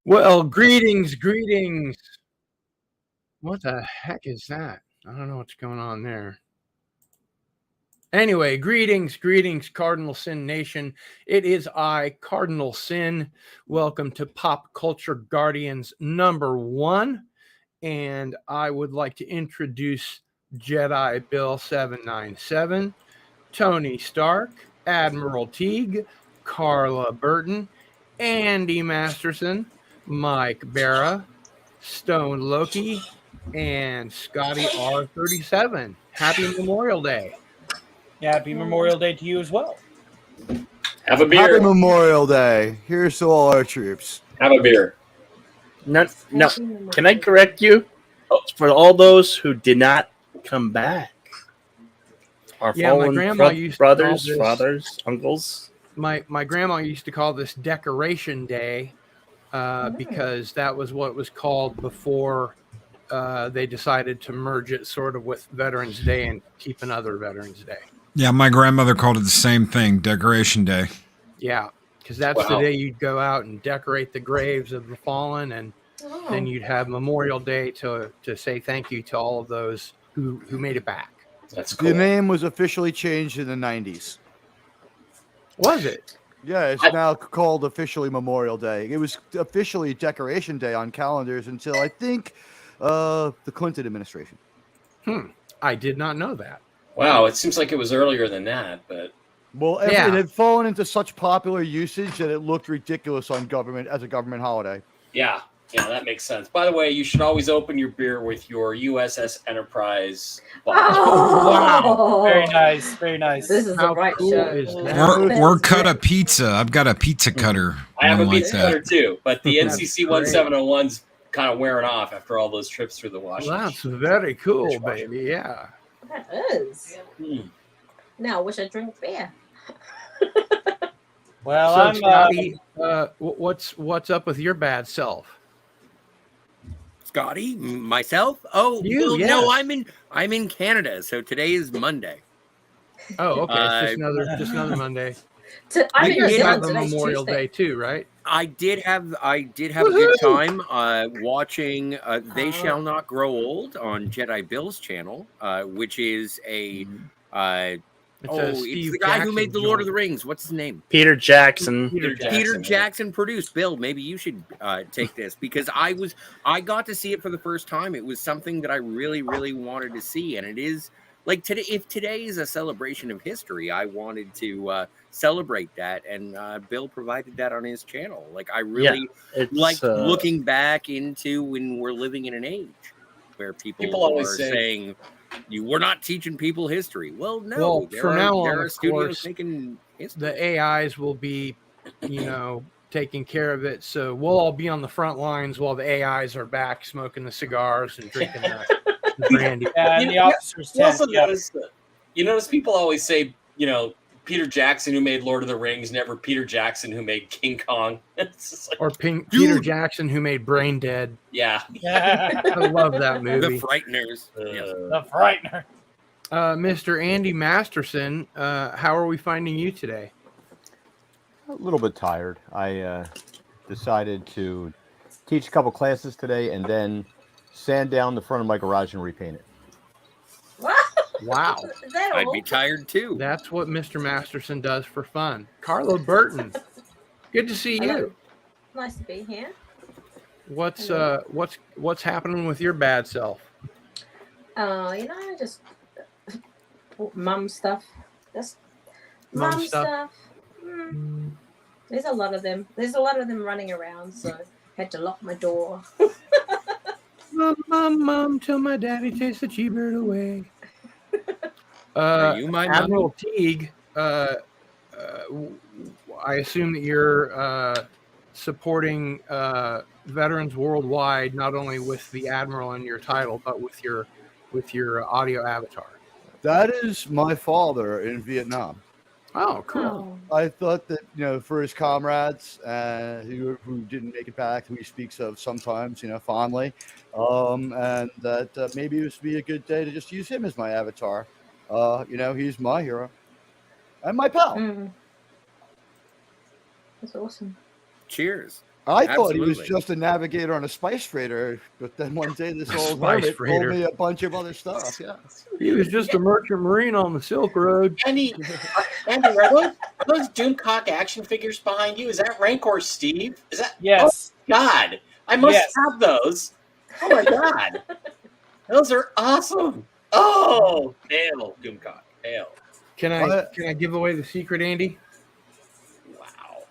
Well, greetings, greetings. What the heck is that? I don't know what's going on there. Anyway, greetings, greetings, Cardinal Sin Nation. It is I, Cardinal Sin. Welcome to Pop Culture Guardians #1. And I would like to introduce JediBill 797, Tony Stark, Admiral Teague, Carla Burton, Andy Masterson, Mike Bara, Stone Loki, and Scotty R37. Happy Memorial Day. Happy Memorial Day to you as well. Have a beer. Happy Memorial Day. Here's to all our troops. Have a beer. No. Can I correct you? For all those who did not come back, our My grandma used to call brothers, this- fathers, uncles. My grandma used to call this Decoration Day because that was what it was called before they decided to merge it sort of with Veterans Day and keep another Veterans Day. Yeah, my grandmother called it the same thing, Decoration Day. Yeah, because that's the day you'd go out and decorate the graves of the fallen, and then you'd have Memorial Day to say thank you to all of those who made it back. That's cool. The name was officially changed in the 90s. Was it? Yeah, it's now called officially Memorial Day. It was officially Decoration Day on calendars until I think the Clinton administration. I did not know that. Wow, it seems like it was earlier than that, but Well, Yeah. it had fallen into such popular usage that it looked ridiculous on government as a government holiday. yeah, that makes sense. By the way, you should always open your beer with your USS Enterprise bottle. Wow. Very nice. Very nice. This is How the right cool show. is that? Or cut a pizza. I've got a pizza cutter. I have a one pizza cutter too, but the That's NCC great. 1701's kind of wearing off after all those trips through the washing Well, that's machine. very cool, Dishwasher. baby. Yeah. That is. Now I wish I drink beer. Well, So, I'm Scotty, what's up with your bad self? Scotty, myself. Oh, You, well, yes. no, I'm in Canada, so today is Monday. Oh, okay. It's just another Monday. I'm in You New did have Zealand. a Today's Memorial Tuesday. Day too, right? I did have a good time watching They Shall Not Grow Old on JediBill's channel, which is a it's Steve the guy who Jackson made the Lord of joint. the Rings. What's his name? Peter Jackson. Peter Jackson produced. Bill, maybe you should take this because I got to see it for the first time. It was something that I really, really wanted to see, and it is like today. If today is a celebration of history, I wanted to celebrate that, and Bill provided that on his channel. Like I really It's like looking back into when we're living in an age where people always are say- saying. We're not teaching people history. Well, no. Well, from now on, there are of studios course, making history. The AIs will be, taking care of it. So we'll all be on the front lines while the AIs are back smoking the cigars and drinking the brandy. and the officer's You also tent. Yeah. notice people always say, Peter Jackson who made Lord of the Rings, never Peter Jackson who made King Kong. It's just like, Or Peter Jackson, who made Brain Dead. yeah. I love that The movie. Frighteners. Yes. The Frightener. Mr. Andy Masterson, how are we finding you today? A little bit tired. I decided to teach a couple classes today and then sand down the front of my garage and repaint it. Wow. Is that I'd all? be tired too. That's what Mr. Masterson does for fun. Carla Burton, good to see Hello. you. Nice to be here. What's happening with your bad self? Just mum stuff. Just Mum mum stuff? stuff. There's a lot of them. There's a lot of them running around, so had to lock my door. Mom, till my daddy takes the G-Bird away. Are you my mom? Admiral Teague, I assume that you're supporting veterans worldwide, not only with the Admiral in your title, but with your audio avatar. That is my father in Vietnam. Oh, cool. Oh. I thought that, for his comrades who didn't make it back, who he speaks of sometimes, fondly, and that maybe this would be a good day to just use him as my avatar. He's my hero and my pal. That's awesome. Cheers. I thought he was Absolutely. just a navigator on a spice freighter, but then one day this old Spice hermit freighter. told me a bunch of other stuff. Yeah. He was just a merchant marine on the Silk Road. Andy, are those Doomcock action figures behind you? Is that Rancor Steve? Is that? Yes. Oh God, I must Yes. have those. Oh my God, those are awesome. Oh, hail Doomcock, hail! Can I give away the secret, Andy? Wow.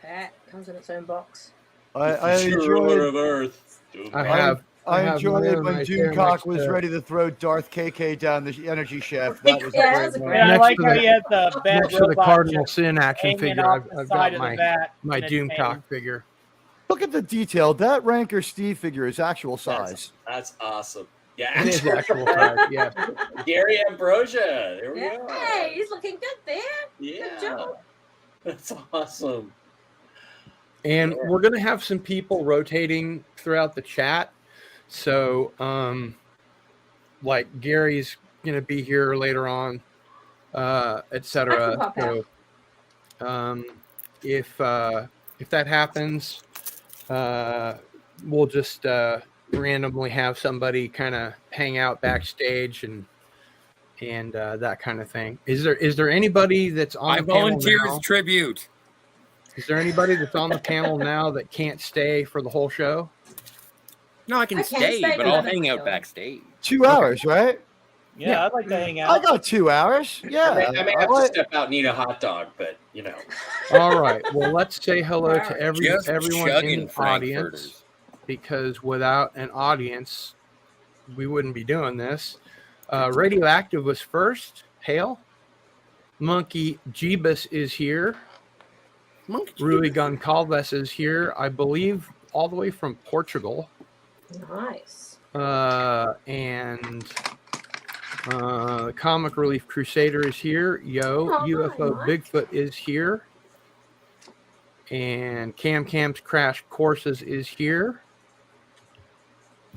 That comes in its own box. I Ruler enjoyed. of Earth. I Doomcock. have. I have enjoyed my it own when right there Doomcock next was to- ready to throw Darth KK down the energy shaft. That was Yeah, a that was a great great And moment. I Next like to how the- he had the bad Next to the robot Cardinal just Sin action hanging figure, off I've the got side of the my vat my in its Doomcock mane. figure. Look at the detail. That Ranker Steve figure is actual size. That's awesome. Yeah, It is actual size. Yeah. Gary Ambrosia. There we Yeah. go. Hey, he's looking good there. Yeah, job. that's awesome. And Yeah. we're gonna have some people rotating throughout the chat. So like Gary's gonna be here later on, etc. I can pop So if that happens, we'll just randomly have somebody kind of hang out backstage and that kind of thing. Is there anybody that's on I the panel volunteer now? as tribute. Is there anybody that's on the panel now that can't stay for the whole show? No, I can I can stay, stay, but but I'll I'm hang not out going. backstage. 2 hours, right? Yeah, I'd like to hang I out. got 2 hours. Yeah. I may have to step out and eat a hot dog, but you know. All right. Well, let's say hello to Just everyone in chugging the Frankfurters. audience, because without an audience, we wouldn't be doing this. Radioactive was first. Hail. Monkey Jeebus is here. Rui Goncalves is here, I believe, all the way from Portugal. Nice. And Comic Relief Crusader is here. Yo, Oh, UFO hi, Bigfoot is here. And Cam's Crash Courses is here.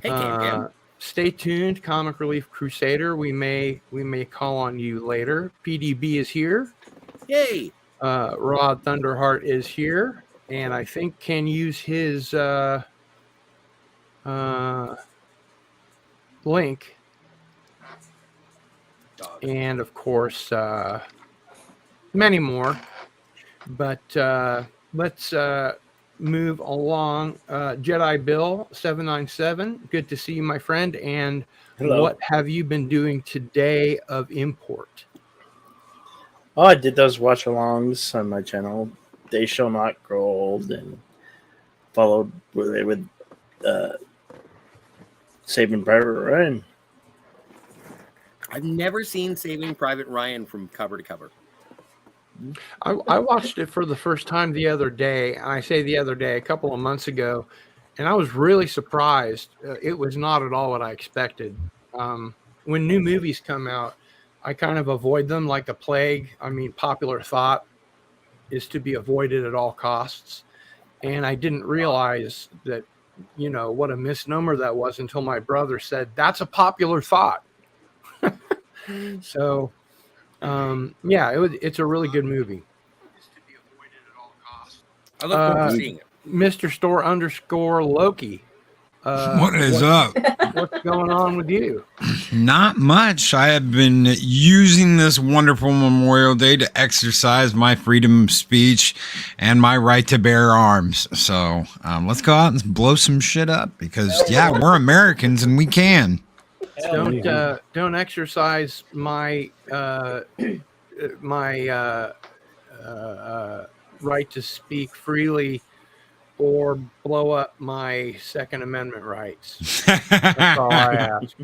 Hey, Cam. Stay tuned, Comic Relief Crusader. We may call on you later. PDB is here. Yay! Rod Thunderheart is here, and I think can use his link. And of course, many more. But let's move along. JediBill 797. Good to see you, my friend. And Hello. what have you been doing today of import? Oh, I did those watch alongs on my channel. They shall not grow old, and followed with Saving Private Ryan. I've never seen Saving Private Ryan from cover to cover. I watched it for the first time the other day. I say the other day, a couple of months ago, and I was really surprised. It was not at all what I expected. When new movies come out, I kind of avoid them like the plague. I mean, popular thought is to be avoided at all costs. And I didn't realize that, you know, what a misnomer that was until my brother said, that's a popular thought. So, yeah, it's a really good movie. I look forward to seeing it. Mr. Store _ Loki. What is up? What's going on with you? Not much. I have been using this wonderful Memorial Day to exercise my freedom of speech and my right to bear arms. So let's go out and blow some shit up because, yeah, we're Americans and we can. Don't exercise my right to speak freely or blow up my Second Amendment rights. That's all I ask.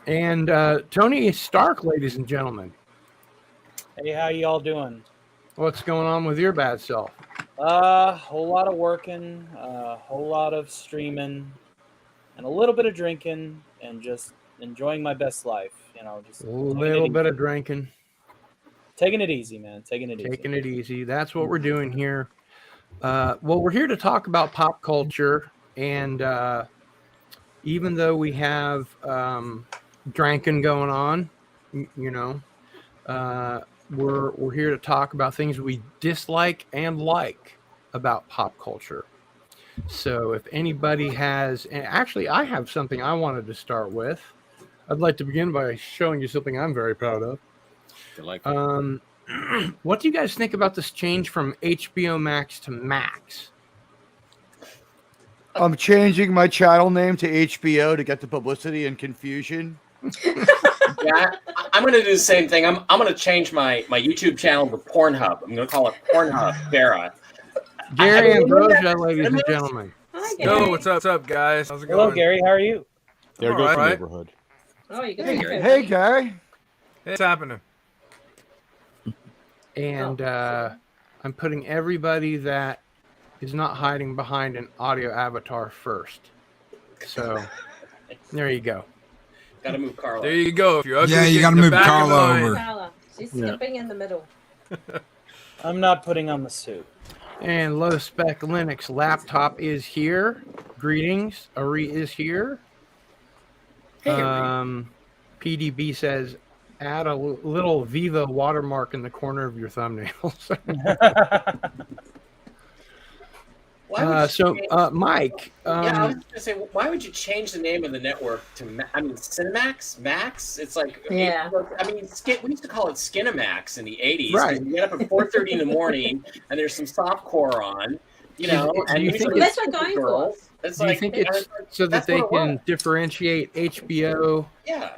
And Tony Stark, ladies and gentlemen, Hey, how y'all doing? what's going on with your bad self? Whole lot of working, whole lot of streaming, and a little bit of drinking, and just enjoying my best life. You know, just A little bit of drinking, taking it easy, man. Taking it easy. That's what we're doing here. Well, we're here to talk about pop culture, and even though we have drinking going on, you know, we're here to talk about things we dislike and like. about pop culture. So if anybody has, and actually I have something I wanted to start with. I'd like to begin by showing you something I'm very proud of. Delightful. What do you guys think about this change from HBO Max to Max? I'm changing my channel name to HBO to get the publicity and confusion. Yeah, I'm going to do the same thing. I'm going to change my YouTube channel to Pornhub. I'm going to call it Pornhub Bara. Gary Ambrosia, ladies and gentlemen. Hi, Gary. Yo, what's up, guys? How's it Hello, going? Gary. How are you? There I'm goes the alright. neighborhood. Oh, you got Hey, me. Gary. Hey, Gary. What's happening? And I'm putting everybody that is not hiding behind an audio avatar first. So there you go. Got to move Carla. There you go. If you're ugly, Yeah, you get gotta in the move back of Carla line. over. Carla. She's Yeah. skipping in the middle. I'm not putting on the suit. And low spec Linux laptop is here. Greetings. Ari is here. Hey, Ari. PDB says add a little Viva watermark in the corner of your thumbnails. Why would you change- Mike. yeah, I was just gonna say, why would you change the name of the network to? Cinemax, Max. It's like, Yeah. we used to call it Skinamax in the '80s. Right. You get up at 4:30 in the morning, and there's some softcore on, Do you think That's what I'm going for. girls. It's Do you like, think it's so that that's they what it can was. differentiate HBO? Yeah,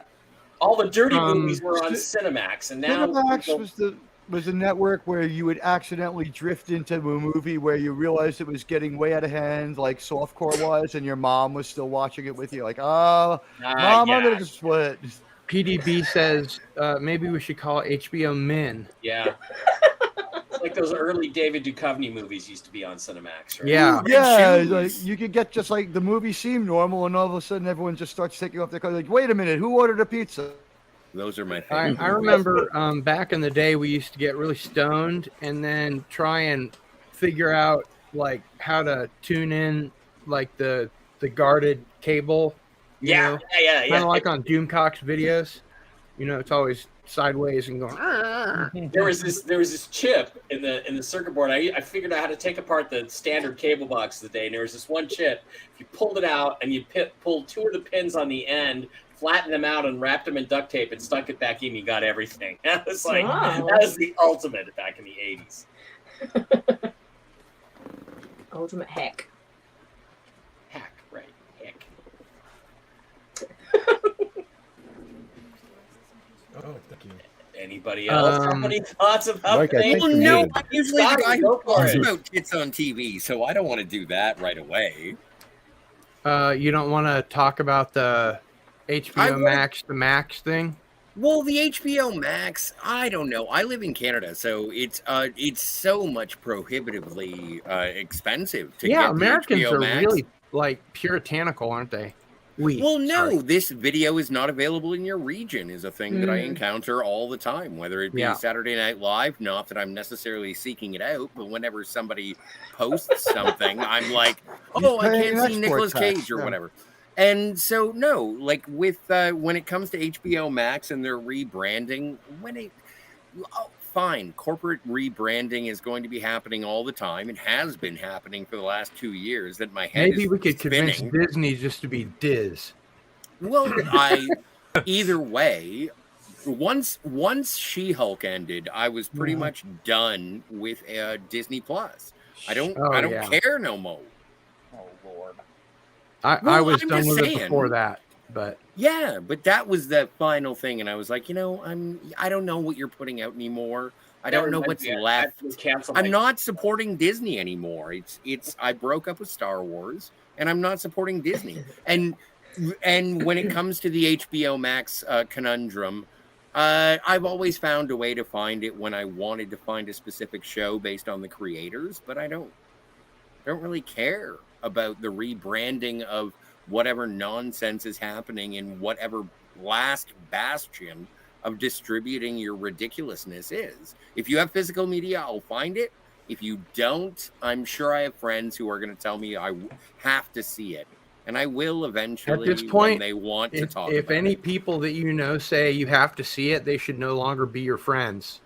all the dirty Um, movies were on Cinemax, and now Cinemax people- was a network where you would accidentally drift into a movie where you realized it was getting way out of hand, like softcore was, and your mom was still watching it with you, like, oh, mom, I'm yeah, gonna just split. PDB says maybe we should call it HBO Men. yeah. It's like those early David Duchovny movies used to be on Cinemax, right? Yeah. Yeah, shoes. like you could get just like the movie seemed normal, and all of a sudden everyone just starts taking off their clothes. Like, wait a minute, who ordered a pizza? Those are my I favorite. remember back in the day we used to get really stoned and then try and figure out like how to tune in like the guarded cable. Yeah. Kind of like on Doomcock's videos. You know, it's always sideways and going. There was this chip in the circuit board. I figured out how to take apart the standard cable box of the day, and there was this one chip. If you pulled it out and you pulled two of the pins on the end, flattened them out, and wrapped them in duct tape and stuck it back in, you got everything. That was like Wow. that was the ultimate back in the '80s. Ultimate hack. Hack, right? Heck. Oh, thank you. Anybody else have any thoughts about Mike, I things? think Well, you no, did. I'm usually the Scotty, guy go who for talks it. about tits on TV, so I don't want to do that right away. You don't want to talk about the I HBO want- Max to Max thing? Well, the HBO Max, I don't know. I live in Canada, so it's so much prohibitively expensive to Yeah, get Americans the HBO are Max. really like puritanical, aren't they? Well, no, sorry. this video is not available in your region is a thing that I Mm. encounter all the time, whether it be Yeah. Saturday Night Live, not that I'm necessarily seeking it out, but whenever somebody posts something, I'm like, oh, I paying can't an see export Nicolas tax, Cage or yeah. whatever. And so, no, like with when it comes to HBO Max and their rebranding, fine, corporate rebranding is going to be happening all the time. It has been happening for the last 2 years. That my head Maybe is we could convince spinning. Disney just to be Diz. Well, either way, once She-Hulk ended, I was pretty much done with Disney Plus. I don't yeah. care no more. Oh Lord. I Well, was I'm done just with saying. it before that, but Yeah, but that was the final thing, and I was like, I don't know what you're putting out anymore. I don't know what's left. I'm not supporting Disney anymore. It's I broke up with Star Wars, and I'm not supporting Disney. And when it comes to the HBO Max conundrum, I've always found a way to find it when I wanted to find a specific show based on the creators, but I don't really care about the rebranding of whatever nonsense is happening in whatever last bastion of distributing your ridiculousness is. If you have physical media, I'll find it. If you don't, I'm sure I have friends who are going to tell me I have to see it. And I will eventually at this point, when they want to talk if about any it. people that you know say you have to see it, they should no longer be your friends.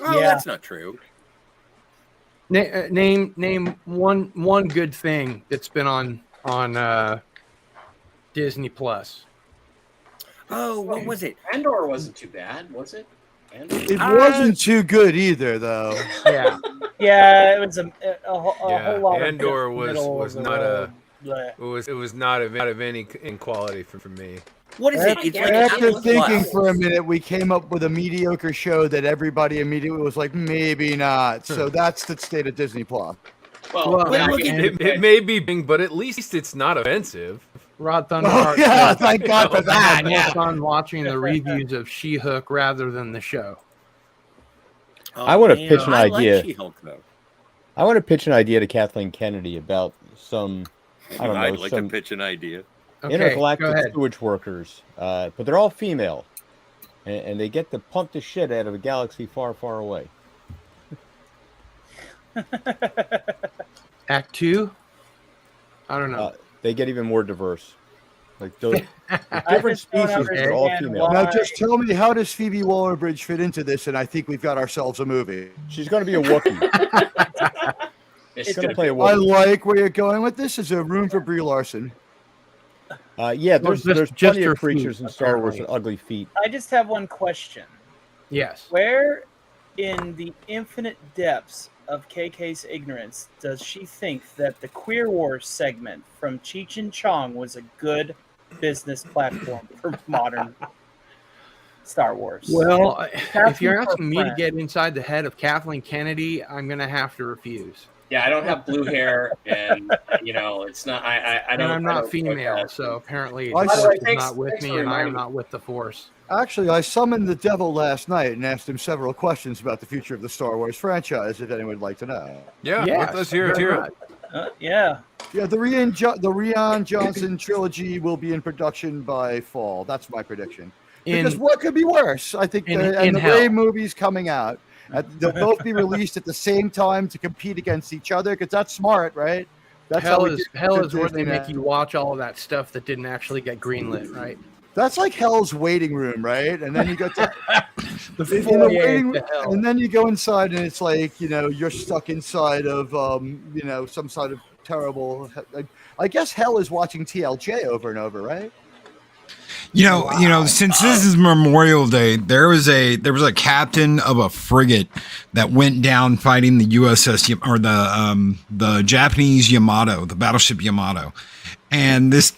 Oh, Yeah. that's not true. Name one good thing that's been on Disney Plus. Oh, what was it? Andor wasn't too bad, was it? Andor? It wasn't too good either, though. Yeah. Yeah, it was a whole lot Andor of was not a. it was not of any quality for me. What is it? It's like After Apple thinking Plus. for a minute, we came up with a mediocre show that everybody immediately was like, maybe not. So that's the state of Disney Plus. Well, But look It may be, but at least it's not offensive. Rod Thunderheart. Oh, yeah, thank God for I that. had more Yeah. fun watching the reviews of She-Hulk rather than the show. Oh, I wanna man, pitch an I idea. Like She-Hulk, though. I want to pitch an idea to Kathleen Kennedy about some, I don't know, I'd like some to pitch an idea. Okay, intergalactic go ahead. sewage workers, but they're all female, and they get to pump the shit out of a galaxy far, far away. Act 2? I don't know. They get even more diverse. Like those the I different just don't species, they're all understand female. why- Now, just tell me, how does Phoebe Waller-Bridge fit into this? And I think we've got ourselves a movie. She's going to be a Wookiee. it's She's going to gonna play a I Wookiee. like where you're going with this. Is there room for Brie Larson? Yeah, Well, there's just plenty her of creatures feet, in Star Wars apparently. with ugly feet. I just have one question. Yes. Where in the infinite depths of KK's ignorance does she think that the Queer Wars segment from Cheech and Chong was a good business platform for modern Star Wars? Well, if you're Asking for asking me to friends. get inside the head of Kathleen Kennedy, I'm going to have to refuse. Yeah, I don't have blue hair, and it's not. I And don't. I'm I not don't female, like that. so apparently By the the Force way, is thanks- not with thanks me, for and I am reminding me. not with the Force. Actually, I summoned the devil last night and asked him several questions about the future of the Star Wars franchise, if anyone would like to know. Yeah, Yes, let's hear it. very Hear much. it. Yeah. Yeah, the Rian Johnson trilogy will be in production by fall. That's my prediction. Because In what could be worse? I think in the Ray hell. movies coming out, they'll both be released at the same time to compete against each other, because that's smart, right? That's hell we is do hell with is where they Disney make now. you watch all of that stuff that didn't actually get greenlit, right? That's like hell's waiting room, right? And then you go to The in the foyer waiting to room, hell. and then you go inside, and it's like you're stuck inside of some sort of terrible. I guess hell is watching TLJ over and over, right? Since this is Memorial Day, there was a captain of a frigate that went down fighting the USS or the Japanese Yamato, the battleship Yamato, and this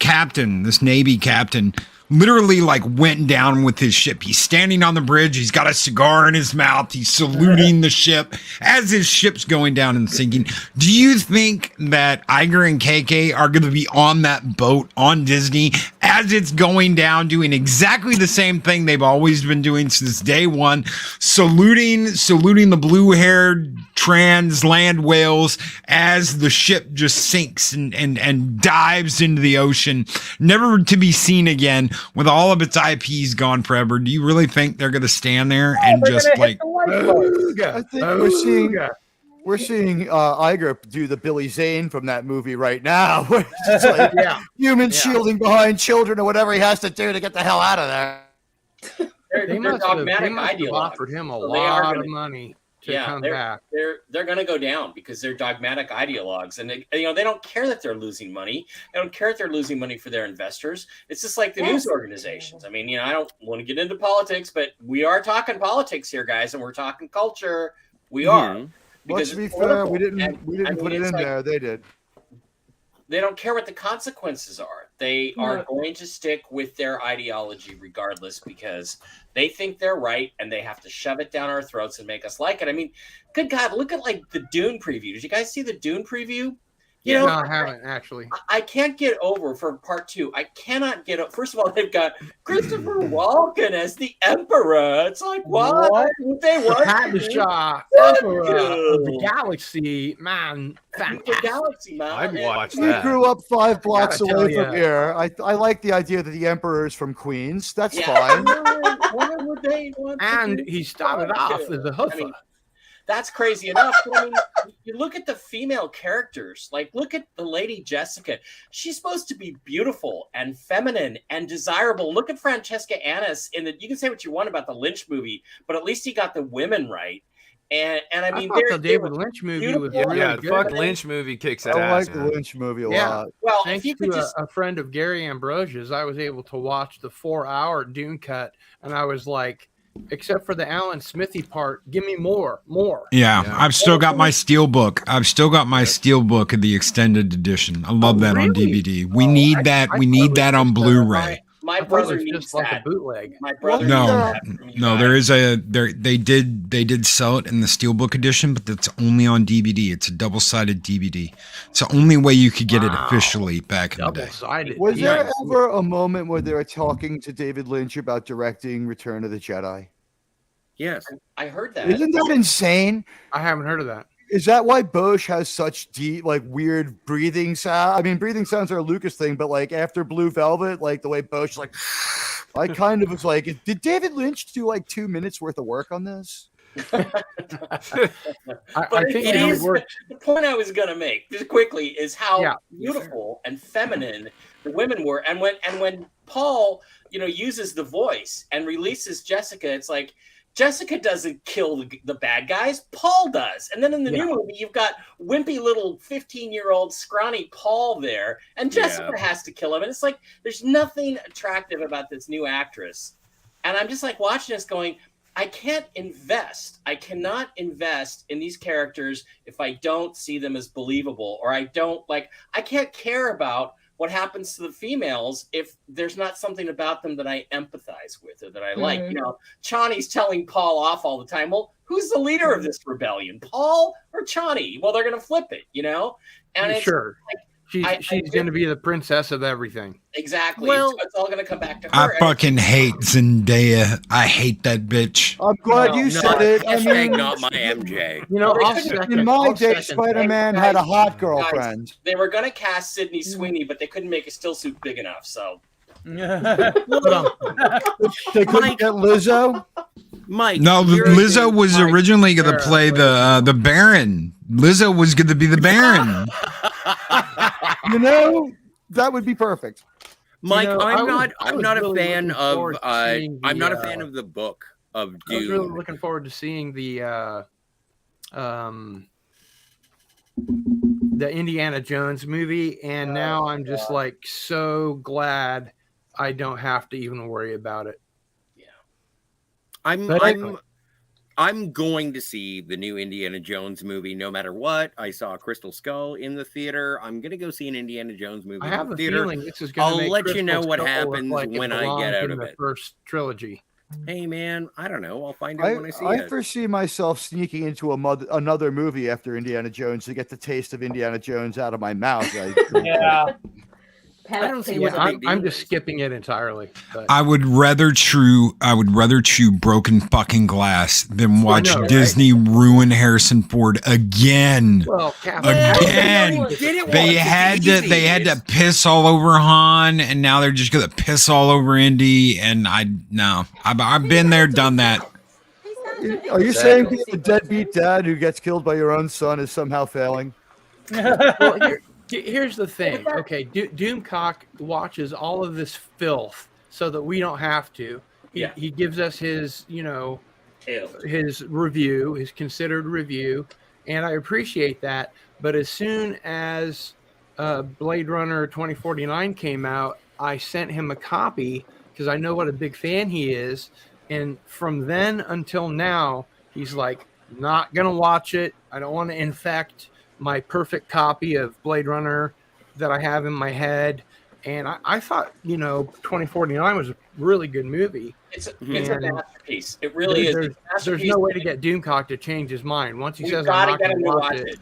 Navy captain, literally went down with his ship. He's standing on the bridge. He's got a cigar in his mouth. He's saluting the ship as his ship's going down and sinking. Do you think that Iger and KK are going to be on that boat on Disney as it's going down, doing exactly the same thing they've always been doing since day one, saluting the blue-haired trans land whales as the ship just sinks and dives into the ocean, never to be seen again, with all of its IPs gone forever? Do you really think they're going to stand there and They're just gonna hit the lifeboat. I think we're seeing Iger do the Billy Zane from that movie right now. Where it's just like humans shielding behind children or whatever he has to do to get the hell out of there. They're They must have dogmatic offered him a So they are lot gonna- of money to Yeah, come back. they're going to go down because they're dogmatic ideologues, and they don't care that they're losing money. They don't care that they're losing money for their investors. It's just like the news organizations. I mean, I don't want to get into politics, but we are talking politics here, guys, and we're talking culture. We are. Let's be it's fair, we political. didn't And, put it it's in like, there. They did. They don't care what the consequences are. They are going to stick with their ideology regardless because they think they're right and they have to shove it down our throats and make us like it. I mean, good God, look at the Dune preview. Did you guys see the Dune preview? No, I haven't actually. I can't get over for part 2. I cannot get over. First of all, they've got Christopher Walken as the Emperor. It's like, what? They want Padishah, Fuck Emperor of the you. Galaxy, man, the fantastic. galaxy, man. I'd watch We that. grew up 5 blocks Gotta away tell from ya. here. I like the idea that the Emperor is from Queens. That's Yeah. fine. Why would they want to And do he started that? off as a hoofer. I mean, that's crazy enough. But I mean, you look at the female characters, look at the Lady Jessica. She's supposed to be beautiful and feminine and desirable. Look at Francesca Annis you can say what you want about the Lynch movie, but at least he got the women right. And I mean, thought the they David were Lynch movie was beautiful. really Yeah, the good. fuck Lynch movie kicks I ass. like the man. Lynch movie a Yeah. lot. Well, if Thanks you could to just a friend of Gary Ambrosia's, I was able to watch the 4-hour Dune cut, and I was like, except for the Alan Smithy part, give me more. Yeah, Yeah. I've still got my steelbook. I've still got my steelbook of the extended edition. I love that on really? DVD. We need that. I We thought need it was that on just, Blu-ray. my I thought it brother was needs just like a that. bootleg. My brother No, needs that from you no, guys. there is they did sell it in the steelbook edition, but that's only on DVD. It's a double-sided DVD. It's the only way you could get it Wow. officially back in the day. Double-sided. Was there Nice. ever a moment where they were talking to David Lynch about directing Return of the Jedi? Yes. I heard that. Isn't that insane? I haven't heard of that. Is that why Bosch has such deep, like weird breathing sound? I mean, breathing sounds are a Lucas thing, but like after Blue Velvet, like the way Bosch, like, I kind of was like, did David Lynch do like 2 minutes worth of work on this? I think it it is, worked. the point I was gonna make just quickly is how Yeah. beautiful and feminine the women were, and when Paul, uses the voice and releases Jessica, it's like Jessica doesn't kill the bad guys, Paul does. And then in the new movie, you've got wimpy little 15-year-old scrawny Paul there, and Jessica has to kill him. And it's like there's nothing attractive about this new actress. And I'm just like watching this going, I cannot invest in these characters if I don't see them as believable, or I can't care about what happens to the females if there's not something about them that I empathize with or that I like. Chani's telling Paul off all the time. Well, who's the leader of this rebellion, Paul or Chani? Well, they're going to flip it, And it's Sure. like, She's going to be the princess of everything. Exactly. Well, it's all going to come back to her. I fucking hate Zendaya. I hate that bitch. I'm glad you said it. I Hashtag mean, not my MJ. in my day, Spider-Man had a hot girlfriend. They were going to cast Sydney Sweeney, but they couldn't make a still suit big enough. So They couldn't get Lizzo. Mike. No, Lizzo was Mike, originally going to Bara, play the Baron. Lizzo was going to be the Baron. That would be perfect. Mike, I'm I not a was really fan looking of forward to seeing I'm not a the, fan of the book of I was really Dune. looking forward to seeing the Indiana Jones movie, and now I'm just like so glad I don't have to even worry about it. I'm going to see the new Indiana Jones movie no matter what. I saw Crystal Skull in the theater. I'm going to go see an Indiana Jones movie I have in the a theater. feeling this is going to I'll make let you know Crystal what Skull look happens like it when I belongs get out in of the it. first trilogy. Hey man, I don't know. I'll find out when I see I it. foresee myself sneaking into another movie after Indiana Jones to get the taste of Indiana Jones out of my mouth. Yeah. I don't see what the Yeah, big deal I'm just is. skipping it entirely. But I would rather chew broken fucking glass than watch know, right? Disney ruin Harrison Ford again. well, Again. They had to piss all over Han, and now they're just gonna piss all over Indy. And I've been there, done that. Are you saying being a deadbeat dad who gets killed by your own son is somehow failing? Well, here's the thing. Okay, Doomcock watches all of this filth so that we don't have to. He gives us his, his review, his considered review, and I appreciate that. But as soon as Blade Runner 2049 came out, I sent him a copy because I know what a big fan he is. And from then until now, he's like, not going to watch it. I don't want to infect my perfect copy of Blade Runner that I have in my head. And I thought, 2049 was a really good movie. It's a masterpiece. It really is. There's no way to get Doomcock to change his mind. Once he says, gotta I'm not get going him to to watch watch it. it.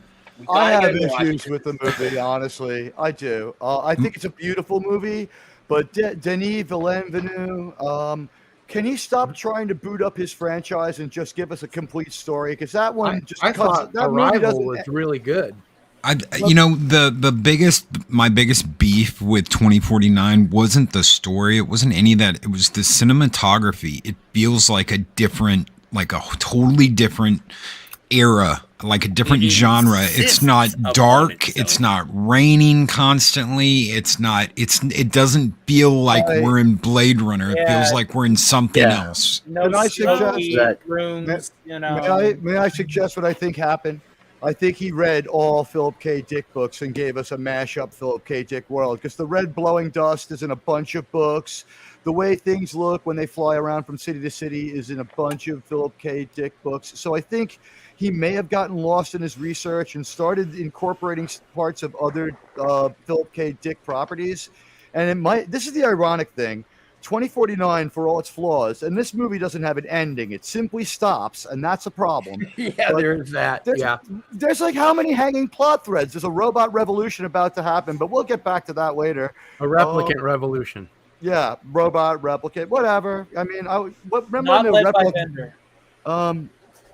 I have issues with the movie, honestly. I do. I think it's a beautiful movie, but Denis Villeneuve, can he stop trying to boot up his franchise and just give us a complete story? Because that one I thought that movie Arrival doesn't. was really good. My biggest beef with 2049 wasn't the story. It wasn't any of that. It was the cinematography. It feels like a totally different era, like a different It genre. It's insists not upon dark. itself. It's not raining constantly. It doesn't feel like we're in Blade Runner. It feels Yeah. like we're in something else. No Can I suggest smoky that- rooms, May I suggest what I think happened? I think he read all Philip K. Dick books and gave us a mashup Philip K. Dick world, because the red blowing dust is in a bunch of books. The way things look when they fly around from city to city is in a bunch of Philip K. Dick books. So I think he may have gotten lost in his research and started incorporating parts of other Philip K. Dick properties. And it might. This is the ironic thing. 2049, for all its flaws, and this movie doesn't have an ending. It simply stops, and that's a problem. Yeah, But there's that. there's- Yeah. There's like how many hanging plot threads? There's a robot revolution about to happen, but we'll get back to that later. A replicant revolution. Yeah, robot replicate, whatever. I mean, remember not when led the by replicant? Bender.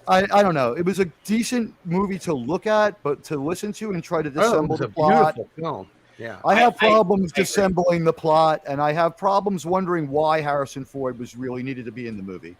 I don't know. It was a decent movie to look at, but to listen to and try to Oh, it dissemble was the a plot. beautiful film. Yeah. I have problems agree. disassembling the plot, and I have problems wondering why Harrison Ford was really needed to be in the movie.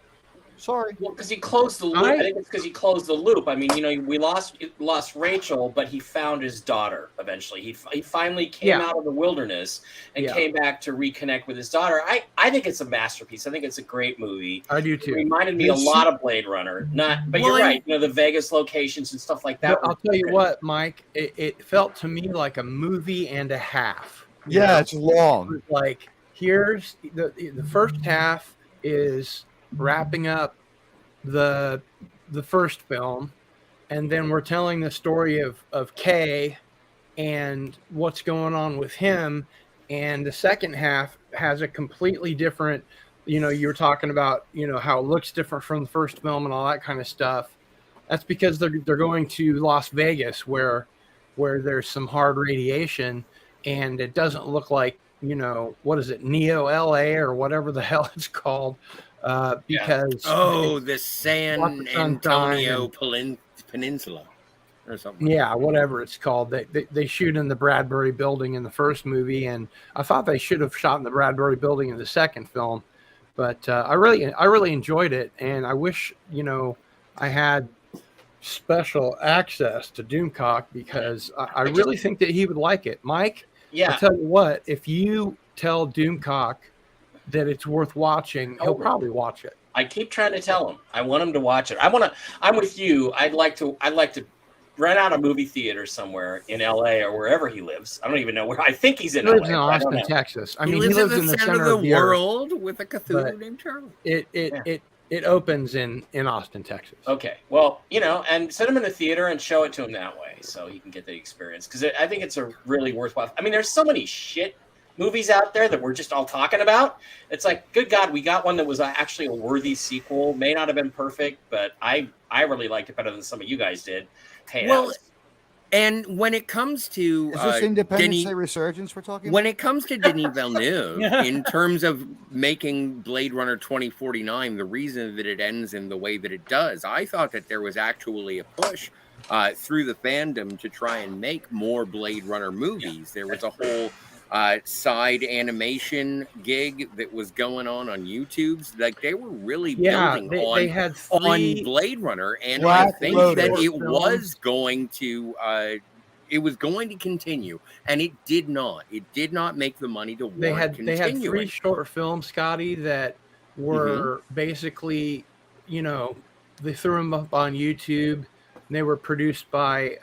Sorry. Well, because he closed the loop. I think it's because he closed the loop. I mean, we lost Rachel, but he found his daughter eventually. He finally came out of the wilderness and came back to reconnect with his daughter. I think it's a masterpiece. I think it's a great movie. I do too. It reminded me a lot of Blade Runner. But you're right. The Vegas locations and stuff like that. But I'll tell you what, Mike. It felt to me like a movie and a half. You Yeah, know? it's long. Like here's the first half is wrapping up the first film, and then we're telling the story of Kay and what's going on with him, and the second half has a completely different, you're talking about how it looks different from the first film and all that kind of stuff. That's because they're going to Las Vegas where there's some hard radiation, and it doesn't look like what is it, Neo LA or whatever the hell it's called. Because the San Antonio and, Peninsula or something. Yeah, whatever it's called. They shoot in the Bradbury Building in the first movie, and I thought they should have shot in the Bradbury Building in the second film. But I really enjoyed it, and I wish I had special access to Doomcock, because I really think that he would like it. Mike, Yeah. I'll tell you what, if you tell Doomcock that it's worth watching, he'll probably watch it. I keep trying to tell him. I want him to watch it. I'm with you. I'd like to rent out a movie theater somewhere in LA or wherever he lives. I don't even know where. I think he's in He lives LA. in Austin, Texas. I mean, he lives in the center of the world with a Cthulhu named Charlie. It opens in Austin, Texas. Okay. Well, and send him in the theater and show it to him that way so he can get the experience. Because I think it's a really worthwhile. I mean, there's so many shit movies out there that we're just all talking about. It's like, good God, we got one that was actually a worthy sequel. May not have been perfect, but I really liked it better than some of you guys did. Hey, and when it comes to Is this Independence Day Resurgence we're talking when about? it comes to Denis Villeneuve, in terms of making Blade Runner 2049, the reason that it ends in the way that it does, I thought that there was actually a push through the fandom to try and make more Blade Runner movies. There was a whole side animation gig that was going on YouTube. Like, they were really building they had on Blade Runner, and Black I think Lotus that it films. was going to continue, and it did not. It did not make the money to warrant They had continuing. 3 short films, Scotty, that were basically, they threw them up on YouTube. And they were produced by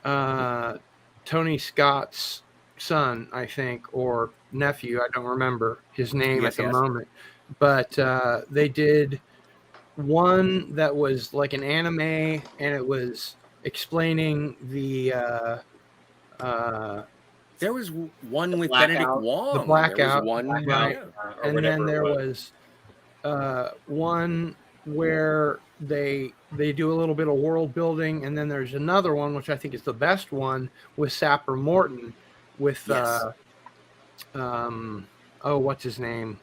Tony Scott's son, I think, or nephew. I don't remember his name at the moment. But they did one that was like an anime, and it was explaining the there was one with Blackout. Benedict Wong. The Blackout, There was one, right. or and whatever then it there was. was one where they do a little bit of world building, and then there's another one which I think is the best one with Sapper Morton with what's his name?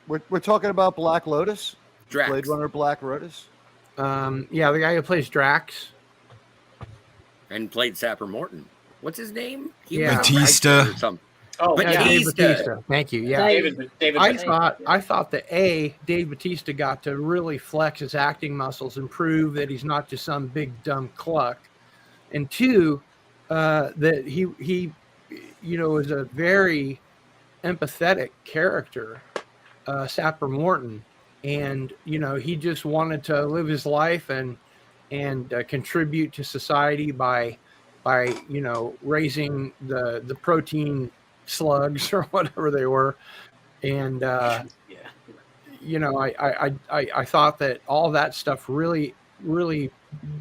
We're talking about Black Lotus, Drax. Blade Runner Black Lotus. The guy who plays Drax. And played Sapper Morton. What's his name? Yeah. was a Batista. writer or something. Oh, But Yeah, Dave Batista. Batista. Thank you. Yeah. David. I thought that Dave Batista got to really flex his acting muscles and prove that he's not just some big dumb cluck, and two, that he is a very empathetic character, Sapper Morton, and he just wanted to live his life and contribute to society by raising the protein slugs or whatever they were, and I thought that all that stuff really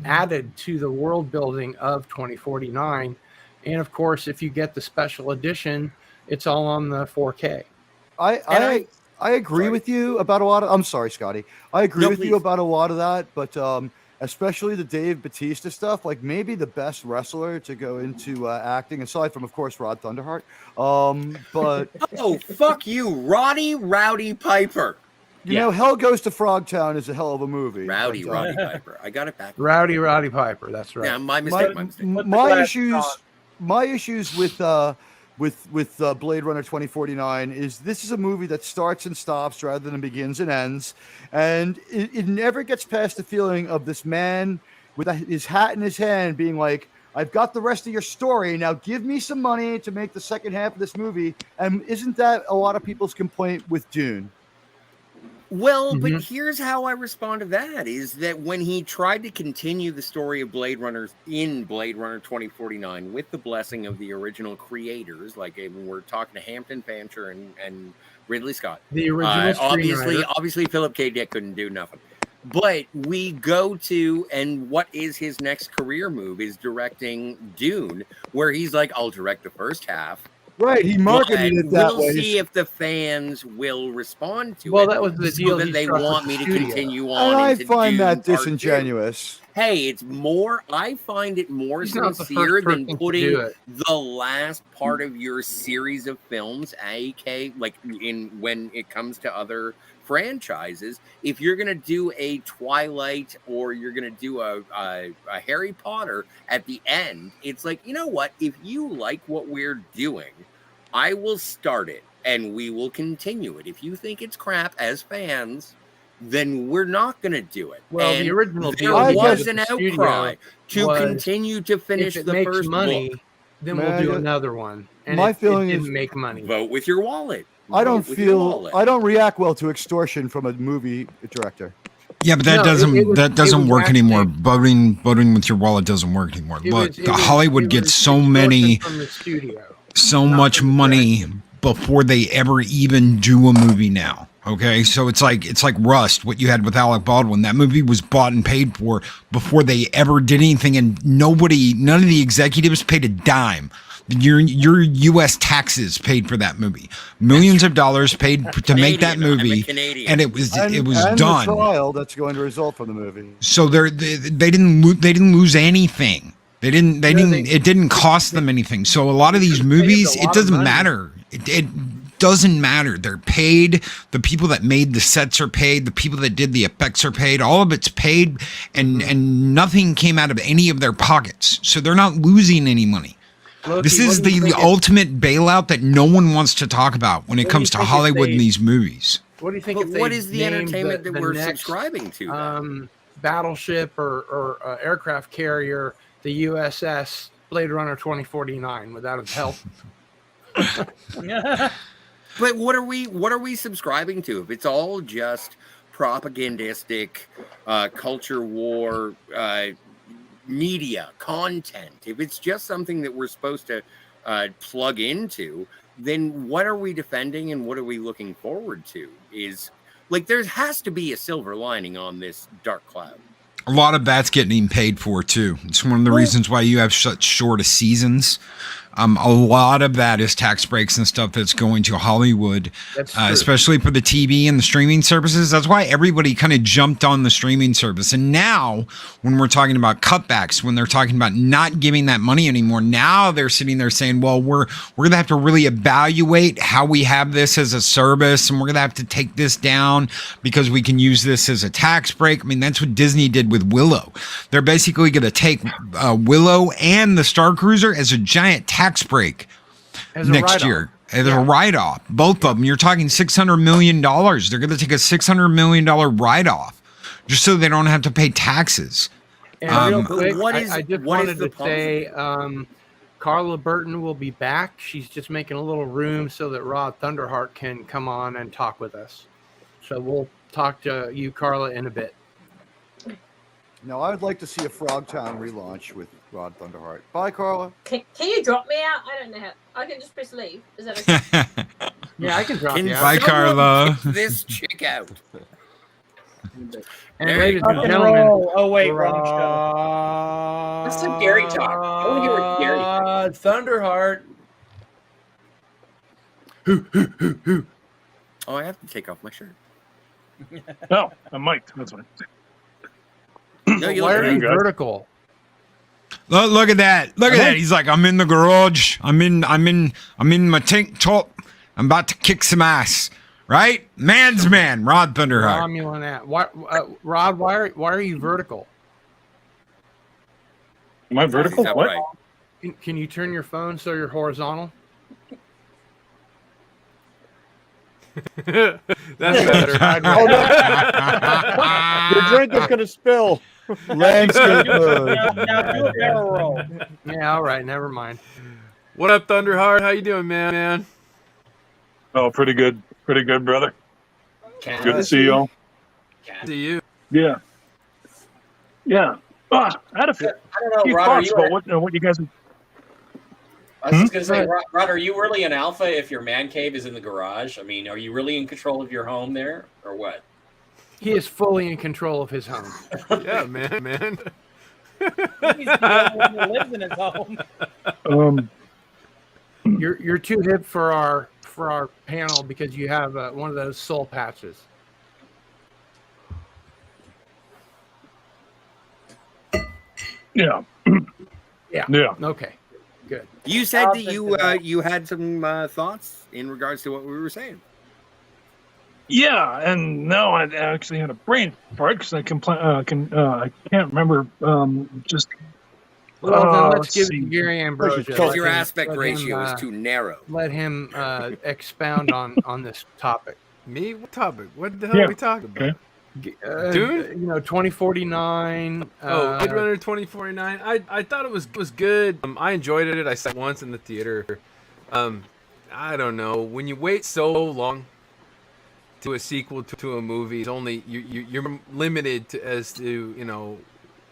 added to the world building of 2049, and of course if you get the special edition, it's all on the 4K. I agree with you about a lot of. I'm sorry, Scotty. I agree with you about a lot of that, but especially the Dave Batista stuff, like maybe the best wrestler to go into acting, aside from, of course, Rod Thunderheart. But Oh, fuck you, Rowdy Piper. you know, Hell Goes to Frogtown is a hell of a movie. Roddy but, Piper. I got it back. Rowdy Piper. That's right. Yeah, my mistake. My issues with Blade Runner 2049 is this is a movie that starts and stops rather than begins and ends, and it never gets past the feeling of this man with his hat in his hand being like, I've got the rest of your story, now give me some money to make the second half of this movie. And isn't that a lot of people's complaint with Dune? Well, but here's how I respond to that, is that when he tried to continue the story of Blade Runner in Blade Runner 2049 with the blessing of the original creators, like when we're talking to Hampton Fancher and Ridley Scott. The original obviously Philip K. Dick couldn't do nothing. But we go to, and what is his next career move is directing Dune, where he's like, I'll direct the first half. Right, he marketed it that way. We'll see if the fans will respond to it. Well, that was the deal. So that they want me to continue on. And I into find Dune that Part disingenuous. 2. Hey, I find it more He's not the sincere first than person to putting do it. the last part of your series of films, like when it comes to other franchises. If you're gonna do a Twilight or you're gonna do a Harry Potter at the end, it's like, you know what? If you like what we're doing, I will start it and we will continue it. If you think it's crap as fans, then we're not going to do it. Well, and the original there deal was an outcry to continue to finish if it the makes first money, book. then we'll do another one. And My it feeling didn't is- make money. Vote with your wallet. I don't Vote with your feel wallet. I don't react well to extortion from a movie director. Yeah, but that No, doesn't it was work actually- anymore. Voting with your wallet doesn't work anymore. It Look, was- it was- Hollywood it gets was so extortion many, from the studio. so not much from the money director. before they ever even do a movie now. Okay, so it's like Rust, what you had with Alec Baldwin. That movie was bought and paid for before they ever did anything, and none of the executives paid a dime. Your U.S. taxes paid for that movie. Millions of dollars paid to make that Canadian, I'm a movie, Canadian. and it was And done. the trial that's going to result from the movie. So they didn't lose anything. It didn't cost them anything. So a lot of these movies, a it lot of doesn't money. matter. It doesn't matter. They're paid. The people that made the sets are paid. The people that did the effects are paid. All of it's paid, and nothing came out of any of their pockets. So they're not losing any money. Loki, This what is do you the think ultimate bailout that no one wants to talk about when it What do comes you to think if Hollywood and they- these movies. What do you think? But if they what is the named entertainment that the we're next, subscribing to? Then? Battleship or aircraft carrier, the USS Blade Runner 2049? Would that have helped? But what are we subscribing to? If it's all just propagandistic, culture war, media content, if it's just something that we're supposed to plug into, then what are we defending and what are we looking forward to? Is like there has to be a silver lining on this dark cloud. A lot of that's getting paid for too. It's one of the reasons why you have such short seasons. A lot of that is tax breaks and stuff that's going to Hollywood, That's true. especially for the TV and the streaming services. That's why everybody kind of jumped on the streaming service. And now when we're talking about cutbacks, when they're talking about not giving that money anymore, now they're sitting there saying, well, we're going to have to really evaluate how we have this as a service, and we're going to have to take this down because we can use this as a tax break. I mean, that's what Disney did with Willow. They're basically going to take Willow and the Star Cruiser as a giant tax break As a next write-off. year. There's a write-off. Both of them. You're talking $600 million. They're going to take a $600 million write-off just so they don't have to pay taxes. And real quick, I just wanted to say Carla Burton will be back. She's just making a little room so that Rod Thunderheart can come on and talk with us. So we'll talk to you, Carla, in a bit. No, I would like to see a Frogtown relaunch with Rod Thunderheart. Bye, Carla. Can you drop me out? I don't know how. I can just press leave. Is that okay? Yeah, I can drop you out. Bye, Carla. This chick out. And ladies and gentlemen, oh wait, wrong show. Let's have Gary talk. I want to hear what Gary thinks. Thunderheart. Oh, I have to take off my shirt. No, I'm mic'd. That's fine. No, you Why look are you good. vertical? Look at that. Look at that. He's like, I'm in the garage. I'm in my tank top. I'm about to kick some ass. Right? Man's man, Rod Thunderheart. Romulan at. Rod, why are you vertical? Am I vertical? Is that What? right? Can you turn your phone so you're horizontal? That's better. Oh, no. Your drink is going to spill. Landscape mode. Now do a barrel roll. Yeah, all right, never mind. What up, Thunderheart? How you doing, man? Oh, pretty good. Pretty good, brother. Cat. Good to see you all. See you. Yeah. Yeah. I had a few I don't know, Rod. thoughts about what you guys... I was just going to say, Rod, are you really an alpha if your man cave is in the garage? I mean, are you really in control of your home there, or what? He is fully in control of his home. Yeah, man. He's the only one who lives in his home. You're too hip for our panel because you have one of those soul patches. Yeah. Yeah. Yeah. Okay. Good. You said that you had some thoughts in regards to what we were saying. Yeah, and now I actually had a brain fart because I I can't remember. Just Well, then let's let's give see. it to Gary Ambrosia. Because your Let him- aspect let ratio him, is too narrow. Let him expound on this topic. Me? What topic? What the hell Yeah. are we talking about? Okay. Dune? 2049. Blade Runner 2049. I thought it was good. I enjoyed it. I saw it once in the theater. I don't know. When you wait so long to a sequel to a movie, it's only you're limited as to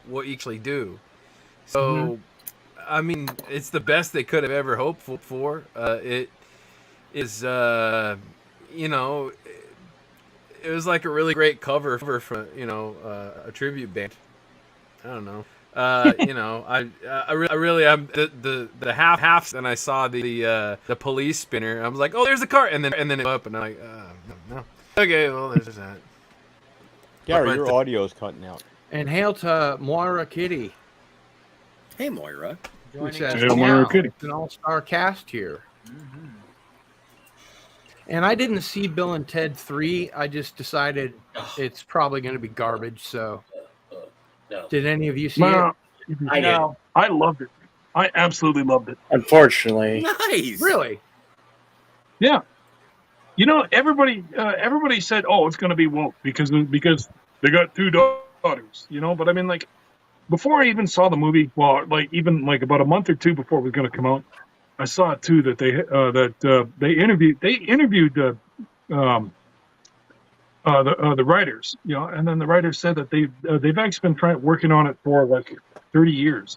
what you actually do. So, I mean, it's the best they could have ever hoped for. It is, it was like a really great cover for a tribute band. I don't know. I really am the halves, and I saw the police spinner. I was like, oh, there's the car, and then it up, and I'm like, no. Okay, well, there's that. Gary, your audio's cutting out. And hail to Moira Kitty. Hey, Moira. Who says, Hail Moira "Wow, Kitty." it's an all-star cast here. And I didn't see Bill and Ted 3. I just decided it's probably going to be garbage. So, No. did any of you see No, it? I did. I loved it. I absolutely loved it. Unfortunately. Nice. Really? Yeah. Everybody said, "Oh, it's going to be woke because they got two daughters." But I mean, like, before I even saw the movie, well, like even like about a month or two before it was going to come out, I saw it too that they interviewed the writers, and then the writers said that they've actually been working on it for like 30 years,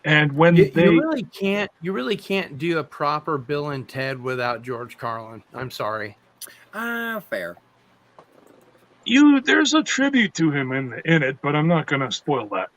and when You really can't do a proper Bill and Ted without George Carlin. I'm sorry. Fair. There's a tribute to him in it, but I'm not going to spoil that.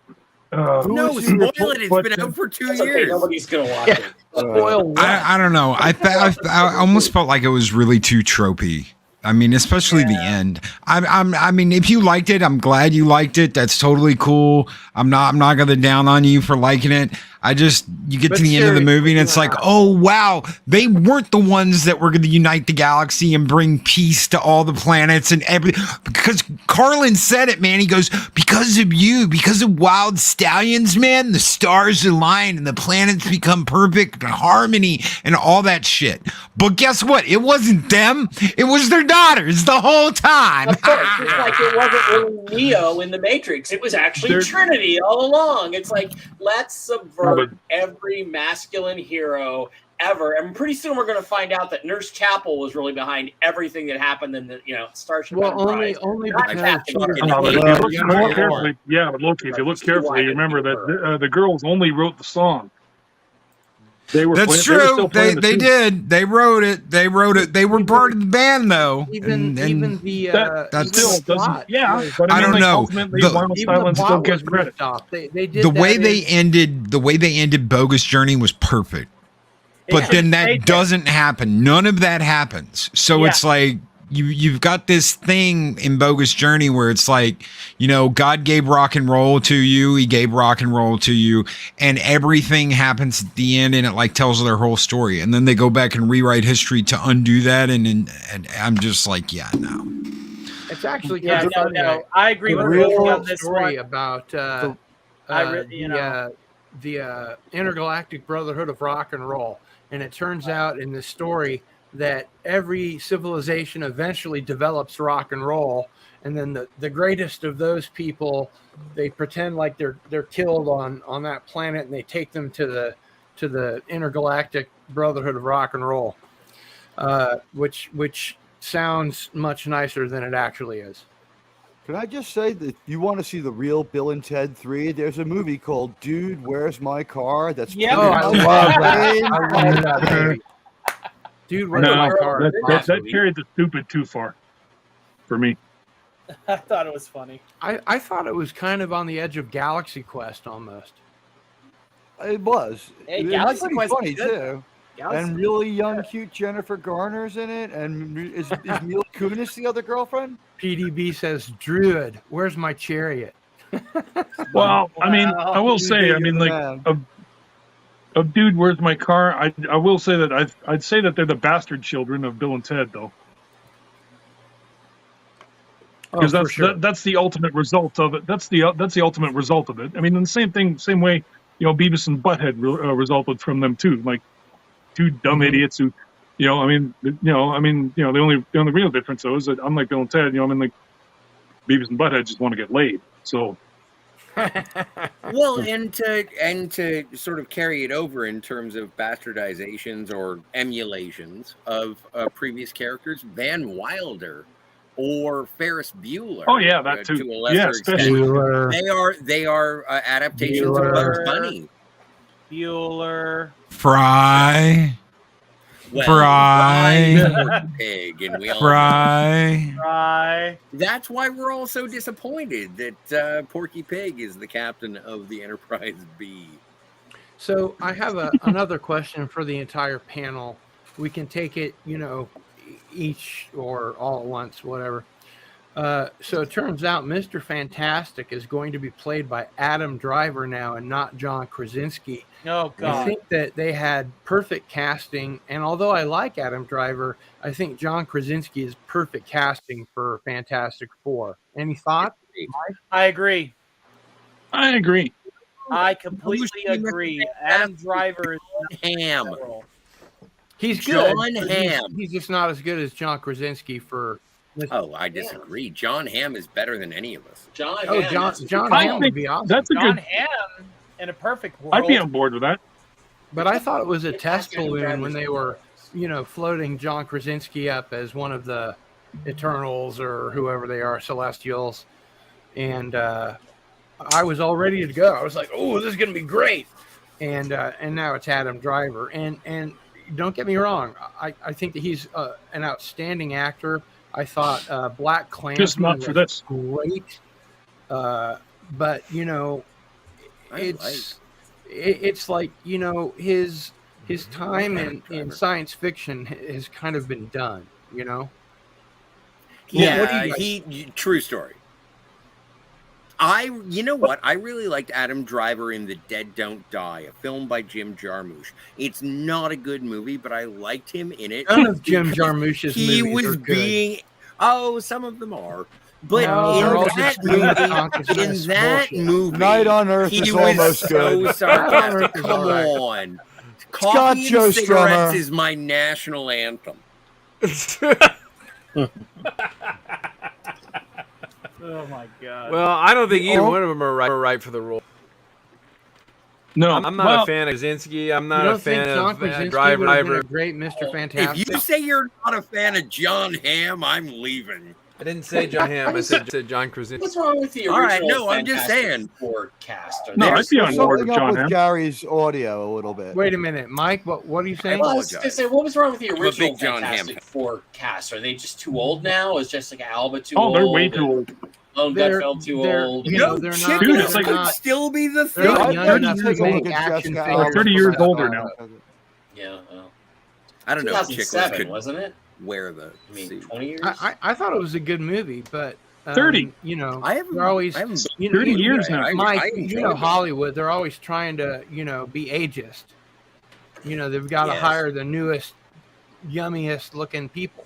No, spoil it. It's been out for 2 That's okay. years. Nobody's going to watch it. Spoil what? I don't know. I almost felt like it was really too tropey. I mean, especially the end. I mean, if you liked it, I'm glad you liked it. That's totally cool. I'm not gonna down on you for liking it. You get But to the end of the movie and it's like, seriously, oh wow, they weren't the ones that were going to unite the galaxy and bring peace to all the planets and everything. Because Carlin said it, man. He goes, because of you, because of Wild Stallions, man, the stars align and the planets become perfect harmony and all that shit. But guess what? It wasn't them. It was their daughters the whole time. Of course, just like it wasn't really Neo in the Matrix. It was actually Trinity all along. It's like, let's subvert every masculine hero ever. And pretty soon we're going to find out that Nurse Chapel was really behind everything that happened in the Starship Enterprise. only Not because Captain But Kirk. if you look carefully, but Loki, if you look carefully, you remember that the girls only wrote the song. They were. That's they were true. still playing the They tune. did. They wrote it. They were part of the band, though. even the That even still the plot doesn't. was- But I don't know. Ultimately, The- Wild even the Silence still plot gets was credit. ripped off. They did The way that they ended Bogus Journey was perfect. But then that doesn't happen. None of that happens. So it's like you've got this thing in Bogus Journey where it's like, God gave rock and roll to you. He gave rock and roll to you. And everything happens at the end and it like tells their whole story. And then they go back and rewrite history to undo that. And I'm just like, yeah, no. It's actually Yeah, kind of funny. no, I agree The with real Loki on this story one. about the Intergalactic Brotherhood of Rock and Roll. And it turns out in this story that every civilization eventually develops rock and roll, and then the greatest of those people, they pretend like they're killed on that planet, and they take them to the Intergalactic Brotherhood of Rock and Roll, which sounds much nicer than it actually is. Can I just say that if you want to see the real Bill and Ted 3, there's a movie called Dude, Where's My Car? That's Yeah, Oh, I love that. I love that Mhm. movie. Dude, where's No, my car? that carried the stupid too far for me. I thought it was funny. I thought it was kind of on the edge of Galaxy Quest almost. It was. Hey, It was Galaxy pretty Quest is funny good. too. And really young, cute Jennifer Garner's in it. And is Mila Kunis the other girlfriend? PDB says, Druid, where's my chariot? Well, I mean, I will say, of Dude, Where's My Car? I will say that I'd say that they're the bastard children of Bill and Ted, though, because that's the ultimate result of it. That's the ultimate result of it. I mean, and the same way, Beavis and Butthead resulted from them too, like two dumb idiots who, the only real difference though is that unlike Bill and Ted, like Beavis and Butthead just want to get laid. So, well, and to sort of carry it over in terms of bastardizations or emulations of previous characters, Van Wilder or Ferris Bueller. Oh yeah, that too. To a lesser extent, they are adaptations of Bugs Bunny. Bueller. Fry. Well, Fry. Pig, and we all Fry. Fry. That's why we're all so disappointed that Porky Pig is the captain of the Enterprise B. So I have another question for the entire panel. We can take it, each or all at once, whatever. So it turns out Mr. Fantastic is going to be played by Adam Driver now and not John Krasinski. Oh, God. I think that they had perfect casting, and although I like Adam Driver, I think John Krasinski is perfect casting for Fantastic Four. Any thoughts? I agree. I agree. I completely agree. Adam Driver is Ham. He's good. John Hamm. He's just not as good as John Krasinski for. Oh, I disagree. John Hamm is better than any of us. John Hamm would be awesome. That's a John good. Hamm in a perfect world. I'd be on board with that. But I thought it was a test balloon when they were, floating John Krasinski up as one of the Eternals or whoever they are, Celestials. And I was all ready to go. I was like, oh, this is going to be great. And now it's Adam Driver. And don't get me wrong. I think that he's an outstanding actor. I thought Black Klansman Just not for this. Great. But, it's like, his time in science fiction has kind of been done, Yeah, true story. You know what? I really liked Adam Driver in The Dead Don't Die, a film by Jim Jarmusch. It's not a good movie, but I liked him in it. None of Jim Jarmusch's He movies was are good. being. Oh, some of them are. But No, they're all in that just stream of movie, consciousness bullshit. Night on Earth he is was almost so good. sarcastic. Is Come all right. on. Scott Coffee Joe and cigarettes Strummer. is my national anthem. Oh my god. Well, I don't think either one of them are right for the role. No, I'm not well, a fan of Krasinski. I'm You not don't a think fan John of Krasinski Driver. would have been a great Mr. If Fantastic? you say you're not a fan of John Hamm, I'm leaving. I didn't say John Hamm. I said John Krasinski. What's wrong with the All original? right, no, I'm just Fantastic saying. Four cast? Are No, they- I'd be on board with Something up John with Hamm. Gary's audio a little bit. Wait a minute, Mike. What are you saying? Well, I was gonna say, what was wrong with the I'm a original big John Hamm Fantastic fan. Four cast? Are they just too old now? Is Jessica Alba too Oh, old? they're way too old. Lone They're- Gutfeld too they're- old. you know, No they're not- chicken Dude, it's like- could not- still be the They're thing. not I'd young like enough to to take a look make at action Jessica figures. Alba 30 for years myself. older now. Yeah, well, I don't know if chicklets 2007, could wasn't it? wear the I mean, suit. 20 years. I thought it was a good movie, but 30. You know, I haven't. they're always I haven't 30 years now. Mike, I you enjoyed know it. Hollywood. They're always trying to be ageist. You know, they've got to Yes. hire the newest, yummiest looking people.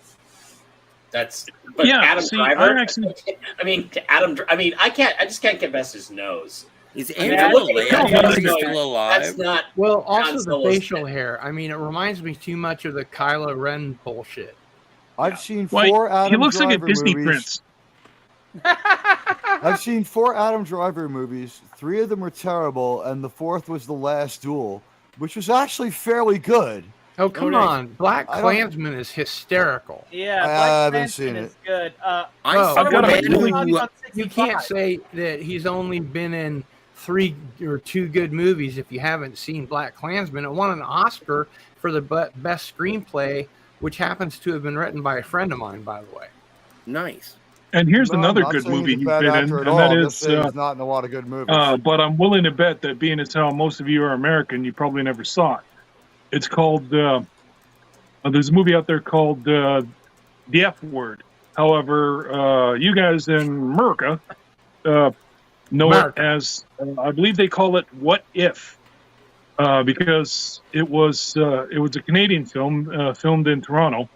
That's but Yeah, Adam see, Driver. I actually- I just can't get past his nose. Is I mean, Angela look at Lansbury him, still that's alive? not. Well, also Han the Solo's facial hair. I mean, it reminds me too much of the Kylo Ren bullshit. I've seen Well, four Adam he looks Driver like a Disney movies. prince. I've seen 4 Adam Driver movies. 3 of them were terrible, and the 4th was The Last Duel, which was actually fairly good. Oh, come nice. on. Black I don't- Klansman is hysterical. Yeah, I Black haven't Klansman seen is it. good. I Well, saw I've got a a man really- who. You can't say that he's only been in 3 or 2 good movies if you haven't seen Black Klansman. It won an Oscar for the best screenplay, which happens to have been written by a friend of mine, by the way. Nice. And here's No, I'm another not good saying movie he's he's a bad been in, actor at and all. that I'm just is. saying he's not in a lot of good movies. But I'm willing to bet that being as how most of you are American, you probably never saw it. It's called. There's a movie out there called The F Word. However, you guys in America know it as, I believe they call it "What If," because it was a Canadian film filmed in Toronto,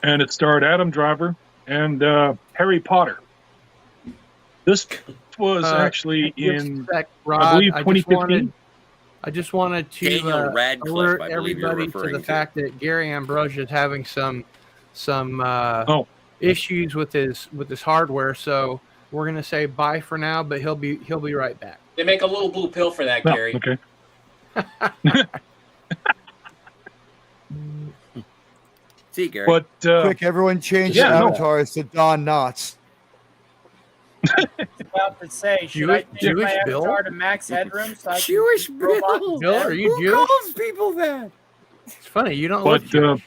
and it starred Adam Driver and Harry Potter. This was actually in, Rod, I believe, just 2015. I just wanted to Daniel Radcliffe, alert I believe you're everybody to referring the to. fact that Gary Ambrosia is having some Oh. issues with his hardware. So we're gonna say bye for now, but he'll be right back. They make a little blue pill for that, No, Gary. okay. See you, Gary. But Quick, everyone change yeah, your no. avatars to Don Knotts. About to say, should I change my avatar to Max Headroom? So I can Jewish do robot Bill. Bill, are you Who Jewish? calls people that? It's funny you don't But, look Jewish.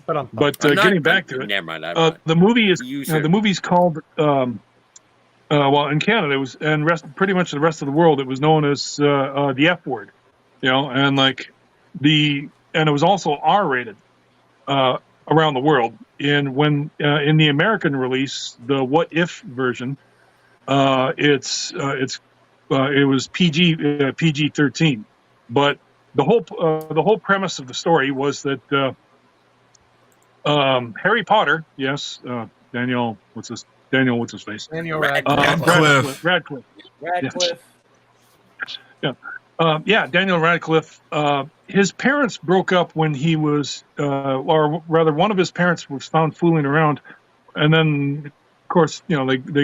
But I'm getting not- back to it, Never mind. I'm not. the movie is You, the sir. movie's called well in Canada it was, and pretty much the rest of the world it was known as the F Word, and like and it was also R-rated around the world. And when in the American release, the What If version, it was PG-13, but the whole premise of the story was that Harry Potter, yes, Daniel, what's his face? Daniel Radcliffe. Radcliffe. Radcliffe. Daniel Radcliffe. His parents broke up when he was, or rather, one of his parents was found fooling around, and then, of course, they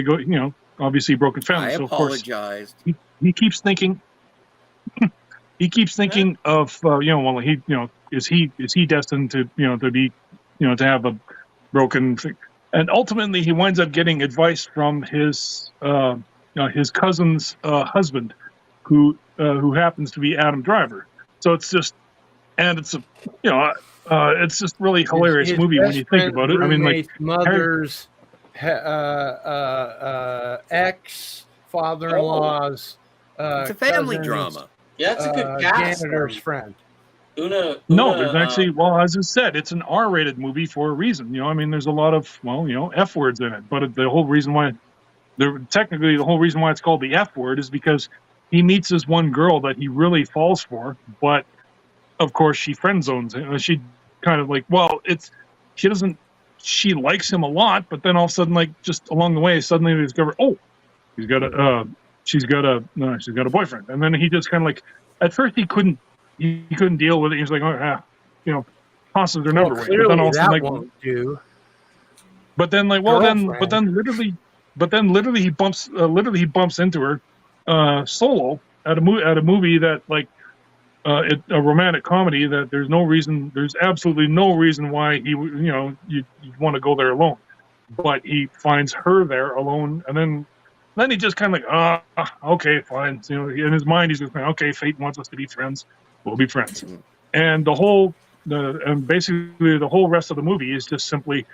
go, obviously broken family. I So of course, apologized. he keeps thinking. He keeps thinking of, is he destined to, to be, to have a broken thing, and ultimately he winds up getting advice from his cousin's husband, who happens to be Adam Driver. So it's just really hilarious His movie when best you think about it. I mean, like roommate's mother's ex father-in-law's. It's a family cousin's, drama. Yeah, that's a good cast. Janitor's friend. Una, there's actually, well, as I said, it's an R-rated movie for a reason. I mean, there's a lot of F words in it, but the whole reason why technically the whole reason why it's called the F word is because he meets this one girl that he really falls for, but of course she friend zones him. She kind of like, well, she likes him a lot, but then all of a sudden, like just along the way, suddenly they discover, oh, she's got a boyfriend, and then he just kind of like, at first he couldn't deal with it. He was like, oh, tosses her number away. But then all of a sudden, like, won't do. but then like, but then literally he bumps into her solo at a movie that like a romantic comedy that there's absolutely no reason why you want to go there alone, but he finds her there alone, and then he just kind of like, okay, fine. In his mind he's just like, okay, fate wants us to be friends, we'll be friends, and basically the whole rest of the movie is just simply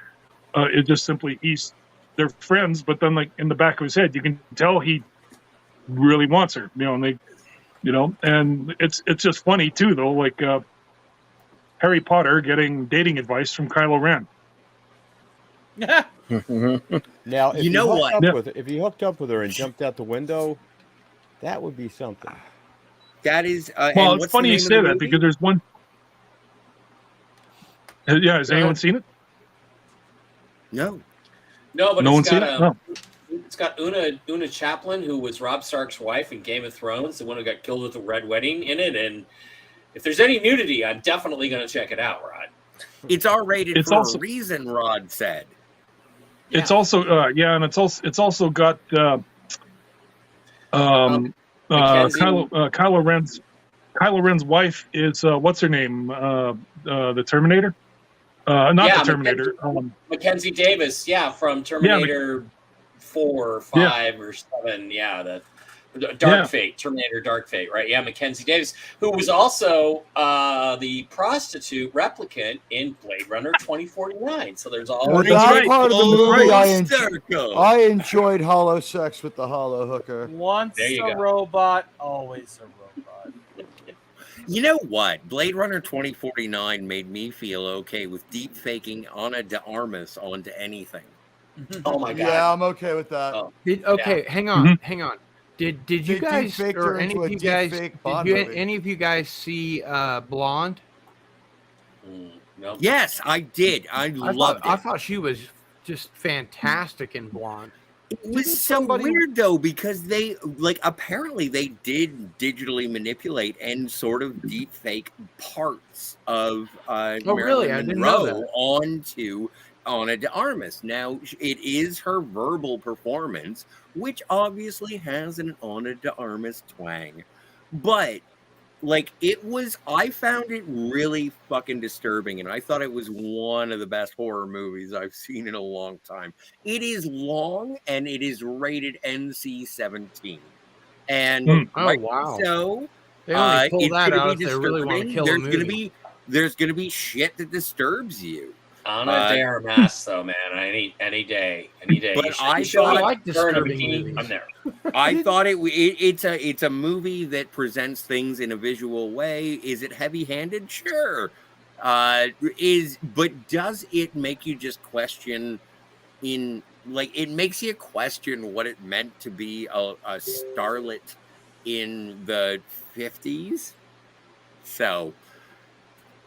they're friends, but then like in the back of his head you can tell he really wants her, and it's just funny too though, like Harry Potter getting dating advice from Kylo Ren. Now, if You know what? If he hooked up with her and jumped out the window, that would be something. That is. Well, and it's what's funny the you name of say the that movie? because there's one. Yeah, has anyone seen it? No. No, but No one's it's seen got it. No. it's got Una Chaplin, who was Robb Stark's wife in Game of Thrones, the one who got killed with the Red Wedding in it. And if there's any nudity, I'm definitely going to check it out, Rod. It's R-rated It's for also- a reason, Rod said. It's also and it's also got Mackenzie- Kylo Ren's wife is what's her name? The Terminator. Not Yeah, the Terminator. Mackenzie Davis, from Terminator 4 or 5 or 7. Yeah, the Dark Fate, Terminator Dark Fate, right? Yeah, Mackenzie Davis, who was also the prostitute replicant in Blade Runner 2049. So there's all That's That right. part of the movie, Circle. I enjoyed hollow sex with the hollow hooker. Once There you a go. robot, always a robot. You know what? Blade Runner 2049 made me feel okay with deep faking Ana de Armas onto anything. Oh my god. Yeah, I'm okay with that. Oh. Hang on. Did you They guys deepfaked or her any into of a you guys deepfake Bond movie. any of you guys see Blonde? No. Yes, I did. I loved I it. thought she was just fantastic in Blonde. It was so weird though because they apparently they did digitally manipulate and sort of deep fake parts of really? Marilyn I didn't know Monroe that. onto Ana de Armas. Now it is her verbal performance, which obviously has an Ana de Armas twang, but I found it really fucking disturbing, and I thought it was one of the best horror movies I've seen in a long time. It is long, and it is rated NC-17. And wow. so They only it's pull that gonna out be if they really want to disturbing. kill a movie. There's gonna be shit that disturbs you. Ana de Armas, though, man. Any day. But You show I me like her in a disturbing bikini, movies. I'm there. I thought it's a movie that presents things in a visual way. Is it heavy-handed? Sure. But does it make you just question it makes you question what it meant to be a starlet in the 50s? So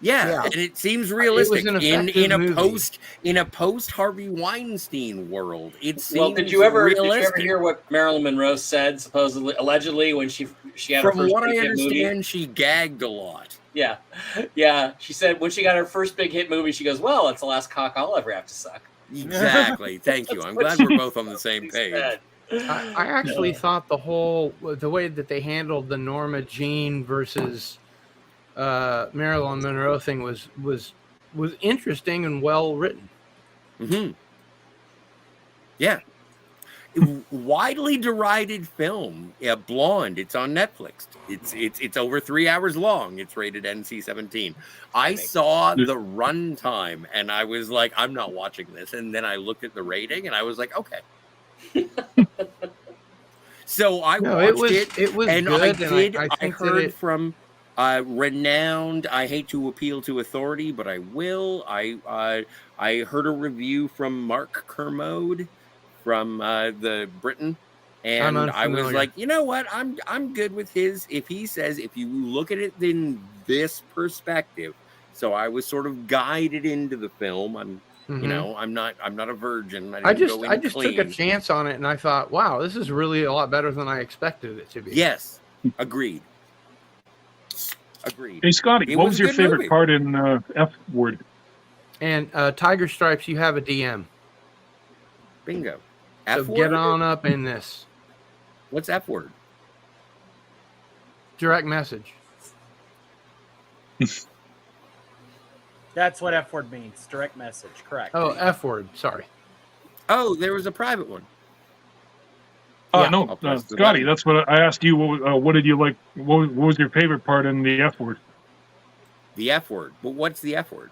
yeah, and it seems realistic an in effective movie. a post Harvey Weinstein world. It seems Well, did you ever realistic. hear what Marilyn Monroe said, allegedly, when she had her From first what big I hit movie? understand, she gagged a lot. Yeah. She said when she got her first big hit movie, she goes, "Well, that's the last cock I'll ever have to suck." Exactly. Thank you. I'm glad we're both on the same page. I actually thought the way that they handled the Norma Jean versus Marilyn Monroe thing was interesting and well written. Mm-hmm. Yeah. Widely derided film, Blonde. It's on Netflix. It's over 3 hours long. It's rated NC-17. I saw the runtime and I was like, I'm not watching this. And then I looked at the rating and I was like, okay. So I watched it. It was and good. I heard from renowned. I hate to appeal to authority, but I will. I heard a review from Mark Kermode from the Britain, I'm and I was unfamiliar. like, you know what, I'm good with his. If he says if you look at it in this perspective, so I was sort of guided into the film. I'm you know I'm not a virgin. I didn't go in just clean. took a chance on it, and I thought, wow, this is really a lot better than I expected it to be. Yes, agreed. Agreed. Hey, Scotty, It what was was a your good favorite movie. part in F Word? And Tiger Stripes, you have a DM. Bingo. So F get word? on up in this. What's F word? Direct message. That's what F word means. Direct message. Correct. Oh, F word. Sorry. Oh, there was a private one. Oh, Yeah, no, I'll press the Scotty, button. that's what I asked you. What did you like? What was your favorite part in the F Word? The F word. But what's the F word?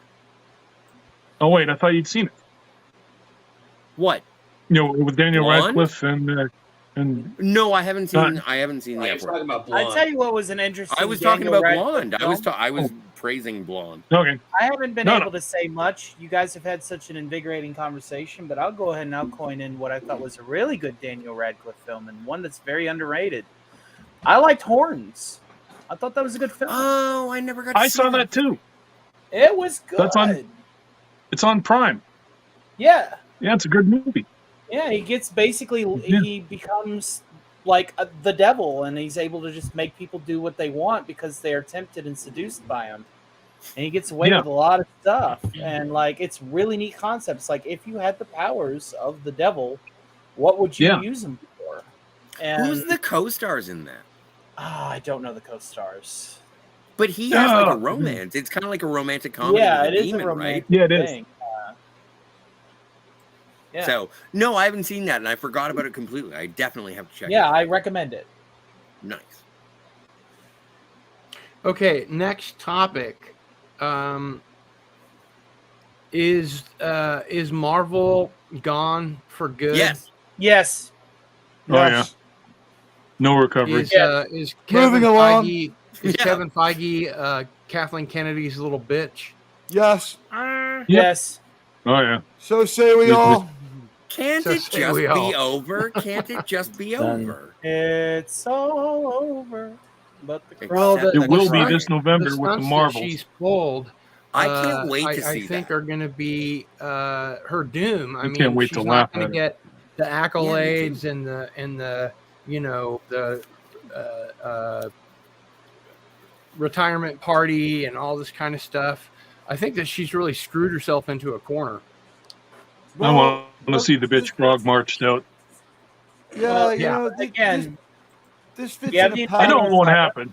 Oh, wait, I thought you'd seen it. What? You know, with Daniel Blonde? Radcliffe and No, I haven't seen. I haven't seen the Right, F he's word. talking about I blonde. tell you what was an interesting. I was talking Daniel about Radcliffe blonde. I was Oh. praising blonde. okay. I haven't been No, able no. to say much. You guys have had such an invigorating conversation, but I'll go ahead and now coin in what I thought was a really good Daniel Radcliffe film and one that's very underrated. I liked Horns. I thought that was a good film. Oh, I never got. To I see saw that too. It was good. That's on- It's on Prime. Yeah. Yeah, it's a good movie. Yeah, he gets basically, Yeah. he becomes like the devil, and he's able to just make people do what they want because they are tempted and seduced by him. And he gets away Yeah. with a lot of stuff. And like, it's really neat concepts. Like, if you had the powers of the devil, what would you Yeah. use them for? And Who's the co-stars in that? I don't know the co-stars. But he has like Oh. a romance. It's kind of like a romantic comedy Yeah, with it a is demon, a romantic right? Yeah, it is. thing. Yeah. So no, I haven't seen that, and I forgot about it completely. I definitely have to check. Yeah, it out. I recommend it. Nice. Okay, next topic. Is Marvel gone for good? Yes. Yes. Oh, yeah. No recovery. Is Kevin Moving along. Feige, is Yeah. Kevin Feige Kathleen Kennedy's little bitch? Yes. Yes. Oh, yeah. So say we all. Can't So it say just we be all. over? Can't it just be Done. over? It's all over. But the Well, Except the- It will be stunts- this November the with the stunts that Marvels. she's pulled. I can't wait to I see think that. are going to be her doom. I I mean, can't wait she's to not laugh going at to it. get the accolades too. and the you know the retirement party and all this kind of stuff. I think that she's really screwed herself into a corner. I want to see the bitch frog marched out. Yeah, Well, you yeah. know, Again, this fits Yeah, in the- a I know pattern. it won't happen.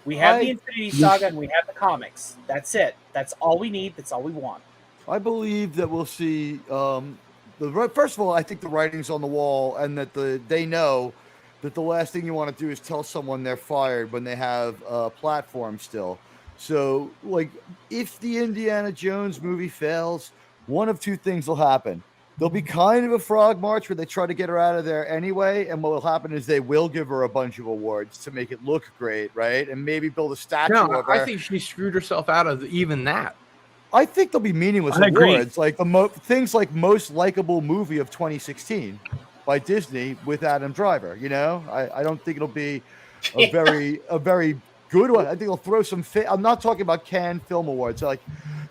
we have the I- Infinity Saga and we have the comics. That's it. That's all we need. That's all we want. I believe that we'll see. First of all, I think the writing's on the wall, and that they know that the last thing you want to do is tell someone they're fired when they have a platform still. So, like, if the Indiana Jones movie fails, one of two things will happen. There'll be kind of a frog march where they try to get her out of there anyway, and what will happen is they will give her a bunch of awards to make it look great, right? And maybe build a statue No, of her. I think she screwed herself out of even that. I think there'll be meaningless I agree. awards, like things like most likable movie of 2016 by Disney with Adam Driver. You know, I don't think it'll be a very good one. I think they'll throw some. I'm not talking about Cannes Film Awards, like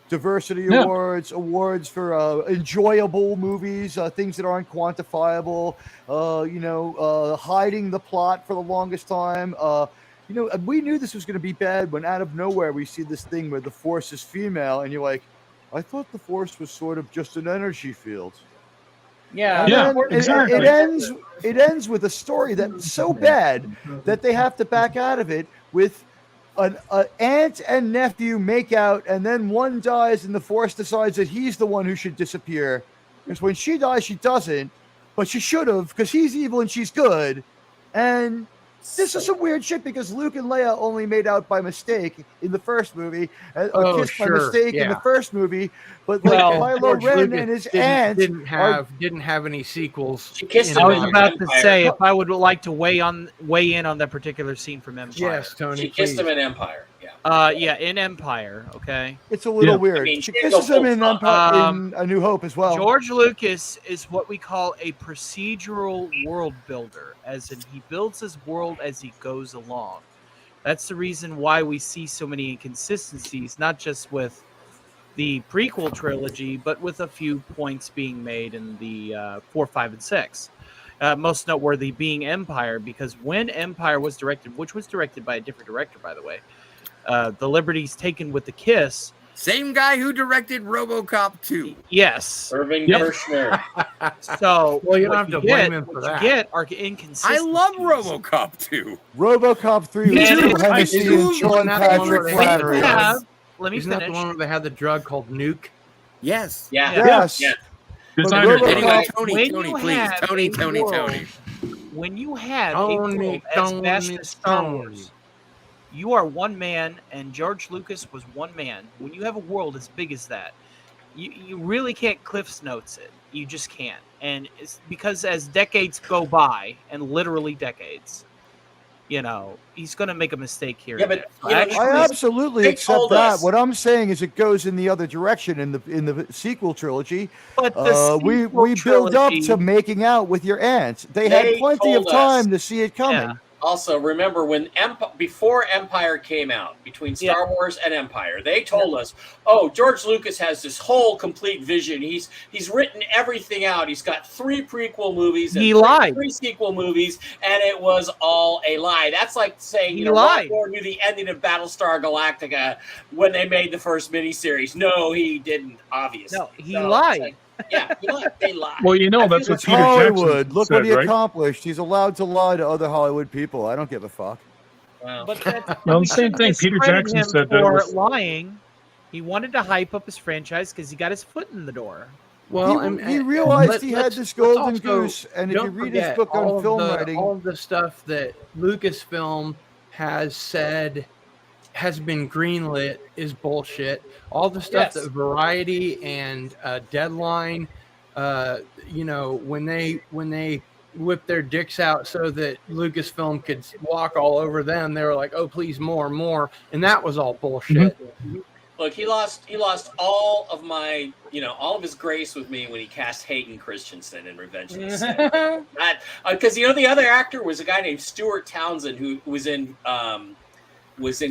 diversity Yeah. awards for enjoyable movies, things that aren't quantifiable. Hiding the plot for the longest time. We knew this was going to be bad when out of nowhere we see this thing where the Force is female, and you're like, I thought the Force was sort of just an energy field. Yeah. And Yeah, then exactly. it ends with a story that's so bad that they have to back out of it with an aunt and nephew make out, and then one dies, and the Force decides that he's the one who should disappear. Because when she dies, she doesn't, but she should have, because he's evil and she's good. And this is some weird shit because Luke and Leia only made out by mistake in the first movie, or Oh, kissed by sure, mistake in the yeah. first movie. But like Well, Kylo George Ren Lucas and his aunt didn't have any sequels. She kissed in him I was in mind. about to Empire. say if I would like to weigh in on that particular scene from Empire. Yes, Tony. She kissed please. him in Empire. Yeah. Yeah, in Empire, okay? It's a little Yeah. weird. I mean, She she kisses go him in, full Empire, in A New Hope as well. George Lucas is what we call a procedural world builder, as in he builds his world as he goes along. That's the reason why we see so many inconsistencies, not just with the prequel trilogy, but with a few points being made in the 4, 5, and 6. Most noteworthy being Empire, because when Empire was directed, which was directed by a different director, by the way, the liberties taken with the kiss. Same guy who directed RoboCop 2. Yes. Irving Yep. Kershner. So Well, you don't what have to blame him for what that. you get are I inconsistencies. love RoboCop 2. RoboCop 3 Me was too. Joe Hennessy Isn't and Sean that the one Patrick where they Flannery. have, let me Isn't that the finish. one where they had the drug called Nuke? Yes. Yeah. Yes. Yeah. Designer. But Anyway, RoboCop- Tony, When Tony, you please. have Tony, a Tony, world- Tony. When you have a Tony, world as Tony, vast as Star Tony. Wars, you are one man, and George Lucas was one man. When you have a world as big as that, you really can't Cliff's Notes it. You just can't. And it's because as decades go by, and literally decades, you know, he's going to make a mistake here. Yeah, and but, there. you know, I absolutely They accept told that. us- What I'm saying is it goes in the other direction in the sequel trilogy. But the We sequel build up trilogy- to making out with your aunt. They had They plenty of told us- time to see it coming. Yeah. Also, remember when before Empire came out, between Star Wars and Empire, they told us, "Oh, George Lucas has this whole complete vision. He's written everything out. He's got 3 prequel movies and He lied. 3 sequel movies, and it was all a lie." That's like saying, He you know, lied. Ron Moore knew the ending of Battlestar Galactica when they made the first miniseries. No, he didn't. Obviously, No, he So, lied. it's like, yeah, he lied. They lied. Well, you know, I that's feel what It's Peter Hollywood. Jackson Look said, what he right? accomplished. He's allowed to lie to other Hollywood people. I don't give a fuck. Wow. But that's Well, we the same shouldn't thing. Peter discredit Jackson him said that for was- lying. He wanted to hype up his franchise because he got his foot in the door. Well, he realized he had this golden goose, and if you don't read his forget book on all of film the- writing, all of the stuff that Lucasfilm has said has been greenlit is bullshit. All the stuff Yes. that Variety and Deadline, you know, when they whipped their dicks out so that Lucasfilm could walk all over them, they were like, "Oh, please, more," and that was all bullshit. Look, he lost all of my, you know, all of his grace with me when he cast Hayden Christensen in Revenge of the Sith. That because you know the other actor was a guy named Stuart Townsend who was in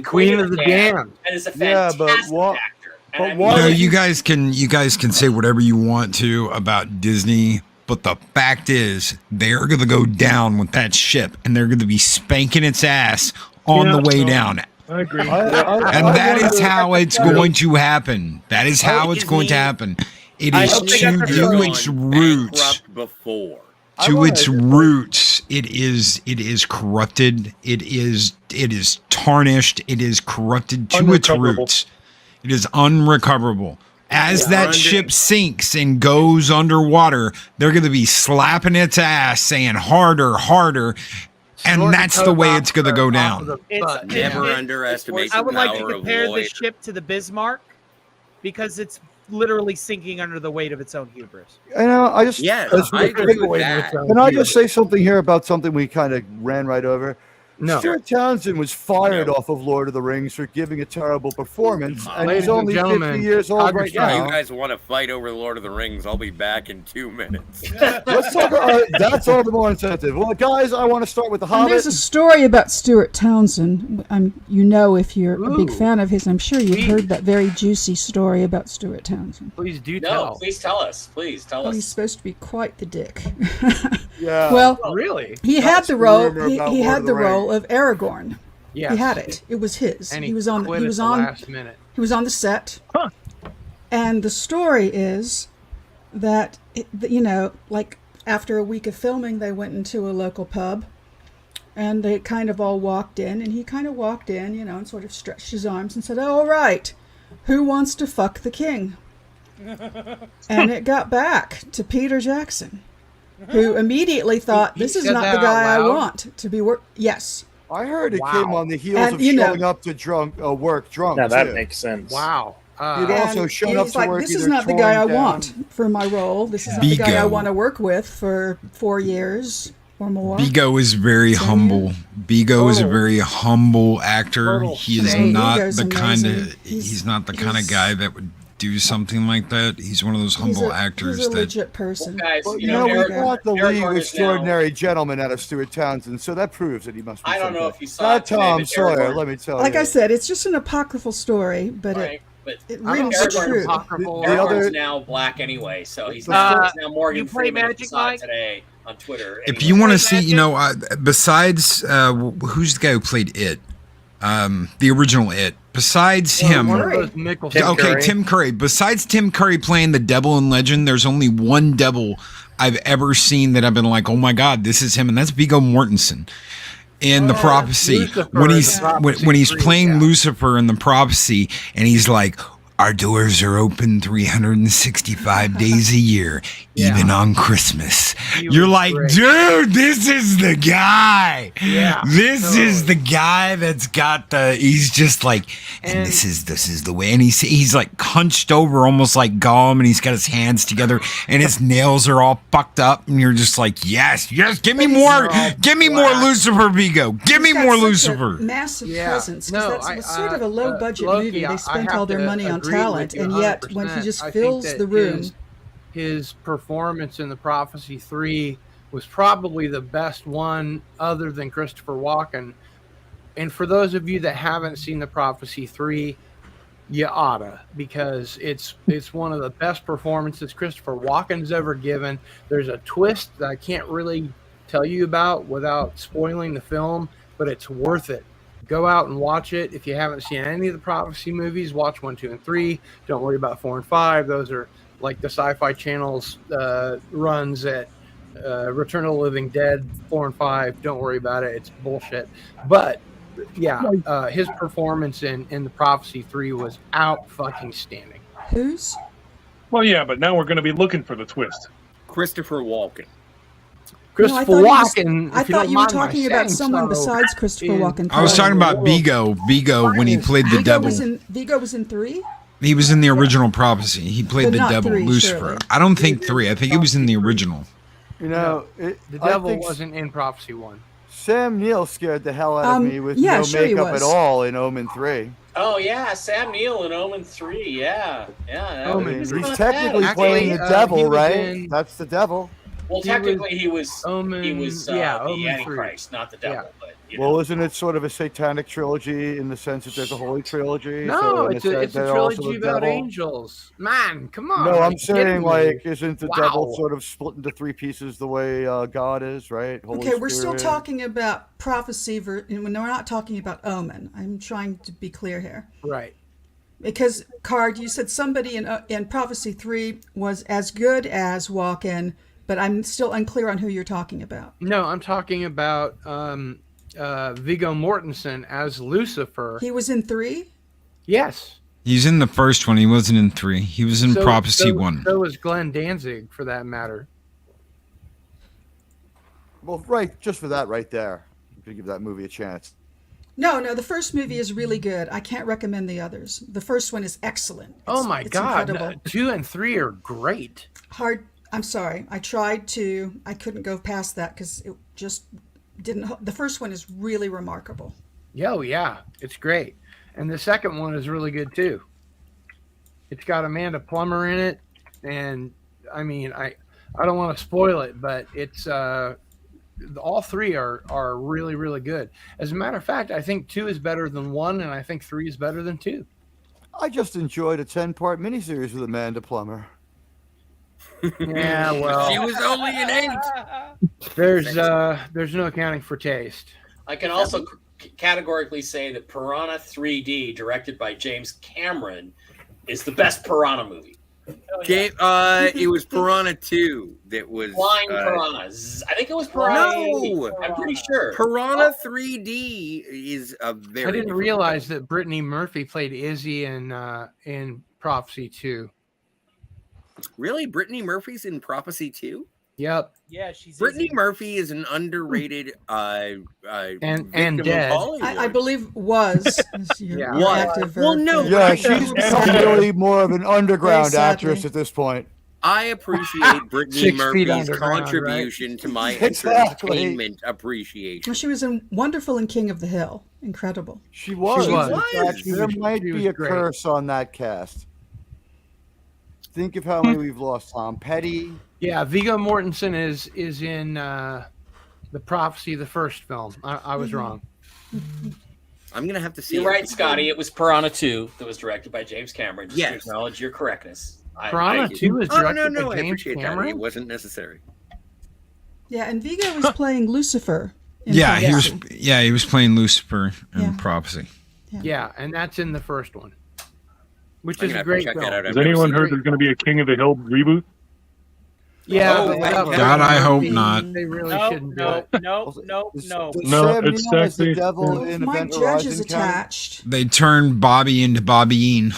Queen of the Damned and is a Yeah, fantastic but actor. but And I why- mean, No, you guys can say whatever you want to about Disney, but the fact is they're going to go down with that ship, and they're going to be spanking its ass on the way down. I agree. And that is how it's going to happen. That is how it's going to happen. It I is hope they got to their do foot its on roots. bankrupt before. To its roots, it is corrupted. It is tarnished. It is corrupted to its Unrecoverable. roots. It is unrecoverable. As Yeah. that ship sinks and goes underwater, they're going to be slapping its ass, saying harder, harder, and Snorting that's the way coke it's going to off go the down. butt. Never It- underestimate I the would like to power of compare lawyer. this ship to the Bismarck because it's literally sinking under the weight of its own hubris. I know. I just Yes, as I we- agree with that. Can I just say something here about something we kind of ran right over? No. Stuart Townsend was fired No. off of Lord of the Rings for giving a terrible performance, and Ladies he's and only 50 gentlemen, years old right August- You now. guys want to fight over Lord of the Rings? I'll be back in 2 minutes. Let's talk about that's all the more incentive. Well, guys, I want to start with The And Hobbit. there's a story about Stuart Townsend. You know, if you're a big Ooh. fan of his, I'm sure you've Please. heard that very juicy story about Stuart Townsend. Please do no, tell. please tell us. Please tell Well, he's us. supposed to be quite the dick. Yeah. Well, Really? he had That's the the role. rumor He about he Lord had of the the role of Aragorn. Yes. He had it. It was his. And He was on. quit He at was the on. last minute. He was on the set. Huh. And the story is that you know, like after a week of filming, they went into a local pub, and they kind of all walked in, and he kind of walked in, you know, and sort of stretched his arms and said, "All right, who wants to fuck the king?" And it got back to Peter Jackson, who immediately thought, He "This is said not that the guy out I loud? want to be work." Yes. I heard it Wow. came on the heels And, of you know- showing up to work drunk. Now that too. makes sense. Wow. You'd also And shown up he's to like, work "This is either not the guy I torn down- want for my role. This is not the guy I Vigo. want to work with for 4 years." or more. Bigo is very humble. Bigo is a very humble actor. He is not Bigo's the kind amazing. of he's not the kind of guy that would do something like that. He's one of those He's humble a actors he's a that legit person. Guys, Well, you you know, know, we Eric, got the Eric League of Horn is now- Extraordinary Gentlemen out of Stuart Townsend, so that proves that he must be. I don't know something. if you saw Not it today, Tom but Sawyer, Eric Horn- let me tell Like you. I said, it's just an apocryphal story, but Right, but it I don't rings Eric think Horn- true. apocryphal. The Eric other- Horn's now black anyway, so he's Uh, now, now Morgan you play Freeman. if you Magic, saw it Mike? today on Twitter. if Anyway. you want to Play see, you know, besides who's the guy who played It, the original It. Besides him, One of those Mickelson. okay, Tim Curry. Besides Tim Curry playing the devil in Legend, there's only one devil I've ever seen that I've been like, oh my god, this is him, and that's Viggo Mortensen in the Prophecy. Lucifer When in he's the Prophecy when he's 3, playing yeah. Lucifer in the Prophecy, and he's like, our doors are open 365 days a year, even on Christmas. He You're was like, great. dude, this is the guy. Yeah, This is totally. the guy that's got the. He's just like, and And- this is the way. And he's like hunched over, almost like Gollum, and he's got his hands together, and his nails are all fucked up, and you're just like, yes, give me more, give me more Lucifer, Vigo, give me He's got more such a Lucifer. massive Yeah. presence, because No, that I- was sort of a low budget Loki, movie. I They spent have all their to money on agree talent, with you and yet when he 100%. just I think fills that the room, his performance in the Prophecy 3 was probably the best one other than Christopher Walken. And for those of you that haven't seen the Prophecy 3, you oughta, because it's one of the best performances Christopher Walken's ever given. There's a twist that I can't really tell you about without spoiling the film, but it's worth it. Go out and watch it. If you haven't seen any of the Prophecy movies, watch 1, 2, and 3. Don't worry about 4 and 5. Those are like the Sci-Fi Channel's runs at Return of the Living Dead 4 and 5. Don't worry about it. It's bullshit. But yeah, his performance in the Prophecy 3 was out fucking standing. who's? Well, yeah, but now we're going to be looking for the twist. Christopher Walken. Christopher No, I thought Walken. I if you thought don't you were mind my talking about saying someone so, besides Christopher is- Walken. I was talking about Vigo when he played the Vigo devil. Vigo was in 3. He was in the original Prophecy. He played But the not devil, 3, Lucifer. surely. I don't think 3. I think he was in the original. You know, The I devil think wasn't in Prophecy 1. Sam Neill scared the hell out of me with yeah, no sure he makeup was. at all in Omen 3. Oh yeah, Sam Neill in Omen 3. Yeah. that Omen. was He's not technically bad. playing the Actually, devil, he was right? in- That's the devil. Well, he technically he was Omen, the Omen Antichrist, not the devil. Yeah. But you know. Well, isn't it sort of a satanic trilogy in the sense that there's a holy trilogy? No, So in it's a sense, they're also trilogy the about devil? angels. Man, come on. No, are I'm you saying kidding me? like, isn't the devil Wow. sort of split into 3 pieces the way God is, right? Holy Okay, we're still Spirit. talking about prophecy, and we're not talking about Omen. I'm trying to be clear here. Right. Because, Card, you said somebody in Prophecy 3 was as good as Walken, but I'm still unclear on who you're talking about. No, I'm talking about Viggo Mortensen as Lucifer. He was in 3? Yes. He's in the first one. He wasn't in 3. He was in Prophecy 1. So was Glenn Danzig, for that matter. Well, right, just for that right there. You could give that movie a chance. No, the first movie is really good. I can't recommend the others. The first one is excellent. Oh my it's God. incredible. 2 and 3 are great. I'm sorry. I couldn't go past that because it just didn't. The first one is really remarkable. Oh, yeah. It's great. And the second one is really good, too. It's got Amanda Plummer in it. And, I mean, I don't want to spoil it, but it's all 3 are really, really good. As a matter of fact, I think 2 is better than 1, and I think 3 is better than 2. I just enjoyed a 10-part miniseries with Amanda Plummer. Yeah, well, She was only an 8. there's no accounting for taste. I can also categorically say that Piranha 3D, directed by James Cameron, is the best Piranha movie. It was Piranha 2 that was Flying Piranhas. I think it was Piranha. No, I'm pretty sure. Piranha 3D is a very. I didn't different realize that Brittany Murphy played Izzy in Prophecy 2. Really, Brittany Murphy's in Prophecy 2? Yep. Yeah, she's Brittany easy. Murphy is an underrated And victim dead. of Hollywood. I believe was your Yeah. Was. active verb. Well, no, Yeah, she's become really more of an underground Very sadly. actress at this point. I appreciate Brittany 6 feet Murphy's underground, contribution to my Exactly. entertainment appreciation. Well, she was wonderful in King of the Hill. Incredible. She was. She was. In fact, She there was- might she be was a great. curse on that cast. Think of how many we've lost. Tom Petty. Yeah, Viggo Mortensen is in the Prophecy, the first film. I was wrong. I'm gonna have to see. You're it. right, Scotty. It was Piranha 2 that was directed by James Cameron. Just to Yes. acknowledge your correctness. Piranha 2 is Oh directed no, by I James appreciate that. It Cameron. wasn't necessary. Yeah, and Viggo was playing Lucifer. in Yeah, he was. Prophecy. Yeah, he was playing Lucifer in Yeah. Prophecy. Yeah, and that's in the first one, which I'm is gonna a have to great check film. that out. Has I've never anyone seen heard it. there's going to be a King of the Hill reboot? Yeah, Oh, but my without God, I hope Murphy, not. They really No, shouldn't do no, it. no, no, Does no. No, Sam it's Neill as the actually- devil in Mike Event Judge Horizon is County? attached. They turned Bobby into Bobbine.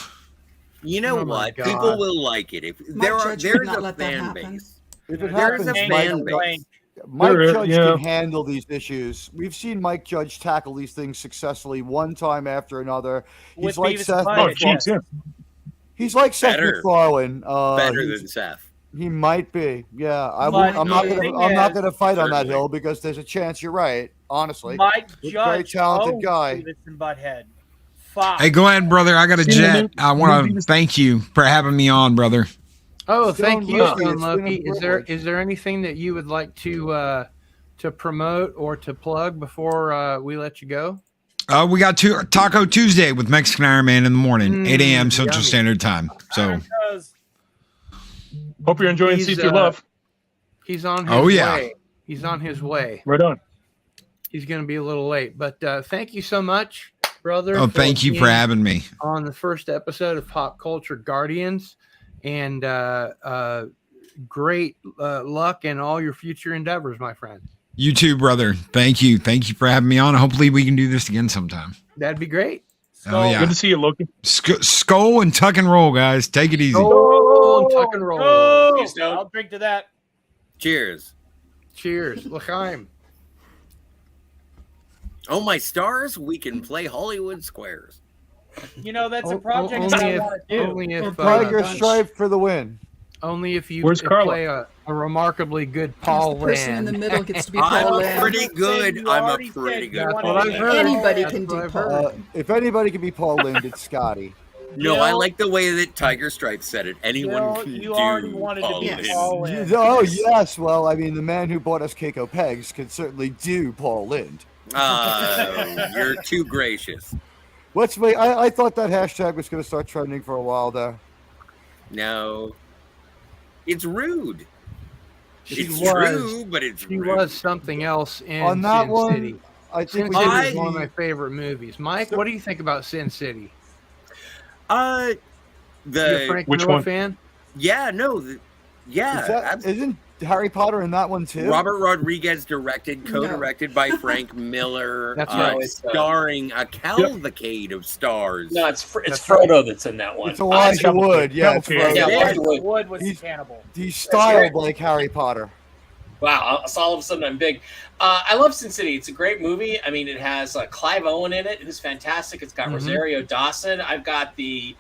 You know Oh my what? God. People will like it if Mike Judge would there's not a let that fan happen. base. If it There's happens, a Mike, fan base. Mike There is, Judge yeah. can handle these issues. We've seen Mike Judge tackle these things successfully one time after another. With He's like Beavis Seth. and Oh, Butthead, jeez, yeah. He's like Seth Better. MacFarlane. Better he's- than Seth. He might be. Yeah, I But won't, I'm not the gonna. thing I'm not is- gonna fight on that Certainly. hill because there's a chance you're right. Honestly, Mike He's a Judge, very talented owns guy. Beavis and Butthead. Fuck. Hey, go ahead, brother. I got a Seen the jet. new- I want new to Beavis- thank you for having me on, brother. Oh, Stone thank you, Loki, Stone it's been a Loki. privilege. Is there anything that you would like to promote or to plug before we let you go? We got Taco Tuesday with Mexican Iron Man in the morning, 8 a.m. Central yummy. Standard Time. So, Hope you're enjoying He's, See Through Love. He's on his Oh, yeah. way. He's on his way. Right on. He's going to be a little late, but thank you so much, brother. thank you for being having me. on the first episode of Pop Culture Guardians, and great luck in all your future endeavors, my friend. You too, brother. Thank you. Thank you for having me on. Hopefully, we can do this again sometime. That'd be great. Oh, yeah. Good to see you, Loki. Skull and tuck and roll, guys. Take it easy. Oh, and tuck and roll. Oh, Cheers, Stone. I'll drink to that. Cheers. Cheers. L'chaim. Oh my stars, we can play Hollywood Squares. You know, that's a O- project only I if- want to do. only if, Tiger uh, Stripe for the win. only if you Where's Carla? play a remarkably good Yes, Paul the person in the Land. middle gets to be Paul I'm Land. pretty You good. said- I'm already a pretty said good. you That's wanted what to I've do heard. Anybody That's can what do I've Paul. heard. If anybody can be Paul Lind, it's Scotty. No, Bill- I like the way that Tiger Stripe said it. Anyone Bill, can you do already wanted to be Paul Lynde. Paul Lynde. Oh yes, well, I mean, the man who bought us Keiko Pegs could certainly do Paul Lind. You're too gracious. I thought that hashtag was going to start trending for a while there. No, it's rude. She It's was- true, but it's She rude. was something else in On that Sin one, City. I Sin think City we is should one of my favorite movies. Mike, what do you think about Sin City? Uh, You a the Frank Which Miller one? fan? yeah, no, yeah. Isn't Harry Potter in that one too? Robert Rodriguez directed, co-directed by Frank Miller, That's right. It's, starring a cavalcade of stars. No, it's That's Frodo that's in that one. It's Elijah Wood. Yeah, it's Cavalcade. Frodo. Yeah, Yeah. Elijah Wood. Wood was the He's- cannibal. He's styled like Harry Potter. Wow, all of a sudden I'm big. I love Sin City. It's a great movie. I mean, it has Clive Owen in it, who's fantastic. It's got Mhm. Rosario Dawson. I've got the,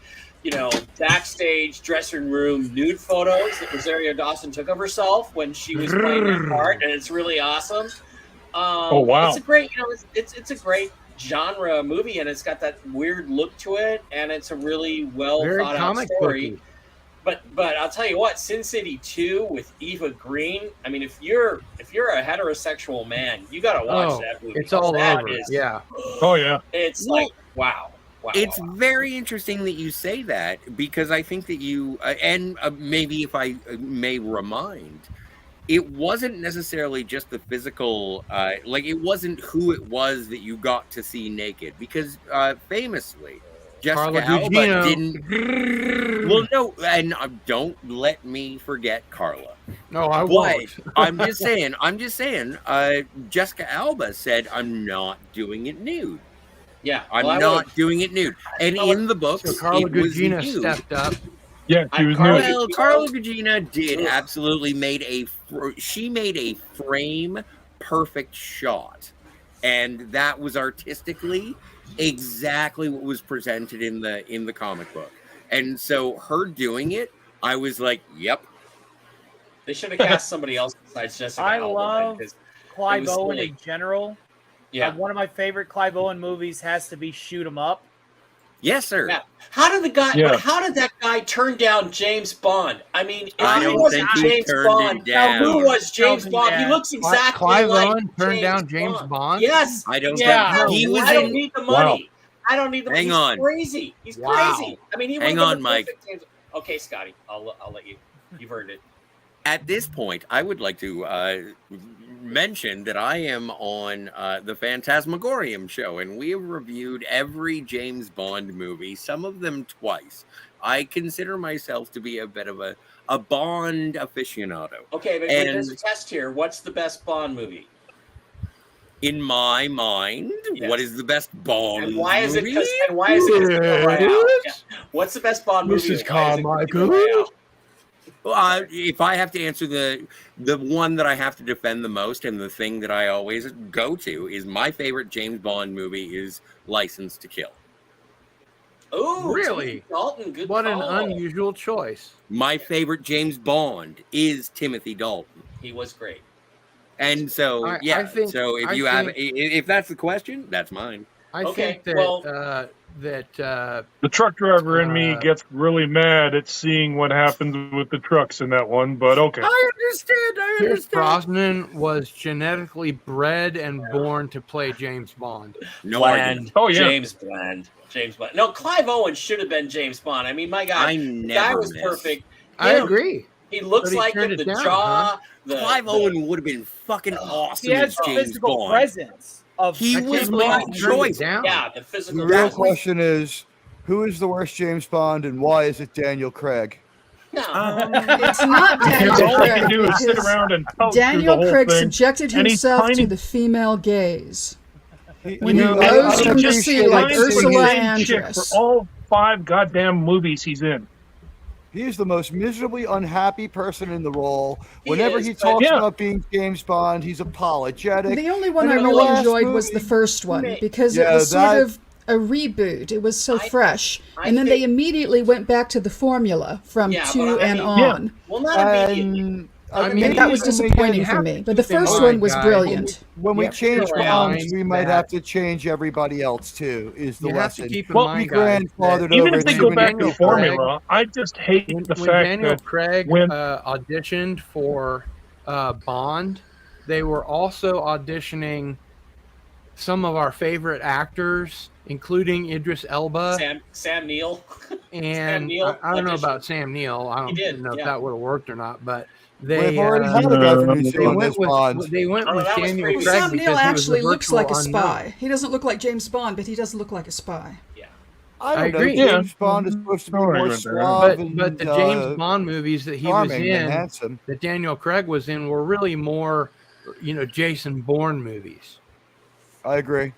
backstage dressing room nude photos that Rosario Dawson took of herself when she was playing that part, and it's really awesome. Oh, wow. It's a great, it's a great genre movie, and it's got that weird look to it, and it's a really well Very thought out comic story. booky. But I'll tell you what, Sin City 2 with Eva Green. I mean, if you're a heterosexual man, you got to watch Oh, that movie. it's all That over. is- Yeah. Oh, yeah. It's Well, like wow. It's wow. very interesting that you say that, because I think that you, maybe if I may remind, it wasn't necessarily just the physical, it wasn't who it was that you got to see naked, because famously, Jessica Carla Alba Gugino. didn't. Well, no, and don't let me forget Carla. No, I But won't. I'm just saying, Jessica Alba said, "I'm not doing it nude. Yeah, I'm well, I not would- doing it nude." And in the books, So Carla it was Gugino nude. stepped up. Yeah, she was Carla- new. Well, Carla Gugino did absolutely made a frame perfect shot, and that was artistically exactly what was presented in the comic book. And so her doing it, I was like, "Yep, They should have cast somebody else besides Jessica I Alba. love Clive was Owen silly. in general. Yeah. One of my favorite Clive Owen movies has to be Shoot 'Em Up. Yes, sir. Yeah. How did Yeah. How did that guy turn down James Bond? I mean, if I he don't wasn't think he James turned Bond, it down. who was James Tell me Bond? He that. looks exactly Clive like Owen turned down James Bond? Yes. I don't Yeah. think he was I don't in. need the Wow. money. I don't need the money. Hang He's on. crazy. He's Wow. crazy. I mean, he Hang would have on, been the Mike. perfect James. Okay, Scotty, I'll let you. You've earned it. At this point, I would like to mention that I am on the Phantasmagorium show, and we have reviewed every James Bond movie, some of them twice. I consider myself to be a bit of a Bond aficionado. Okay, but there's a test here. What's the best Bond movie? In my mind, Yes. what is the best Bond And why is it? movie? And why is it Casino Royale? Yeah. What's the best Bond movie? Mrs. and why is it Casino Carmichael. Royale? If I have to answer the one that I have to defend the most, and the thing that I always go to is my favorite James Bond movie is License to Kill. Oh, Really? Dalton, good What an call. unusual choice. My favorite James Bond is Timothy Dalton. He was great. And so, I think- so if I you have, think- if that's the question, that's mine. I Okay, think that well- The truck driver in me gets really mad at seeing what happens with the trucks in that one, but okay. I understand. Pierce Brosnan was genetically bred and born to play James Bond. No Bland. argument. Oh, yeah. James Bland. James Bond. No, Clive Owen should have been James Bond. I mean, my God, I the guy never was miss. perfect. I Yeah, agree. He looks But he like turned him. it The down, jaw. The, Clive the- Owen would have been fucking awesome He has as the James physical Bond. presence of. He I was can't my believe he turned it choice. down. Yeah, the The physical. real presence. question is, who is the worst James Bond, and why is it Daniel Craig? No. It's not Daniel Because all he Craig. can do is sit because around and pout through the Daniel whole Craig thing. subjected And he's himself tiny. to the female gaze. You When he know, rose I from the appreciate sea like it. He's the Ursula same chick Andress. for all 5 goddamn movies he's in. He's the most miserably unhappy person in the role. He Whenever is, he but- talks Yeah. about being James Bond, he's apologetic. The only one And I in the really last enjoyed was the movie- first one May- because Yeah, it was sort that- of a reboot. It was so I- fresh. I And then they think- immediately went back to the formula from Yeah, 2 but I and mean- on. Well, not immediately. And I mean, And that was when we- disappointing you for have me. to But the keep in first mind, one was guys, brilliant. when we You have to change keep in Bonds, mind we might that- have to change everybody else too. Is the You have lesson? to keep in Well, We mind, guys, grandfathered that Even over if they too go many back to Daniel the people. Craig- formula, I just hate when the fact Daniel that Craig when auditioned for Bond, they were also auditioning some of our favorite actors, including Idris Elba. Sam Neill. And Neill I don't know auditioned. about Sam Neill. I He did, don't know if yeah. that would have worked or not, but We've they already had a guy from New they Zealand went as Bond. with Daniel that was Craig pretty- Well, because Sam he Neill was a actually looks like a virtual unknown. spy. He doesn't look like James Bond, but he doesn't look like a spy. I don't I know. agree. James Bond is supposed to be No more argument there. suave But the and, James Bond movies that he was charming and in, handsome. that Daniel Craig was in, were really more, Jason Bourne movies. I agree.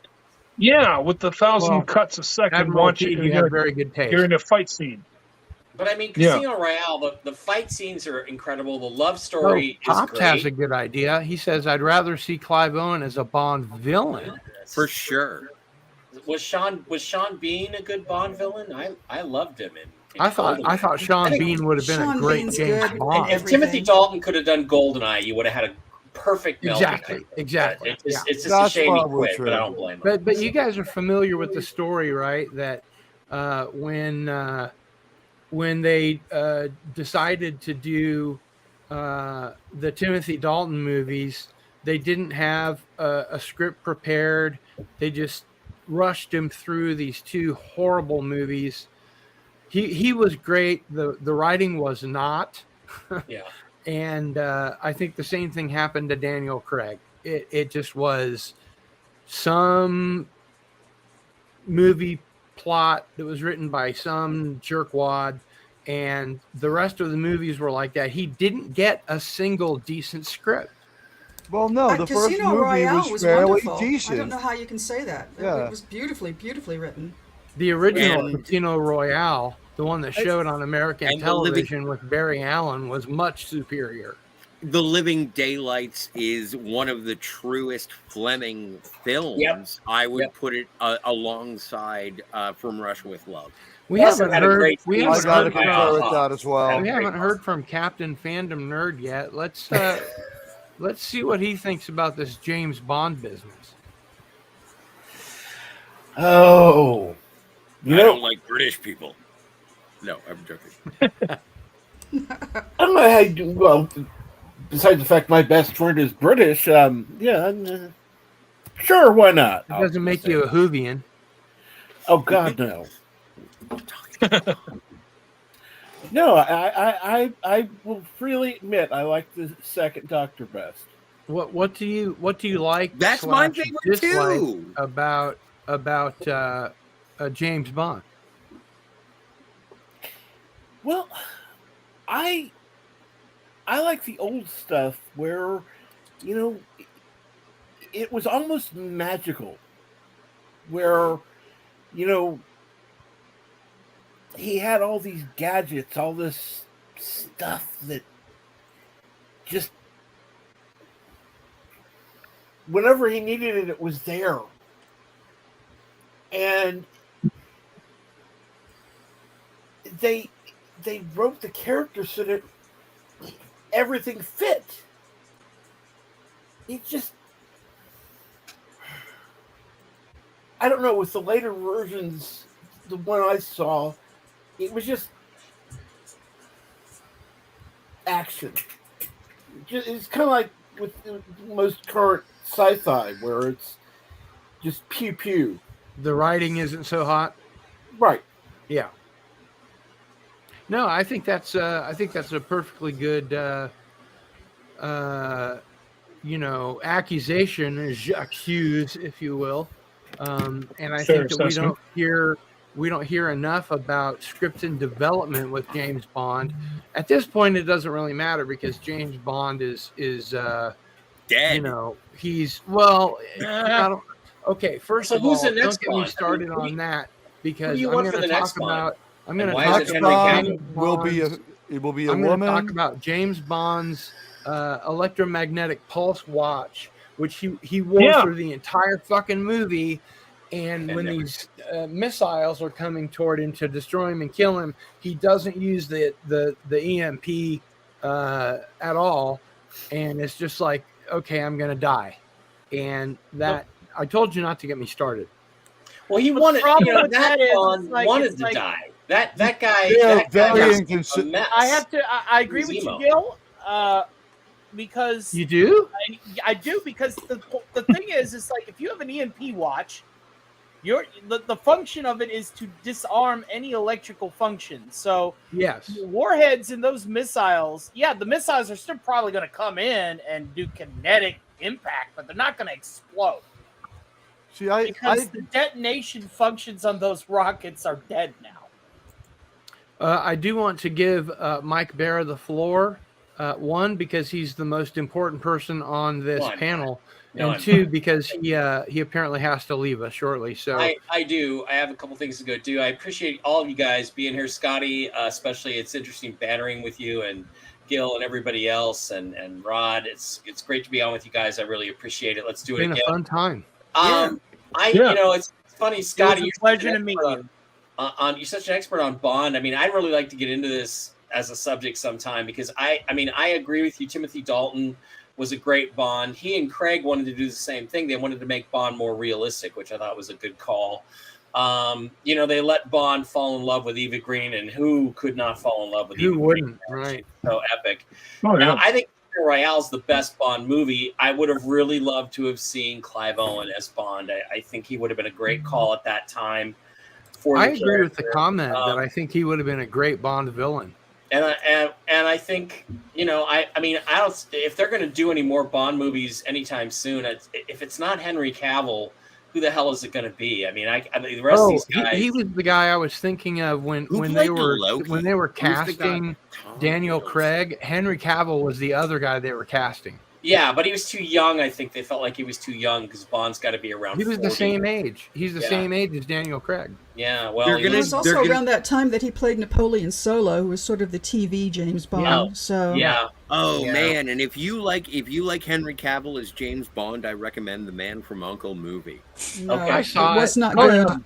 yeah, with the 1,000 Well, cuts a second, Admiral watch T, it, you have very good taste. you're in a fight scene. But I mean, Yeah. Casino Royale, the fight scenes are incredible. The love Oh, story is Pops great. has a good idea. He says, "I'd rather see Clive Owen as a Bond villain." For sure. Was Sean Bean a good Bond villain? I loved him in I thought Goldeneye. Sean Bean would have been Sean a great Bean's James good. Bond. If Timothy everything. Dalton could have done Goldeneye, you would have had a perfect melt. Exactly. It's just a That's shame he probably quit, true. but I don't blame him. But you guys are familiar with the story, right? That when they decided to do the Timothy Dalton movies, they didn't have a script prepared. They just rushed him through these 2 horrible movies. He was great. The writing was not. Yeah. And I think the same thing happened to Daniel Craig. It just was some movie plot that was written by some jerkwad, and the rest of the movies were like that. He didn't get a single decent script. Well, no, the first Casino movie Royale was was fairly wonderful. I decent. don't know how you can say that. Yeah. It was beautifully, beautifully written. The original And- Casino Royale, the one that showed on American And the living- television with Barry Allen, was much superior. The Living Daylights is one of the truest Fleming films. Yep. I would Yep. put it alongside From Russia with Love. We Dustin haven't had a heard. great We theme I haven't song. got to heard concur with from. that as well. We haven't heard from Captain Fandom Nerd yet. Let's see what he thinks about this James Bond business. Oh, I don't like British people. No, I'm joking. I don't know how you do. Well, besides the fact my best friend is British, sure, why not? It doesn't make you a Whovian. Oh God, no. No, I will freely admit I like the second Doctor best. What do you like? That's my / favorite dislike too. about James Bond. Well, I like the old stuff where, it was almost magical. Where, he had all these gadgets, all this stuff that just whenever he needed it, it was there. And they wrote the character so that everything fit. It just, I don't know, with the later versions, the one I saw, it was just action. It's kind of like with the most current sci-fi, where it's just pew pew. The writing isn't so hot. Right. Yeah. No, I think that's a perfectly good accusation, accuse, if you will. And I think that we don't hear enough about script and development with James Bond. At this point, it doesn't really matter because James Bond is dead. He's okay. First So of who's all, the next don't get me Bond? started on that because Who do you I'm want going for to the talk next Bond? about. I'm And going to why talk is it Henry about Cavill? It will be a I'm woman. going to talk about James Bond's electromagnetic pulse watch, which he wore through the entire fucking movie. And when these missiles are coming toward him to destroy him and kill him, he doesn't use the EMP at all, and it's just like, okay, I'm gonna die. And that I told you not to get me started. Well, he wanted. That Bond wanted to die. That guy. That guy was a mess. I agree with you, Gil. Because you do. I do because the thing is like if you have an EMP watch. The function of it is to disarm any electrical function. So yes, warheads and those missiles, the missiles are still probably going to come in and do kinetic impact, but they're not going to explode. Because the detonation functions on those rockets are dead now. I do want to give Mike Bara the floor. One, because he's the most important person on this panel. And two, because he apparently has to leave us shortly. So I do. I have a couple things to go do. I appreciate all of you guys being here, Scotty. Especially, it's interesting bantering with you and Gil and everybody else, and Rod. It's great to be on with you guys. I really appreciate it. Let's do it again. It's been a fun time. It's funny, Scotty. It's a pleasure to meet you. You're such an expert on Bond. I mean, I'd really like to get into this as a subject sometime because I agree with you. Timothy Dalton was a great Bond. He and Craig wanted to do the same thing. They wanted to make Bond more realistic, which I thought was a good call. They let Bond fall in love with Eva Green, and who could not fall in love with Eva wouldn't, Green? right? So epic. Oh, yeah. Now, I think Casino Royale's the best Bond movie. I would have really loved to have seen Clive Owen as Bond. I think he would have been a great call at that time. I agree with the comment that I think he would have been a great Bond villain. And I think, I don't. If they're going to do any more Bond movies anytime soon, if it's not Henry Cavill, who the hell is it going to be? I mean, the rest of these guys. He was the guy I was thinking of when they were casting Daniel Craig. Henry Cavill was the other guy they were casting. Yeah, but he was too young. I think they felt like he was too young because Bond's got to be around. He was 40. the same age. He's the same age as Daniel Craig. Yeah, well, it was also around that time that he played Napoleon Solo, who was sort of the TV James Bond. Yeah. So Man, and if you like Henry Cavill as James Bond, I recommend The Man from U.N.C.L.E. movie. No, I saw it was not Oh, good. yeah.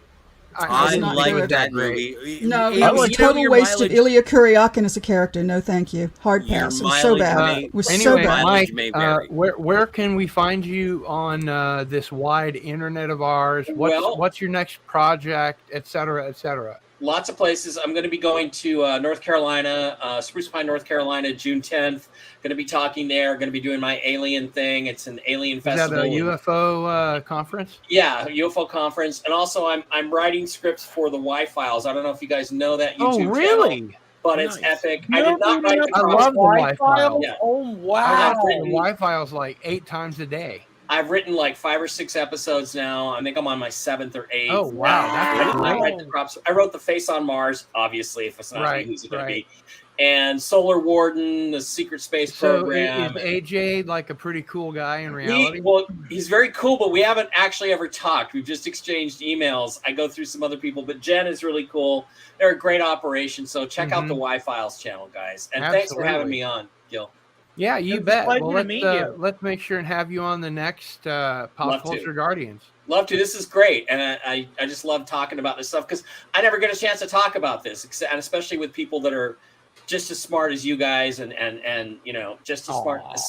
I It's not like good. that great. movie. No, It- it was you know, total your waste of mileage- Ilya Kuryakin as a character. No, thank you. Hard Your pass. It was so mileage bad. may- It was so Anyway, bad. mileage Mike, may vary. where can we find you on this wide internet of ours? Well- What's your next project, et cetera, et cetera? Lots of places. I'm going to be going to North Carolina, Spruce Pine, North Carolina, June 10th. Going to be talking there. Going to be doing my alien thing. It's an alien Is that festival. a UFO conference? Yeah, UFO conference. And also, I'm writing scripts for the Y-Files. I don't know if you guys know that YouTube Oh, channel, really? but it's Nice. epic. I did not write the I props. love the Y-Files. Yeah. Oh I wow! watch the Y-Files like 8 times a day. I've written like 5 or 6 episodes now. I think I'm on my 7th or 8th. Oh, wow, that's I did not great. write the props. I wrote The Face on Mars, obviously, if it's not Right, me, who's it going right. to be? And Solar Warden, the Secret Space So Program. is AJ like a pretty cool guy in reality? He's very cool, but we haven't actually ever talked. We've just exchanged emails. I go through some other people, but Jen is really cool. They're a great operation. So check out the Y-Files channel, guys. And thanks for having Absolutely. me on, Gil. Yeah, you It was a bet. pleasure Well, to meet you. let's make sure and have you on the next Love Pop to. Culture Guardians. Love to. This is great. And I just love talking about this stuff because I never get a chance to talk about this, and especially with people that are just as smart as you guys and you know, just as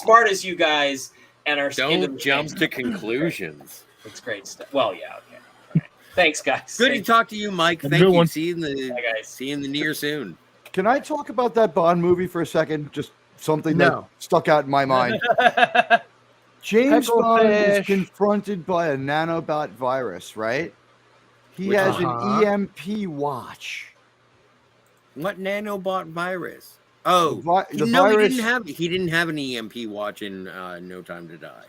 smart as you guys and are into Don't the jump things. to conclusions. It's great stuff. Well, yeah, okay. All right. Thanks, guys. Good to talk to you, Mike. Have a Thank good you. one. See you in the Bye, guys. see you in the near soon. Can I talk about that Bond movie for a second? Just something No. that stuck out in my mind. James Bond is Picklefish. confronted by a nanobot virus, right? He has Uh-huh. an EMP watch. What nanobot virus? Oh, The no, virus. he didn't have an EMP watch in No Time to Die.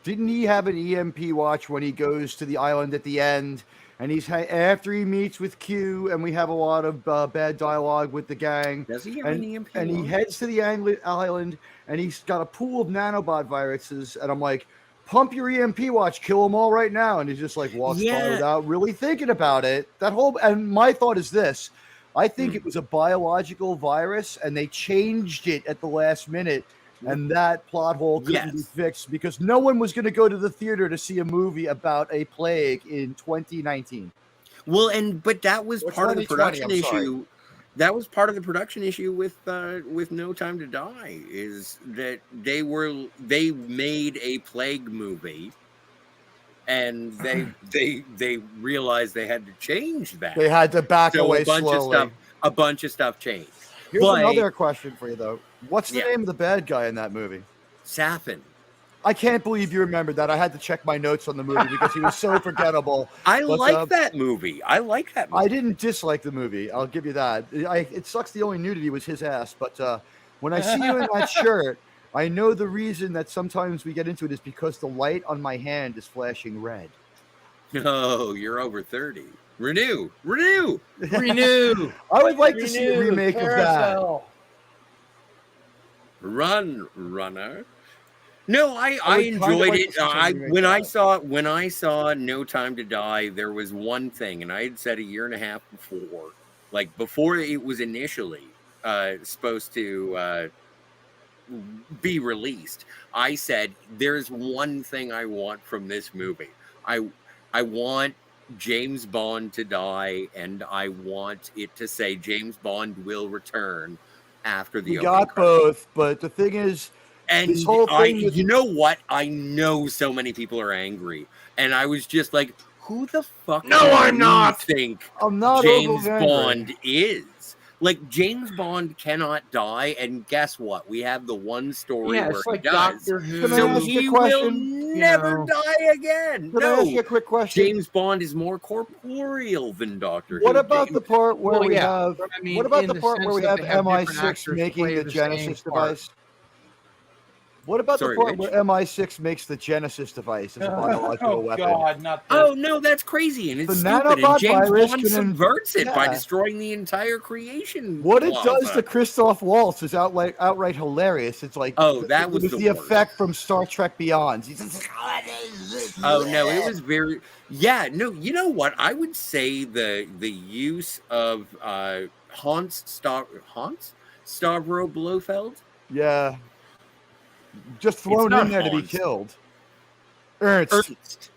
Didn't he have an EMP watch when he goes to the island at the end? And he's after he meets with Q, and we have a lot of bad dialogue with the gang. Does he have And, an EMP and he watch? heads to the island, and he's got a pool of nanobot viruses. And I'm like, pump your EMP watch, kill them all right now. And he just like walks by Yeah. without really thinking about it. And my thought is this: I think it was a biological virus, and they changed it at the last minute. And that plot hole couldn't be Yes. fixed because no one was going to go to the theater to see a movie about a plague in 2019. Well, but that was Or part of the 2020, production I'm sorry. issue. That was part of the production issue with No Time to Die is that they made a plague movie, and they realized they had to change that. They had to back So away a bunch slowly. of stuff changed. Here's But- another question for you, though. What's the Yeah. name of the bad guy in that movie? Safin. I can't believe you remembered that. I had to check my notes on the movie because he was so forgettable. I But, like that movie. I like that movie. I didn't dislike the movie. I'll give you that. It sucks the only nudity was his ass. But when I see you in that shirt, I know the reason that sometimes we get into it is because the light on my hand is flashing red. No, you're over 30. Renew. Renew. I would like to see a Renew, remake of that. Carousel. Run, runner. No, I would kinda enjoyed like it. to see something like When I saw No Time to Die, there was one thing, and I had said a year and a half before, like before it was initially supposed to be released. I said, "There's one thing I want from this movie. I want James Bond to die, and I want it to say James Bond will return after the We opening got credits." both, but the thing is, And this whole thing with- you know what? I know so many people are angry, and I was just like, "Who the fuck? No, do I'm you not. Think I'm not James overly angry. Bond is like James Bond cannot die, and guess what? We have the one story Yeah, where it's he like does, Doctor Who. Can I so ask you a he will question? never know. die again. Can I ask you No, a quick question? James Bond is more corporeal than Doctor What Who. about the part where Well, we yeah, have? but I mean, what about in the the part where sense we that have they have different MI6 actors making play the the Genesis same part. device? What about Sorry, the part Rich? where MI6 makes the Genesis device as a biological Oh weapon? God, not this. Oh no, that's crazy, and it's The stupid. nanobot And James virus Bond can subverts it by yeah. destroying the entire creation. What it does plaza. to Christoph Waltz is outright hilarious. It's like Oh, that was it was the the worst. effect from Star Trek Beyond. He's just, Oh no, it was very no. You know what? I would say the use of Hans Stavro Blofeld. yeah, just thrown not in there to be Hans. killed. Ernst.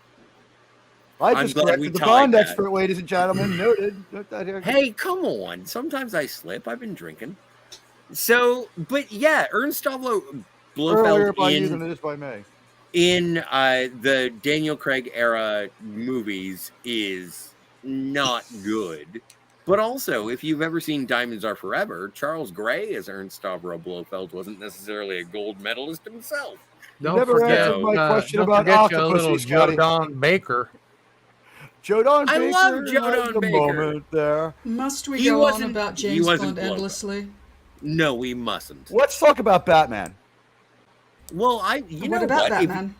I I'm just glad we corrected the tied Bond that. expert, ladies and gentlemen. Noted. Note that here. Hey, come on. Sometimes I slip. I've been drinking. So, but yeah, Ernst Stavro Earlier Blofeld by you than it is by me. in the Daniel Craig era movies is not good. But also, if you've ever seen Diamonds Are Forever, Charles Gray as Ernst Stavro Blofeld wasn't necessarily a gold medalist himself. Don't Never forget, answered my question don't about forget your little octopuses, Scotty. Jodon Baker. Jodon I Baker love had Jodon the Baker. moment there. Must we He go on wasn't- about he James wasn't Bond Blofeld. endlessly? No, we mustn't. Let's talk about Batman. Well, you know What about what? If- Batman?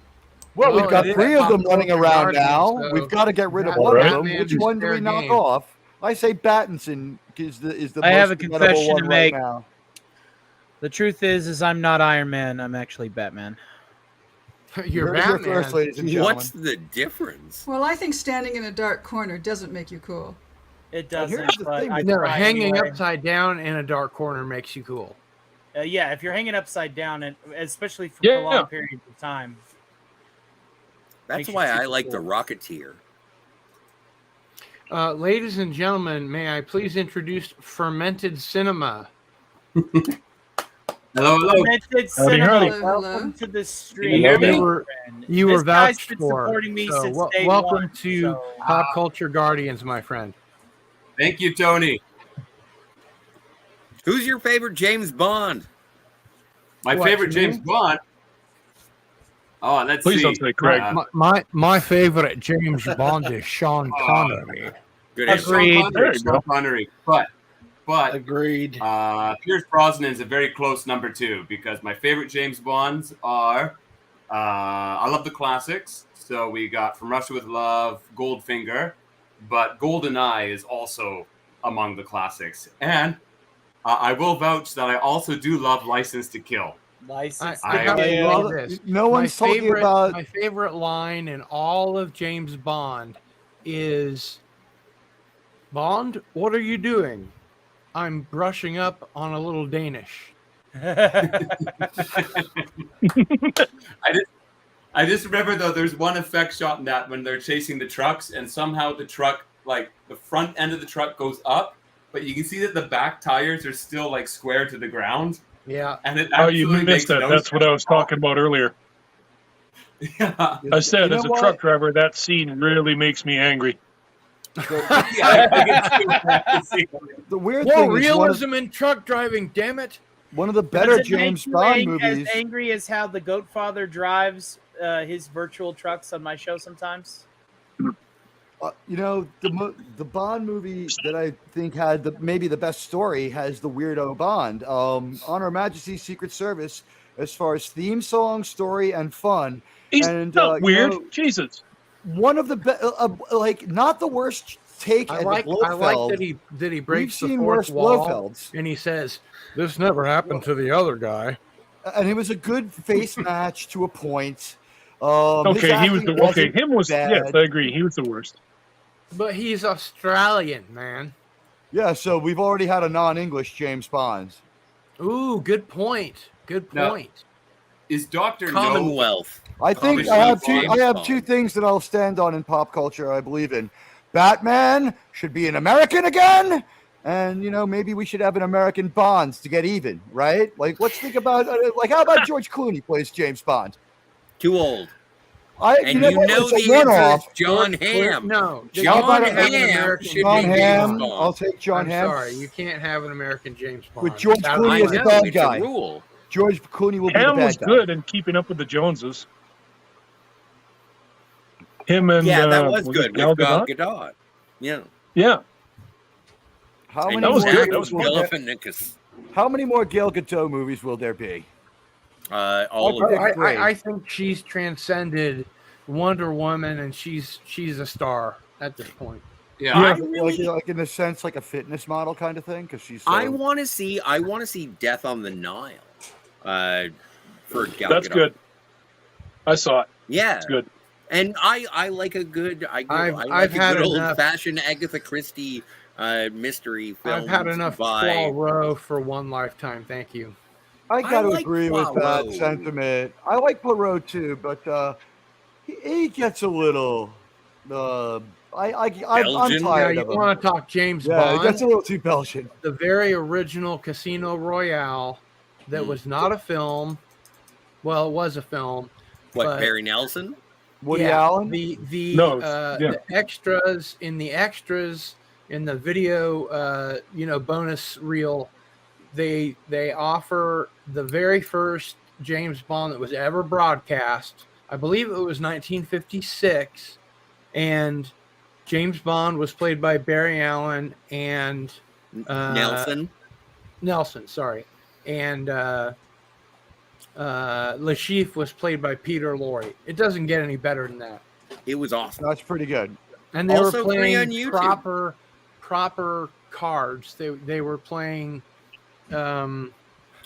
Well, we've got it is 3 of them Pop running Culture around Guardians, now. so We've got to get rid of All one right. of them. Which one do we knock off? I say Battinson is the I most have a forgettable confession one to right make. now. The truth is I'm not Iron Man. I'm actually Batman. You're Heard it here Batman. first, ladies and gentlemen. What's the difference? Well, I think standing in a dark corner doesn't make you cool. It here's doesn't, the but thing, I No, try hanging anyway. upside down in a dark corner makes you cool. Yeah, if you're hanging upside down, and especially for Yeah. prolonged periods of time. That's Makes you why I super like the cool. Rocketeer. Ladies and gentlemen, may I please introduce Fermented Cinema? Hello, hello. Fermented Cinema, howdy. welcome to the stream. Can you hear me? You were, friend. you were This guy's vouched been for. supporting me So since wel- day welcome one, to so- Pop Culture Guardians, my friend. Thank you, Tony. Who's your favorite James Bond? My What, favorite me? James Bond. Oh, let's Please see. don't say Craig. My favorite James Bond is Sean Connery. Good Yeah, answer. Agreed. Sean Connery. There you go. Sean Connery. But Agreed. Pierce Brosnan is a very close number 2 because my favorite James Bonds are I love the classics. So we got From Russia with Love, Goldfinger, but GoldenEye is also among the classics. And I will vouch that I also do love License to Kill. License. I- to I Kill. love this. No one's talking about. My favorite line in all of James Bond is, "Bond, what are you doing?" "I'm brushing up on a little Danish." I just remember though, there's one effect shot in that when they're chasing the trucks, and somehow the truck, like the front end of the truck, goes up, but you can see that the back tires are still like square to the ground. Yeah. And it Oh, you absolutely missed makes that. no That's what I was talking about earlier. Yeah. I said, You as a know truck what? driver, that scene really makes me angry. Yeah, I think The weird More thing is realism in truck driving, damn it. one of the better Does it make James you Bond as movies. angry as how the Goatfather drives his virtual trucks on my show sometimes? You know, the Bond movie that I think had maybe the best story has the Weirdo Bond. On Her Majesty's Secret Service, as far as theme song, story, and fun. He's And, not you weird. know, Jesus. one of the like not the worst take I at like the Blofeld. that he breaks the seen fourth worse wall, Blofelds. and he says, "This never happened to the other guy." And it was a good face match to a point. His Okay, he was acting the okay. wasn't Him was bad. yes, I agree. He was the worst. But he's Australian, man. Yeah, so we've already had a non-English James Bond. Ooh, good point. Good No. point. Is Dr. No Commonwealth. I think James I have two. Bond. I have two things that I'll stand on in pop culture. I believe in. Batman should be an American again, and you know maybe we should have an American Bonds to get even, right? Like let's think about like how about George Clooney plays James Bond? Too old. You And know you what? know It's a the answer one-off. is John Hamm. No, How John about Hamm should be John James Hamm. Bond. I'll take John I'm Hamm. sorry, you can't have an American James Bond. With George Without- Clooney I as a know, bad it's guy. a rule. George Clooney will be Ham the was bad guy. good in Keeping Up with the Joneses. Him and Yeah, that was it good Gal with Gal Gadot? Gadot. Yeah. Yeah, How And many that was more? good. That was good. Galifianakis. How many more Gal Gadot movies will there be? All of Okay. them. I think she's transcended Wonder Woman, and she's a star at this point. Yeah. I Like, really, like in a sense, like a fitness model kind of thing, because she's. So, I want to see Death on the Nile. For Gal that's Gadot. good. I saw it. Yeah, It's good. and I like a good. I I've like a had good enough. old fashioned Agatha Christie mystery film. I've had enough by, Poirot for one lifetime. Thank you. I got to like agree with that Poirot. sentiment. I like Poirot too, but he gets a little I'm Belgian? Now tired you of them. want to talk James Yeah, Bond? that's a little too Belgian. The very original Casino Royale that was not a film. Well, it was a film. What, but Barry Nelson? Woody yeah, Allen? the extras in the video bonus reel, they offer the very first James Bond that was ever broadcast. I believe it was 1956, and James Bond was played by Barry Allen and Nelson, sorry, and Lashif was played by Peter Lorre. It doesn't get any better than that. It was awesome. That's pretty good. And they Also were free on playing YouTube. proper cards. They were playing now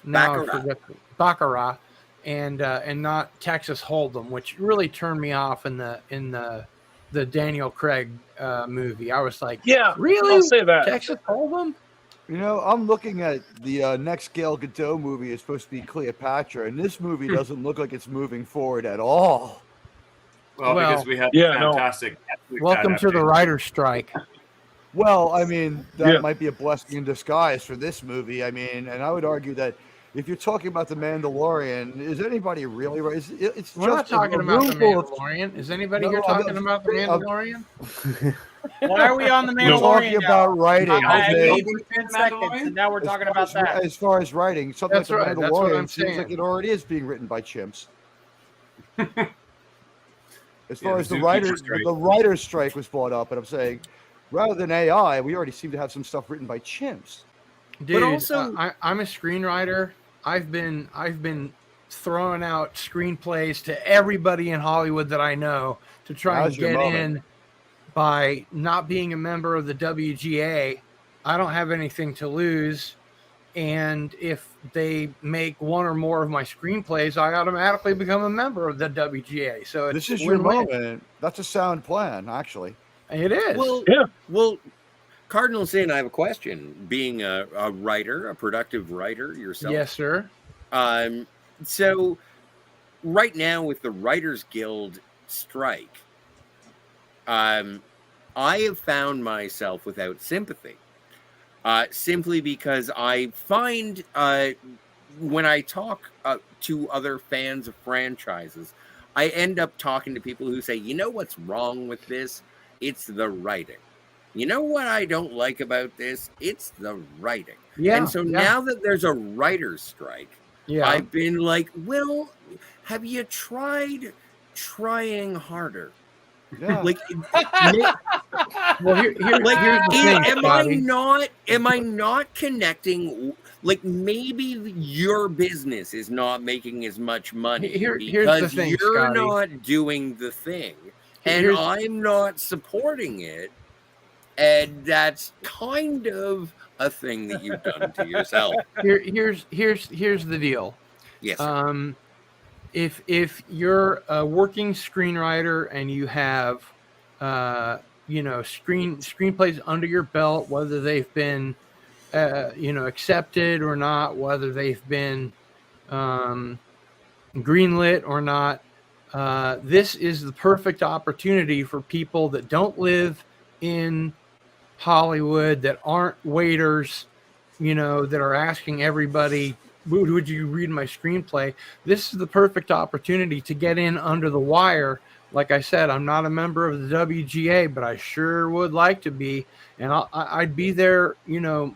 Baccarat. I forget Baccarat and not Texas Hold'em, which really turned me off in the Daniel Craig movie. I was like, Yeah, really? I'll say that. Texas Hold'em? You know, I'm looking at the next Gal Gadot movie is supposed to be Cleopatra, and this movie doesn't look like it's moving forward at all. Well, because we had fantastic. Welcome to the writer's strike. Well, I mean, that might be a blessing in disguise for this movie. I mean, and I would argue that if you're talking about the Mandalorian, is anybody really right? It's We're not just talking a about the room full of- Mandalorian. Is anybody No, here I'm- talking about the Mandalorian? Why are we on the We're Mandalorian talking now? about writing. I Okay. gave you 10 seconds, and now we're talking about that. As far as writing, something That's like right, the that's what Mandalorian I'm seems saying. like it already is being written by chimps. As far Yeah, as the the zookeeper writer's strike was brought up, and I'm saying, rather than AI, we already seem to have some stuff written by chimps. Dude, also- I'm a screenwriter. I've been throwing out screenplays to everybody in Hollywood that I know to try Now's and your get moment. in. By not being a member of the WGA, I don't have anything to lose. And if they make one or more of my screenplays, I automatically become a member of the WGA. So This it's is your win-win. moment. That's a sound plan, actually. It is. Well, Cardinal saying I have a question. Being a writer, a productive writer yourself. Yes, sir. So right now with the Writers Guild strike, I have found myself without sympathy. Simply because I find when I talk to other fans of franchises, I end up talking to people who say, you know what's wrong with this? It's the writing. You know what I don't like about this? It's the writing. Yeah, And so yeah. now that there's a writer's strike, Yeah. I've been like, well, have you tried trying harder? Yeah. Like, Well, here's the thing, am I not connecting? Like, maybe your business is not making as much money Here's the because thing, you're Scotty. not doing the thing, and Here's- I'm not supporting it, and that's kind of a thing that you've done to yourself. Here's the deal. Yes, sir. If you're a working screenwriter and you have screenplays under your belt, whether they've been accepted or not, whether they've been greenlit or not, this is the perfect opportunity for people that don't live in Hollywood, that aren't waiters, that are asking everybody, would you read my screenplay? This is the perfect opportunity to get in under the wire. Like I said, I'm not a member of the WGA, but I sure would like to be. And I'd be there,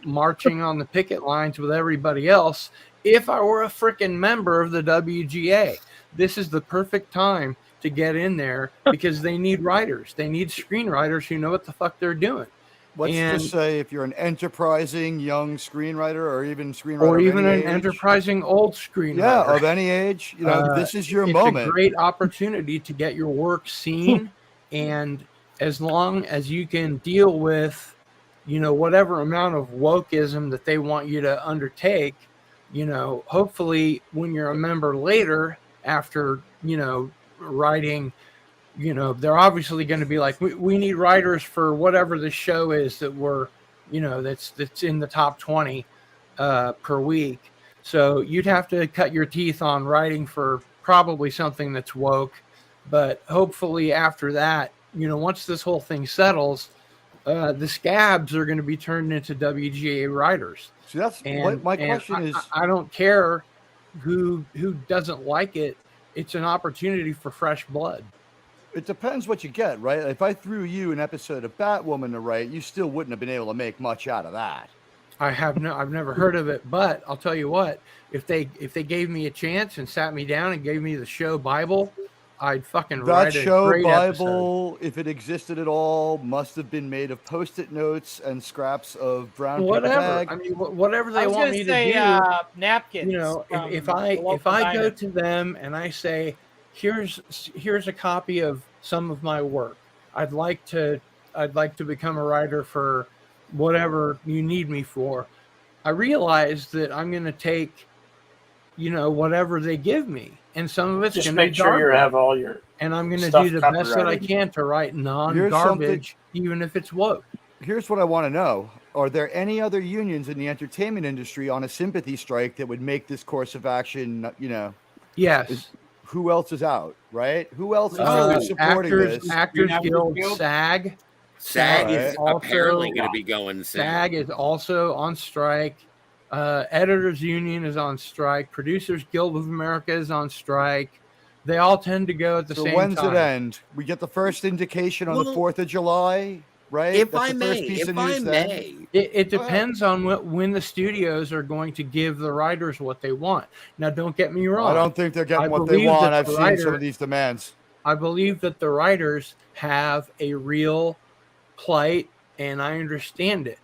marching on the picket lines with everybody else if I were a freaking member of the WGA. This is the perfect time to get in there because they need writers. They need screenwriters who know what the fuck they're doing. Let's And- just say if you're an enterprising young screenwriter or even screenwriter or of even any an age, enterprising old screenwriter. yeah, of any age, this is your it's moment. a great opportunity to get your work seen, and as long as you can deal with, whatever amount of wokeism that they want you to undertake, hopefully when you're a member later, after writing, they're obviously going to be like, we need writers for whatever the show is that we're, that's in the top 20 per week. So you'd have to cut your teeth on writing for probably something that's woke, but hopefully after that, once this whole thing settles, the scabs are going to be turned into WGA writers. So that's And my question is. I don't care who doesn't like it. It's an opportunity for fresh blood. It depends what you get, right? If I threw you an episode of Batwoman to write, you still wouldn't have been able to make much out of that. I've never heard of it, but I'll tell you what, if they gave me a chance and sat me down and gave me the show Bible, I'd fucking write That a show great Bible, if it existed at all, must have been made of Post-it notes and scraps of brown paper whatever. bag. I mean, whatever I they was want gonna me say, to do. napkins. If from I the local go diner. to them and I say, here's a copy of some of my work. I'd like to become a writer for whatever you need me for. I realize that I'm going to take, whatever they give me, and some of it's Just going to be make sure you garbage. have all your And I'm going to stuff do the best that I copyrighted. can to write Here's non-garbage, even if it's woke. Here's what I want to know. Are there any other unions in the entertainment industry on a sympathy strike that would make this course of action, Yes. who else is out, right? Who else is supporting Actors this? Guild, SAG. SAG is also- apparently going to be going soon. SAG is also on strike. Editors Union is on strike. Producers Guild of America is on strike. They all tend to go at the So same when's time. it end? We get the first indication on the Well, 4th of July, right? If That's I the first may, piece of if I news then. may, It Go ahead. depends on when the studios are going to give the writers what they want. Now, don't get me wrong. I don't think they're getting I what they believe want. that I've the seen some writer- of these demands. I believe that the writers have a real plight, and I understand it.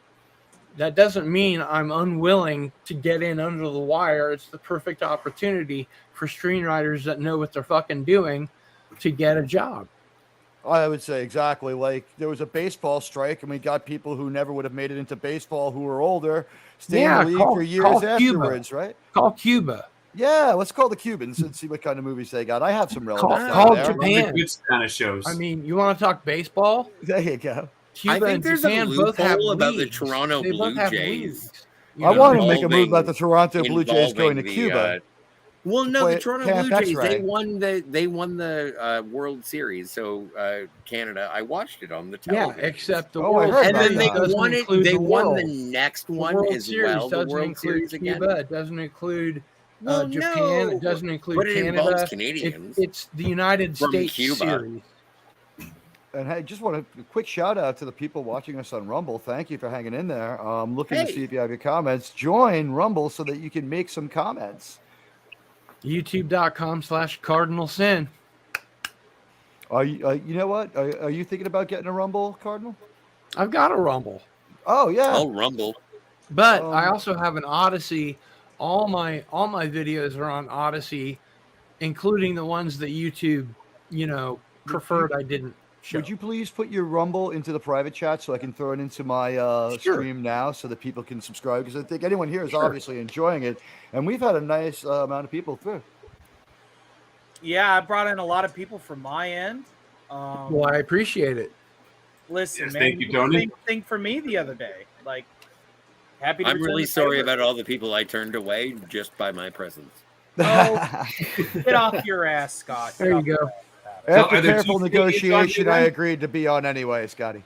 That doesn't mean I'm unwilling to get in under the wire. It's the perfect opportunity for screenwriters that know what they're fucking doing to get a job. I would say exactly. Like there was a baseball strike, and we got people who never would have made it into baseball who were older, staying Yeah, in the league call- for years call Cuba. afterwards, right? Call Cuba. Yeah, let's call the Cubans and see what kind of movies they got. I have some relevance down Call there. Japan. Good Spanish shows. I mean, you want to talk baseball? There you go. Cuba I think and there's Japan a both have loophole about the leagues. Toronto They both Blue have Jays. leagues. I want to make a involving- move about the Toronto Blue Jays going to involving Cuba. Well, to no, play the at Toronto Camp Blue Jays X-Ray. they won the World Series. So Canada, I watched it on the Yeah, television. except the Oh, I World heard and about then they that. doesn't won it. include They the won World. the next The one World as Series well. The doesn't World include Series again. Cuba. It doesn't include Well, Japan. no, It doesn't include but it Canada. involves Canadians. It's the United From States Cuba. series. And hey, just want a quick shout out to the people watching us on Rumble. Thank you for hanging in there. Looking to Hey. see if you have your comments. Join Rumble so that you can make some comments. YouTube.com/Cardinal Sin. Are you? You know what? Are you thinking about getting a Rumble, Cardinal? I've got a Rumble, Oh yeah. I'll rumble. but I also have an Odyssey. All my videos are on Odyssey, including the ones that YouTube, preferred I didn't show. Would you please put your Rumble into the private chat so I can throw it into my Sure. stream now so that people can subscribe? Because I think anyone here is Sure. obviously enjoying it, and we've had a nice amount of people through. Yeah, I brought in a lot of people from my end. Well, I appreciate it. Listen, Yes, man, thank you, did the Tony. same thing for me the other day. Like, happy to I'm return really the sorry favor. about all the people I turned away just by my presence. Oh, get off your ass, Scott. Get There you off your go. ass. After are there careful two Canadians on negotiation, here I then? agreed to be on anyway, Scotty.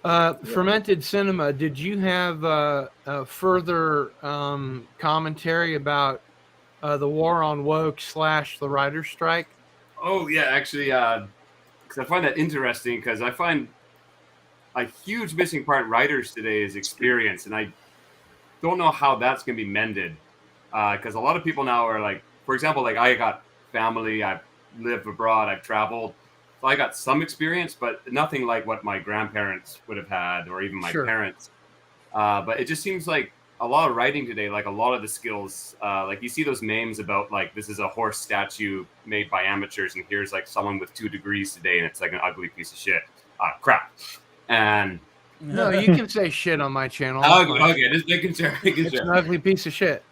Fermented Cinema, did you have a further commentary about the war on woke / the writer's strike? Oh yeah, actually, because I find that interesting because I find a huge missing part in writers today is experience, and I don't know how that's going to be mended. Because a lot of people now are like, for example, like I got family, I've lived abroad, I've traveled, so I got some experience, but nothing like what my grandparents would have had, or even my Sure. parents. But it just seems like a lot of writing today, like a lot of the skills, like you see those memes about like this is a horse statue made by amateurs, and here's like someone with 2 degrees today, and it's like an ugly piece of shit, crap. And No, you can say shit on my channel. okay, just making sure. Making It's sure. an ugly piece of shit.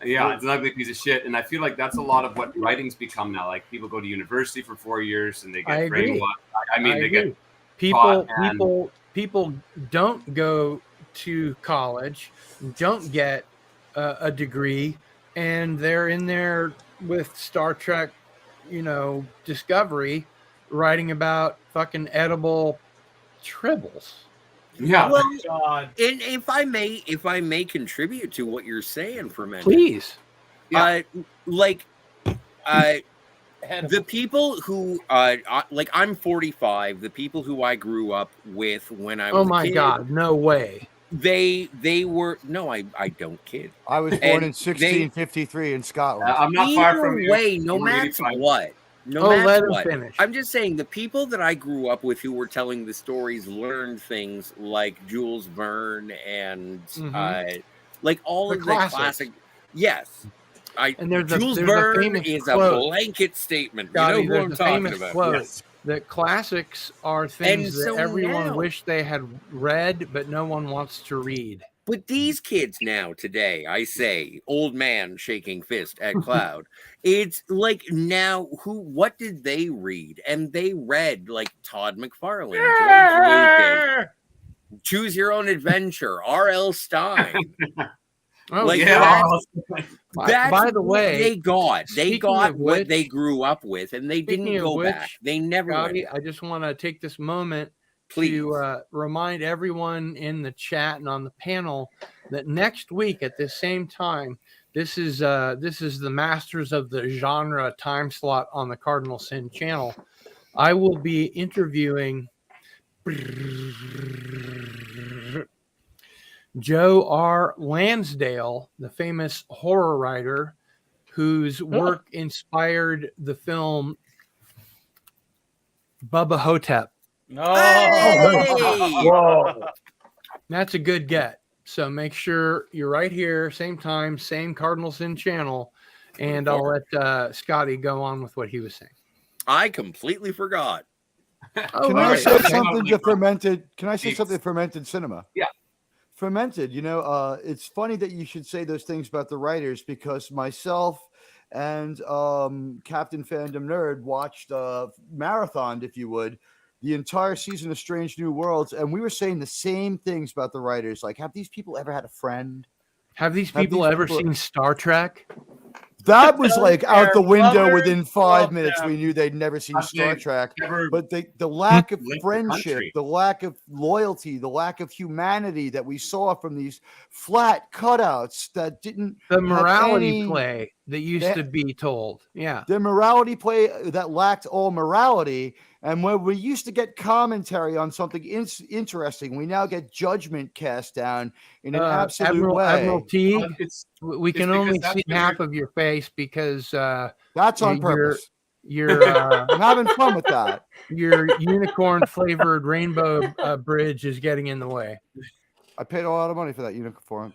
Yeah, it's an ugly piece of shit, and I feel like that's a lot of what writing's become now. Like people go to university for 4 years and they I get agree. brainwashed. I mean, I they agree. get People taught and- people don't go to college, don't get a degree, and they're in there with Star Trek, Discovery, writing about fucking edible tribbles. Yeah. Well, God. and if I may contribute to what you're saying for a minute, Please. Like, the people who, like, I'm 45. The people who I grew up with when I was Oh my a kid, God, no way. they were no, I don't kid. I was born And in 1653 in Scotland. I'm not far Either from you. way, no We're matter 85. what, no Oh, let matter him what. finish. I'm just saying the people that I grew up with who were telling the stories learned things like Jules Verne and like all The of classics. the classic. Yes. And there's Jules a Verne famous is quote. a blanket statement. Scotty, you know who I'm there's a talking famous about. quote Yes. that classics are And things that so everyone now, wished they had read, but no one wants to read. but these kids now today, I say, old man shaking fist at cloud. It's like now, what did they read? And they read like Todd McFarlane, George Lucas, Choose Your Own Adventure, R.L. Stein. Oh, Like, Yeah. that's by the what way, they got. They speaking got of what which- they grew up with, and they speaking didn't of go which, back. They never went Scotty, back. I just want to take this moment Please. to remind everyone in the chat and on the panel that next week at this same time, this is the Masters of the Genre time slot on the Cardinal Sin channel. I will be interviewing Joe R. Lansdale, the famous horror writer whose work inspired the film Bubba Hotep. No. Hey! Whoa. That's a good get. So make sure you're right here, same time, same Cardinal Sin channel, and I'll let Scotty go on with what he was saying. I completely forgot. Oh, Can I really? say Okay. something to fermented? Can I say something to fermented cinema? Yeah. Fermented. You know, it's funny that you should say those things about the writers because myself and Captain Fandom Nerd watched marathon, if you would, the entire season of Strange New Worlds, and we were saying the same things about the writers. Like, have these people ever had a friend? Have these people ever seen Star Trek? That was like out the window Lovers within 5 of minutes. them. We knew they'd never seen Star They've Trek. never But the lack of left the friendship, country. the lack of loyalty, the lack of humanity that we saw from these flat cutouts that didn't The have morality any- play that used to be told. Yeah. the morality play that lacked all morality. And when we used to get commentary on something interesting, we now get judgment cast down in an absolute way. Admiral T, It's we can because only that's see what half you're- of your face because That's on you're- purpose. your I'm having fun with that. your unicorn flavored rainbow bridge is getting in the way. I paid a lot of money for that unicorn.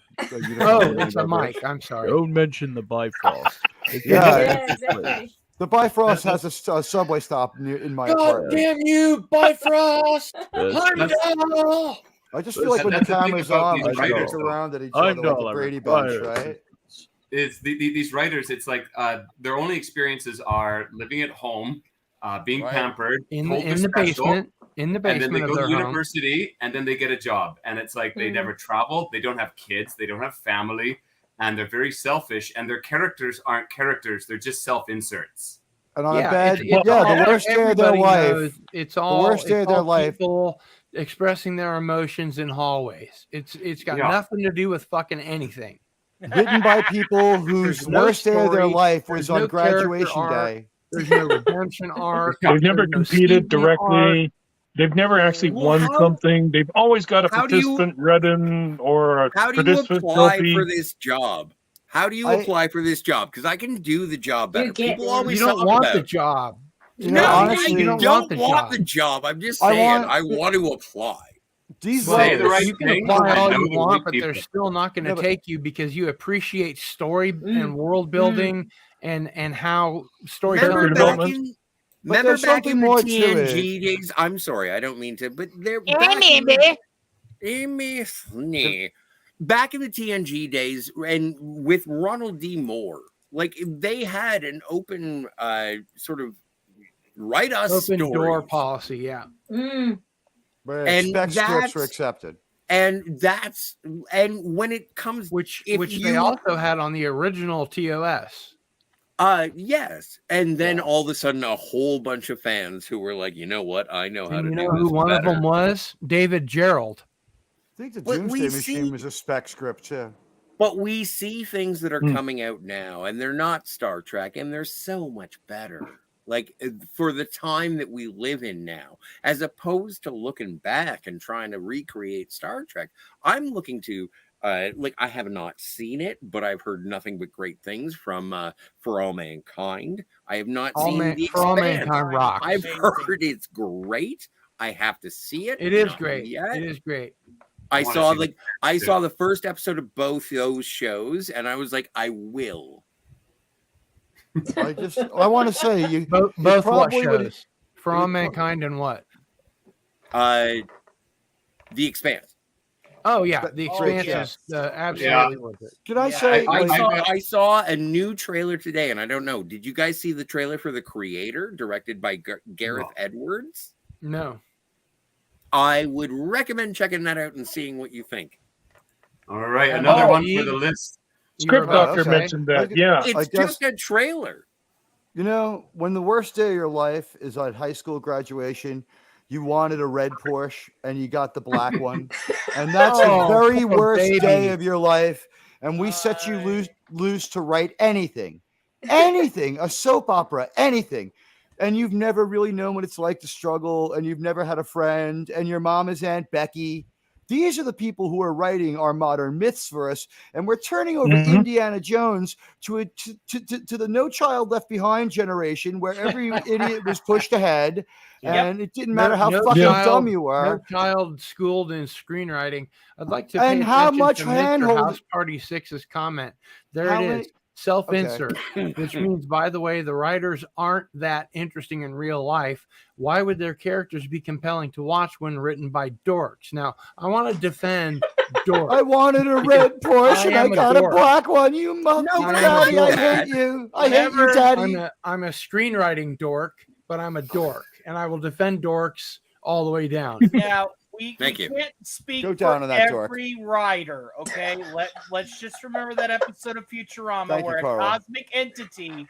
Oh, it's a mic. I'm sorry. Don't mention the Bifrost. Yeah. Yeah, exactly. The Bifrost has a subway stop in my God apartment. damn you, Bifrost! That's- Heimdall! I just feel like when the That's the thing camera's about on, these we should writers, look though. around at each I'm other like the dollar Brady Bunch, required. right? Is these writers, it's like their only experiences are living at home, being Right. pampered, In told they're the special, basement. In the and then they basement go of to their home. university, and then they get a job, and it's like they never travel, they don't have kids, they don't have family, and they're very selfish, and their characters aren't characters; they're just self-inserts. And on a Yeah, bad, it's yeah, all- the worst day of their everybody life. knows It's all worst day it's of their all life. people expressing their emotions in hallways. It's got Yeah. nothing to do with fucking anything. Written by people whose There's no worst day of their story, life there's was no on graduation character arc. day. There's no redemption arc. They've never There's no competed season arc. directly. They've never actually Well, won how- something. They've always got a how do you- participant redden or a How do you participant apply trophy. for this job? How do you I- apply for this job? Because I can do the job better. You get People one. always You don't talk want about the job. You No, know, I honestly, you don't, don't want want the the job. job. I'm just I saying want- I want to apply. these Well, Say the right you can thing apply and all know you the want, right but they're people. still not going to Yeah, but- take you because you appreciate story Mm. and world building and how Remember storytelling Character back development. in, But remember there's back something in the more to TNG days? I'm sorry, I don't mean to, but they're back in the TNG days and with Ronald D. Moore, like they had an open sort of write us open door stories. policy. Yeah. Mm. Where And spec scripts that's- were accepted. And when it comes Which If they you- also had on the original TOS. Yes. And then all of a sudden, a whole bunch of fans who were like, you know what? I know how And to you do know who this one of better. them was? David Gerald. I think the But we Doomsday Machine see- was a spec script too. But we see things that are coming out now, and they're not Star Trek, and they're so much better. Like, for the time that we live in now, as opposed to looking back and trying to recreate Star Trek, I'm looking to, like, I have not seen it, but I've heard nothing but great things from For All Mankind. I have not seen The For All Expanse. Mankind rocks. I've heard it's great. I have to see it. It is Not great. yet. It is great. I wanna saw see like I saw the first episode of both those shows, and I was like, I will. I want to say you Both you what probably would- shows? For All Mankind and what? The Expanse. Oh yeah, The Expanse yeah. is absolutely worth it. Can I say? I saw a new trailer today, and I don't know. Did you guys see the trailer for The Creator, directed by Gareth Edwards? No. I would recommend checking that out and seeing what you think. All right, another one for the list. Script Doctor mentioned that. Yeah, It's just a trailer. You know, when the worst day of your life is at high school graduation, you wanted a red Porsche and you got the black one, and that's the very poor worst baby. day of your life. And we set you loose to write anything, a soap opera, anything. And you've never really known what it's like to struggle, and you've never had a friend, and your mom is Aunt Becky. These are the people who are writing our modern myths for us, and we're turning over Indiana Jones to the No Child Left Behind generation, where every idiot was pushed ahead, and it didn't matter how fucking dumb you were. No child schooled in screenwriting. I'd like to And pay how attention much to Mr. handhold- House Party 6's comment. There How it many- is. Self-insert, which means, by the way, the writers aren't that interesting in real life. Why would their characters be compelling to watch when written by dorks? Now, I want to defend dorks. I wanted a red Porsche and I am a got a dork. black one. You mother daddy, I hate you. I hate you, daddy. I'm a screenwriting dork, but I'm a dork, and I will defend dorks all the way down. Now, we Thank you. can't speak Go down for on that, dork. every writer, okay? Let's just remember that episode of Futurama Thank you, where a Carl. cosmic entity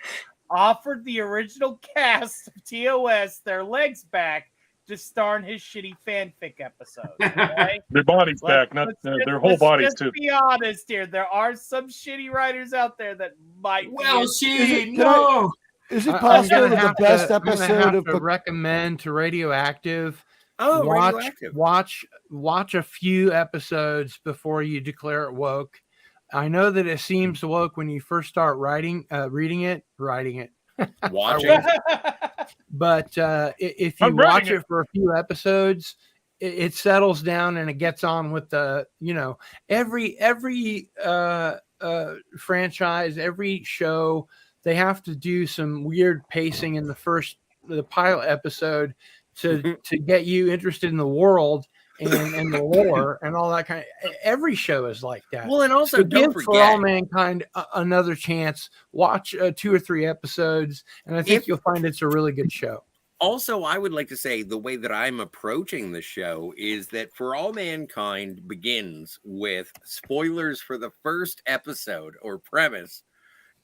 offered the original cast of TOS their legs back to star in his shitty fanfic episode. Okay? their bodies back, not their whole bodies let's too. be honest here. There are some shitty writers out there that might. Is it possible that the best I'm gonna episode have of to recommend to Radioactive? Oh, watch, Radioactive. watch a few episodes before you declare it woke. I know that it seems woke when you first start reading it, Watching. but if you I'm writing watch it. it for a few episodes, it settles down and it gets on with the, every franchise, every show, they have to do some weird pacing in the pilot episode to get you interested in the world and the lore and all that kind of. Every show is like that. Well, and also So don't give For All forget. Mankind another chance. Watch 2 or 3 episodes, and I think you'll find it's a really good show. Also, I would like to say the way that I'm approaching the show is that For All Mankind begins with spoilers for the first episode or premise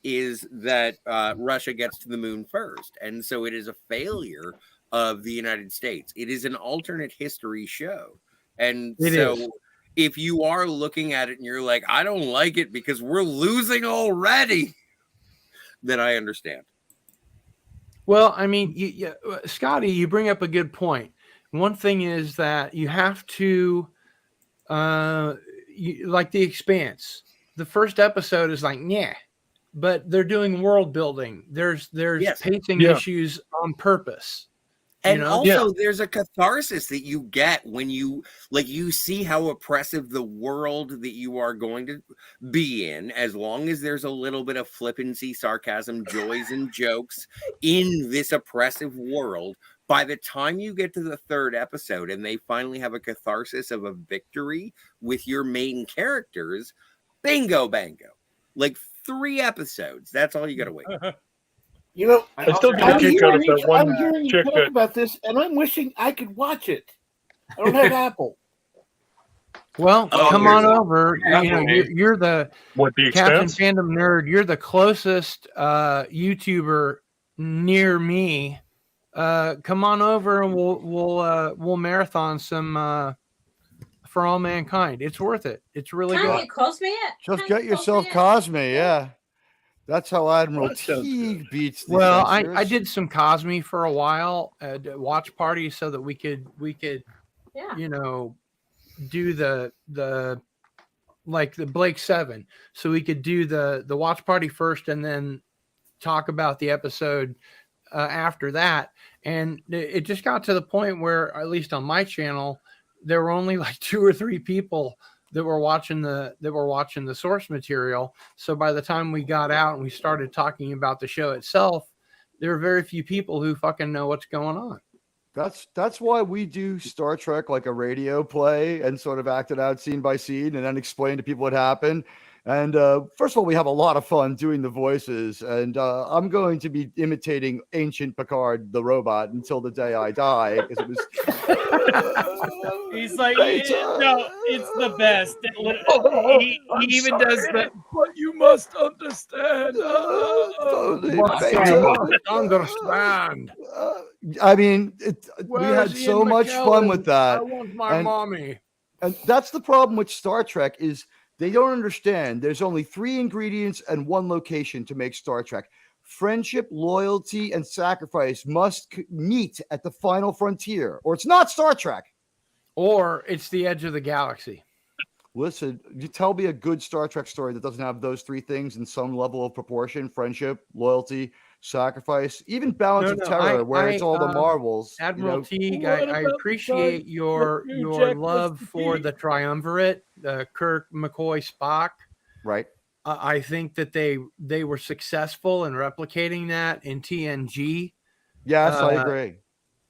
is that Russia gets to the moon first. And so it is a failure of the United States. It is an alternate history show. And It so is. if you are looking at it and you're like, I don't like it because we're losing already, then I understand. Well, I mean, Scotty, you bring up a good point. One thing is that you have to, like The Expanse. The first episode is like, yeah, but they're doing world building. There's pacing issues on purpose. And also there's a catharsis that you get when you see how oppressive the world that you are going to be in, as long as there's a little bit of flippancy, sarcasm, joys, and jokes in this oppressive world. By the time you get to the third episode and they finally have a catharsis of a victory with your main characters, bingo bango. Like 3 episodes. That's all you gotta wait. You know, I still get a kick out of that one I'm hearing you chick talk that about this, and I'm wishing I could watch it. I don't have Apple. Well, Oh, come on over. Yeah, You know, boy. you're the What, the Captain expense? Fandom Nerd. You're the closest YouTuber near me. Come on over and we'll marathon some For All Mankind. It's worth it. It's really Can't good. you Cosme it? Just Can't get you yourself Cosme it? Cosme, yeah. That's how Admiral That sounds Teague beats the Well, censors. I did some Cosme for a while at watch parties so that we could Yeah. you know do the like the Blake 7, so we could do the watch party first and then talk about the episode after that. And it just got to the point where, at least on my channel, there were only like 2 or 3 people that were watching the source material. So by the time we got out and we started talking about the show itself, there were very few people who fucking know what's going on. That's why we do Star Trek like a radio play and sort of act it out scene by scene and then explain to people what happened. And first of all, we have a lot of fun doing the voices. And I'm going to be imitating ancient Picard, the robot, until the day I die. Because it was. He's like, no, it's the best. He even does that. But you must understand. Understand. I mean, we Where's had so Ian much fun McKellen? with that. I want my mommy. And that's the problem with Star Trek is they don't understand. There's only 3 ingredients and 1 location to make Star Trek. Friendship, loyalty, and sacrifice must meet at the final frontier, or it's not Star Trek. Or it's the edge of the galaxy. Listen, you tell me a good Star Trek story that doesn't have those 3 things in some level of proportion: friendship, loyalty, sacrifice, even balance of terror, where it's all the marvels. Admiral Teague, What I about appreciate the your Jack love Mr. for Teague? the triumvirate, Kirk, McCoy, Spock. Right. I think that they were successful in replicating that in TNG. Yes, I agree.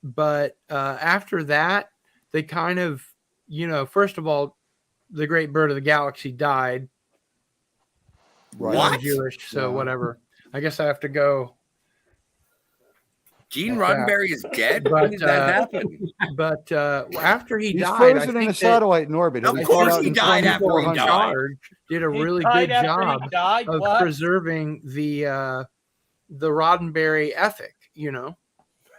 But after that, they kind of, first of all, the great bird of the galaxy died. Right. I'm Jewish, so whatever. I guess I have to go. Gene like that. Roddenberry is dead. But, When did that happen? But after he He's died, frozen I in think a satellite in orbit. Of It was course put out he in died after he 2400. died. Charge did a He really died good after he job died? of What? preserving the Roddenberry ethic.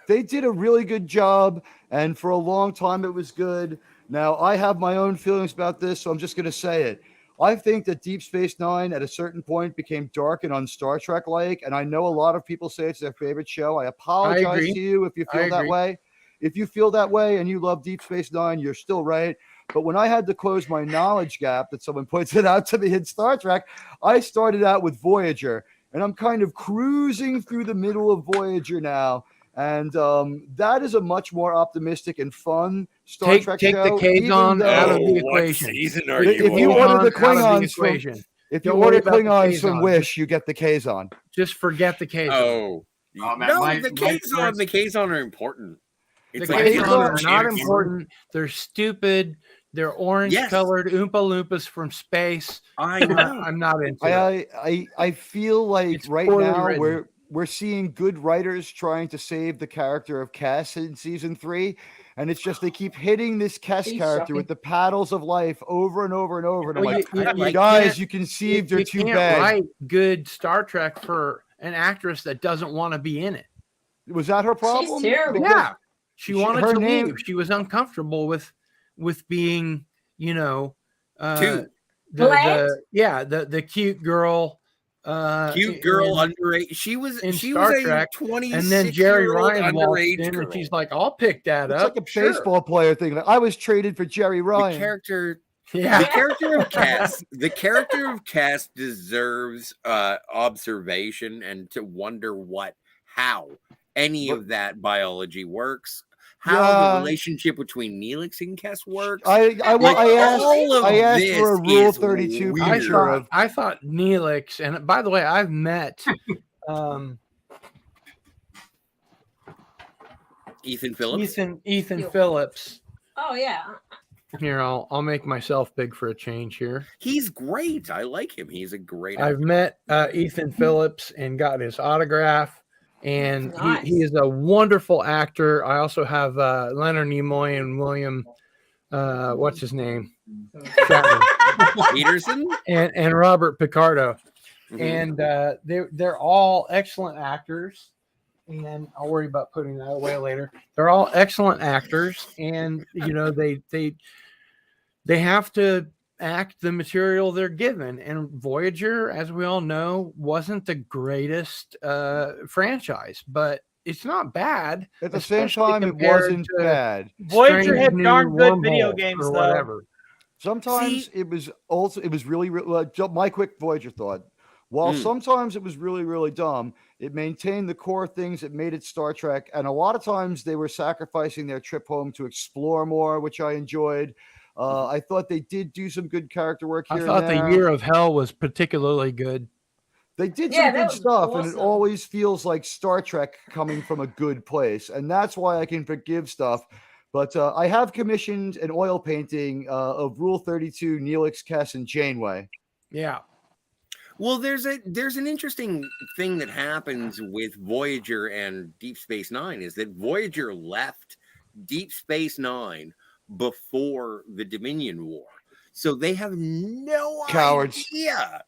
They did a really good job, and for a long time it was good. Now, I have my own feelings about this, so I'm just going to say it. I think that Deep Space Nine at a certain point became dark and un-Star Trek-like, and I know a lot of people say it's their favorite show. I apologize agree. to you if you feel that agree. way. If you feel that way and you love Deep Space Nine, you're still right. But when I had to close my knowledge gap that someone pointed out to me in Star Trek, I started out with Voyager, and I'm kind of cruising through the middle of Voyager now. And that is a much more optimistic and fun Star Trek Take show. the Kazon out of the what equation. season are you If you on? order the Kazon out of the Klingons from, equation. if you Don't worry order about the Klingons from Kazon. Wish, you get the Kazon. Just forget the Kazon. Oh, Oh, man, no, my the first- Kazon are important. The It's like Kazon are Kazon not champion. important. They're stupid. They're orange-colored Oompa Loompas from space. I know. I'm not into it. I feel like It's right poorly now written. we're seeing good writers trying to save the character of Cass in season 3, and it's just they keep hitting this Cass He's character shocking. with the paddles of life over and over and over. And I'm Well, like, you guys, can't- you conceived her you too can't bad. write good Star Trek for an actress that doesn't want to be in it. Was that her problem? terrible. Because Yeah, she wanted her to name- leave. She was uncomfortable with being, Two. the cute girl. Cute girl, in, underage. She was in she Star was a Trek, 26 and then Jerry year old Ryan walks underage in, girl. and she's like, "I'll pick that it's up." like a Sure. baseball player thing. Like, I was traded for Jerry The Ryan. character, Yeah, the character of Cass deserves observation and to wonder how any of that biology works. How Yeah. the relationship between Neelix and Cass works. I Like, asked all of for a this Rule is 32 weird. picture of. I thought Neelix, and by the way, I've met Ethan Phillips. Ethan Phillips. Oh yeah. Here, I'll make myself big for a change here. He's great. I like him. He's a great I've actor. met Ethan Phillips and got his autograph, and Nice. he is a wonderful actor. I also have Leonard Nimoy and William, what's his name? Peterson and Robert Picardo. Mhm. And they're all excellent actors. And I'll worry about putting that away later. They're all excellent actors, and they have to act the material they're given. And Voyager, as we all know, wasn't the greatest franchise, but it's not bad. At the same especially time, it compared wasn't to bad. Voyager Strange had New darn good video Wormhole games, or though. whatever. Sometimes it was really my quick Voyager thought. While sometimes it was really, really dumb, it maintained the core things that made it Star Trek. And a lot of times they were sacrificing their trip home to explore more, which I enjoyed. I thought they did do some good character work here. I thought and there. the Year of Hell was particularly good. They did Yeah, some that good was stuff, and it awesome. always feels like Star Trek coming from a good place. And that's why I can forgive stuff. But I have commissioned an oil painting of Rule 32, Neelix, Kess, and Janeway. Yeah. Well, there's an interesting thing that happens with Voyager and Deep Space Nine is that Voyager left Deep Space Nine before the Dominion War, so they have no Cowards. idea.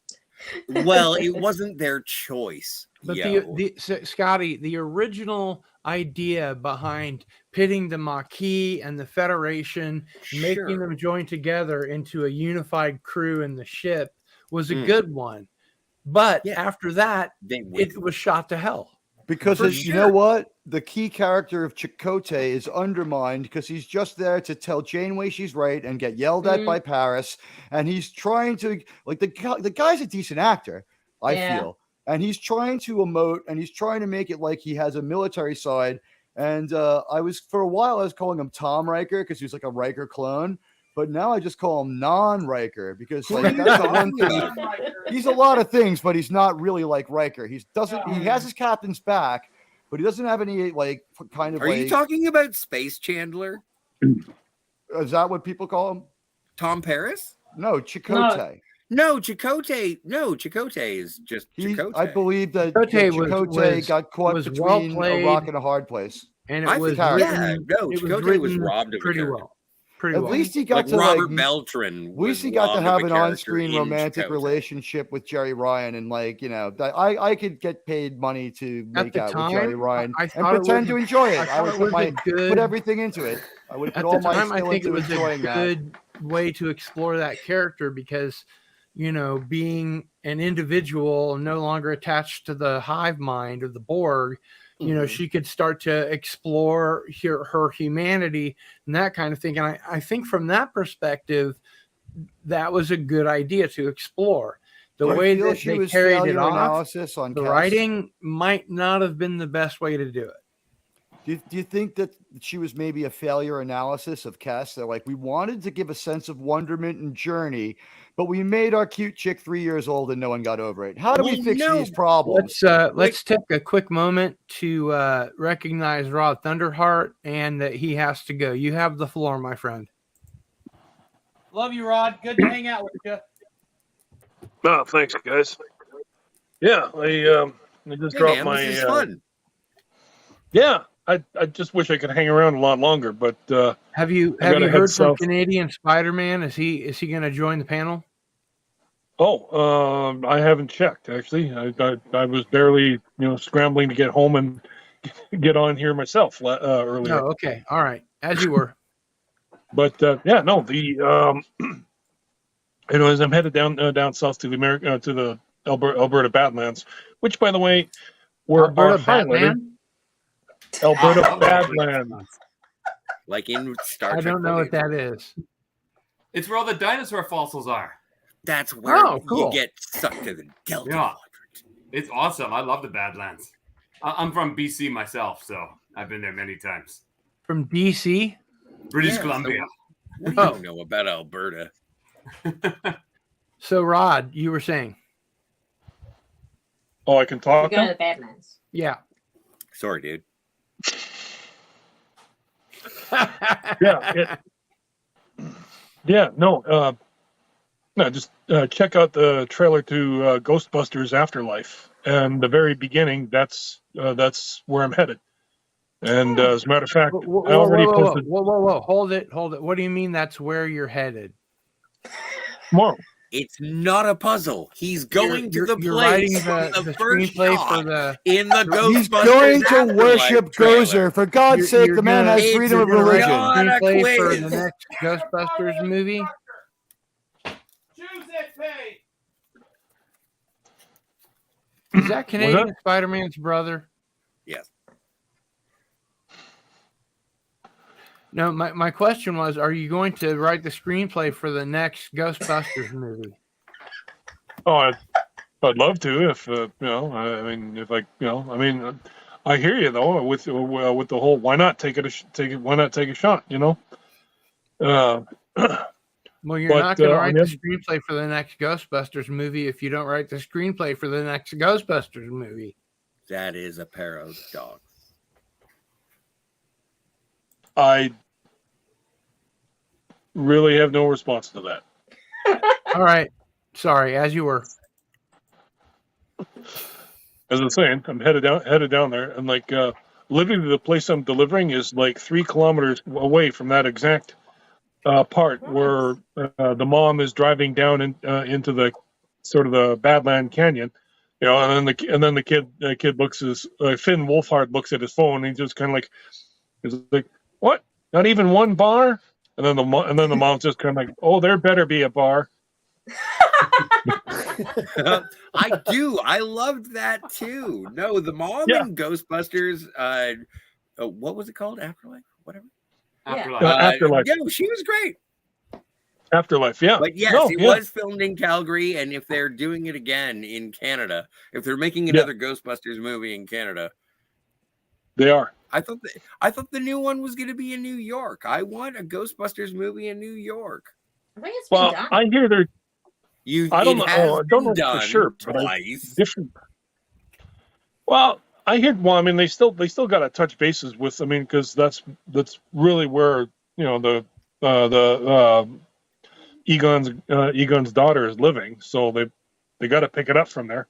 Well, it wasn't their choice. But yo. Scotty, the original idea behind pitting the Maquis and the Federation, making them join together into a unified crew in the ship was a good one. But after that, it was shot to hell. Because you know what? The key character of Chakotay is undermined because he's just there to tell Janeway she's right and get yelled at by Paris. And he's trying to, like, the guy's a decent actor, I feel. And he's trying to emote and he's trying to make it like he has a military side. And for a while, I was calling him Tom Riker because he was like a Riker clone. But now I just call him non-Riker because like that's the one thing. He's a lot of things, but he's not really like Riker. He has his captain's back, but he doesn't have any like kind of. Are you talking about Space Chandler? Is that what people call him? Tom Paris? No, Chakotay. No, Chakotay. No, Chakotay is just Chakotay. I believe that Chakotay got caught was between well-played, a rock and a hard place. And I it was think, written, Chakotay was robbed of a pretty character. well. Pretty At well. least he got like to Robert like, Beltran. At least he was got to robbed have of a an character on-screen in romantic Chakotay. relationship with Jerry Ryan, and like I could get paid money to make the out time, with Jerry Ryan I and thought it pretend to was- enjoy I it. I thought would it put was a put everything into it. I would At put all the my time, I skill think it into was a enjoying that. good way to explore that character because, being an individual no longer attached to the hive mind of the Borg, she could start to explore her humanity and that kind of thing. And I think from that perspective, that was a good idea to explore. The Do you way feel that she they was carried it failure off, analysis on the Cass? writing might not have been the best way to do it. Do you think that she was maybe a failure analysis of Cass? That like we wanted to give a sense of wonderment and journey, but we made our cute chick 3 years old and no one got over it. How do we fix these problems? Let's take a quick moment to recognize Rod Thunderheart and that he has to go. You have the floor, my friend. Love you, Rod. Good to hang out with you. Oh, thanks, guys. Yeah, I just dropped my. This is fun. Yeah, I just wish I could hang around a lot longer, but Have you heard from Canadian Spider-Man? Is he going to join the panel? Oh, I haven't checked actually. I was barely scrambling to get home and get on here myself earlier. Oh, okay, all right, as you were. But yeah, no, the as I'm headed down south to the Alberta Badlands, which by the way are highlighted. Alberta Badlands. Like in Star Trek. I don't know what that is. It's where all the dinosaur fossils are. That's where you get sucked to the Delta Yeah. It's awesome. I love the Badlands. I'm from BC myself, so I've been there many times. From DC? British Columbia. What do you know about Alberta? So, Rod, you were saying? Oh, I can talk Go to now? the Badlands. Yeah. Sorry, dude. No, just check out the trailer to Ghostbusters Afterlife, and the very beginning. That's where I'm headed. And as a matter of fact, I already posted. Whoa! Hold it! What do you mean? That's where you're headed? Tomorrow. It's not a puzzle. He's going to the you're place writing from the first screenplay shot for the. in the He's Ghostbusters going to Afterlife worship trailer. Gozer. For God's sake, You're the man gonna- has It's freedom You're of gonna write religion. not a screenplay for the quiz. next Ghostbusters movie. Is that Canadian Spider-Man's brother? Yes. No, my question was, are you going to write the screenplay for the next Ghostbusters movie? Oh, I'd love to if you know. I mean, if I mean, I hear you though with the whole why not take it? Why not take a shot? You know. Well, you're not going to write the screenplay for the next Ghostbusters movie if you don't write the screenplay for the next Ghostbusters movie. That is a paradox. I really have no response to that. All right. Sorry, as you were. As I'm saying, I'm headed down there, and like literally the place I'm delivering is like 3 kilometers away from that exact part where the mom is driving down into the sort of the Badland Canyon, you know, and then the kid looks as Finn Wolfhard looks at his phone and he just kind of like is like, what? Not even one bar? And then the mom's just kind of like, oh, there better be a bar. I do. I loved that too. No, the mom in Ghostbusters. What was it called? Afterlife? Whatever. Afterlife. Afterlife. Yeah, she was great. Afterlife, yeah. But yes, it was filmed in Calgary, and if they're doing it again in Canada, if they're making another Ghostbusters movie in Canada, they are. I thought the new one was going to be in New York. I want a Ghostbusters movie in New York. I think it's been done. I hear they're. I don't know. I don't know done for sure. Twice. Different. Well, I hear. Well, I mean, they still got to touch bases with. I mean, because that's really where you know the Egon's daughter is living. So they got to pick it up from there.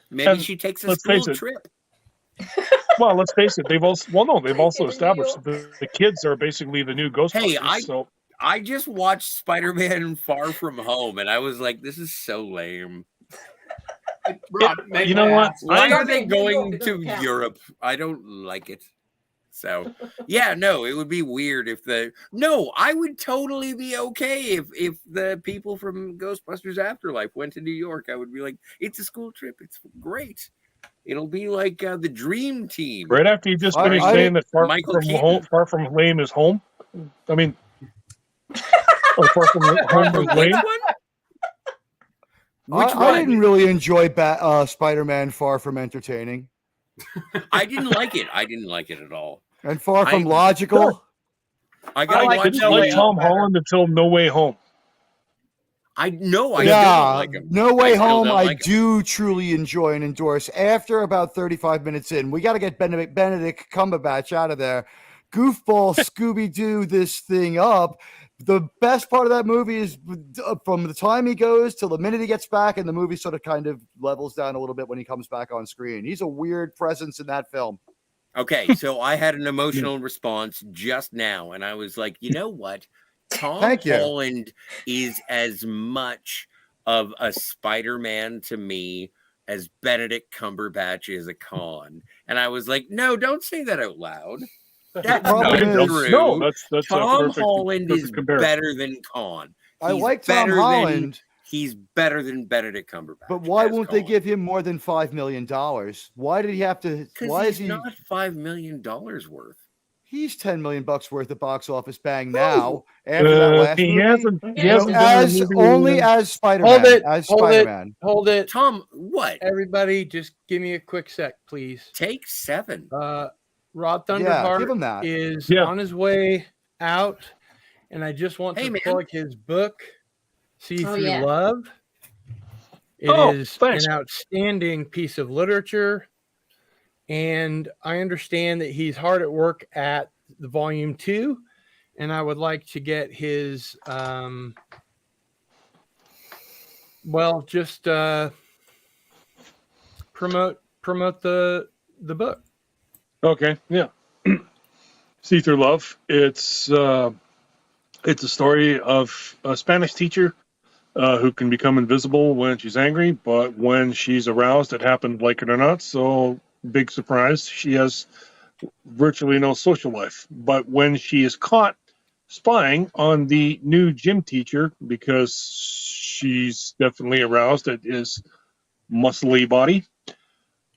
Maybe she takes a school trip. Well, let's face it. They've also established that the kids are basically the new Ghostbusters. Hey, I just watched Spider-Man Far From Home, and I was like, this is so lame. You know what? Why are they going to Europe? I don't like it. So, yeah, no, it would be weird if I would totally be okay if the people from Ghostbusters Afterlife went to New York. I would be like, it's a school trip. It's great. It'll be like the Dream Team. Right after you just finished saying that Far From Lame is home. I mean, or Far From Home is lame. I didn't really enjoy Spider-Man Far From Entertaining. I didn't like it. I didn't like it at all. And Far From Logical. I didn't like Tom Holland until No Way Home. I still don't like him. No Way Home, I do truly enjoy and endorse. After about 35 minutes in, we got to get Benedict Cumberbatch out of there. Goofball Scooby-Doo this thing up. The best part of that movie is from the time he goes till the minute he gets back, and the movie sort of kind of levels down a little bit when he comes back on screen. He's a weird presence in that film. Okay, so I had an emotional response just now, and I was like, you know what? Tom Holland is as much of a Spider-Man to me as Benedict Cumberbatch is a Khan. And I was like, no, don't say that out loud. That's not true. No, that's Tom Holland is better than Khan. I like Tom Holland. He's better than Benedict Cumberbatch. But why won't they give him more than $5 million? Why did he have to? Why is he not $5 million worth? He's $10 million worth of box office bang now. After that last he movie, hasn't only as Spider-Man. Hold it, Tom. What? Everybody, just give me a quick sec, please. Take 7. Rod Thunderheart is on his way out, and I just want to plug his book, See Through Love. It is an outstanding piece of literature, and I understand that he's hard at work at the volume 2, and I would like to get his promote the book. Okay, yeah. See Through Love. It's It's a story of a Spanish teacher who can become invisible when she's angry, but when she's aroused, it happened, like it or not. So, big surprise, she has virtually no social life. But when she is caught spying on the new gym teacher, because she's definitely aroused at his muscly body,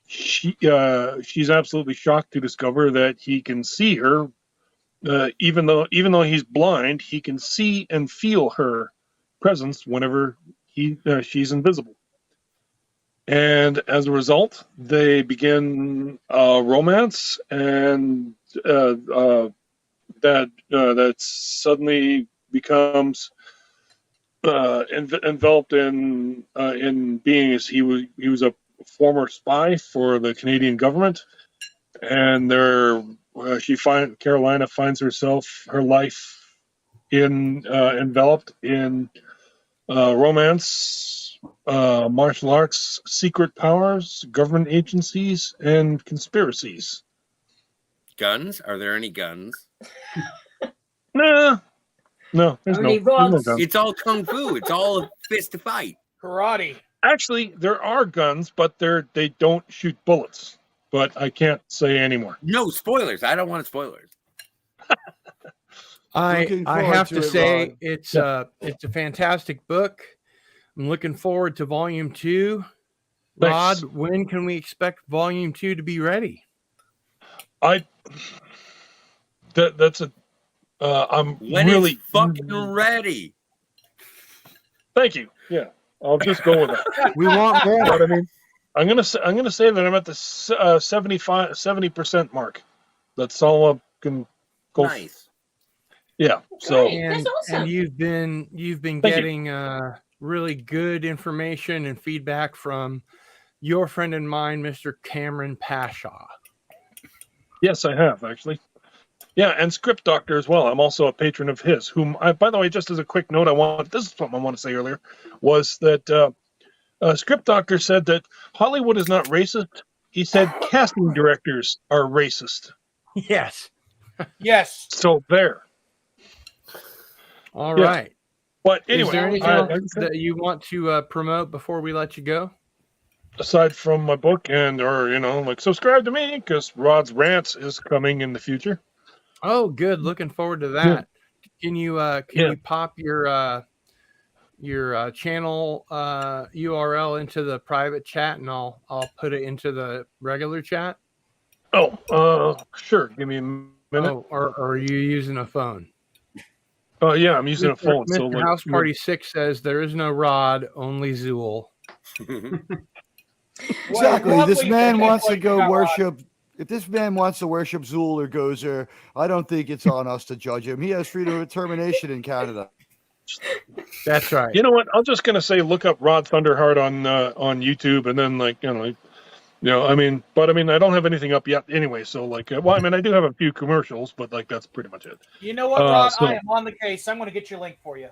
she's absolutely shocked to discover that he can see her. Even though he's blind, he can see and feel her presence whenever she's invisible. And as a result, they begin romance, and that suddenly becomes enveloped in being as he was a former spy for the Canadian government, and Carolina finds her life enveloped in romance, martial arts, secret powers, government agencies, and conspiracies. Guns? Are there any guns? No, there's no guns. It's all kung fu. It's all a fist to fight. Karate. Actually, there are guns, but they don't shoot bullets. But I can't say anymore. No spoilers. I don't want spoilers. I have to say it's a fantastic book. I'm looking forward to volume 2. Thanks. Rod, when can we expect volume 2 to be ready? I'm When really it's fucking ready. Thank you. Yeah, I'll just go with that. We want more. But I mean, I'm gonna say that I'm at the 70% mark. That's all I can go. Nice. Yeah. So and you've been getting really good information and feedback from your friend and mine, Mr. Cameron Pasha. Yes, I have actually. Yeah, and Script Doctor as well. I'm also a patron of his. By the way, just as a quick note, this is something I want to say earlier, was that Script Doctor said that Hollywood is not racist. He said casting directors are racist. Yes. Yes. So there. All right. But anyway, is there anything else that you want to promote before we let you go? Aside from my book subscribe to me because Rod's Rants is coming in the future. Oh, good. Looking forward to that. Can you pop your channel URL into the private chat, and I'll put it into the regular chat? Oh, sure. Give me a minute. Oh, or are you using a phone? Oh, yeah, I'm using a phone. Mr. House Party 6 says there is no Rod, only Zool. Exactly. This man wants to go worship. If this man wants to worship Zool or Gozer, I don't think it's on us to judge him. He has freedom of termination in Canada. That's right. You know what? I'm just gonna say, look up Rod Thunderheart on YouTube, and then I don't have anything up yet anyway. So I do have a few commercials, but that's pretty much it. You know what, Rod? I am on the case. I'm going to get your link for you.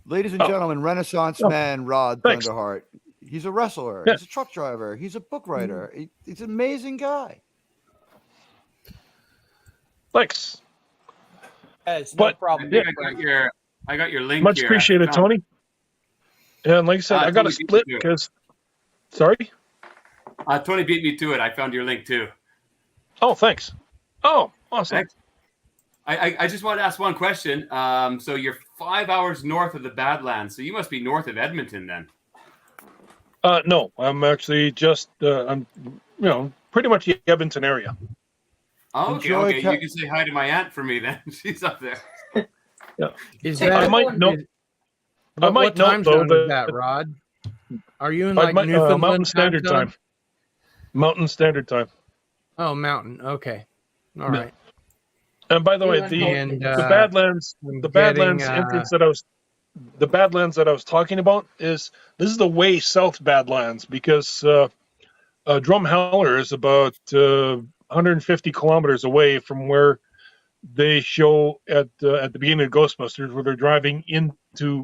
Ladies and gentlemen, Renaissance man Rod Thunderheart. He's a wrestler. Yeah. He's a truck driver. He's a book writer. He's an amazing guy. Thanks. It's no problem. I got your link. Much here. appreciated, Tony. Yeah, and like I said, I got to split because. Sorry. Tony beat me to it. I found your link too. Oh, thanks. Oh, awesome. Thanks. I just wanted to ask one question. So you're 5 hours north of the Badlands, so you must be north of Edmonton then. No, I'm actually just I'm pretty much the Edmonton area. Oh, okay. You can say hi to my aunt for me then. She's up there. Yeah. I might know. What time zone is that, Rod? Are you in Newfoundland Mountain Standard Time? Mountain Standard Time. Oh, Mountain. Okay. All right. And by the way, the Badlands entrance the Badlands that I was talking about is the way south Badlands, because Drumheller is about 150 kilometers away from where they show at the beginning of Ghostbusters, where they're driving into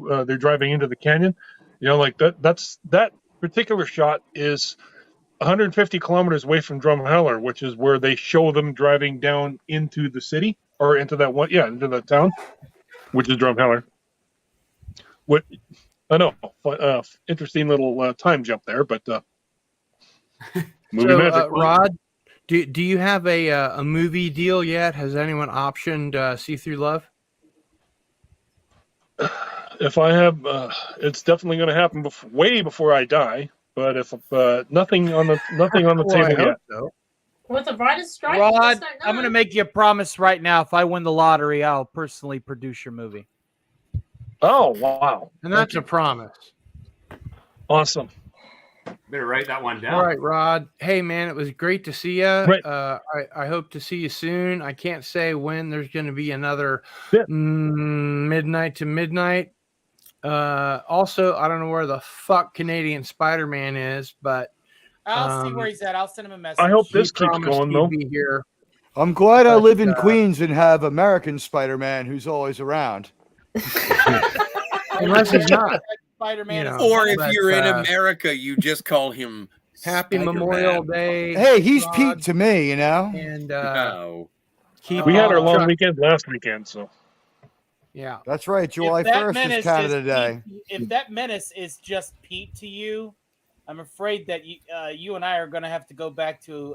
the canyon. That particular shot is 150 kilometers away from Drumheller, which is where they show them driving down into the city, or into that town. which is Drumheller. What? I know. Interesting little time jump there, but movie So, magic. Rod, do you have a movie deal yet? Has anyone optioned See Through Love? If I have, it's definitely going to happen way before I die. But if nothing on the table yet. So. With the writer's strike, Rod, I'm going to make you a promise right now. If I win the lottery, I'll personally produce your movie. Oh, wow. And that's a promise. Awesome. Better write that one down. All right, Rod. Hey, man, it was great to see you. Right. I hope to see you soon. I can't say when there's going to be another midnight to midnight. Also, I don't know where the fuck Canadian Spider-Man is, but I'll see where he's at. I'll send him a message. I hope this keeps promised going, he'd though. be here. I'm glad I live in Queens and have American Spider-Man who's always around. Unless he's not. Spider-Man. Or if you're in America, you just call him Happy Spider-Man. Memorial Day. Hey, he's Rod. Pete to me, you know. And No. We had our long weekend last weekend, so. Yeah. That's right. July If that 1st menace is Canada Day. If that menace is just Pete to you, I'm afraid that you and I are going to have to go back to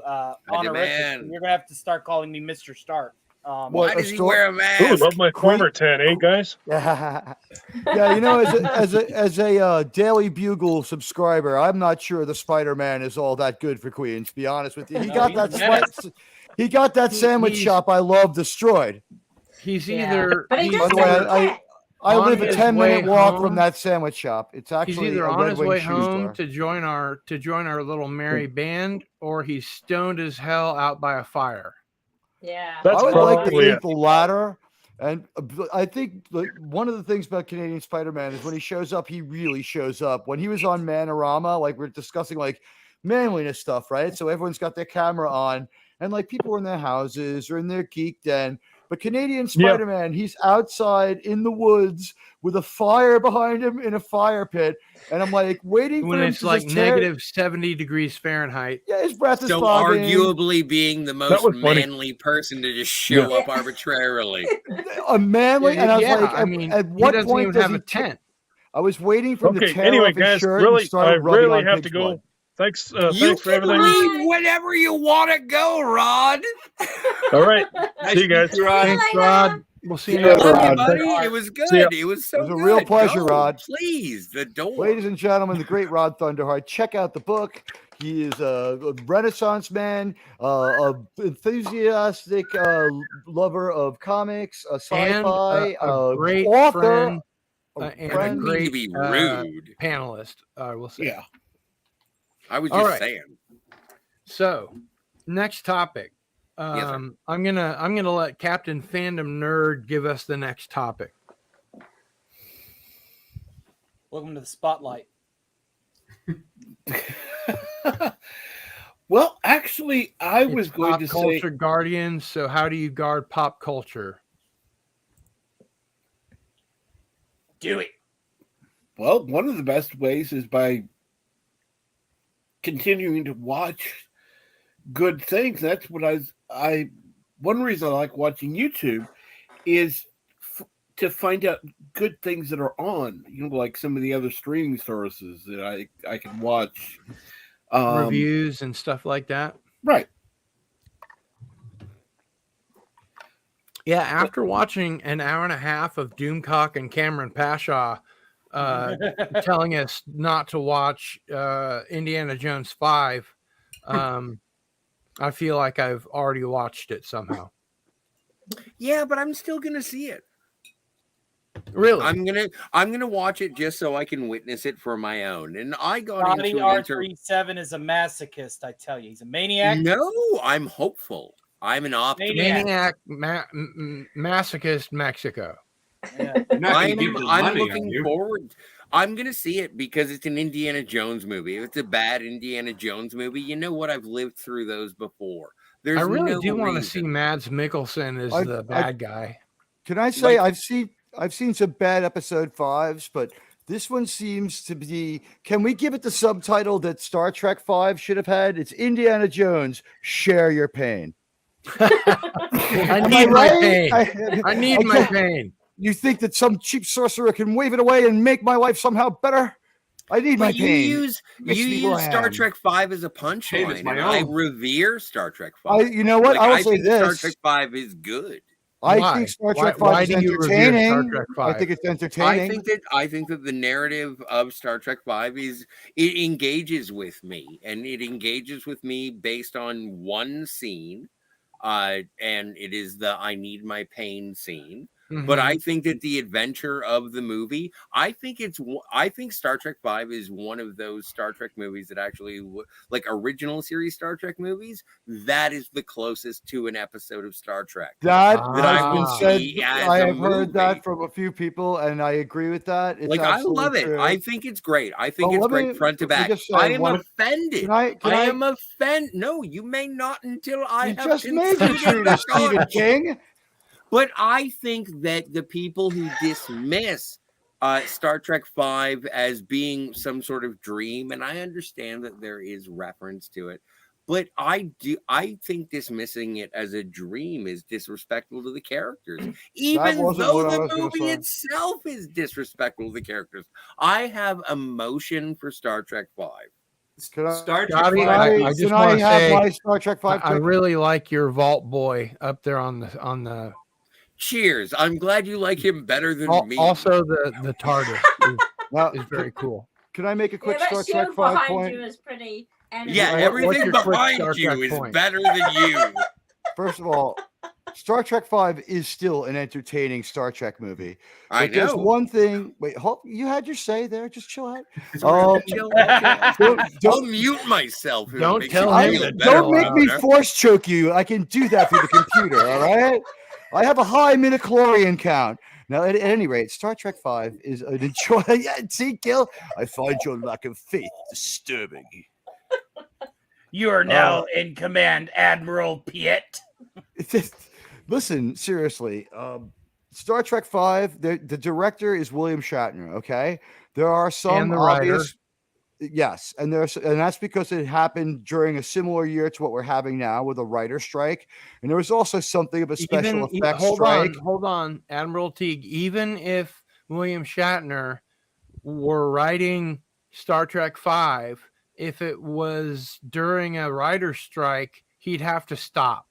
honorific. demand. You're going to have to start calling me Mr. Stark. Why does he wear a mask? Ooh, love my former 10, eh, guys? Yeah, you know, as a Daily Bugle subscriber, I'm not sure the Spider-Man is all that good for Queens. To be honest with you, he got that sandwich shop I love destroyed. He's either. But he By does the way, I on live a his 10-minute way walk home. from that sandwich shop. It's He's actually either a on Red his Wing way shoe home store. to join our little merry band, or he's stoned as hell out by a fire. Yeah. That's I would like to probably think it. the latter. And I think one of the things about Canadian Spider-Man is when he shows up, he really shows up. When he was on Manorama, like we're discussing like manliness stuff, right? So everyone's got their camera on, and like people are in their houses or in their geek den. But Canadian Spider-Man, he's outside in the woods with a fire behind him in a fire pit, and I'm like waiting When for him it's to like just tear- negative 70 degrees Fahrenheit. Yeah, his breath is So fogging. arguably being the most was funny. manly person to just show up arbitrarily. a manly, and I was like, I mean, at he what doesn't point even does have he a tent. I was waiting for him to Okay, tear anyway, off his guys, shirt really, and start I rubbing really on have pig's to go. blood. Thanks, You thanks for can everything. leave whenever you want to go, Rod. All right, see you guys. Thanks, Rod. We'll see you Yeah, next Love you, Rod. buddy. It was See ya. good. It was so It was a good. real pleasure, Go, Rod. Please, the door. Ladies and gentlemen, the great Rod Thunderheart. Check out the book. He is a Renaissance man, a enthusiastic lover of comics, a sci-fi, a great author, friend, a and a friend. Need great to be rude. panelist. I will say. Yeah. I was All just right. saying. So, next topic. Yes, sir. I'm gonna let Captain Fandom Nerd give us the next topic. Welcome to the spotlight. Well, actually, I It's was going pop to say culture guardians. So, how do you guard pop culture? Do it. well, one of the best ways is by continuing to watch good things. That's what one reason I like watching YouTube is to find out good things that are on, like some of the other streaming services that I can watch. Reviews and stuff like that. Right. Yeah, after watching an hour and a half of Doomcock and Cameron Pashaw telling us not to watch Indiana Jones 5, I feel like I've already watched it somehow. Yeah, but I'm still gonna see it. Really? I'm gonna watch it just so I can witness it for my own. And I got Scotty into R37 is a masochist, I tell you. He's a maniac. No, I'm hopeful. I'm an optimist. Maniac, masochist, Mexico. Yeah. I'm looking forward. I'm gonna see it because it's an Indiana Jones movie. If it's a bad Indiana Jones movie, you know what? I've lived through those before. There's I really no do want to reason. see Mads Mikkelsen as the bad guy. Can I say I've seen some bad episode 5s, but this one seems to be. Can we give it the subtitle that Star Trek 5 should have had? It's Indiana Jones. Share your pain. I need my pain. I need my pain. You think that some cheap sorcerer can wave it away and make my life somehow better? I need my But you pain. use Makes me who I Star am. Trek V as a Hey, it's punchline, my and I own. revere Star Trek V. You know what? Like, I will I say think Star this. Trek V is good. I Why? think Star Trek Why 5 is do you revere entertaining. Star Trek I 5? think it's entertaining. I think that the narrative of Star Trek V is it engages with me, and it engages with me based on one scene, and it is the "I need my pain" scene. But I think that the adventure of the movie, I think Star Trek V is one of those Star Trek movies that actually, like original series Star Trek movies, that is the closest to an episode of Star Trek That I has would been said. see as I a have heard movie. that from a few people, and I agree with that. It's Like, I love it. true. I think it's great. I think Well, it's let great me- front to let me back. just say I am one- offended. Can I am offended. No, you may not until I You have just made the conceded treatise, the Stephen charge. King. But I think that the people who dismiss Star Trek V as being some sort of dream, and I understand that there is reference to it, but I think dismissing it as a dream is disrespectful to the characters, even wasn't though what I the was gonna movie say. itself is disrespectful to the characters. I have emotion for Star Trek V. Can I, Star Trek Scotty, V. I just can I want to have say my Star Trek 5 I take? really like your Vault Boy up there on the. Cheers. I'm glad you like him better than me. Also, the TARDIS Now, is very cool. Can I make a Yeah, quick that Star Trek shield 5 behind point? you is pretty. Yeah, What's everything your quick behind Star you Trek is point? better than you. First of all, Star Trek 5 is still an entertaining Star Trek movie. I But there's know. one thing. Wait, you had your say there. Just chill out. Chill. Don't- I'll mute myself. if it Don't makes tell you him feel to better, Don't make me Connor. force choke you. I can do that through the computer. All right. I have a high midichlorian count. Now, at any rate, Star Trek 5 is an enjoy. Yeah, see, Gil, I find your lack of faith disturbing. You are now in command, Admiral Piet. Listen, seriously. Star Trek 5, the director is William Shatner, okay? There are some And the writer. obvious. Yes, and that's because it happened during a similar year to what we're having now with a writer strike, and there was also something of a special effects strike. Hold on, Admiral Teague. Even if William Shatner were writing Star Trek V, if it was during a writer's strike, he'd have to stop.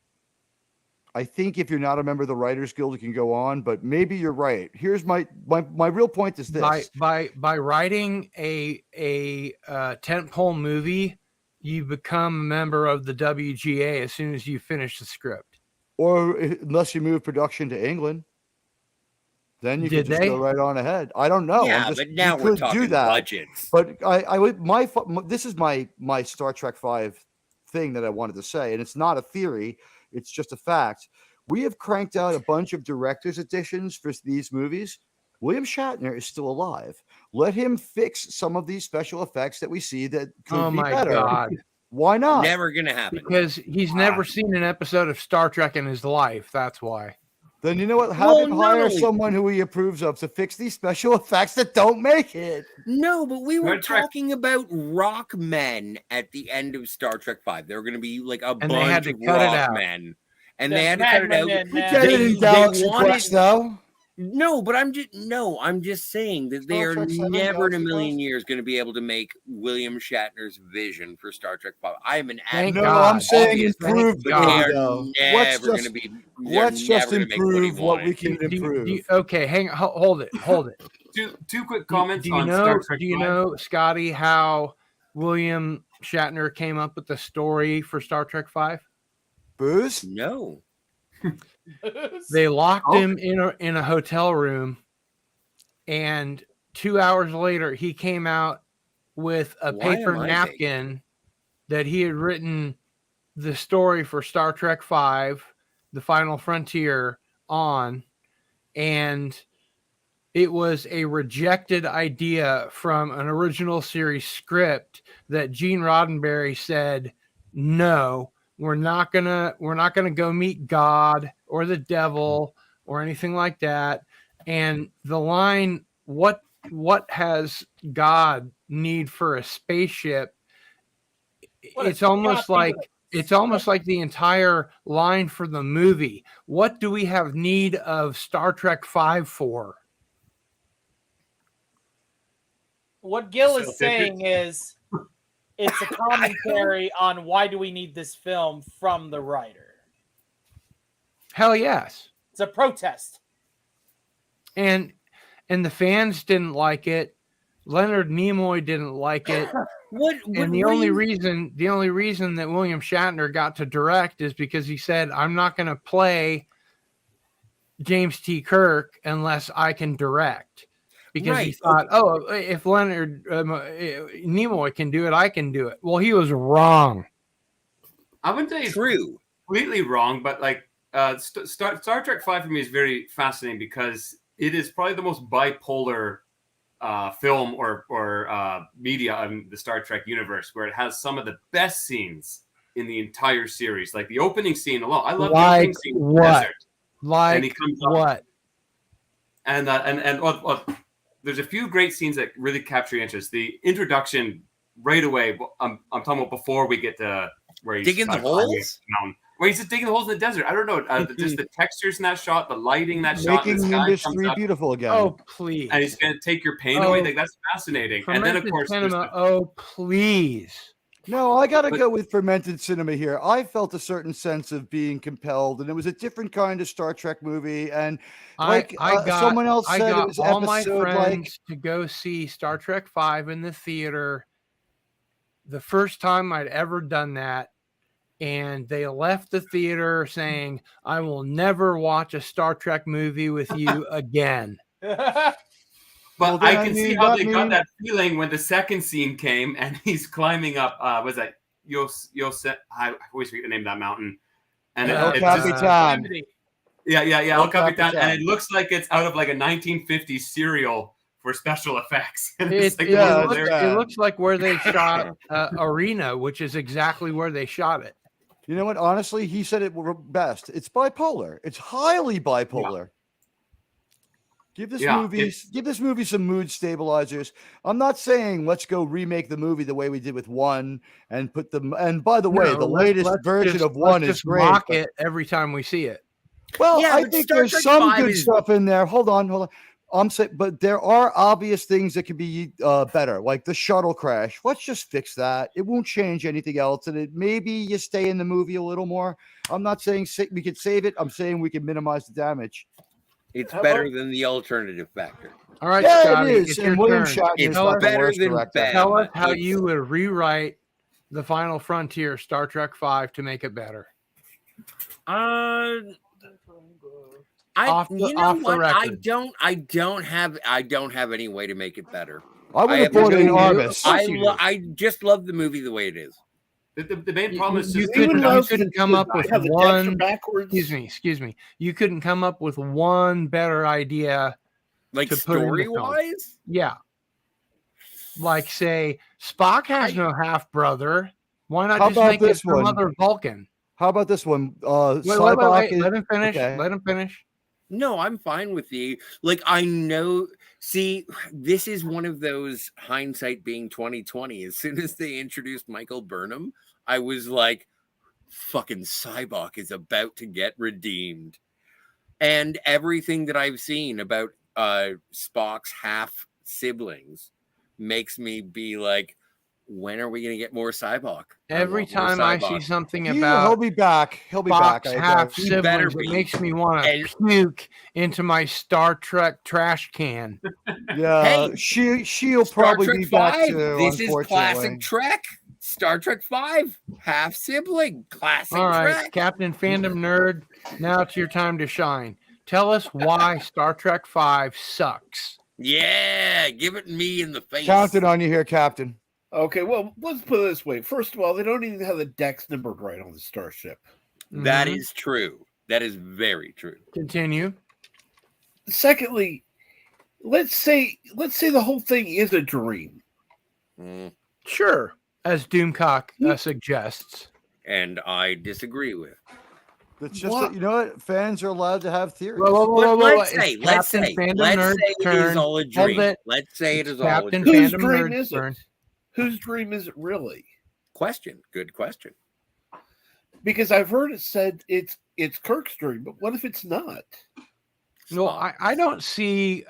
I think if you're not a member of the Writers Guild, you can go on, but maybe you're right. Here's my real point is this: By writing a tentpole movie, you become a member of the WGA as soon as you finish the script. or unless you move production to England, then you Did can just they? go right on ahead. I don't know. Yeah, but now we're talking budgets. But I would this is my Star Trek 5 thing that I wanted to say, and it's not a theory. It's just a fact. We have cranked out a bunch of director's editions for these movies. William Shatner is still alive. Let him fix some of these special effects that we see that could Oh be my better. God. Why not? Never gonna happen. Because he's never seen an episode of Star Trek in his life. That's why. Then you know what? Have him hire someone who he approves of to fix these special effects that don't make it. No, but we were Star Trek- talking about rock men at the end of Star Trek V. There were going to be like a And they had bunch to of cut it rock out. men, and The they had to cut it Mad out. Men, We Mad get it Men. in Galaxy Quest, though. No, but I'm just saying that they Star are Trek 7 never in a Galaxy million Quest? years going to be able to make William Shatner's vision for Star Trek V. I am an Thank advocate. No, God. I'm saying Obviously, improve the but God. they movie, are though. never going to be. they're Let's just never gonna make what he improve what we wanted. can improve. Okay, hold it. Two quick comments Do you on know? Star Trek Do you V. know, Scotty, how William Shatner came up with the story for Star Trek V? Booze? No. They locked him in a hotel room, and 2 hours later, he came out with a Why paper am I napkin that he had written the story for Star Trek V, The Final Frontier, on, and it was a rejected idea from an original series script that Gene Roddenberry said, no, we're not gonna go meet God or the devil or anything like that. And the line, what has God need for a spaceship? What a It's almost copy like of It's almost like the entire line for the movie. What do we have need of Star Trek V for? What Gil So is saying is it's a commentary on why do we need this film from the writer. Hell yes. It's a protest. And the fans didn't like it. Leonard Nimoy didn't like it. And the only reason that William Shatner got to direct is because he said, I'm not going to play James T. Kirk unless I can direct. Because he thought, if Leonard Nimoy can do it, I can do it. Well, he was wrong. I wouldn't say he's completely wrong, but like Star Trek V for me is very fascinating because it is probably the most bipolar film or media in the Star Trek universe, where it has some of the best scenes in the entire series. Like the opening scene alone, I love the opening scene in the desert. Like and he comes what? And there's a few great scenes that really capture your interest. The introduction right away. I'm talking about before we get to where he's digging the holes. Where he's just digging holes in the desert. I don't know. Just the textures in that shot, the lighting in that shot. Making industry beautiful again. Oh, please. And he's going to take your pain away. Like, that's fascinating. And then, of course, cinema, oh, please. No, I got to go with fermented cinema here. I felt a certain sense of being compelled, and it was a different kind of Star Trek movie. And like someone else said, it was all my episode friends to go see Star Trek V in the theater. The first time I'd ever done that, and they left the theater saying, I will never watch a Star Trek movie with you again. But I can see how they got that feeling when the second scene came and he's climbing up. Was that I always forget the name of that mountain. And El Capitan. El Capitan. And it looks like it's out of like a 1950s serial for special effects. It looks like where they shot Arena, which is exactly where they shot it. You know what? Honestly, he said it best. It's bipolar. It's highly bipolar. Yeah. Give this movie some mood stabilizers. I'm not saying let's go remake the movie the way we did with 1 and put them. And by the way, the latest version of 1 is great. Mock it every time we see it. Well, I think there's some good stuff in there. Hold on. I'm saying, but there are obvious things that could be better, like the shuttle crash. Let's just fix that. It won't change anything else, and maybe you stay in the movie a little more. I'm not saying we could save it. I'm saying we can minimize the damage. It's better than the alternative factor. All right, yeah, Scotty, it is. It's and your William turn. Shatner is not the worst director. Tell us how you would rewrite the Final Frontier Star Trek V to make it better. I don't have any way to make it better. I would have bought it in Arbus. I just love the movie the way it is. The main problem is you couldn't come up with one. Excuse me. You couldn't come up with one better idea, like story wise. Yeah, like say Spock has no half brother. Why not just make it some other Vulcan? How about this one? Wait. Let him finish. Okay. Let him finish. No, I'm fine with the I know. See, this is one of those hindsight being 2020. As soon as they introduced Michael Burnham, I was like, "Fucking Cybok is about to get redeemed," and everything that I've seen about Spock's half siblings makes me be like, when are we going to get more Cybok? Every time I see something about he'll be back. He'll be back. Half siblings, it makes me want to puke into my Star Trek trash can. Yeah, she'll probably be back too. This is classic Trek. Star Trek V, half sibling, classic All right, Trek. Captain Fandom Nerd, now it's your time to shine. Tell us why Star Trek V sucks. Yeah, give it me in the face. Counting on you here, Captain. Okay, well, let's put it this way. First of all, they don't even have the decks numbered right on the starship. That is true. That is very true. Continue. Secondly, let's say the whole thing is a dream. Sure, as Doomcock suggests. And I disagree with. It's just that, you know what? Fans are allowed to have theories. Let's say it is all a dream. Let's say it is all a dream. Whose dream is it really? Good question. Because I've heard it said it's Kirk's dream, but what if it's not? No, I don't see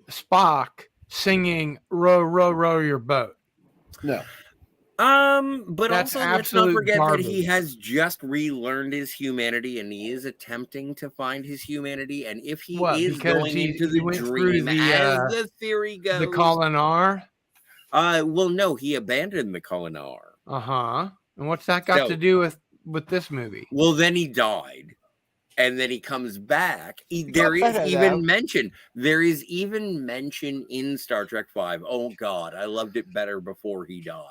Spock singing "Row, row, row your boat." No. But That's also let's not absolute forget that he garbage. has just relearned his humanity, and he is attempting to find his humanity. And if he What, is because going he- into he the went through dream, the, as the theory goes, The Colinar. Well, no, he abandoned the Colinar. And what's that got to do with this movie? Well, then he died, and then he comes back. There is better even now. mention. There is even mention in Star Trek V. Oh God, I loved it better before he died.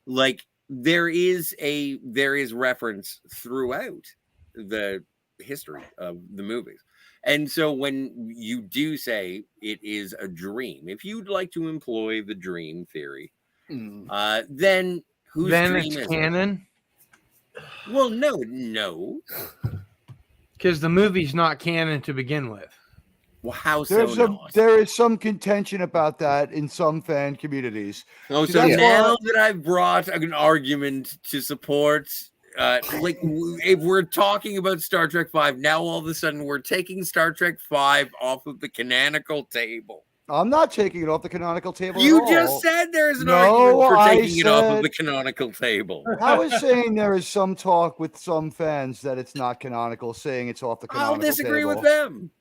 Like there is reference throughout the history of the movies. And so when you do say it is a dream, if you'd like to employ the dream theory, then whose Then dream it's is canon. it? Well, no. Because the movie's not canon to begin with. Well, how There is some contention about that in some fan communities. Oh, See, so that's now why- that I've brought an argument to support, if we're talking about Star Trek V, now all of a sudden we're taking Star Trek V off of the canonical table. I'm not taking it off the canonical table. You at all. just said there's an No, argument for I taking it off of said- the canonical table. I was saying there is some talk with some fans that it's not canonical, saying it's off the canonical I'll disagree table. with them.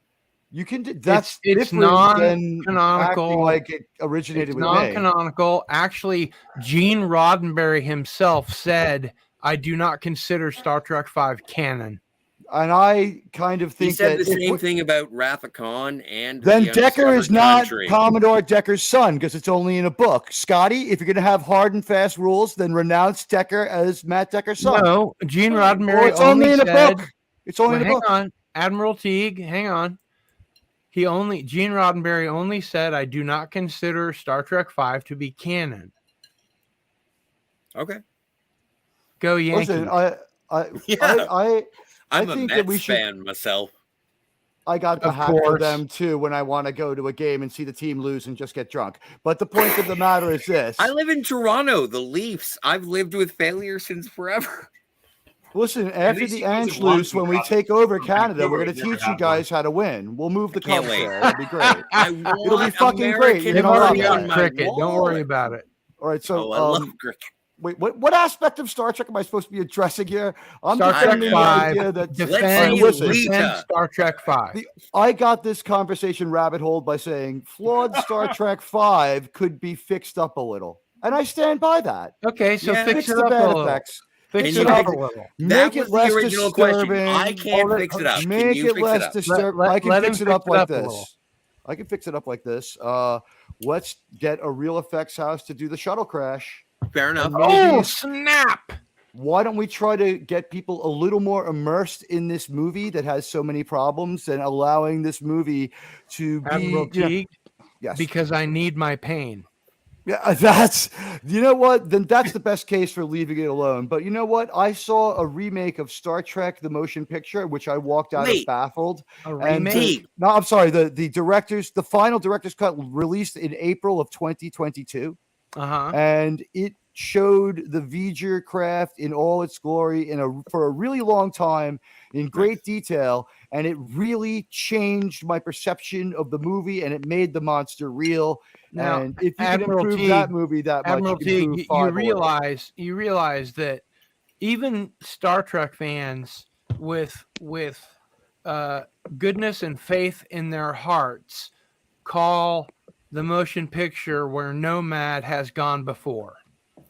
You can. That's it's different than non-canonical. acting like it originated It's with me. non-canonical. Actually, Gene Roddenberry himself said, "I do not consider Star Trek V canon." And I kind of think He said that the if same we- thing about Wrath of Khan and then the Decker is Undiscovered not Country. Commodore Decker's son because it's only in a book. Scotty, if you're going to have hard and fast rules, then renounce Decker as Matt Decker's son. No, Gene Roddenberry Well, it's only in a said, book. It's only in a hang book. on, Admiral Teague, hang on. Gene Roddenberry only said, "I do not consider Star Trek V to be canon." Okay. Go Yankees. Listen, I'm a think Mets that we should. fan myself. I got the Of hat for course. them too when I want to go to a game and see the team lose and just get drunk. But the point of the matter is this. I live in Toronto, the Leafs. I've lived with failure since forever. Listen, after least the you wasn't Anschluss, when we wrong. take over Canada, we're Vancouver going to never teach you had guys how to win. We'll move the Can't Cubs wait. there. It'll be great. I It'll be want fucking great. American You're They've gonna love already got in that. my cricket. Don't worry wallet. about it. All right, so Oh, I love cricket. wait, what aspect of Star Trek am I supposed to be addressing here? I'm Star Trek defending the idea V. that Defend, listen, defend Star Trek V. I got this conversation rabbit hole by saying flawed Star Trek 5 could be fixed up a little. And I stand by that. Okay, so Yeah. fix Fix it the up a bad little. effects. Fix And it you up a fix- little. That Make it was the less original question. disturbing. I can't fix it up. Can Make you it fix less it up? disturbing. Let- I can let fix him it up fix it like up a little. this. I can fix it up like this. Let's get a real effects house to do the shuttle crash. Fair enough. And maybe Oh, snap! why don't we try to get people a little more immersed in this movie that has so many problems and allowing this movie to be Admiral Teague, yes. because I need my pain. Yeah, that's you know what? Then that's the best case for leaving it alone. But you know what? I saw a remake of Star Trek: The Motion Picture, which I walked out of Wait. baffled. A And remake? no, I'm sorry. The final director's cut released in April of 2022, Uh-huh. and it showed the V'ger craft in all its glory for a really long time in great detail, and it really changed my perception of the movie, and it made the monster real. Now, And if you can Admiral improve Teague- that movie that Admiral much, you can Teague, improve you 5 or you realize that even Star Trek fans with goodness and faith in their hearts call the motion picture where Nomad has gone before.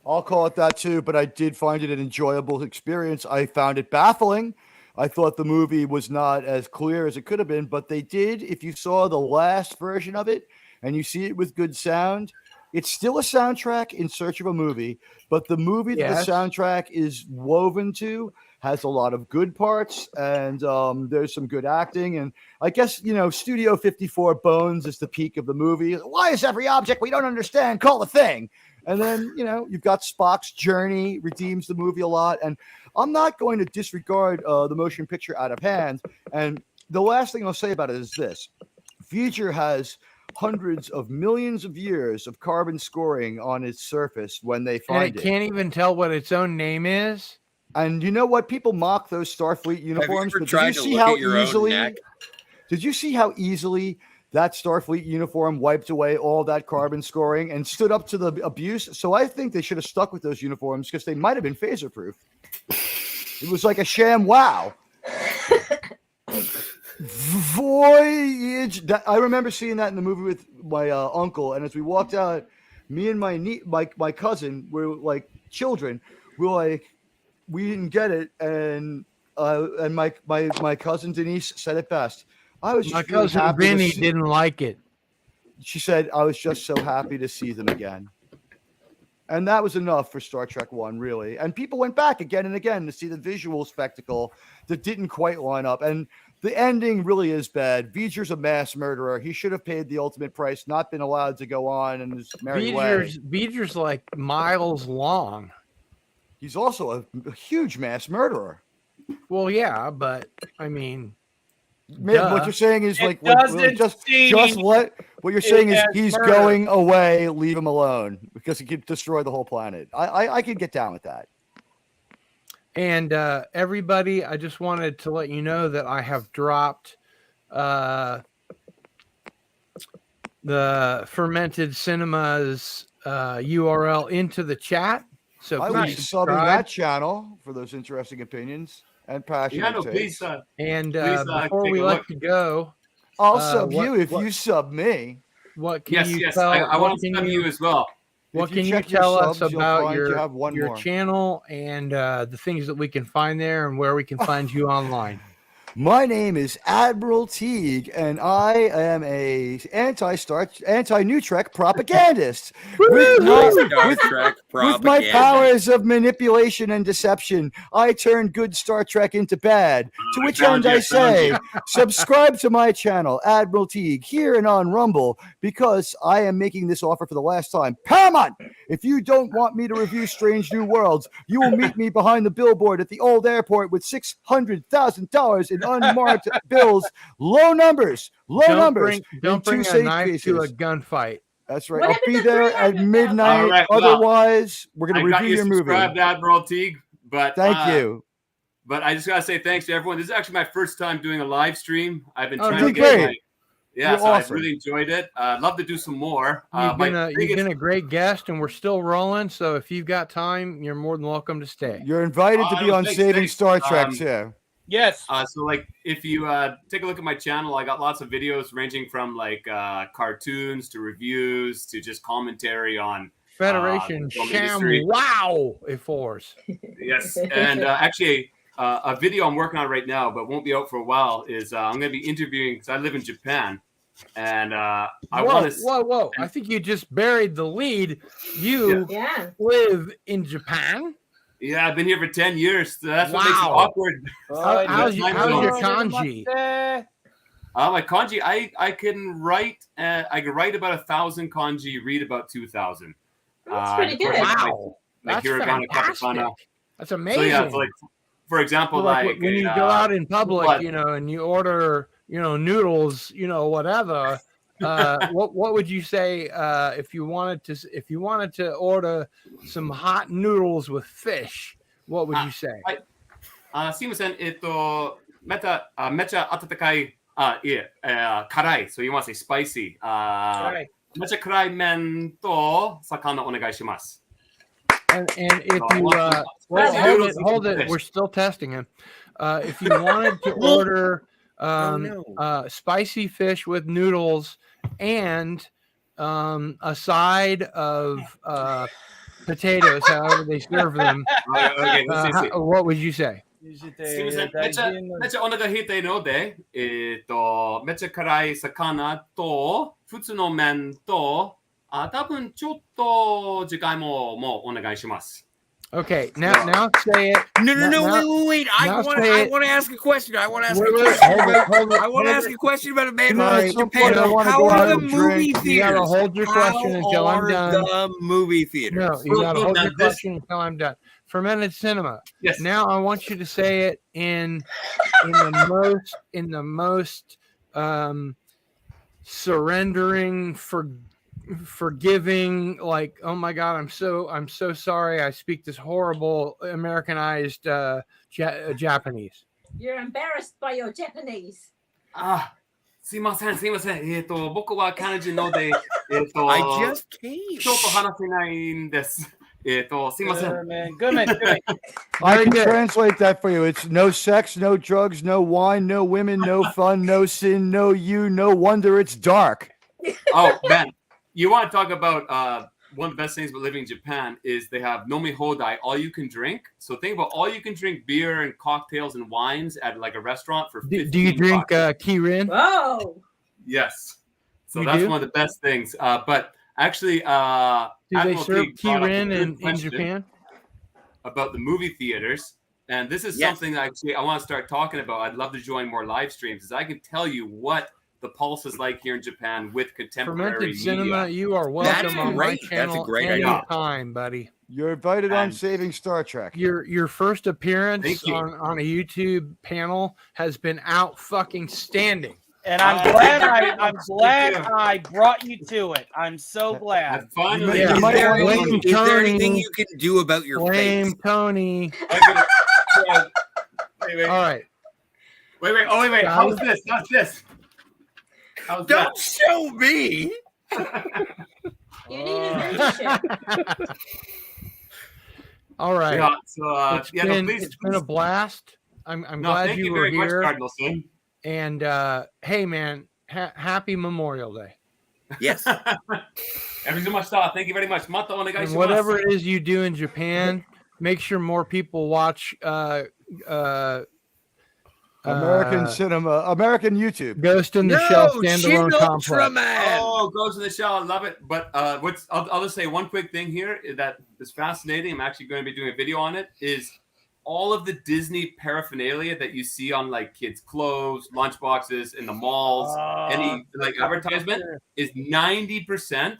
I'll call it that too, but I did find it an enjoyable experience. I found it baffling. I thought the movie was not as clear as it could have been, but they did. If you saw the last version of it and you see it with good sound, it's still a soundtrack in search of a movie, but the movie that Yes. the soundtrack is woven to has a lot of good parts, and there's some good acting. And I guess, Studio 54 Bones is the peak of the movie. Why is every object we don't understand called a thing? And then, you've got Spock's journey redeems the movie a lot. And I'm not going to disregard the motion picture out of hand. And the last thing I'll say about it is this. V'ger has hundreds of millions of years of carbon scoring on its surface when they And find it can't even tell what its own name is. And you know what? People mock those Starfleet uniforms, ever but tried to look at your own neck? Did you see how easily that Starfleet uniform wiped away all that carbon scoring and stood up to the abuse? So I think they should have stuck with those uniforms because they might have been phaser proof. It was like a sham wow. Voyage. I remember seeing that in the movie with my uncle, and as we walked out, me and my cousin were like children. We were like, we didn't get it, and my cousin Denise said it best. I was just My really cousin happy to Vinny see- didn't like it. She said, I was just so happy to see them again. And that was enough for Star Trek 1, really. And people went back again and again to see the visual spectacle that didn't quite line up. And the ending really is bad. V'ger's a mass murderer. He should have paid the ultimate price, not been allowed to go on and his merry way. V'ger's like miles long. He's also a huge mass murderer. Well, yeah, but I mean, Man, what you're saying is like what you're it saying is as he's murder. going away, leave him alone because he could destroy the whole planet. I could get down with that. And everybody, I just wanted to let you know that I have dropped the Fermented Cinema's URL into the chat. So I will be please subbing that subscribe. channel for those interesting opinions and passionate Yeah, no, takes. please. And Please, before take we a let look. you go, I'll sub what- you if what- you sub me. What can Yes, you yes. tell? I what want to can sub you as well. What If you can you check your tell us subs, you'll about find you your have one more. channel and the things that we can find there and where we can find you online? My name is Admiral Teague, and I am a anti-New Trek propagandist. with my powers of manipulation and deception, I turn good Star Trek into bad. To which found end you, I I found say, you. subscribe to my channel, Admiral Teague, here and on Rumble, because I am making this offer for the last time. Paramount! If you don't want me to review Strange New Worlds, you will meet me behind the billboard at the old airport with $600,000 in unmarked bills. Low numbers. Don't in bring two a safe knife to a cases. gunfight. That's right. What I'll happened be to there at 300,000? midnight. All right, well, Otherwise, we're going I to got review you your movie. subscribed, Admiral Teague. But Thank you. But I just gotta say thanks to everyone. This is actually my first time doing a live stream. I've been Oh, trying you're to get great. my yeah, You're so awesome. I really enjoyed it. I'd love to do some more. You've My been biggest- a great guest, and we're still rolling. So if you've got time, you're more than welcome to stay. You're invited to Oh, be no, on thanks, Saving thanks. Star Trek too. Yes. So like if you take a look at my channel, I got lots of videos ranging from like cartoons to reviews to just commentary on Federation film Sham industry. Wow Force. Yes, and actually a video I'm working on right now, but won't be out for a while, is I'm going to be interviewing because I live in Japan, and I want to. Whoa! I think you just buried the lead. You Yeah. live in Japan. Yeah, I've been here for 10 years. So that's what makes it Wow. awkward. How's your Time kanji? my kanji, I can write. I can write about 1,000 kanji, read about 2,000. That's pretty good. Wow. Like That's hiragana, fantastic. katakana. That's amazing. So yeah, so like for example, Like, like when you go out in public, but- and you order, noodles, whatever. What would you say if you wanted to order some hot noodles with fish? What would you say? すいません、めっちゃ温かい、辛い。So you want to say spicy. めっちゃ辛い麺と魚お願いします。 And if you hold it, we're still testing him. If you wanted to order spicy fish with noodles and a side of potatoes, however they serve them, Okay, let's see. what would you say? すみません、めっちゃお腹減っているので、めっちゃ辛い魚と、普通の麺と、多分ちょっと次回もお願いします。 Okay, now say it. No, Now- wait. I now want say it. to ask a question. I want to ask Wait, a wait, question. hold it, I want to hold ask it. a question about a man who Sorry, lives in some Japan. point I wanna How go are out the and drink. movie You gotta theaters? hold your question until I'm How done. are the movie theaters? No, you gotta hold now your this- question until I'm done. Fermented cinema. Yes. Now I want you to say it in the most surrendering, forgiving, like, oh my God, I'm so sorry. I speak this horrible Americanized Japanese. You're embarrassed by your Japanese. すいません、すいません。僕はカナダので、I just came. ちょっと話せないんです。すいません。 Good man. I can translate that for you. It's no sex, no drugs, no wine, no women, no fun, no sin, no you, no wonder it's dark. Oh, Ben, you want to talk about one of the best things about living in Japan is they have nomi hodai, all you can drink. So think about all you can drink beer and cocktails and wines at like a restaurant for 15 Do you drink bucks. Kirin? Whoa. Yes. So You that's do? one of the best things. But actually, Do they Admiral serve Pete brought up a Kirin good in question Japan? about the movie theaters. And this is Yes. something actually I want to start talking about. I'd love to join more live streams, as I can tell you what the pulse is like here in Japan with contemporary Fermented media. cinema, you are welcome on my great. That's a channel great idea. anytime, buddy. You're invited on And- Saving Star Trek. Your first appearance Thank you. on a YouTube panel has been out fucking standing. And I'm glad I brought you to it. I'm so glad. And finally, Yeah. Is might there, want any- Blame is there anything Tony. you can do about your Blame face? Tony. I'm gonna- wait. All right. Wait. Oh, wait. How's this? How's this? How's Don't that? show me. You need a membership. All right. Yeah, so, It's been a blast. I'm glad thank you you were very much, here. Cardinal Sin. And hey, man, happy Memorial Day. Yes. Thank you very much. Mata And onegaishimasu. whatever it is you do in Japan, make sure more people watch American cinema, American YouTube. Ghost in the Shell standalone complex. Oh, Ghost in the Shell, I love it. But I'll just say one quick thing here that is fascinating. I'm actually going to be doing a video on it. Is all of the Disney paraphernalia that you see on like kids' clothes, lunchboxes in the malls, any like advertisement is 90%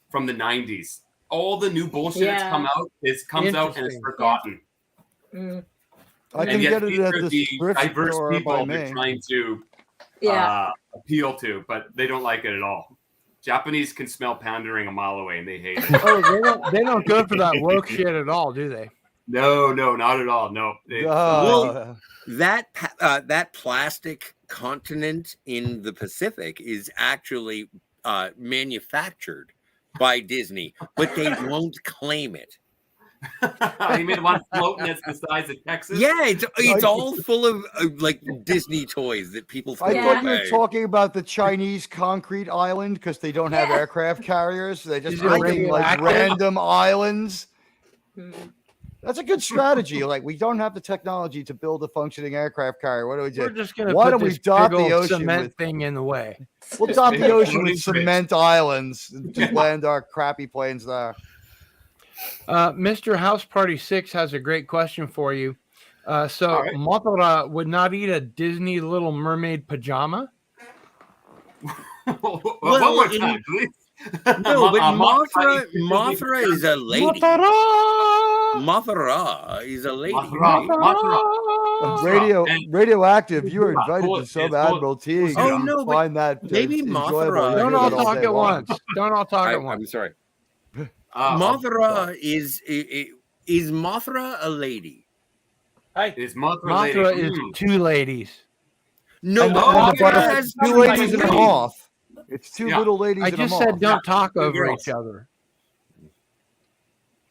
from the 90s. All the new bullshit that's come out comes out and it's Interesting. forgotten. Mm. I And can yet get it these at are the the thrift diverse store people by they're me. trying to Yeah. appeal to, but they don't like it at all. Japanese can smell pandering a mile away and they hate it. Oh, they don't go for that woke shit at all, do they? No, not at all. No. Well, that plastic continent in the Pacific is actually manufactured by Disney, but they won't claim it. You mean one floating that's the size of Texas? Yeah, it's all full of like Disney toys that people throw I thought you away. were talking about the Chinese concrete island because they don't have aircraft carriers. They're just Is it building like radioactive? random islands. Hmm. That's a good strategy. Like we don't have the technology to build a functioning aircraft carrier. What do we do? We're just gonna Why put don't we this dot big the old ocean cement with? thing in the way. We'll dot the ocean floating with bridge. cement islands and just land our crappy planes there. Mr. House Party 6 has a great question for you. So All right. Mothra would not eat a Disney Little Mermaid pajama? One more time, please. No, but Mothra Mothra is a lady. Mothra! Mothra is a lady. Mothra. right? Radioactive. You are invited cool. to Sub It's cool. Admiral T. Oh, no, but find that maybe enjoyable. Mothra- You Don't hear all that talk day at long. once. Don't all talk at I'm once. sorry. Mothra is Mothra a lady? Is Mothra, Mothra lady? is two ladies. No, And the Mothra butterfly- has two ladies and a moth. It's two Yeah. little ladies I and a just moth. said don't talk Two over girls. each other.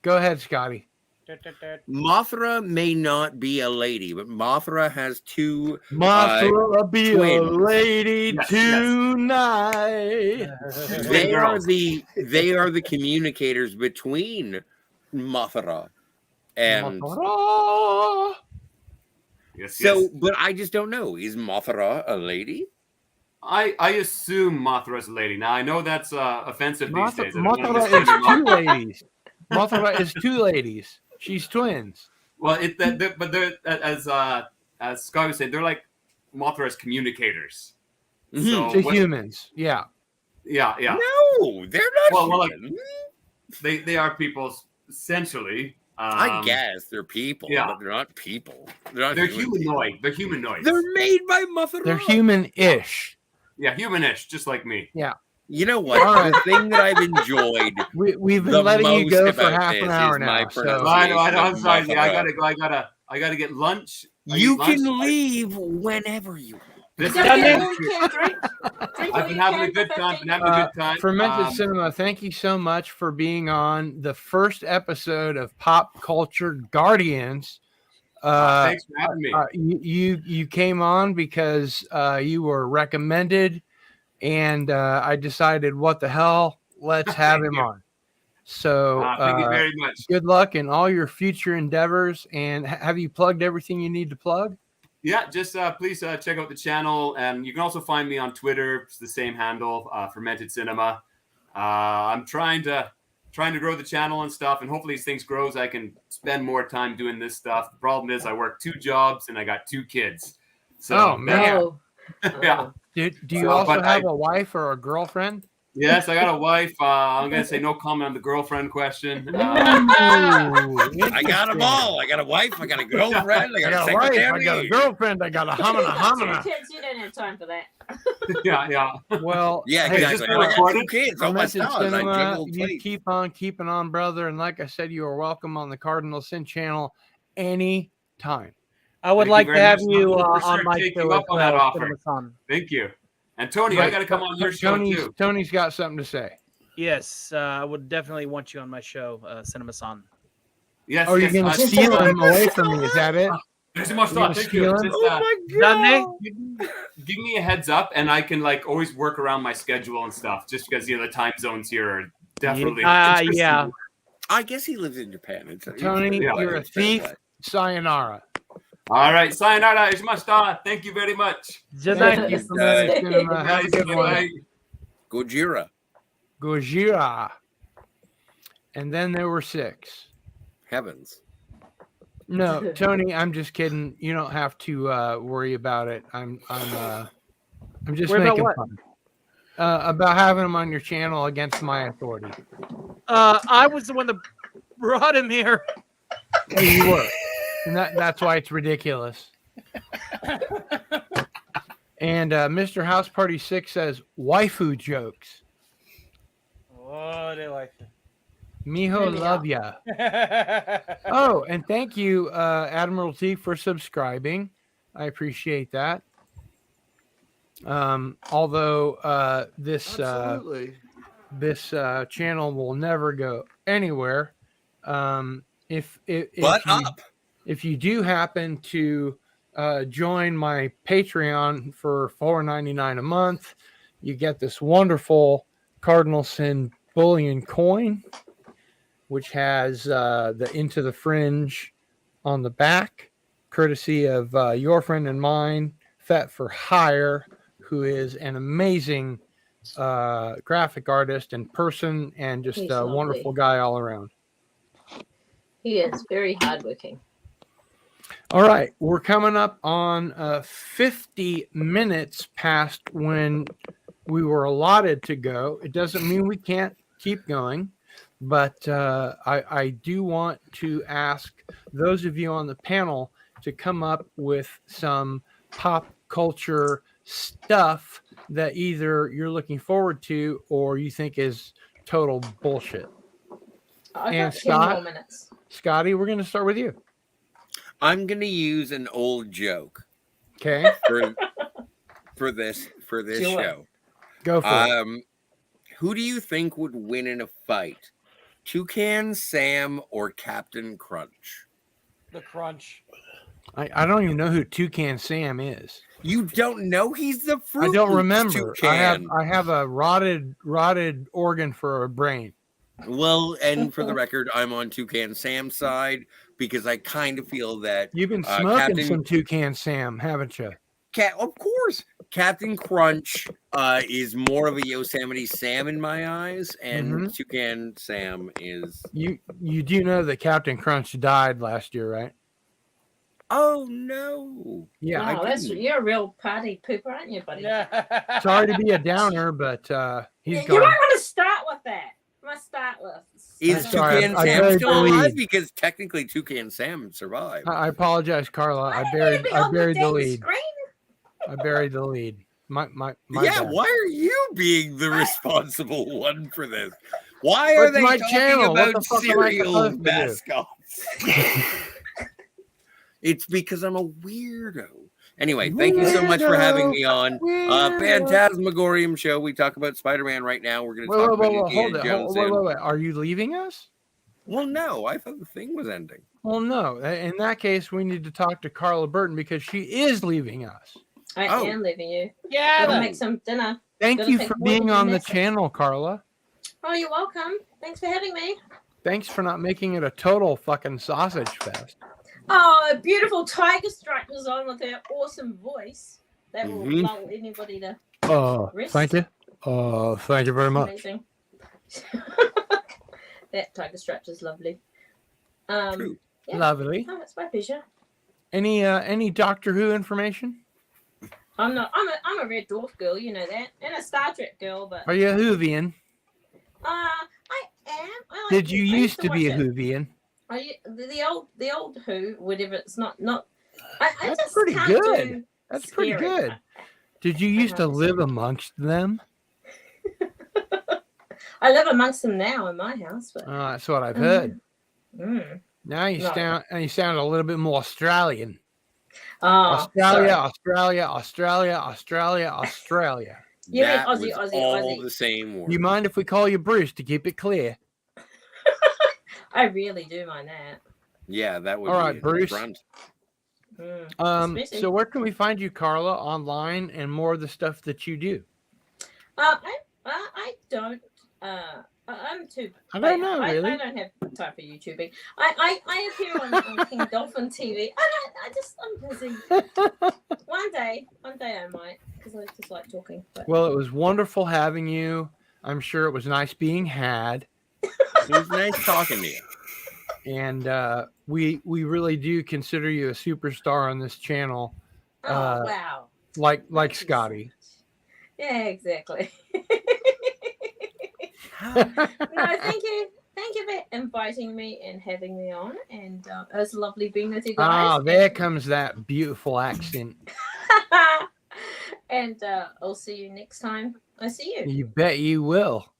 Go ahead, Scotty. Mothra may not be a lady, but Mothra has two. Mothra be a twins. lady Yes, tonight. They are the communicators between Mothra and. Mothra. Yes, So, yes. but I just don't know. Is Mothra a lady? I assume Mothra's a lady. Now I know that's offensive these days. I don't wanna Mothra mislead is your two mom. ladies. Mothra is two ladies. She's twins. Well, but they're as Scott was saying, they're like Mothra's communicators. So To what- humans. Yeah. yeah. No, they're not. Well, like, human. they are people essentially. I guess they're people, yeah. but they're not people. They're not They're human humanoid. people. They're humanoids. They're made by Mothra. They're human-ish. Yeah, humanish, just like me. Yeah. You know what? The thing that I've enjoyed we've been the letting you most go for about half this an hour is my now. So. I know. I'm of sorry. Yeah, Buffalo. I gotta get lunch. You can leave whenever you want. This Just get a little can, drink I've all been you having can a good for time. 15 Been having a good time. Fermented Cinema, thank you so much for being on the first episode of Pop Culture Guardians. Thanks for having me. You came on because you were recommended, and I decided, what the hell, let's have him on. So thank you very much. Good luck in all your future endeavors. And have you plugged everything you need to plug? Yeah, just please check out the channel, and you can also find me on Twitter. It's the same handle, Fermented Cinema. I'm trying to grow the channel and stuff, and hopefully as things grows, I can spend more time doing this stuff. The problem is I work 2 jobs and I got 2 kids. So man. Yeah. Do you also have a wife or a girlfriend? Yes, I got a wife. I'm gonna say no comment on the girlfriend question. I got them all. I got a wife. I got a girlfriend. I got a wife. secretary. I got a girlfriend. I got a homina. 2 kids, you don't have time for that. Yeah. Well, Yeah, hey, exactly. I got 2 kids. Oh my Fermented stars. I Cinema, juggle you plates. keep on keeping on, brother. And like I said, you are welcome on the Cardinal Sin channel anytime. I would Thank like you to very have much. you For sure on my take show you as up on that well. offer. Cinema-san. Thank you. And Tony, I got to come on your show too. Tony's got something to say. Yes, I would definitely want you on my show, Cinema-san. Yes. Oh, you're going to steal him away from me. Is that it? There's much You're gonna thought. Thank steal you. him? Just, God. give me a heads up, and I can like always work around my schedule and stuff. Just because the time zones here are definitely. Yeah. I guess he lives in Japan. Tony, you're a thief. Sayonara. All right, sayonara, ishimashita. Thank you very much. Thank you, Fermented Cinema. Have a good one. Gojira. And then there were 6. Heavens. No, Tony, I'm just kidding. You don't have to worry about it. I'm just Worry about making what? fun. About having him on your channel against my authority. I was the one that brought him here. You were. And that's why it's ridiculous. And Mr. House Party 6 says, waifu jokes. Oh, they like it. Miho love ya. Oh, and thank you, Admiralty, for subscribing. I appreciate that. Although this channel will never go anywhere. If you do happen to join my Patreon for $4.99 a month, you get this wonderful Cardinal Sin bullion coin, which has the Into the Fringe on the back, courtesy of your friend and mine, Fet for Hire, who is an amazing graphic artist in person and just He's a lovely. wonderful guy all around. He is very hardworking. All right, we're coming up on 50 minutes past when we were allotted to go. It doesn't mean we can't keep going, but I do want to ask those of you on the panel to come up with some pop culture stuff that either you're looking forward to or you think is total bullshit. I And got 10 more minutes. Scotty, we're going to start with you. I'm going to use an old joke. Okay. For this Do it. show. Go for it. Who do you think would win in a fight? Toucan Sam or Captain Crunch? The Crunch. I don't even know who Toucan Sam is. You don't know? He's the fruit. I don't Loops remember. toucan. I have a rotted organ for a brain. Well, and for the record, I'm on Toucan Sam's side because I kind of feel that You've been smoking Captain some Toucan Sam, haven't you? Of course, Captain Crunch is more of a Yosemite Sam in my eyes, and Toucan Sam is. You do know that Captain Crunch died last year, right? Oh no! Yeah, Wow, you're a real party pooper, aren't you, buddy? sorry to be a downer, but he's You gone. might want to start with that. You must start with. Is Sorry, Toucan I Sam buried still the alive? lead. Because technically Toucan Sam survived. I apologize, Carla. I buried the lead. I buried the lead. Yeah, bad. why are you being the responsible one for this? Why are What's they my talking channel? What about the fuck am I cereal supposed to do? mascots? It's because I'm a weirdo. Anyway, thank you so much for having me on. Phantasmagorium show. We talk about Spider-Man right now. We're going to talk about Indiana Jones. Wait. Are you leaving us? Well, no. I thought the thing was ending. Well, no. In that case, we need to talk to Carla Burton because she is leaving us. I am leaving you. Yeah. Gotta make some dinner. Thank Gotta you take for more being than on the medicine. channel, Carla. Oh, you're welcome. Thanks for having me. Thanks for not making it a total fucking sausage fest. Oh, a beautiful tiger stripe was on with her awesome voice. That will lull anybody to rest. Thank you. Thank you very much. Amazing. That tiger stripe is lovely. Yeah. Lovely. Oh, it's my pleasure. Any Doctor Who information? I'm a Red Dwarf girl, you know that, and a Star Trek girl. But Are you a Whovian? I am. Did you used to be a Whovian? Are you the old Who? Whatever. It's not. I That's just pretty can't good. do That's pretty scary. good. Did you used to live amongst them? I live amongst them now in my house. But That's what I've heard. Mm. Now you No. sound a little bit more Australian. Oh, Australia. You mean That Aussie, was Aussie, all Aussie. the same word. You mind if we call you Bruce to keep it clear? I really do mind that. Yeah, that would All be right, Bruce. front. So where can we find you, Carla, online and more of the stuff that you do? I don't. I'm too. I don't know, really. I don't have time for YouTubing. I appear on King Dolphin TV. I'm busy. One day I might, because I just like talking. But. Well, it was wonderful having you. I'm sure it was nice being had. It was nice talking to you. And we really do consider you a superstar on this channel. Oh wow! Like Scotty. Yeah, exactly. No, thank you for inviting me and having me on, and it was lovely being with you guys. Ah, there comes that beautiful accent. And I'll see you next time I see you. You bet you will.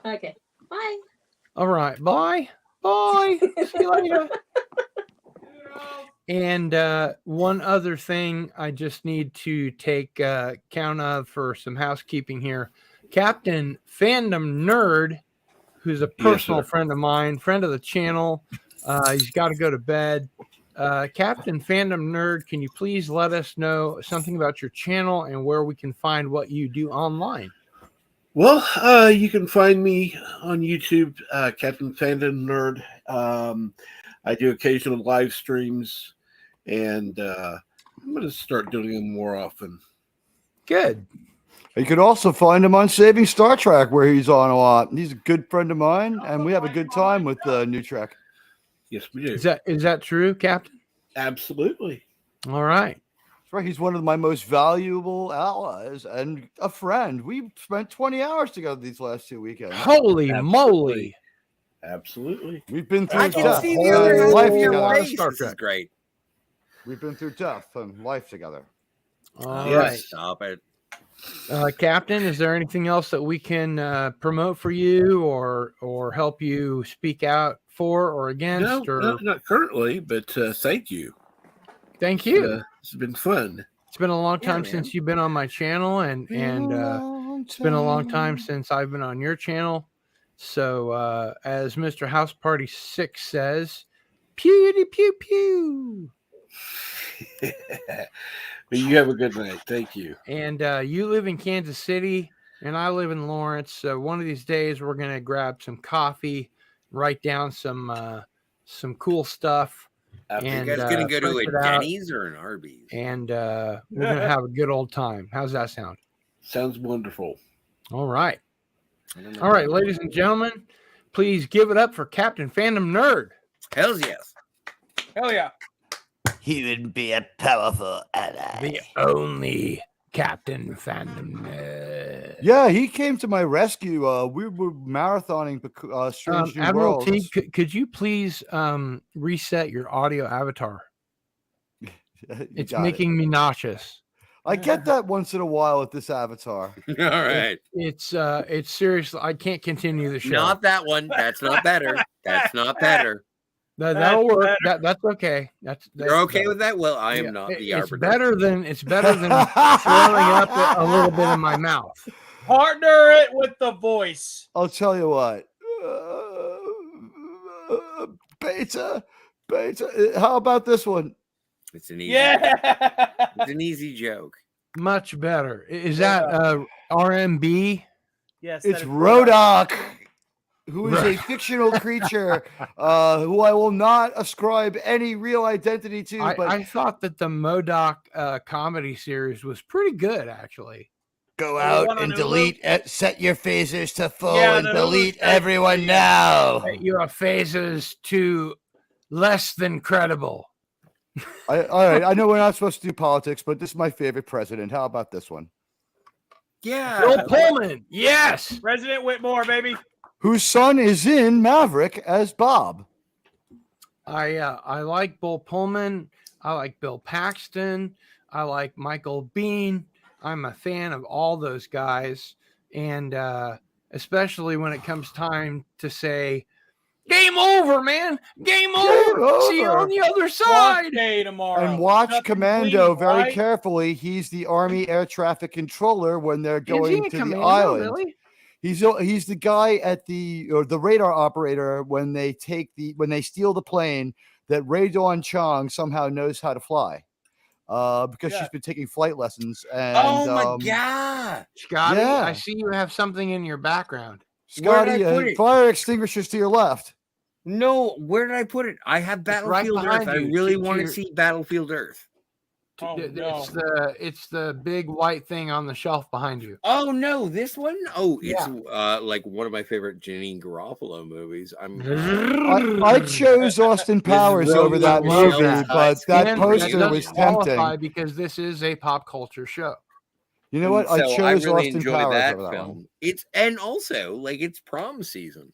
Okay, bye. All right, bye. Bye. See you later. And one other thing I just need to take count of for some housekeeping here. Captain Fandom Nerd, who's a personal friend of mine, friend of the channel. He's got to go to bed. Captain Fandom Nerd, can you please let us know something about your channel and where we can find what you do online? Well, you can find me on YouTube, Captain Fandom Nerd. I do occasional live streams, and I'm going to start doing them more often. Good. You could also find him on Saving Star Trek, where he's on a lot. He's a good friend of mine, and we have a good time with New Trek. Yes, we do. Is that true, Captain? Absolutely. All right. That's right. He's one of my most valuable allies and a friend. We spent 20 hours together these last 2 weekends. Holy moly. Absolutely. We've been through I can death. see the other half life of your together. face. This is great. We've been through death and life together. All Yes, right. stop it. Captain, is there anything else that we can promote for you or help you speak out for or against? No, not currently, but thank you. Thank you. It's been fun. It's been a long time since you've been on my channel, and it's been a long time since I've been on your channel. So, as Mr. House Party 6 says, pew pew pew. But you have a good night. Thank you. And you live in Kansas City, and I live in Lawrence. So one of these days, we're gonna grab some coffee, write down some cool stuff. And you guys gonna go to a Denny's or an Arby's? And we're gonna have a good old time. How's that sound? Sounds wonderful. All right. All right, ladies and gentlemen, please give it up for Captain Fandom Nerd. Hells yes. Hell yeah. He would be a powerful ally. The only Captain Fandom Nerd. Yeah, he came to my rescue. We were marathoning Strange New Admiral Worlds. T, could you please reset your audio avatar? It's making me nauseous. I get that once in a while with this Avatar. All right. It's seriously. I can't continue the show. Not that one. That's not better. That's not better. That'll work. That's okay. That's You're okay with that? Well, I am not the It's arbiter. it's better than throwing up a little bit in my mouth. Partner it with the voice. I'll tell you what. Beta. How about this one? It's an easy. Yeah. It's an easy joke. Much better. Is that RMB? Yes. It's Rodok, who is a fictional creature who I will not ascribe any real identity to. I thought that the MODOK comedy series was pretty good, actually. Go out and delete. Set your phasers to full Yeah, and the delete Hulu everyone now. Set your phases to less than credible. All right, I know we're not supposed to do politics, but this is my favorite president. How about this one? Yeah. Bill Pullman. Yes. President Whitmore, baby. Whose son is in Maverick as Bob. I like Bill Pullman. I like Bill Paxton. I like Michael Biehn. I'm a fan of all those guys, and especially when it comes time to say, "Game over, man! Game over! See you on the other side." Day tomorrow. And watch Nothing Commando clean, very right? carefully. He's the Army air traffic controller when they're Is he going a to Commando, the island. really? He's the guy at the radar operator when they steal the plane that Ray Dawn Chong somehow knows how to fly. Because she's been taking flight lessons. And, Oh my god, Scotty! Yeah. I see you have something in your background. Scotty, Where did I put it? fire extinguishers to your left. No, where did I put it? I have Battlefield behind Earth. I you. really To want to your- see Battlefield Earth. Oh, no. It's the big white thing on the shelf behind you. Oh no, this one? Oh, it's Yeah. like one of my favorite Janine Garofalo movies. I chose Austin Powers over that movie, but that And poster doesn't was qualify tempting. because this is a pop culture show. You know what? I So chose really Austin enjoy Powers that over that film. one. And also like it's prom season.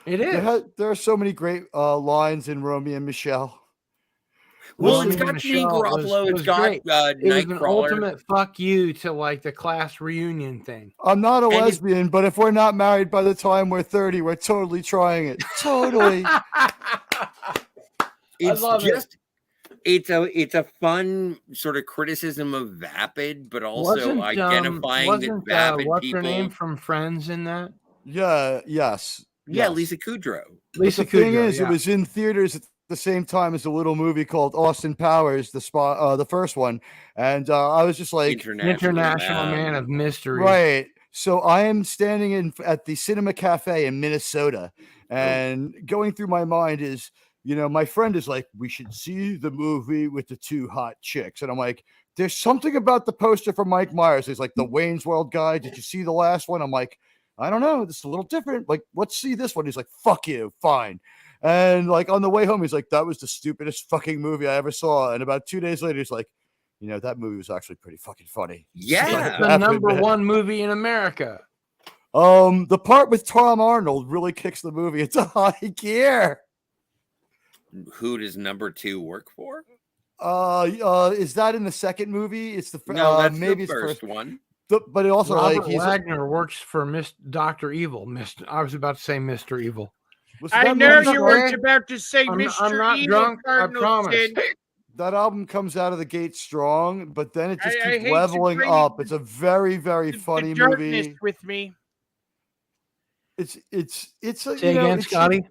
It is. There are so many great lines in Romeo and Michelle. Well, Romeo it's got and Janine Michelle Garofalo. was It's got great. It was an Nightcrawler. ultimate fuck you to like the class reunion thing. I'm not a And lesbian, but if we're not married by the time we're 30, we're totally trying it. Totally. It's love it. just it's a fun sort of criticism of Vapid, but also identifying that Vapid what's people. her name from Friends in that? Yeah. Yes. Yeah, yes. Lisa Kudrow. But Lisa the thing Kudrow, is, yeah. it was in theaters at the same time as a little movie called Austin Powers, the first one, and I was just like, International Man of Mystery. right. So I am standing at the Cinema Cafe in Minnesota, and going through my mind is, my friend is like, we should see the movie with the two hot chicks, and I'm like, there's something about the poster for Mike Myers. He's like, the Wayne's World guy. Did you see the last one? I'm like, I don't know. This is a little different. Like, let's see this one. He's like, fuck you. Fine. And like on the way home, he's like, that was the stupidest fucking movie I ever saw. And about 2 days later, he's like, that movie was actually pretty fucking funny. Yeah. It's the number one movie in America. The part with Tom Arnold really kicks the movie into high gear. Who does number 2 work for? Is that in the second movie? It's the No, that's maybe the it's first one. But it also Robert like Wagner works for Dr. Evil. I was about to say Mr. Evil. I know you weren't about to say I'm Mr. not Evil, drunk, I Cardinal promise. Sin. that album comes out of the gate strong, but then it just I keeps hate to leveling bring up. It's a very, very funny the darkness movie. with me. It's a Say again, Scotty.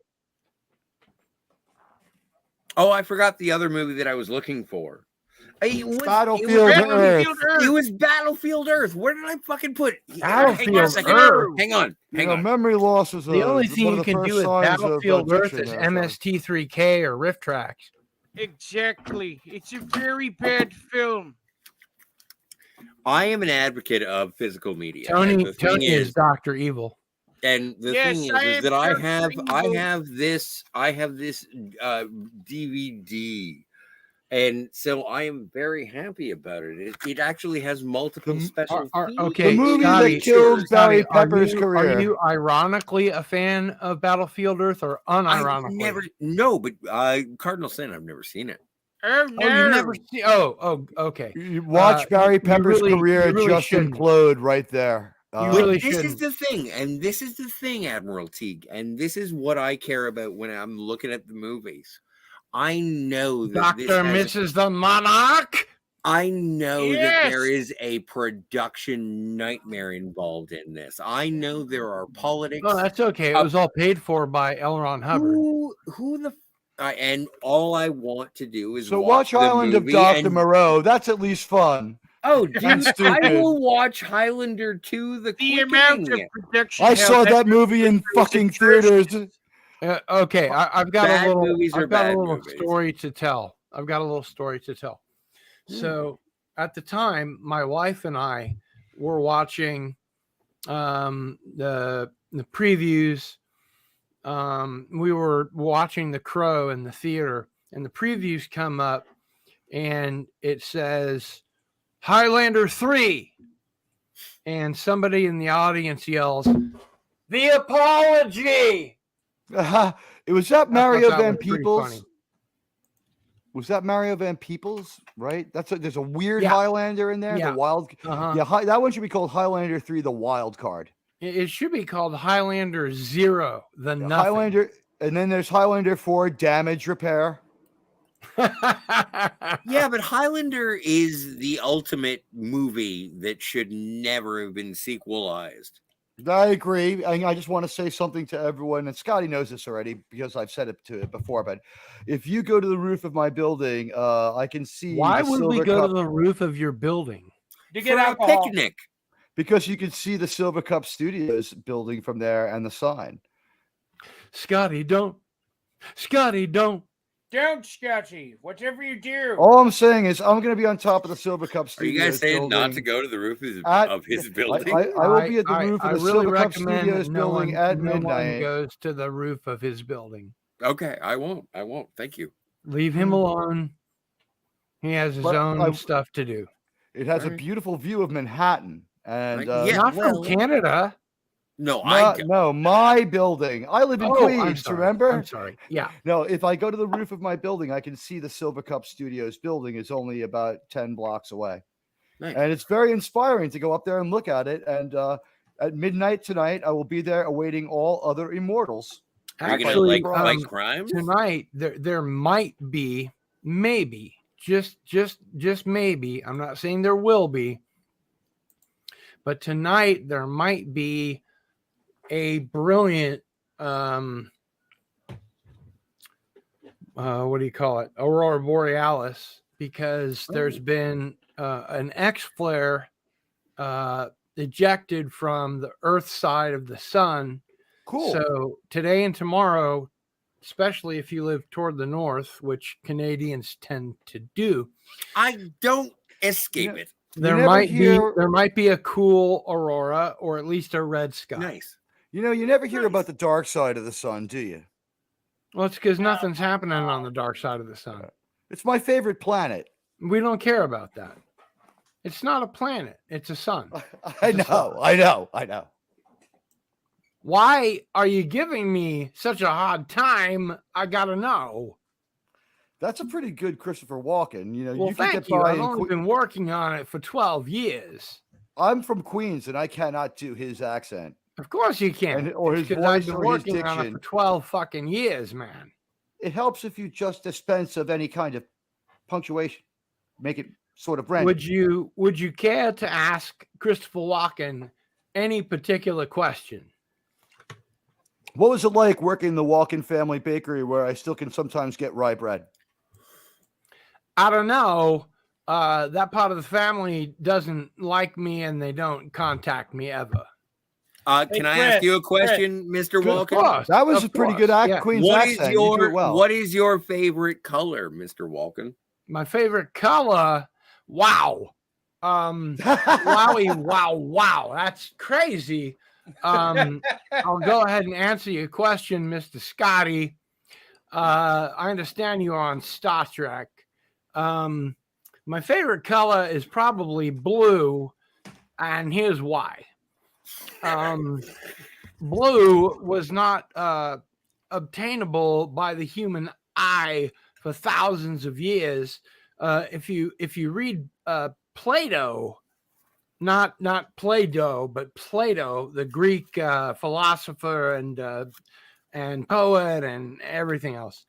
Oh, I forgot the other movie that I was looking for. Battlefield Earth. It was Battlefield Earth. Where did I fucking put it? Battlefield Hang on a second. Earth. Hang on. Memory loss is The only one thing of you the can first do with signs of Battlefield Earth addiction is there, so. MST3K or Riff Tracks. Exactly. It's a very bad film. I am an advocate of physical media. Tony And the thing Tony is Dr. Evil. And the Yes, thing I is am that I Dr. have this DVD, and so I am very happy about it. It actually has multiple special. Okay, The movie Scotty, that killed Barry Scotty, Pepper's career. Are you ironically a fan of Battlefield Earth or I've unironically? never, but Cardinal Sin, I've never seen it. Oh no! Oh, you never see? Oh, okay. You watch Barry Pepper's career just implode right there. You really this shouldn't. is the thing, and this is the thing, Admiral Teague, and this is what I care about when I'm looking at the movies. I know that Dr. Mrs. the Monarch. I know that Yes! there is a production nightmare involved in this. I know there are politics. No, that's okay. It was all paid for by L. Ron Hubbard. Who the and all I want to do is So watch the Island of movie Dr. and- Moreau. That's at least fun. Oh, dude, I stupid. will watch Highlander 2. The amount of production. I saw that movie in fucking theaters. Okay, I've got Bad a little. movies are I've got bad a little movies. story to tell. So at the time, my wife and I were watching the previews. We were watching The Crow in the theater, and the previews come up, and it says Highlander 3, and somebody in the audience yells, "The apology!" It was that Mario that Van was pretty Peebles. funny. Was that Mario Van Peebles? Right. There's a weird Yeah. Highlander in there. Yeah. The wild. Uh-huh. Yeah, that one should be called Highlander 3: The Wild Card. It should be called Highlander 0, the nothing. Highlander, and then there's Highlander 4: Damage Repair. Yeah, but Highlander is the ultimate movie that should never have been sequelized. I agree. I just want to say something to everyone, and Scotty knows this already because I've said it to it before. But if you go to the roof of my building, I can see. Why the would we Silver go Cup, to the roof of your building? To get For a alcohol. picnic. because you can see the Silver Cup Studios building from there and the sign. Scotty, don't. Scotty, don't. Don't, Scotty. Whatever you do. All I'm saying is I'm going to be on top of the Silver Cup Are Studios. you guys saying not to building go to the roof at- of his building? I will be at the roof I of the really Silver Cup recommend Studios that no building one, at no one midnight. goes to the roof of his building. Okay, I won't. I won't. Thank you. Leave him alone. He has his But own stuff to do. It has a Alright. beautiful view of Manhattan. And Yeah, Not well- from Canada. No, no, my building. I live in I'm Queens, sorry. remember? I'm sorry. Yeah. No, if I go to the roof of my building, I can see the Silver Cup Studios building is only about 10 blocks away. Nice. And it's very inspiring to go up there and look at it. And at midnight tonight, I will be there awaiting all other immortals. Are you gonna Actually, like crimes? tonight there might be, maybe, just maybe. I'm not saying there will be, but tonight there might be a brilliant what do you call it, aurora borealis, because there's been an X flare ejected from the Earth side of the sun. Cool. So today and tomorrow, especially if you live toward the north, which Canadians tend to do, I don't escape it. there never might be a cool aurora, or at least a red sky. Nice. You know, you never hear about the dark side of the sun, do you? Well, it's because nothing's happening on the dark side of the sun. It's my favorite planet. We don't care about that. It's not a planet. It's a sun. I know. Why are you giving me such a hard time? I gotta know. That's a pretty good Christopher Walken. You know, Well, you can thank get you. by I've in only been working on it for 12 years. I'm from Queens, and I cannot do his accent. Of course you can. Or his Because I've voice been or his working on it diction. for 12 fucking years, man. It helps if you just dispense of any kind of punctuation, make it sort of brand. Would you care to ask Christopher Walken any particular question? What was it like working the Walken family bakery, where I still can sometimes get rye bread? I don't know. That part of the family doesn't like me, and they don't contact me ever. Can I ask you a question, Mr. Walken? That was a pretty good Queen's What is accent. You do your it well. What is your favorite color, Mr. Walken? My favorite color? Wow. Wowie, wow. That's crazy. I'll go ahead and answer your question, Mr. Scotty. I understand you are on Star Trek. My favorite color is probably blue, and here's why. Blue was not obtainable by the human eye for thousands of years. If you read Plato, not Play-Doh, but Plato, the Greek philosopher and poet and everything else,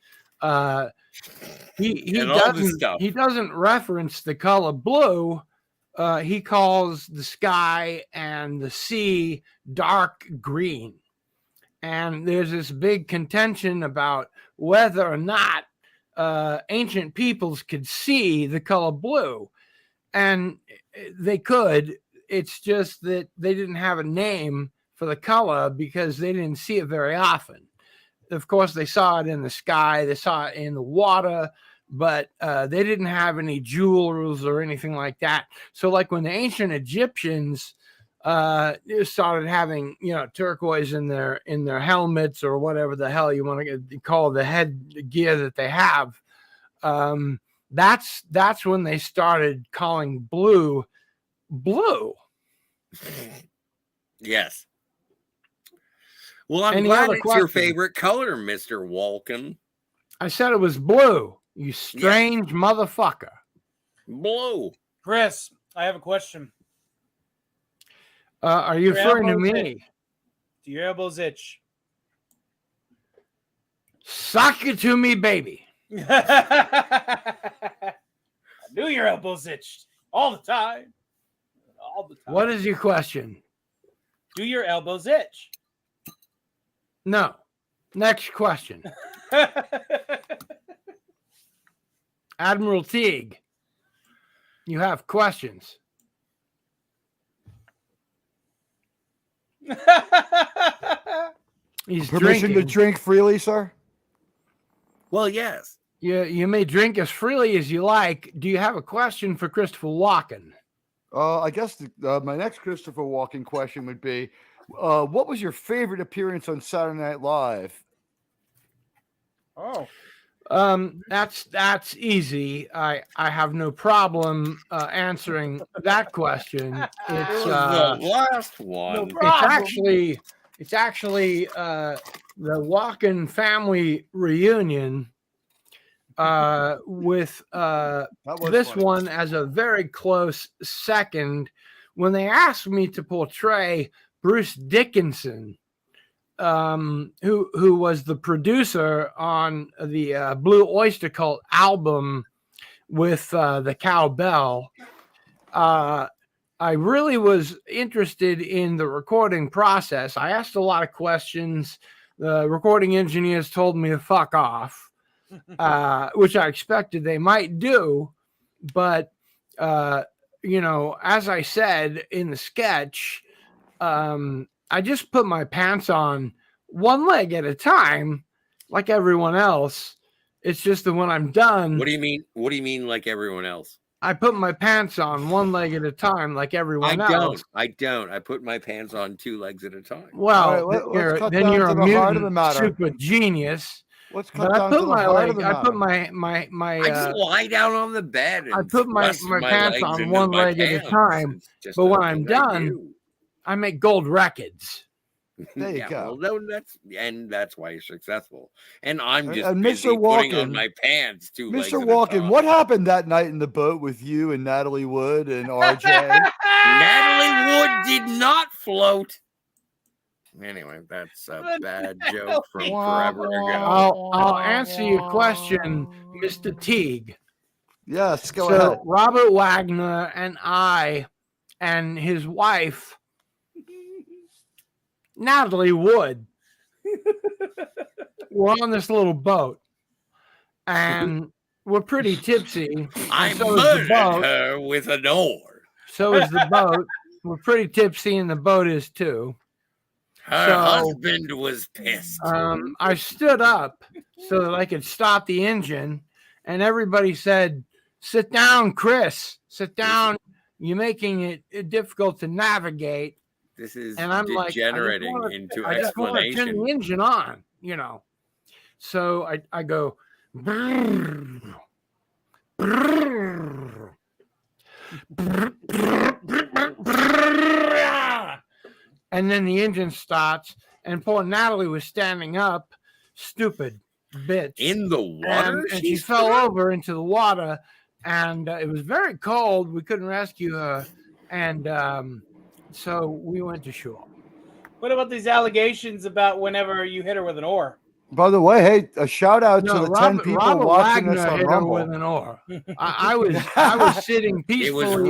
he doesn't reference the color blue. He calls the sky and the sea dark green. And there's this big contention about whether or not ancient peoples could see the color blue. And they could. It's just that they didn't have a name for the color because they didn't see it very often. Of course, they saw it in the sky. They saw it in the water. But they didn't have any jewels or anything like that. So like when the ancient Egyptians started having, turquoise in their helmets or whatever the hell you want to call the headgear that they have, that's when they started calling blue. Yes. Well, I'm Any glad other it's your questions? favorite color, Mr. Walken. I said it was blue. You strange motherfucker. Blue. Chris, I have a question. Are you Your referring to elbows me? itch. Do your elbows itch? Suck it to me, baby. I knew your elbows itched all the time. All the time. What is your question? Do your elbows itch? No. Next question. Admiral Teague, you have questions. He's Permission drinking. to drink freely, sir? Well, yes. You may drink as freely as you like. Do you have a question for Christopher Walken? I guess my next Christopher Walken question would be, what was your favorite appearance on Saturday Night Live? Oh. That's easy. I have no problem answering that question. It's the last one. No it's problem. actually the Walken family reunion with this funny. one as a very close second when they asked me to portray Bruce Dickinson, who was the producer on the Blue Oyster Cult album with the cowbell. I really was interested in the recording process. I asked a lot of questions. The recording engineers told me to fuck off, which I expected they might do. But, as I said in the sketch, I just put my pants on one leg at a time, like everyone else. It's just that when I'm done. What do you mean? What do you mean, like everyone else? I put my pants on one leg at a time, like everyone else. I don't. I put my pants on two legs at a time. Well, let's cut then down you're to a the heart of the mutant matter. super genius. Let's cut But down I put to the my heart of leg. the I matter. put my I just lie down on the bed. And I put my thrust pants legs on into one my leg at a pants. time. It's just But when a I'm thing I done, do. I make gold records. There you Yeah, go. well, no, that's why you're successful. And I'm just And busy Mr. putting on Walken, my pants two legs Mr. at a Walken, time. what happened that night in the boat with you and Natalie Wood and RJ? Natalie Wood did not float. Anyway, that's a bad joke from forever ago. I'll answer your question, Mr. Teague. Yes, go So ahead. Robert Wagner and I and his wife, Natalie Wood, were on this little boat, and we're pretty tipsy. I and so is the murdered boat. her with an oar. So is the boat. We're pretty tipsy, and the boat is too. Her So, husband was pissed. I stood up so that I could stop the engine, and everybody said, "Sit down, Chris. Sit down. You're making it difficult to navigate." This is And I'm degenerating like, into I just want to turn explanation. the engine on, So I go, brrr, brrr, brrr, brrr, and then the engine starts, and poor Natalie was standing up, stupid. bits In the water? and she fell over into the water, and it was very cold. We couldn't rescue her, and so we went to shore. What about these allegations about whenever you hit her with an oar? By the way, hey, a shout out to the 10 people Robert watching Wagner us on hit her Rumble. with an oar. I was sitting peacefully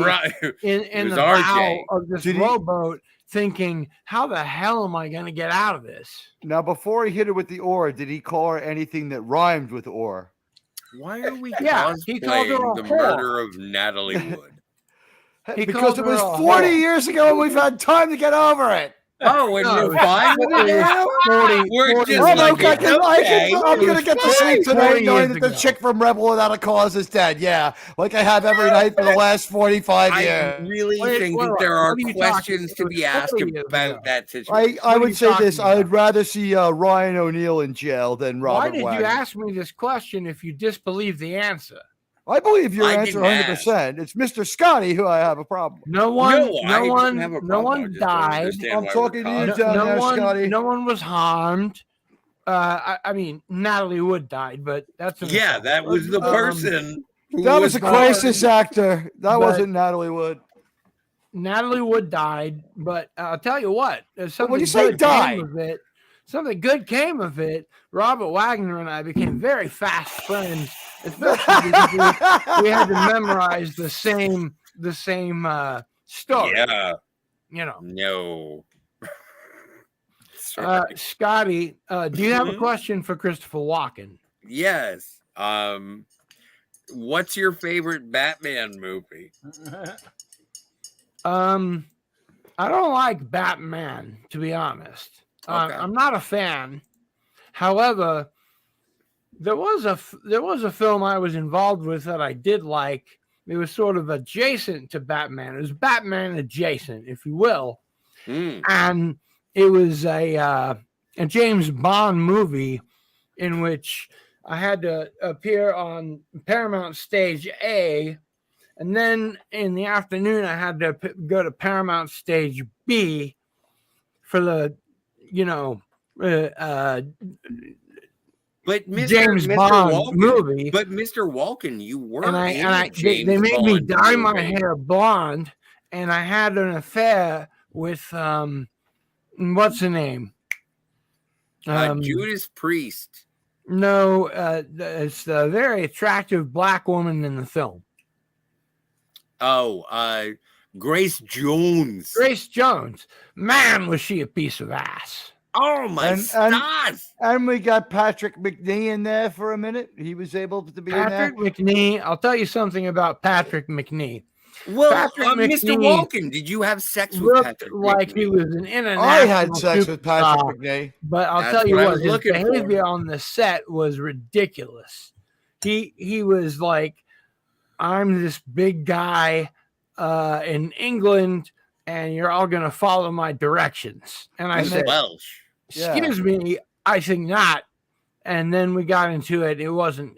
in the bow of this rowboat, thinking, "How the hell am I going to get out of this?" Now, before he hit her with the oar, did he call her anything that rhymed with oar? Why are we he called her cosplaying a the whore. murder of Natalie Wood? Because it was 40 years ago and we've had time to get over it. Oh, and you're fine with it now? We're just I'm like, it's okay. I'm going to get to sleep tonight knowing that the chick from Rebel Without a Cause is dead. Yeah, like I have every night for the last 45 years. I really think that there are questions to be asked about that situation. I would say this. I would rather see Ryan O'Neal in jail than Robert Why did Wagner. you ask me this question if you disbelieve the answer? I believe your answer didn't 100%. It's Mr. Scotty who I have a problem. No one died. I'm talking to you down there, Scotty. No one was harmed. I mean, Natalie Wood died, but that's that was the person. That was a crisis actor. That wasn't Natalie Wood. Natalie Wood died, but I'll tell you what. When you say died, something good came of it. Robert Wagner and I became very fast friends, especially because we had to memorize the same story. Yeah. You know. No. Scotty, do you have a question for Christopher Walken? Yes. What's your favorite Batman movie? I don't like Batman, to be honest. I'm not a fan. However, there was a film I was involved with that I did like. It was sort of adjacent to Batman. It was Batman adjacent, if you will. And it was a James Bond movie in which I had to appear on Paramount Stage A, and then in the afternoon I had to go to Paramount Stage B for the, but James Bond Walken, movie. But Mr. Walken, you were they made me dye my hair blonde, and I had an affair with what's the name? Judas Priest. No, it's the very attractive black woman in the film. Oh, Grace Jones. Grace Jones. Man, was she a piece of ass. Oh my stars! And we got Patrick McNee in there for a minute. He was able to be Patrick in there. McNee. I'll tell you something about Patrick McNee. Well, Patrick Mr. Walken, did you have sex with Patrick like McNee? he was an international I had sex with Patrick superstar, McNee. But I'll That's tell you what I what, was his looking for. behavior on the set was ridiculous. He was like, I'm this big guy in England, and you're all going to follow my directions. And I said, Welsh. excuse me, I think not. And then we got into it. It wasn't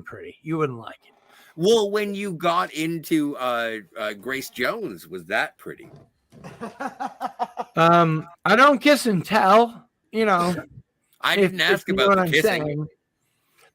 pretty. You wouldn't like it. Well, when you got into Grace Jones, was that pretty? I don't kiss and tell, I didn't ask you know about what the I'm kissing. saying.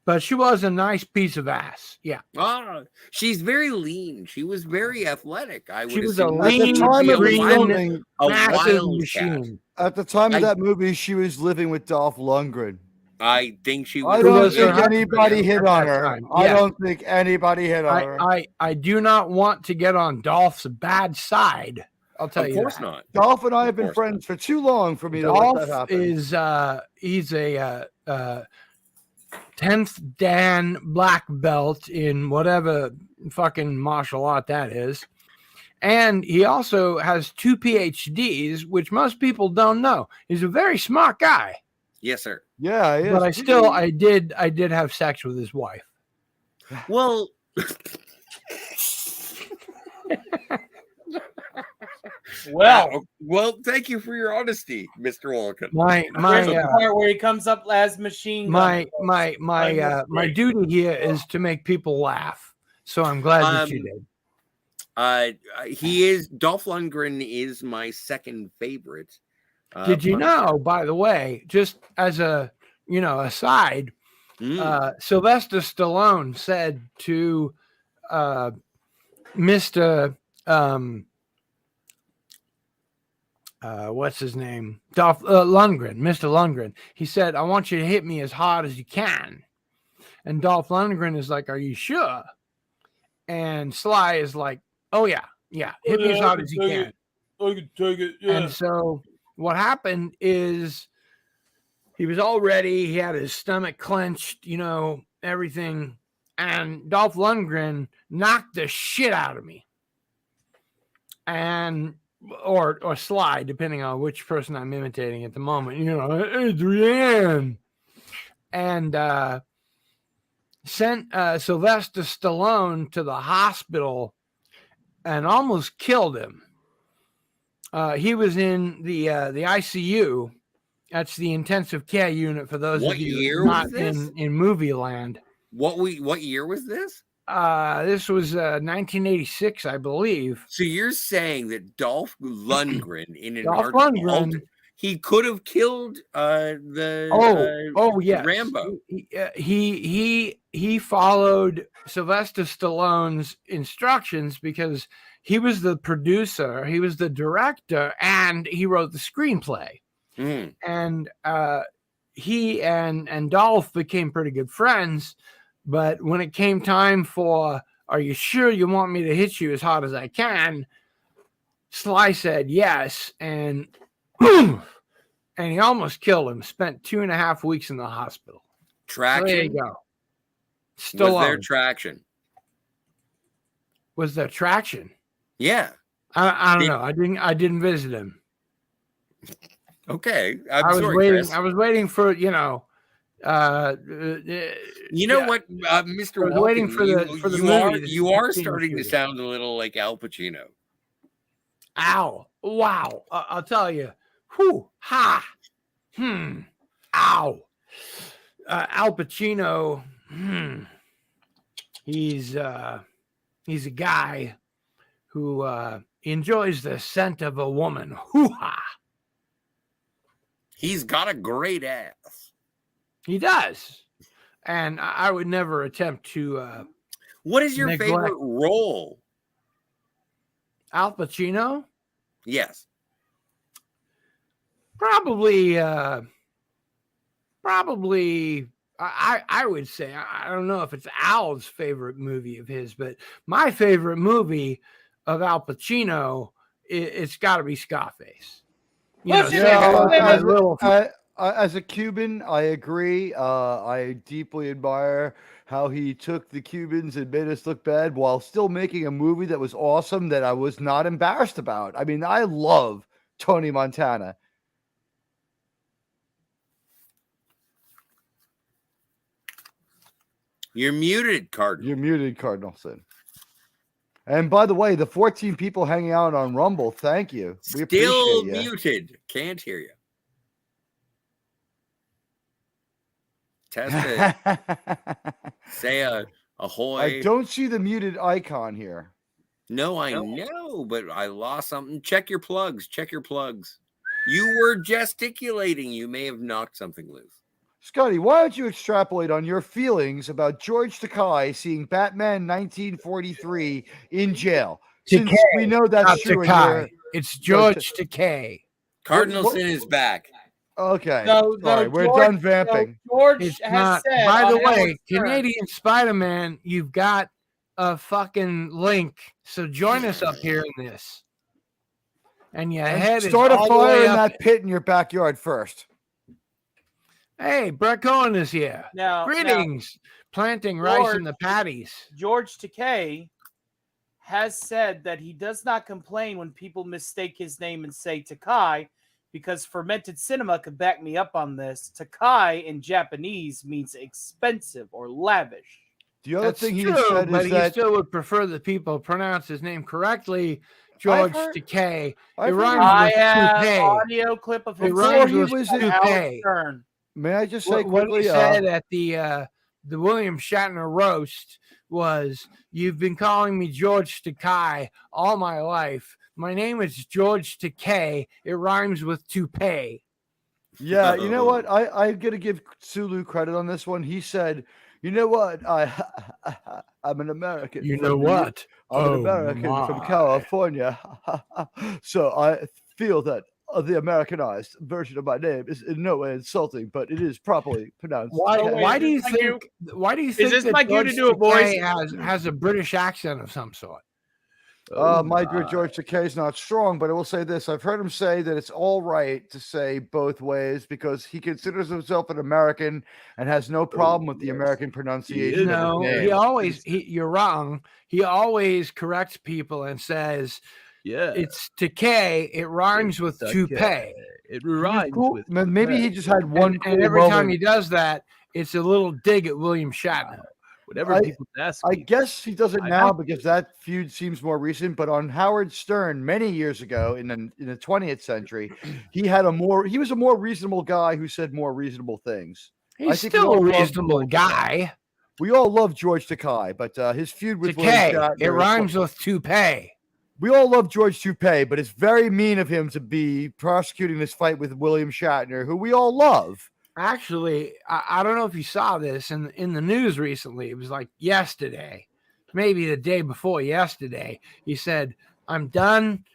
But she was a nice piece of ass. Yeah. Oh, she's very lean. She was very athletic. I would She was a assume lean, time of green, filming, massive wildcat. machine. At the time of I- that movie, she was living with Dolph Lundgren. I think she was. I don't was her think husband anybody at hit that on her. time. I Yeah. don't think anybody hit on her. I do not want to get on Dolph's bad side. I'll tell Of you. course that. not. Dolph and I have been course friends for too long for me to let Dolph that happen. is he's a 10th Dan black belt in whatever fucking martial art that is. And he also has 2 PhDs, which most people don't know. He's a very smart guy. Yes, sir. Yeah, he is. But I did have sex with his wife. Well, well, thank you for your honesty, Mr. Walken. There's the part where he comes up as machine gun. My duty here is to make people laugh. So I'm glad that you did. He is Dolph Lundgren is my second favorite. Did you know, by the way, just as a aside, Sylvester Stallone said to Mr. What's his name? Dolph Lundgren, Mr. Lundgren. He said, I want you to hit me as hard as you can. And Dolph Lundgren is like, are you sure? And Sly is like, oh, yeah, hit me as hard as you can. I can take it, yeah. And so what happened is he was all ready. He had his stomach clenched, everything. And Dolph Lundgren knocked the shit out of me. And or Sly, depending on which person I'm imitating at the moment, Adrienne. And sent Sylvester Stallone to the hospital and almost killed him. He was in the ICU. That's the intensive care unit for those of you not in movie land. What year was this? This was 1986, I believe. So you're saying that Dolph Lundgren he could have killed yes. Rambo. He followed Sylvester Stallone's instructions because he was the producer, he was the director, and he wrote the screenplay. And he and Dolph became pretty good friends. But when it came time for, are you sure you want me to hit you as hard as I can? Sly said yes. And he almost killed him. Spent 2.5 weeks in the hospital. Traction? So there you go. Still was there traction? Was there traction? Yeah. I don't know. I didn't visit him. Okay. I was waiting for, what, Mr. I was waiting for the movie. You are starting to sound a little like Al Pacino. Ow. Wow. I'll tell you. Whew. Ha. Ow. Al Pacino. He's a guy who enjoys the scent of a woman. Hoo-ha. He's got a great ass. He does. And I would never attempt to what is your favorite role? Al Pacino? Yes. Probably I would say, I don't know if it's Al's favorite movie of his, but my favorite movie of Al Pacino, it's got to be Scarface. As a Cuban, I agree. I deeply admire how he took the Cubans and made us look bad while still making a movie that was awesome that I was not embarrassed about. I mean, I love Tony Montana. You're muted, Cardinal. You're muted, Cardinalson. And by the way, the 14 people hanging out on Rumble, thank you. We Still appreciate you. Muted. Can't hear you. Test it. Say ahoy. I don't see the muted icon here. No, I know, but I lost something. Check your plugs. Check your plugs. You were gesticulating. You may have knocked something loose. Scotty, why don't you extrapolate on your feelings about George Takei seeing Batman 1943 in jail? Since we know that's true. It's George Takei. Cardinalson is back. Okay. Sorry, we're done vamping. George it's has not. said. By the way, Canadian Spider-Man, you've got a fucking link. So join us up here in this. And your head start is a all fire the way in up. that pit in your backyard first. Hey, Brett Cohen is here. Greetings. Planting rice in the patties. George Takei has said that he does not complain when people mistake his name and say Takai, because Fermented Cinema could back me up on this. Takai in Japanese means expensive or lavish. The other thing he said but is he that still would prefer that people pronounce his name correctly. George Takei. It I've rhymes I with have toupee. audio clip of him It rhymes saying with this at toupee. Howard Stern. May I just say What quickly? he said at the William Shatner roast was, "You've been calling me George Takei all my life. My name is George Takei. It rhymes with toupee." Yeah, you know what? I got to give Sulu credit on this one. He said, "You know what? I'm an American. You from know New York. what? I'm an Oh American from my. California, so I feel that the Americanized version of my name is in no way insulting, but it is properly pronounced. Why? Oh, wait, Why is do this you my think? Why do you think this that my cue to George do it, boys? Takei has a British accent of some sort? My George Takei is not strong, but I will say this: I've heard him say that it's all right to say both ways because he considers himself an American and has no problem with the American pronunciation of his No, name. he always. You're wrong. He always corrects people and says, Yeah. "It's Takei. It rhymes with toupee." It He was rhymes cool. with Maybe he just had one And cool every time moment. he does that, it's a little dig at William Shatner. whatever people ask I me. guess he does it I now have because that feud seems more recent. But on Howard Stern many years ago in the 20th century, he was a more reasonable guy who said more reasonable things. He's still a reasonable guy. We all love George Takei, but his feud with William Takei. Shatner It rhymes with toupee. We all love George Toupee, but it's very mean of him to be prosecuting this fight with William Shatner, who we all love. Actually, I don't know if you saw this in the news recently. It was like yesterday, maybe the day before yesterday. He said, "I'm done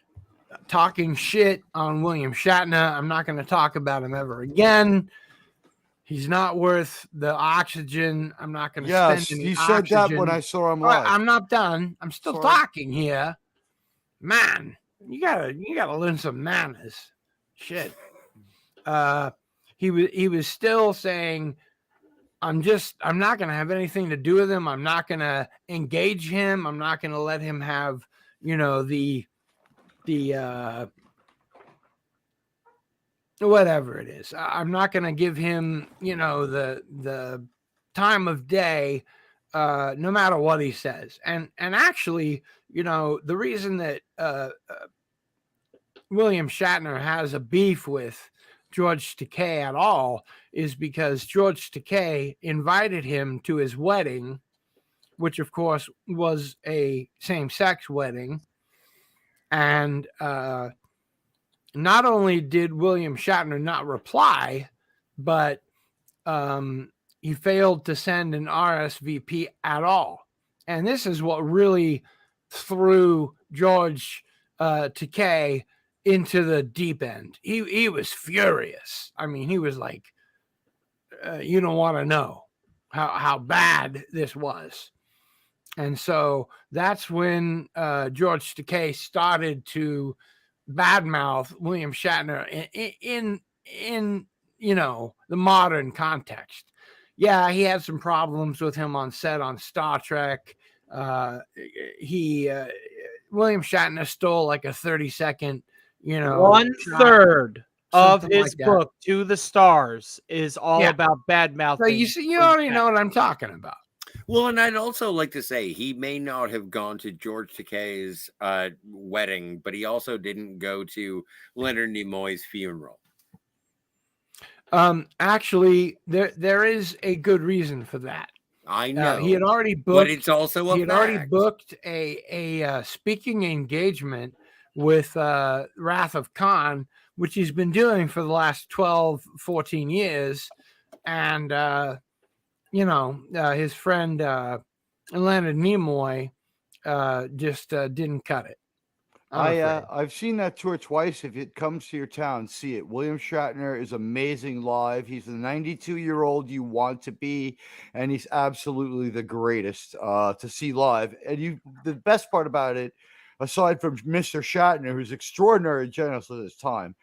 talking shit on William Shatner. I'm not going to talk about him ever again. He's not worth the oxygen. I'm not going to spend any he oxygen." said that when I saw him live. I'm not done. I'm still talking here. Man, you gotta learn some manners. Shit. He was still saying, I'm not gonna have anything to do with him. I'm not gonna engage him. I'm not gonna let him have, the whatever it is. I'm not gonna give him, the time of day, no matter what he says. And actually, the reason that William Shatner has a beef with George Takei at all is because George Takei invited him to his wedding, which of course was a same-sex wedding. And not only did William Shatner not reply, but he failed to send an RSVP at all. And this is what really threw George Takei into the deep end. He was furious. I mean, he was like, you don't want to know how bad this was. And so that's when George Takei started to badmouth William Shatner in the modern context. Yeah, he had some problems with him on set on Star Trek. William Shatner stole like a 30-second, 1/3 of his like book To the Stars is all about bad mouth. So you already know what I'm talking about. Well, and I'd also like to say he may not have gone to George Takei's wedding, but he also didn't go to Leonard Nimoy's funeral. Actually, there is a good reason for that. I know he had already booked, but it's also he had already booked a speaking engagement with Wrath of Khan, which he's been doing for the last 12, 14 years, and his friend Leonard Nimoy just didn't cut it. I've seen that tour twice. If it comes to your town, see it. William Shatner is amazing live. He's the 92-year-old you want to be, and he's absolutely the greatest to see live. And the best part about it, aside from Mr. Shatner, who's extraordinary and generous at his time,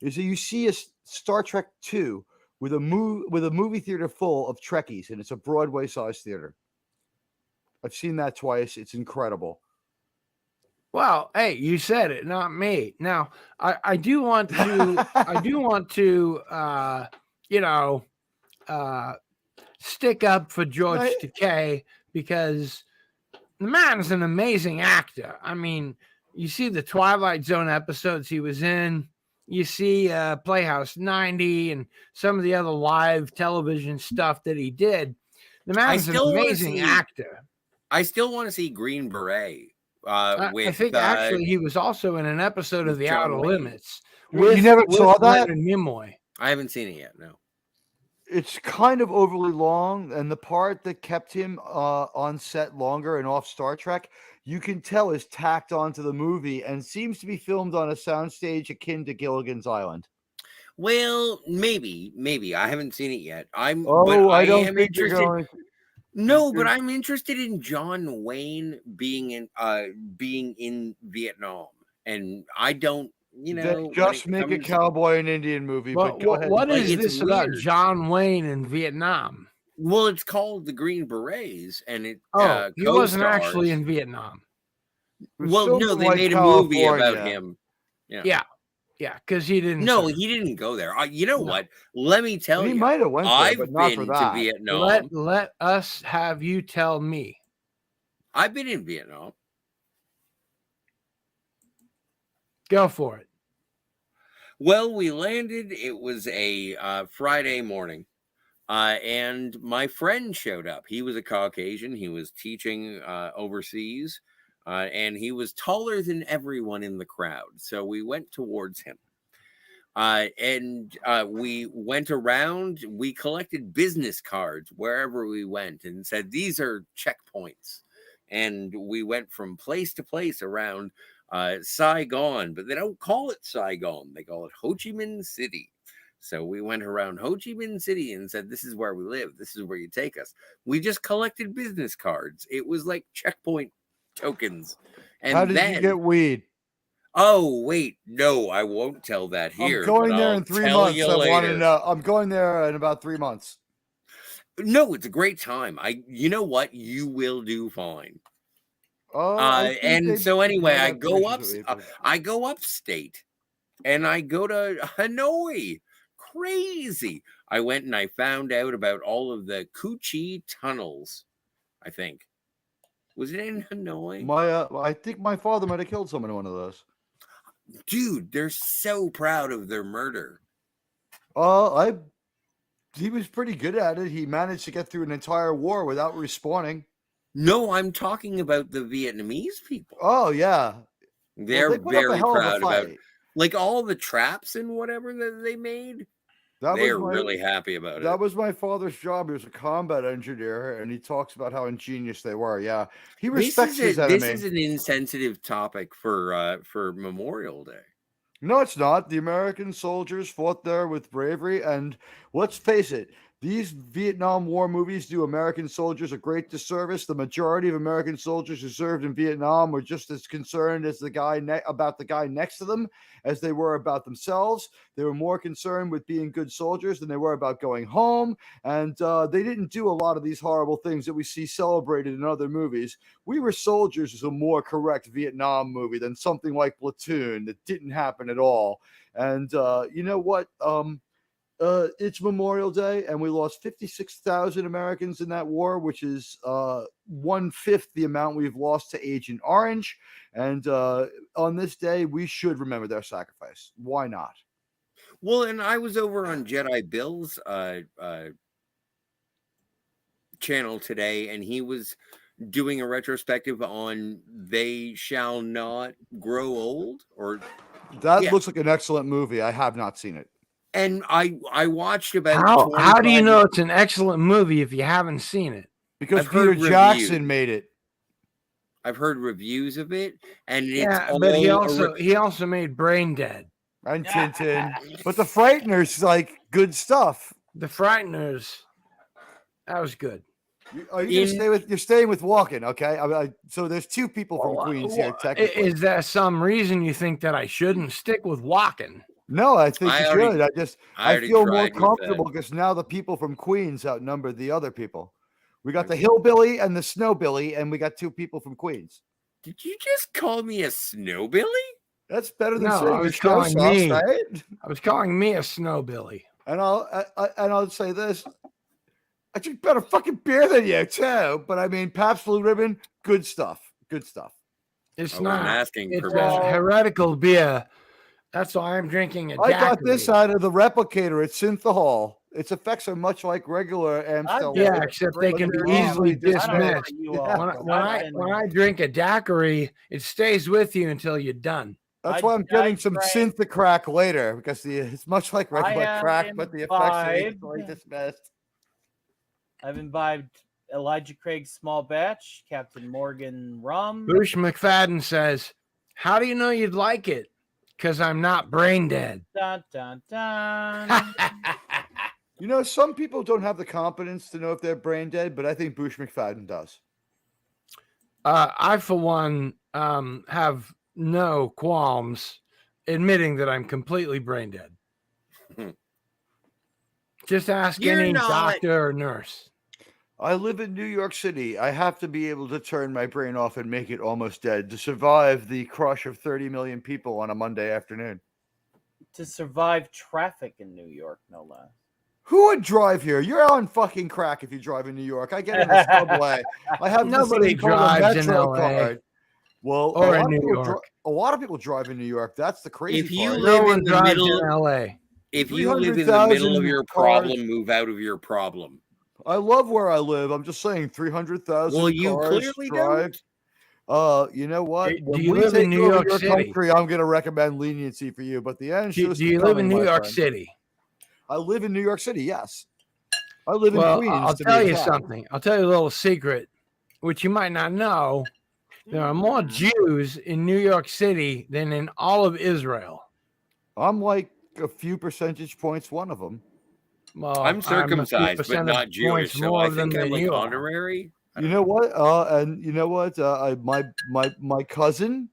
is that you see a Star Trek 2 with a movie theater full of Trekkies, and it's a Broadway-sized theater. I've seen that twice. It's incredible. Well, hey, you said it, not me. Now, I do want to, stick up for George Takei because the man is an amazing actor. I mean, you see the Twilight Zone episodes he was in. You see Playhouse 90 and some of the other live television stuff that he did. The man is an amazing actor. I still want to see Green Beret. I think actually he was also in an episode of The Outer Limits. You never saw that? Leonard Nimoy. I haven't seen it yet. No. It's kind of overly long, and the part that kept him on set longer and off Star Trek, you can tell is tacked onto the movie and seems to be filmed on a soundstage akin to Gilligan's Island. Well, maybe. I haven't seen it yet. I I don't am think you're interested. going. No, but I'm interested in John Wayne being in Vietnam, and I don't. Then just make a cowboy and Indian movie. But go ahead. What Like, is it's this about weird. John Wayne in Vietnam? Well, it's called The Green Berets, and it. He wasn't co-stars- actually in Vietnam. Well, no, they made a movie about him. Yeah, because he didn't. No, he didn't go there. You know what? Let me tell you. He might have went there, I've but not been for to that. Vietnam. Let us have you tell me. I've been in Vietnam. Go for it. Well, we landed. It was a Friday morning, and my friend showed up. He was a Caucasian. He was teaching overseas, and he was taller than everyone in the crowd. So we went towards him, and we went around. We collected business cards wherever we went and said, "These are checkpoints." And we went from place to place around Saigon, but they don't call it Saigon. They call it Ho Chi Minh City. So we went around Ho Chi Minh City and said, "This is where we live. This is where you take us." We just collected business cards. It was like checkpoint tokens. And How did you get weed? Oh, wait. No, I won't tell that here. I'm going but there I'll in 3 tell months. you I want to later. know. I'm going there in about 3 months. No, it's a great time. You know what? You will do fine. And so anyway, I go upstate and I go to Hanoi. Crazy. I went and I found out about all of the Cu Chi tunnels. I think. Was it in Hanoi? I think my father might have killed someone in one of those. Dude, they're so proud of their murder. He was pretty good at it. He managed to get through an entire war without respawning. No, I'm talking about the Vietnamese people. Oh yeah, They're they put up a very hell of a proud about fight. like all the traps and whatever that they made. They're really happy about it. That was my father's job. He was a combat engineer, and he talks about how ingenious they were. Yeah, he respects his enemy. This is an insensitive topic for Memorial Day. No, it's not. The American soldiers fought there with bravery, and let's face it, these Vietnam War movies do American soldiers a great disservice. The majority of American soldiers who served in Vietnam were just as concerned as about the guy next to them as they were about themselves. They were more concerned with being good soldiers than they were about going home, and they didn't do a lot of these horrible things that we see celebrated in other movies. We Were Soldiers is a more correct Vietnam movie than something like Platoon that didn't happen at all. And you know what? It's Memorial Day, and we lost 56,000 Americans in that war, which is 1/5 the amount we've lost to Agent Orange. And on this day, we should remember their sacrifice. Why not? Well, and I was over on JediBill's channel today, and he was doing a retrospective on They Shall Not Grow Old. That looks like an excellent movie. I have not seen it. And I watched about how do you know it's an excellent movie if you haven't seen it? Because Peter Jackson made it. I've heard reviews of it, and but he also made Brain Dead and Tintin. But The Frighteners like good stuff. The Frighteners, that was good. Are you you're staying with Walken, okay? So there's two people from Queens here, technically. Is there some reason you think that I shouldn't stick with Walken? No, I think you should. I feel more tried with comfortable because now the people from Queens outnumber the other people. We got the hillbilly and the snowbilly, and we got two people from Queens. Did you just call me a snowbilly? That's better than No, saying I was a snow calling sauce, me. right? I was calling me a snowbilly. And I'll say this: I drink better fucking beer than you too. But I mean, Pabst Blue Ribbon, good stuff. Good stuff. It's I not. wasn't asking It's permission. a heretical beer. That's why I'm drinking a I got daiquiri. this out of the replicator at Synthahol. Its effects are much like regular Amstel. Yeah, Light, except they but can be they're easily dismissed. dismissed. When I drink a daiquiri, it stays with you until you're done. That's why I'm getting some synth crack later, because it's much like regular crack, but the effects are easily dismissed. I've imbibed Elijah Craig's Small Batch, Captain Morgan Rum. Bruce McFadden says, "How do you know you'd like it? Because I'm not brain dead." Dun, dun, dun. You know, some people don't have the competence to know if they're brain dead, but I think Bruce McFadden does. I, for one, have no qualms admitting that I'm completely brain dead. Just ask any doctor or nurse. I live in New York City. I have to be able to turn my brain off and make it almost dead to survive the crush of 30 million people on a Monday afternoon. To survive traffic in New York, no less. Who would drive here? You're on fucking crack if you drive in New York. I get in the subway. I have Nobody drives in LA. Card. Well, or in New York. A lot of people drive in New York. That's the crazy If you part. live in the middle in LA. If you live in the middle of your 300,000 problem, move out of your problem. I love where I live. I'm just saying 300,000 Well, you cars clearly drive. You know what? Do you live in New York City? Country, I'm going to recommend leniency for you. But the end Do shows you live in coming, New my York friend. City? I live in New York City, yes. I live in Well, Queens. I'll to tell be you exact. something. I'll tell you a little secret, which you might not know. There are more Jews in New York City than in all of Israel. I'm like a few percentage points one of them. Well, I'm a few circumcised, but percentage not points Jewish, so more I than think I'm like you are. honorary. You know what? And you know what? My cousin.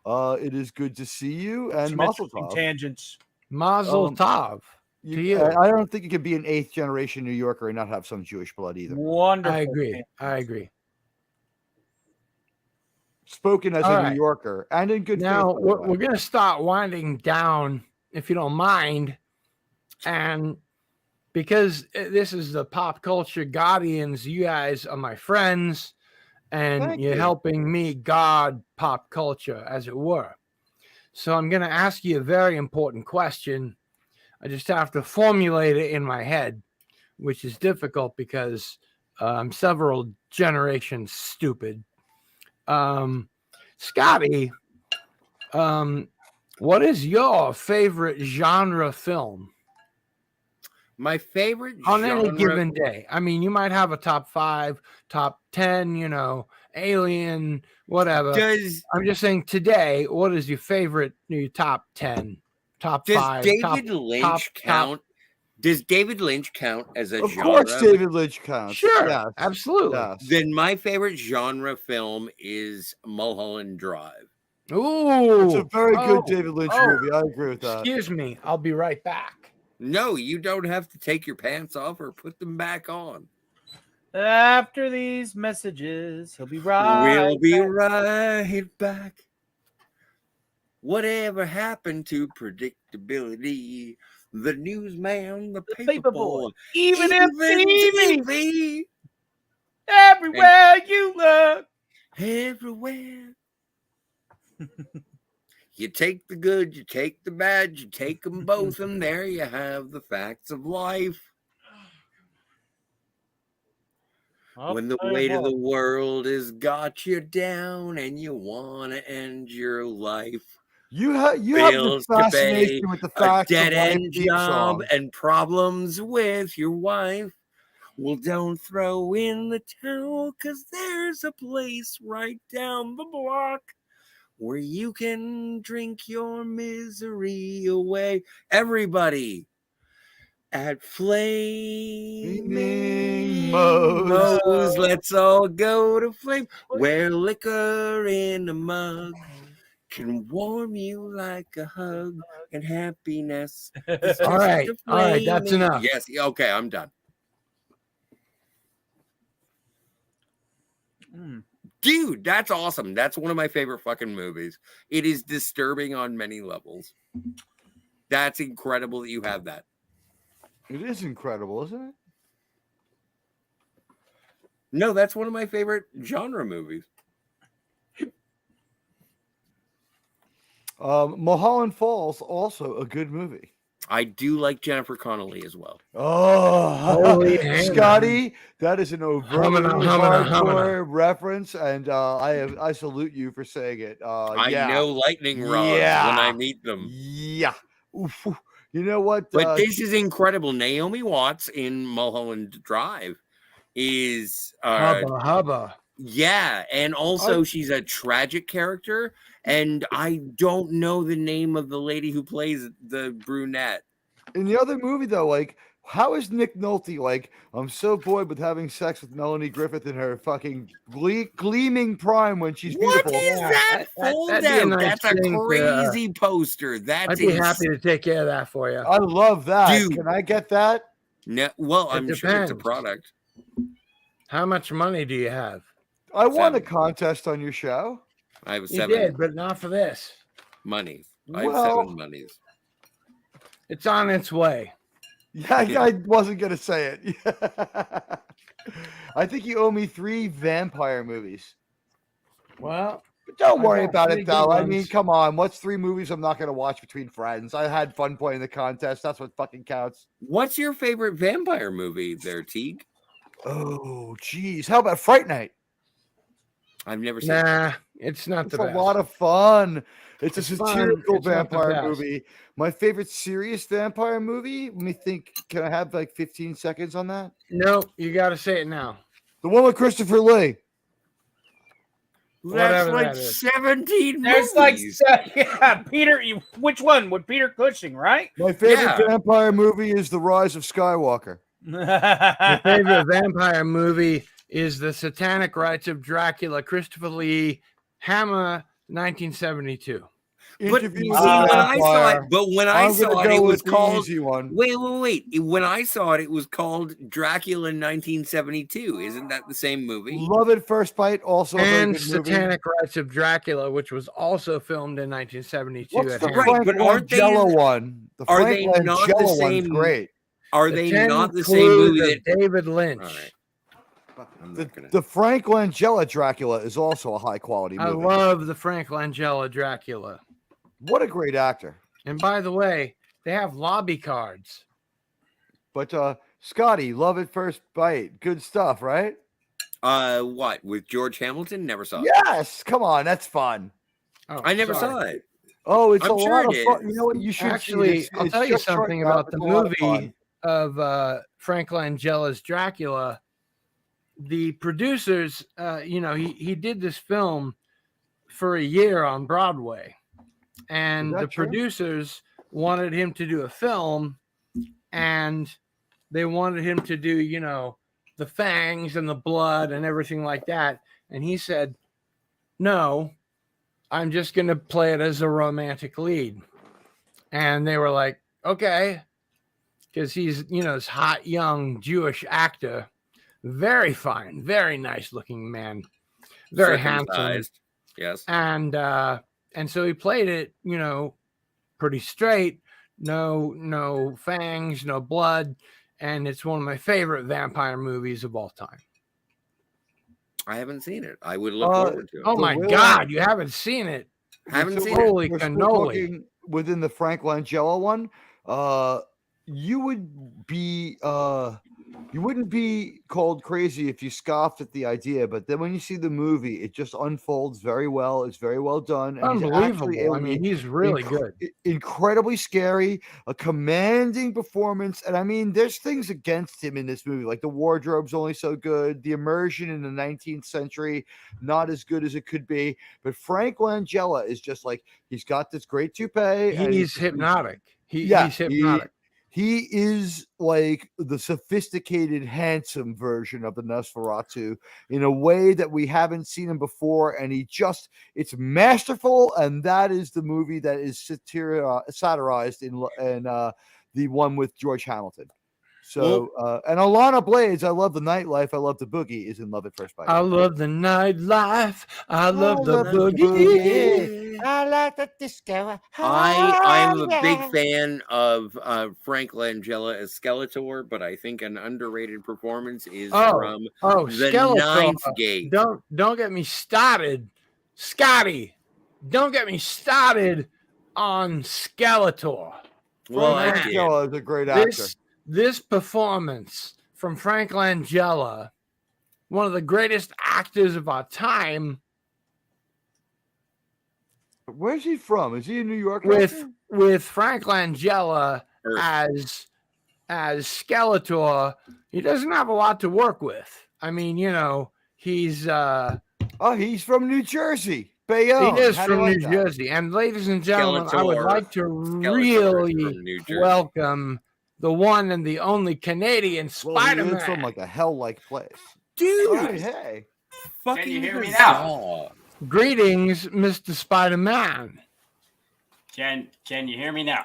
It is good to see you, and Mazel Tov. Tangents. Mazel Tov to you. I don't think you can be an 8th generation New Yorker and not have some Jewish blood either. Wonderful. I agree. I agree. Spoken as All a right. New Yorker and in good Now faith. by the way. we're going to start winding down, if you don't mind, and because this is the pop culture guardians, you guys are my friends, and Thank you're you. helping me guard pop culture, as it were. So I'm going to ask you a very important question. I just have to formulate it in my head, which is difficult because I'm several generations stupid. Scotty, what is your favorite genre film? My favorite On genre, any given day. I mean, you might have a top 5, top 10, Alien, whatever. I'm just saying today, what is your favorite, your top 10, top 5? Does David Lynch count? Does David Lynch count as a Of genre? course, David Lynch counts. Sure, Yes. absolutely. Yes. Then my favorite genre film is Mulholland Drive. Ooh, It's a very good David Lynch movie. I agree with that. Excuse me, I'll be right back. No, you don't have to take your pants off or put them back on. After these messages, he'll be right. We'll be right back. Whatever happened to predictability? The newsman, the paper boy, even TV. TV. Everywhere you look. Everywhere. You take the good, you take the bad, you take them both, and there you have the facts of life. When the weight of the world has got you down and you want to end your life. You have Bills the to fascination pay, with the a facts of life dead-end theme job, song. and problems with your wife. Well, don't throw in the towel, 'cause there's a place right down the block where you can drink your misery away. Everybody at Flaming Moe's, let's all go to Flame, where liquor in a mug can warm you like a hug, and happiness is All right, just a all right, that's flaming- enough. Yes, okay, I'm done. Dude, that's awesome. That's one of my favorite fucking movies. It is disturbing on many levels. That's incredible that you have that. It is incredible, isn't it? No, that's one of my favorite genre movies. Mulholland Falls, also a good movie. I do like Jennifer Connelly as well. Oh, Holy hell. Scotty, that is an overtly Humana. hardcore reference, and I salute you for saying it. I Yeah. know lightning rods when I meet them. Yeah. Oof. You know what? But this is incredible. Naomi Watts in Mulholland Drive is hubba. Yeah, and also she's a tragic character, and I don't know the name of the lady who plays the brunette. In the other movie, though, like, how is Nick Nolte like? I'm so bored with having sex with Melanie Griffith in her fucking gleaming prime when she's beautiful. What is that fold that'd be a out? nice That's a thing to, crazy poster. That I'd be happy to take care of that for you. I love that. Dude. Can I get that? No, well, It I'm sure it's a depends. product. How much money do you have? I won a contest on your show. I have You 7 did, but not for this. monies. I have Well- 7 monies. It's on its way. Yeah, I wasn't gonna say it. I think you owe me 3 vampire movies. Well, But don't I worry got about 3 it, good though. I ones. mean, come on. What's 3 movies I'm not gonna watch between friends? I had fun playing the contest. That's what fucking counts. What's your favorite vampire movie there, Teague? Oh, geez. How about Fright Night? I've never seen it. Nah, it's not It's the a best. lot of fun. It's a It's fun. satirical It's not the vampire best. movie. My favorite serious vampire movie. Let me think. Can I have like 15 seconds on that? No, you got to say it now. The one with Christopher Lee. That's Whatever like that is. 17 There's movies. Peter. Which one? With Peter Cushing, right? My favorite Yeah. vampire movie is The Rise of Skywalker. My favorite vampire movie is The Satanic Rites of Dracula, Christopher Lee, Hammer, 1972. But see, Interview when with a I saw it, Vampire. but when I I'm saw gonna it, go it was with the called. easy one. Wait. When I saw it, it was called Dracula in 1972. Isn't that the same movie? Love at First Bite. Also, a very And good movie. Satanic Rites of Dracula, which was also filmed in 1972 What's at the Hammer. Right, but Frank aren't they- Langella one? The are Frank they not the Langella one's same- great. Are The they 10 not the same Clues movie of that? David Lynch. All right. I'm The, not gonna. the Frank Langella Dracula is also a high quality I movie. love the Frank Langella Dracula. What a great actor. And by the way, they have lobby cards. But Scotty, Love at First Bite. Good stuff, right? What with George Hamilton? Never saw it. Yes. Come on, that's fun. Oh, I never sorry. saw it. Oh, it's I'm a sure lot it of fun. is. You know what? You should see it. Actually, I'll It's tell you just short something enough. about It's the a lot of movie fun. of Frank Langella's Dracula. The producers, he did this film for a year on Broadway, and that the true? producers wanted him to do a film, and they wanted him to do, the fangs and the blood and everything like that. And he said, "No, I'm just going to play it as a romantic lead." And they were like, "Okay," because he's, this hot young Jewish actor, very fine, very nice looking man, very handsome. Circumcised. Yes. And so he played it, pretty straight, no fangs, no blood, and it's one of my favorite vampire movies of all time. I haven't seen it. I would look forward to it. Oh my Will- God, you haven't seen it? Haven't seen it. Holy We're still cannoli! talking within the Frank Langella one. You would be you wouldn't be called crazy if you scoffed at the idea, but then when you see the movie, it just unfolds very well. It's very well done. And he's actually Unbelievable! able I to mean, be he's really inc- good. incredibly scary, a commanding performance. And I mean, there's things against him in this movie, like the wardrobe's only so good, the immersion in the 19th century, not as good as it could be. But Frank Langella is just like, he's got this great toupee. and He's hypnotic. He's yeah, hypnotic. He is like the sophisticated, handsome version of the Nosferatu in a way that we haven't seen him before. And it's masterful. And that is the movie that is satirized in the one with George Hamilton. So, and Alana Blades, I love the nightlife. I love the boogie, is in Love at First Bite. I love the nightlife. I love the boogie. I like the disco. I'm a big fan of Frank Langella as Skeletor, but I think an underrated performance is from the Skeletor. Ninth Gate. Don't get me started, Scotty. Don't get me started on Skeletor. Well, Frank I did. Langella is a great actor. This performance from Frank Langella, one of the greatest actors of our time, Where's he from? Is he a New York actor? with Frank Langella Hurk. as Skeletor, he doesn't have a lot to work with. I mean, he's he's from New Jersey. Bayonne. he is How do you from like New that? Jersey. And ladies and gentlemen, I would Skeletor. like to Skeletor is really from New Jersey. welcome the one and the only Canadian Well, he Spider-Man. is from like a hell-like place. Dude, Oh, hey. fucking Can you hear me huzzah. Greetings, Mr. Spider-Man. Can you hear me now?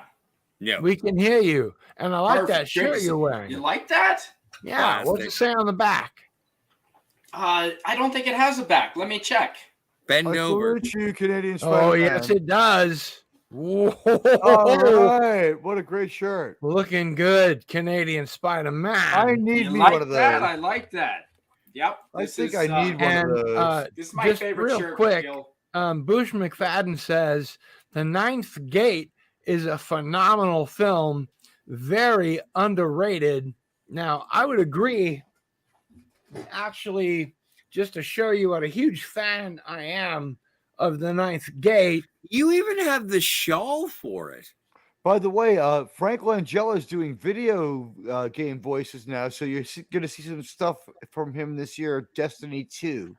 No. We can hear you. And I like Perfect. that Great shirt to see you're you. wearing. You like that? Yeah, what's it say on the back? I don't think it has a back. Let me check. Bend I over. salute you, Canadian Spider-Man. Oh, yes, it does. Whoa. All right. What a great shirt. Looking good, Canadian Spider-Man. I need You me like one of those. that? I like that. Yep. I This think is, I need one and, of those. This is my just favorite real shirt. quick, Gil. Bush McFadden says The Ninth Gate is a phenomenal film, very underrated. Now, I would agree. Actually, just to show you what a huge fan I am of The Ninth Gate. You even have the shawl for it. By the way, Frank Langella is doing video game voices now, so you're going to see some stuff from him this year, Destiny 2.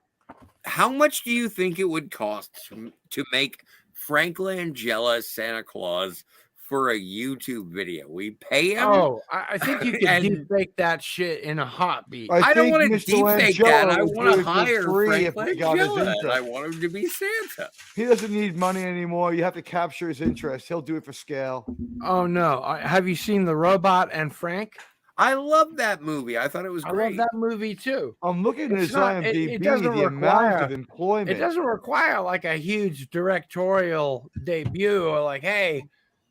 How much do you think it would cost to make Frank Langella Santa Claus for a YouTube video? We pay him. Oh, I think you could And- deepfake that shit in a heartbeat. I don't think want to Mr. deepfake that. Langella I would want do to it for hire free Frank if we got his Langella. And I interest. want him to be Santa. He doesn't need money anymore. You have to capture his interest. He'll do it for scale. Oh, no. Have you seen The Robot and Frank? I love that movie. I thought it was I great. love that movie, too. I'm looking at It's his not- it- IMDb, it doesn't the amount require- of employment. It doesn't require like a huge directorial debut or like, hey,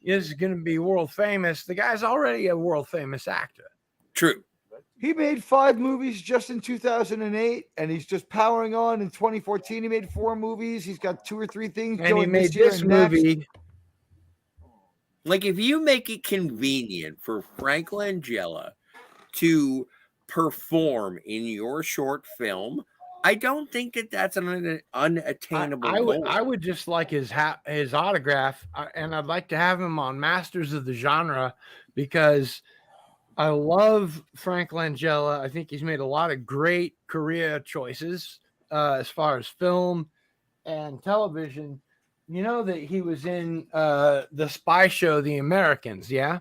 this is going to be world famous. The guy's already a world famous actor. True. He made 5 movies just in 2008, and he's just powering on. In 2014, he made 4 movies. He's got 2 or 3 things And he going made this year this and next. movie. Like, if you make it convenient for Frank Langella to perform in your short film, I don't think that that's an unattainable goal. I would just like his autograph, and I'd like to have him on Masters of the Genre because I love Frank Langella. I think he's made a lot of great career choices as far as film and television. You know that he was in the spy show, The Americans, yeah?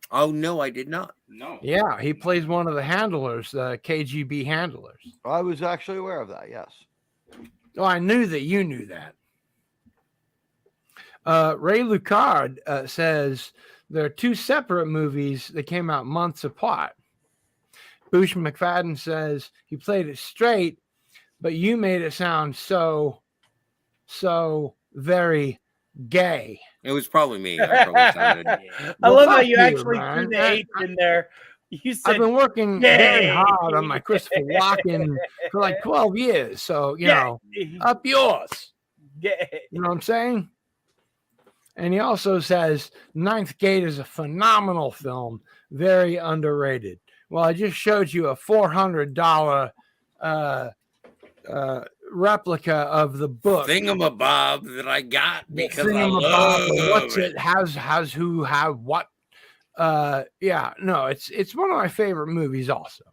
Oh, no, I did not. No. Yeah, he plays one of the handlers, the KGB handlers. I was actually aware of that, yes. Oh, I knew that you knew that. Ray Lucard says there are 2 separate movies that came out months apart. Bush McFadden says he played it straight, but you made it sound so very gay. It was probably me. I probably sounded. I love how fuck you actually man. threw the H in there. You said, I've been working gay. very hard on my Christopher Walken for like 12 years. So, you know, up yours. Gay. You know what I'm saying? And he also says Ninth Gate is a phenomenal film, very underrated. Well, I just showed you a $400 replica of the book. Thingamabob that I got because I Thingamabob, love what's it. it? Has who, have what? Yeah, no, it's one of my favorite movies. Also,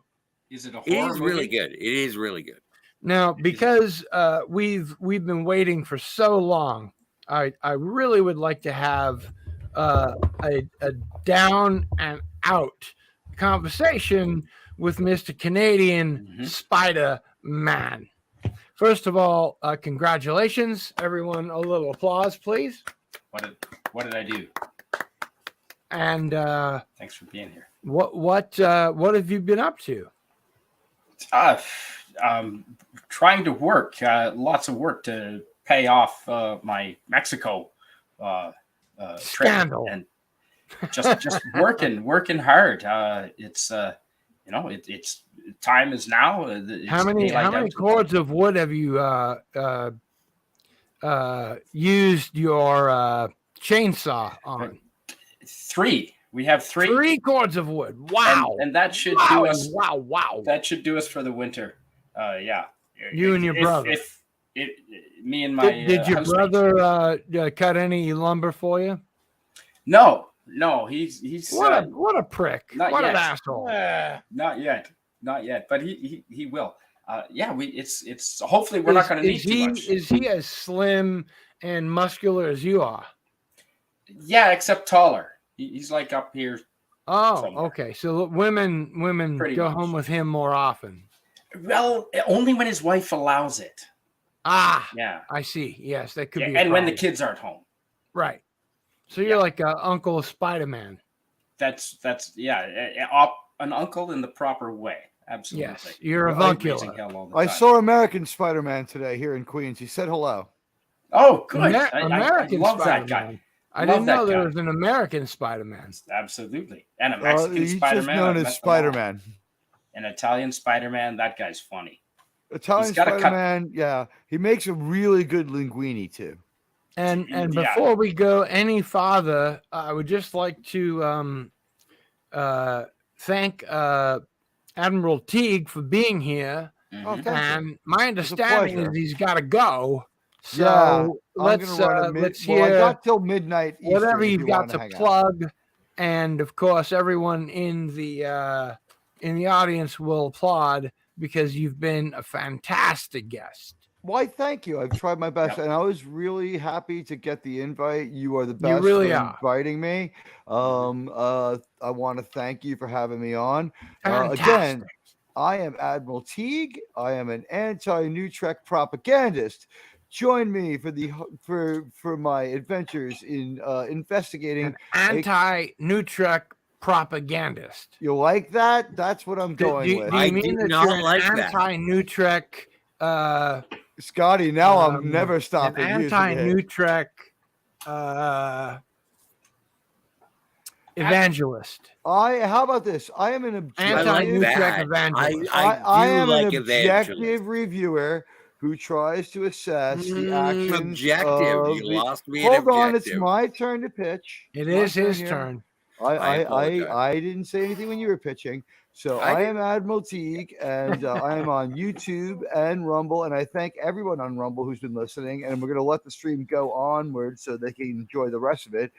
Is it a It horror is movie? really good. It is really good. now because we've been waiting for so long, I really would like to have a down and out conversation with Mr. Canadian Spider-Man. First of all, congratulations, everyone! A little applause, please. What did I do? And Thanks for being here. what have you been up to? Trying to work. Lots of work to pay off my Mexico trip, Scandal. and just working hard. It's it's time is now. It's How many daylight out. cords of wood have you used your chainsaw on? 3. We have 3. 3 cords of wood. Wow. And that should wow, do us. Wow. That should do us for the winter. Yeah. You and your brother. If me and my did your housemate. brother cut any lumber for you? No. He's what a prick. Not What yet. an asshole. Not yet. But he will. Yeah. It's hopefully we're not going to need too much. Is he as slim and muscular as you are? Yeah, except taller. He's like up here. Oh, somewhere. okay. So women Pretty go much. home with him more often. Well, only when his wife allows it. Ah, Yeah. I see. Yes, that could be. And when the problem. kids aren't home. Right. So you're like Uncle Spider-Man. That's an uncle in the proper way. Absolutely. Yes, you're a Raising avuncular. hell all the I time. saw American Spider-Man today here in Queens. He said hello. Oh, good. American I love Spider-Man. that guy. I Love didn't know that there guy. was an American Spider-Man. Absolutely. And a Mexican He's Spider-Man. just known I've as met them all. Spider-Man. An Italian Spider-Man. That guy's funny. Italian He's gotta cut- Spider-Man, yeah. He makes a really good linguine, too. And Yeah. before we go any farther, I would just like to thank Admiral Teague for being here. Oh, thank you. And my understanding is pleasure. he's got to go. So Yeah, let's I'm gonna run let's well, I hear got till midnight Eastern whatever if you've you got wanna to hang out. plug, and of course everyone in the audience will applaud because you've been a fantastic guest. Why, thank you. I've tried my best, and I was really happy to get the invite. You are the best really for are. inviting me. I want to thank you for having me on. Fantastic. Again, I am Admiral Teague. I am an anti-New Trek propagandist. Join me for my adventures in investigating An anti-New Trek propagandist. You like that? That's what I'm going with. Do you mean that you're an anti-New Trek? Scotty, now I'll never stop an using anti-New it. Trek evangelist. How about this? I am an objective. Anti-New Trek evangelist. I am like an evangelist. objective reviewer who tries to assess the actions. Objective. Of You the- lost me at Hold on, it's objective. my turn to pitch. It My is his here. turn. I apologize. I didn't say anything when you were pitching. So I am Admiral Teague, and I am on YouTube and Rumble, and I thank everyone on Rumble who's been listening. And we're going to let the stream go onward so they can enjoy the rest of it.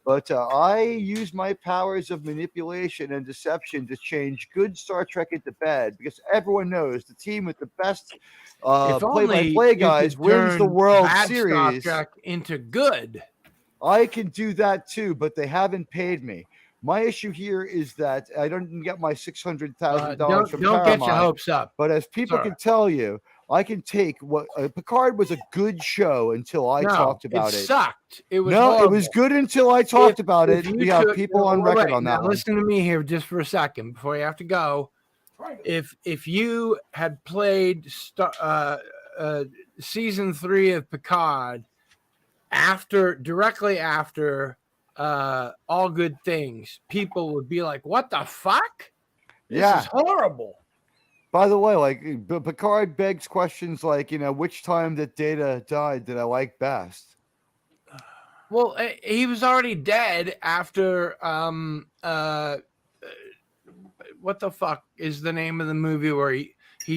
But I use my powers of manipulation and deception to change good Star Trek into bad, because everyone knows the team with the best If only play-by-play you guys could wins the turn World bad Star Series. Trek into good. I can do that too, but they haven't paid me. My issue here is that I don't get my $600,000 from don't get your Paramount, hopes up. But as people Sorry. can tell you, I can take what Picard was a good show until I No, talked about it. Sucked. It was no, it horrible. was good until I talked about If it. you We have took- people on wait, record on now that one. Listen to me here just for a second before you have to go. If you had played season 3 of Picard directly after All Good Things, people would be like, "What the fuck? This Yeah. is horrible." By the way, like Picard begs questions like, which time that Data died did I like best? Well, he was already dead after what the fuck is the name of the movie where he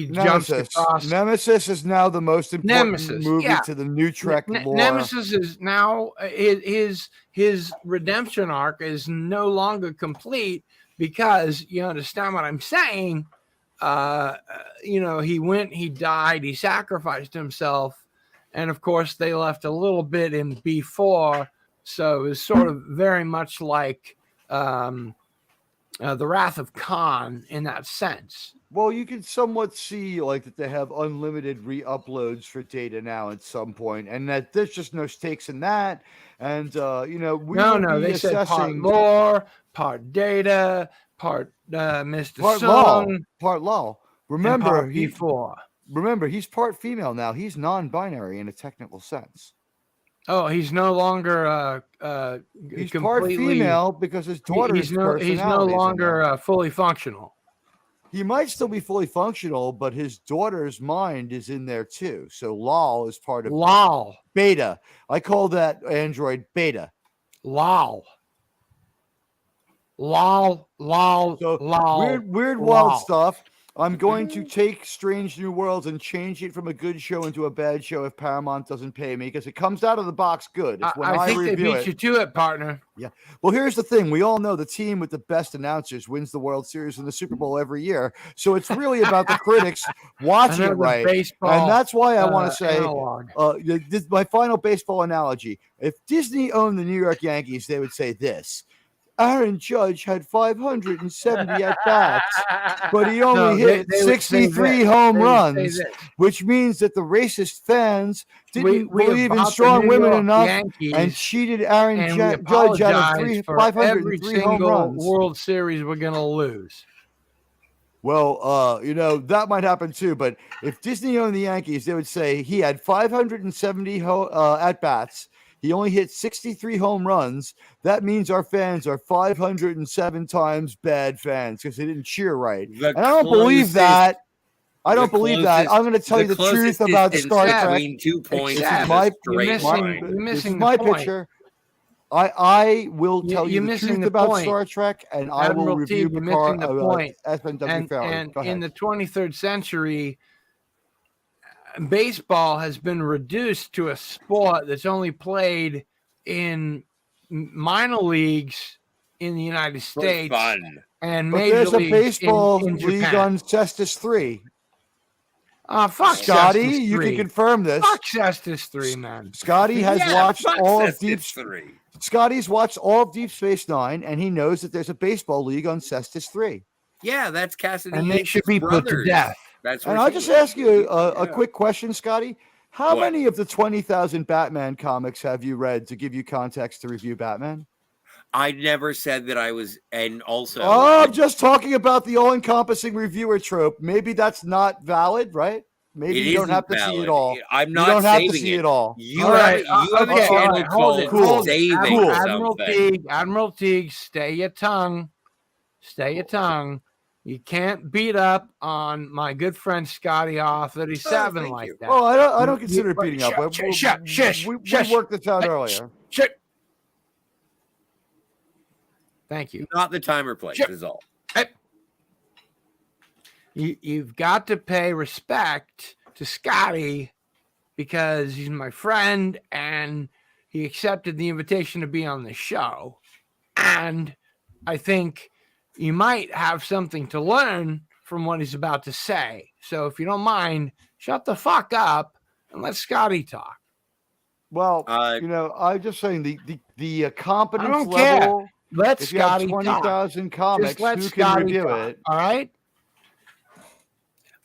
jumps Nemesis. across? Nemesis is now the most important Nemesis, movie yeah. to the new Trek lore. Nemesis is now his redemption arc is no longer complete because you understand what I'm saying. He died, he sacrificed himself, and of course they left a little bit in B4, so it was sort of very much like the Wrath of Khan in that sense. Well, you can somewhat see like that they have unlimited re-uploads for Data now at some point, and that there's just no stakes in that. And we will be they said part assessing lore, part Data, part Mr. part Sung, law. and Remember, part B4. Remember, he's part female now. He's non-binary in a technical sense. Oh, he's no longer He's completely, part female because his daughter's he's no personality is in longer there. fully functional. He might still be fully functional, but his daughter's mind is in there too. So Lal is part of Lal. Beta. I call that android Beta. Lal. Lol. So Lol. weird, lol. wild stuff. I'm going to take Strange New Worlds and change it from a good show into a bad show if Paramount doesn't pay me, because it comes out of the box good. It's when I think they review beat you to it, partner. Yeah. Well, here's the thing. We all know the team with the best announcers wins the World Series and the Super Bowl every year. So it's really about the critics watching it Another right. baseball, And that's why I want to say analog. my final baseball analogy. If Disney owned the New York Yankees, they would say this. Aaron Judge had 570 at-bats, but he only hit they would say 63 this. home They would say runs, this. which means that the racist fans didn't We believe in about the strong New women York enough Yankees, and cheated Aaron and we Judge out of apologize for every 503 home single runs. World Series we're going to lose. Well, that might happen too, but if Disney owned the Yankees, they would say he had 570 at-bats. He only hit 63 home runs. That means our fans are 507 times bad fans because they didn't cheer right. And I don't believe that. I don't believe that. I'm going to tell you the truth about Star Trek. 2 points. This is my picture. I will tell you the truth about Star Trek, and I will review Picard. And in the 23rd century, baseball has been reduced to a sport that's only played in minor leagues in the United States and major there's a leagues baseball in league Japan. on Cestus 3. Fuck Scotty, Cestus you 3. can confirm this. Fuck Cestus 3, man. Scotty has watched all of Deep 3. Scotty's watched all of Deep Space Nine, and he knows that there's a baseball league on Cestus 3. Yeah, that's Cassidy. And they should be put to death. That's and I'll just ask you a quick question, Scotty. How many of the 20,000 Batman comics have you read to give you context to review Batman? I never said that I was, and also. Oh, I'm just talking about the all-encompassing reviewer trope. Maybe that's not valid, right? Maybe you don't have to see it all. I'm not. You don't have to saving see it all. You All have, right, you have a channel called Saving Something. Admiral Teague, stay your tongue. Stay your tongue. You can't beat up on my good friend Scotty R37 like that. Oh, I don't consider beating up. Shush. We worked this out earlier. Thank you. Not the time or place is all. You've got to pay respect to Scotty because he's my friend and he accepted the invitation to be on the show. And I think you might have something to learn from what he's about to say. So if you don't mind, shut the fuck up and let Scotty talk. Well, I'm just saying the competence I don't level. care. Let if Scotty you have 20,000 comics, let who Scotty can review talk, it? All right.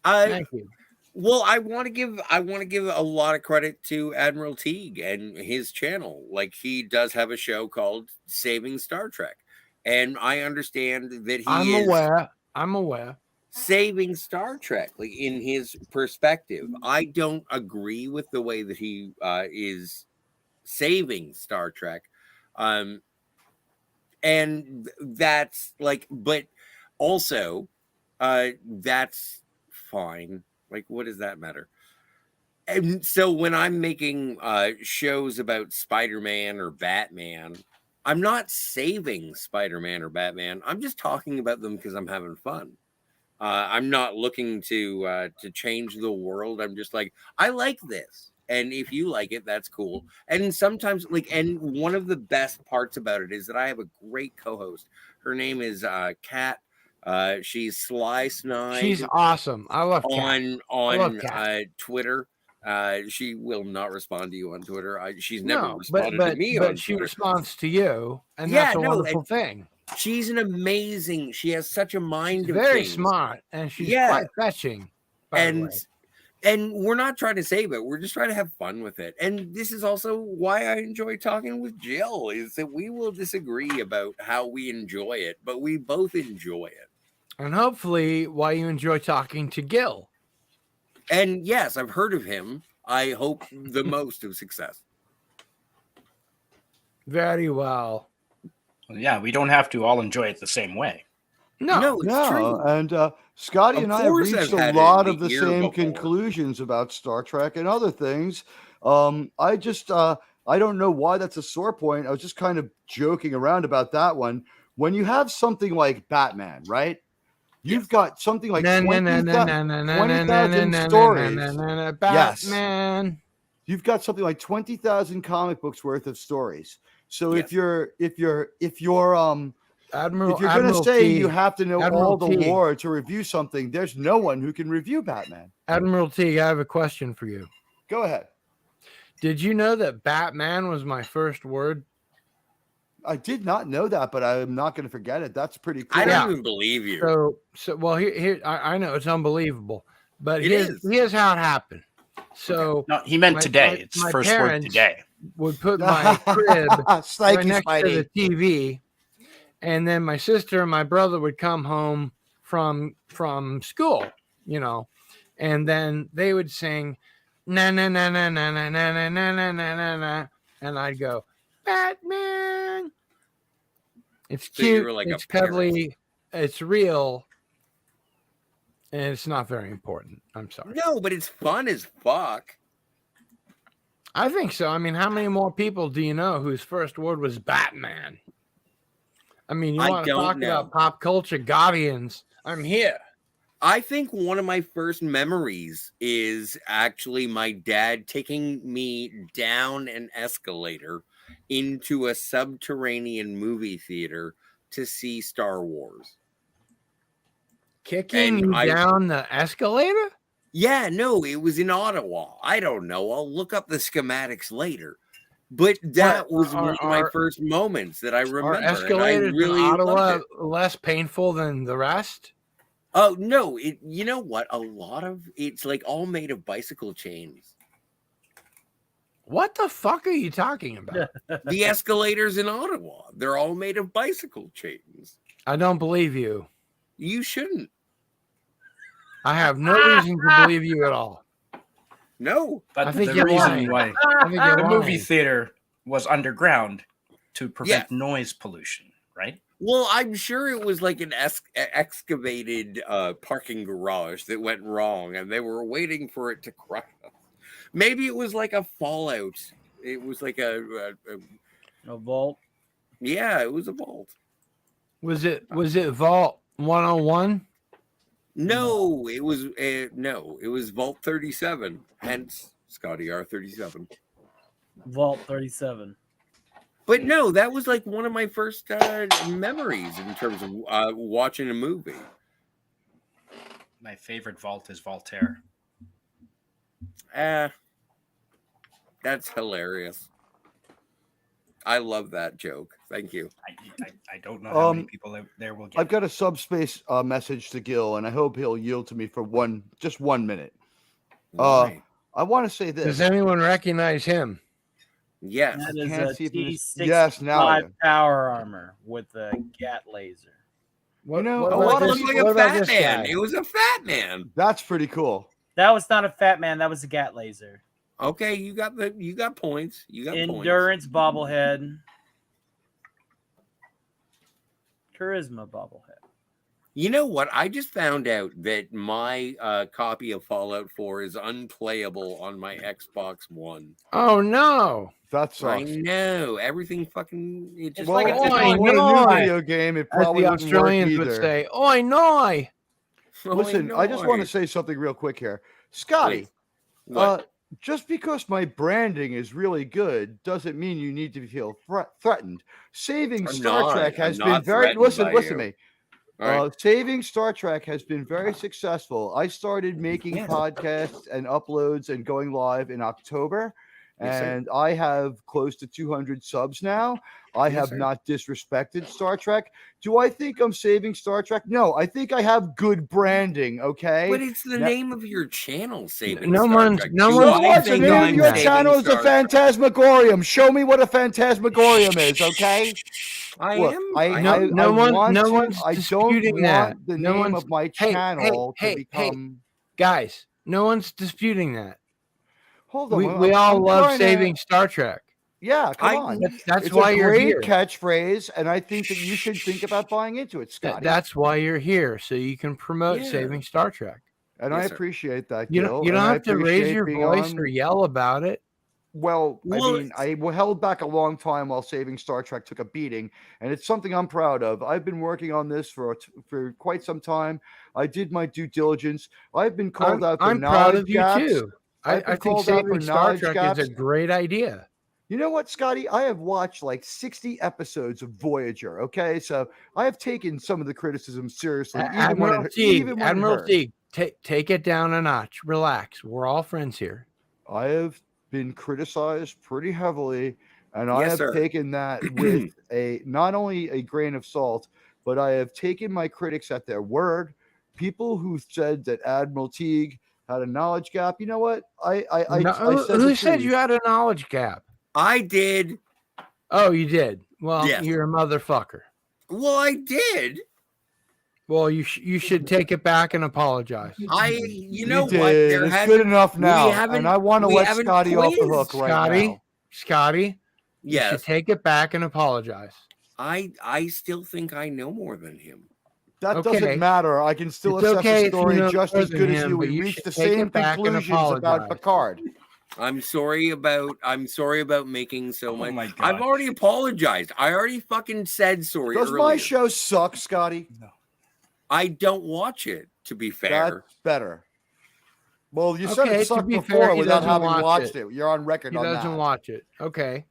Thank you. Well, I want to give a lot of credit to Admiral Teague and his channel. Like, he does have a show called Saving Star Trek, and I understand that I'm aware. Saving Star Trek, like in his perspective. I don't agree with the way that he is saving Star Trek, and that's like, but also, that's fine. Like, what does that matter? And so when I'm making shows about Spider-Man or Batman, I'm not saving Spider-Man or Batman. I'm just talking about them because I'm having fun. I'm not looking to change the world. I'm just like, I like this. And if you like it, that's cool. And sometimes, like, and one of the best parts about it is that I have a great co-host. Her name is Kat. She's Sly Snide. She's awesome. I love Kat. On Twitter. She will not respond to you on Twitter. She's never responded to me on Twitter. She responds to you, and that's a wonderful thing. She's an amazing. She has such a mind. She's very smart, and she's quite fetching. And we're not trying to save it. We're just trying to have fun with it. And this is also why I enjoy talking with Jill, is that we will disagree about how we enjoy it, but we both enjoy it. And hopefully why you enjoy talking to Gil. And yes, I've heard of him. I hope the most of success. Very well. Yeah, we don't have to all enjoy it the same way. No, it's true. And Scotty and I have reached a lot of the same conclusions about Star Trek and other things. I don't know why that's a sore point. I was just kind of joking around about that one. when you have something like Batman, right? You've got something like 20,000 stories. Batman. Yes. You've got something like 20,000 comic books worth of stories. So if you're going to say you have to know all the lore to review something, there's no one who can review Batman. Admiral T, I have a question for you. Go ahead. Did you know that Batman was my first word? I did not know that, but I'm not going to forget it. That's pretty cool. I don't even believe you. So well, here I know it's unbelievable, but here's how it happened. So no, he meant today. It's my first word today. Would put my crib right next to the TV, and then my sister and my brother would come home from school, and then they would sing na na na na na na na na na na na na, and I'd go Batman. It's cute. Like it's cuddly. It's real. And it's not very important. I'm sorry. No, but it's fun as fuck. I think so. I mean, how many more people do you know whose first word was Batman? I mean, you want to talk about pop culture guardians? I'm here. I think one of my first memories is actually my dad taking me down an escalator into a subterranean movie theater to see Star Wars. Kicking you down the escalator? Yeah, no, it was in Ottawa. I don't know. I'll look up the schematics later. But that was one of my first moments that I remember. Are escalators in Ottawa less painful than the rest? Oh, no. You know what? A lot of it's like all made of bicycle chains. What the fuck are you talking about? The escalators in Ottawa. They're all made of bicycle chains. I don't believe you. You shouldn't. I have no reason to believe you at all. No. But I think the you're reason lying. why I think you're the lying. movie theater was underground to prevent noise pollution, right? Well, I'm sure it was like an excavated parking garage that went wrong, and they were waiting for it to crush us. Maybe it was like a fallout. It was like a vault. Yeah, it was a vault. Was it Vault 101? No, it was it was Vault 37. Hence Scotty R37. Vault 37. But no, that was like one of my first memories in terms of watching a movie. My favorite vault is Voltaire. That's hilarious. I love that joke. Thank you. I don't know how many people there will get. I've got a subspace message to Gil, and I hope he'll yield to me for just 1 minute. Right. I want to say this. Does anyone recognize him? Yes. That is can't a see if it's- T65 Yes, now I do. power armor with a gat laser. What, know, what a about lot of this- It was what like a about fat this man. guy? It was a fat man. That's pretty cool. That was not a fat man. That was a gat laser. Okay, you got points. You got points. Endurance bobblehead. Charisma bobblehead. You know what? I just found out that my copy of Fallout 4 is unplayable on my Xbox One. Oh no! That I sucks. know. Everything fucking... It just Well, like if a you Oi, want a noi. new video game, it As probably the wouldn't work Australians would either. say, "Oi, noi!" Listen, I just want to say something real quick here. Scotty, What? just because my branding is really good doesn't mean you need to feel threatened. Saving I'm Star not. Trek has I'm been not very... threatened Listen by to you. me. All right. Saving Star Trek has been very successful. I started making podcasts and uploads and going live in October, Yes, sir. and I have close to 200 subs now. I have sir. not disrespected Star Trek. Do I think I'm saving Star Trek? No, I think I have good branding. Okay, But it's the Now- name of your channel, Saving No Star one's- Trek. no Do one's I What's the think name of I'm your saving channel is a Star Trek? phantasmagorium. Show me what a phantasmagorium is, okay? I Look, am. I No don't one's disputing want that. the No name one's- of my Hey, channel hey, to become. Guys, no one's disputing that. Hold on, We all I'm love trying to- saving Star Trek. Yeah, come I- on. That's It's why a you're great here. catchphrase, and I think that you should think about buying into it, Scotty. That's why you're here, so you can promote Yeah. saving Star Trek. And Yes, I sir. appreciate that, You Gil. don't, you don't and I have to raise appreciate your being voice on- or yell about it. Well, Well, I held back a long time while Saving Star Trek took a beating, and it's something I'm proud of. I've been working on this for quite some time. I did my due diligence. I've been called out for I'm proud knowledge of you gaps. too. I've been I think called out for Saving Star knowledge Trek gaps. is a great idea. You know what, Scotty? I have watched like 60 episodes of Voyager. Okay, so I have taken some of the criticism seriously, Admiral even Teague, take it down a notch. Relax. We're all friends here. I have been criticized pretty heavily, and I Yes, have sir. taken that with not only a grain of salt, but I have taken my critics at their word. People who said that Admiral Teague had a knowledge gap. You know what? I said Who the said truth. you had a knowledge gap? I did. Oh, you did. Well, Yes. you're a motherfucker. Well, I did. Well, you should take it back and apologize. You know what? Did. It's good enough now, and I want to let Scotty off the hook right now. Scotty, you Yes. should take it back and apologize. I still think I know more than him. That Okay. doesn't matter. I can still It's assess okay the if you story know just more as than good as him, you. but We you reached should the take same it back and conclusions about apologize. Picard. I'm sorry about making so much. my God. I've already apologized. I already fucking said sorry Does earlier. my show suck, Scotty? No. I don't watch it, to be fair. That's better. Well, you said Okay, it to sucked be before fair, he without doesn't having watch watched it. it. You're on record He on doesn't that. watch it. Okay.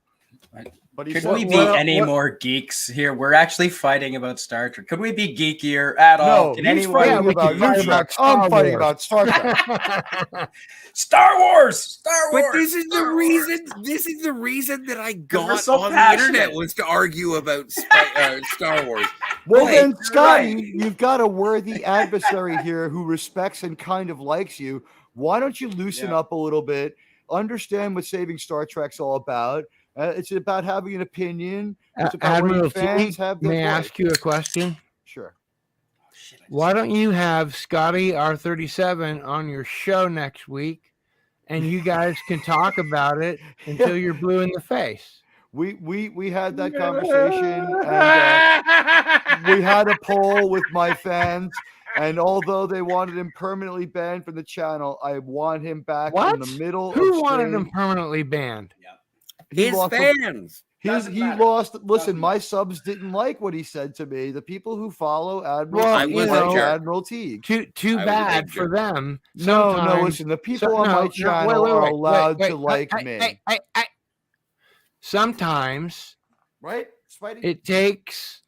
But he Could said we it be was- any more geeks here? We're actually fighting about Star Trek. Could we be geekier at all? No, Can he's anyone? fighting about New Trek. I'm fighting about Star Trek. Star Wars. Star Wars. But this is the reason. This is the reason that I we're got so on passionate. the internet was to argue about Star Wars. Well, Right, then, you're Scotty, right. you've got a worthy adversary here who respects and kind of likes you. Why don't you loosen up a little bit? Understand what Saving Star Trek's all about. It's about having an opinion. It's about Admiral letting fans Teague, have their may I voice. ask you a question? Sure. Why don't you have Scotty R37 on your show next week, and you guys can talk about it until you're blue in the face? We had that conversation, and we had a poll with my fans. And although they wanted him permanently banned from the channel, I want him back in the middle. Who of wanted stream. him permanently banned? He His lost the- fans. He lost. Listen, my subs didn't like what he said to me. The people who follow Admiral, Well, Teague you like know, Admiral Teague. Too bad for them. No, Sometimes- listen. The people on no, my no, channel wait, are wait, allowed wait, to wait, like me. hey. Sometimes Right, Spidey? it takes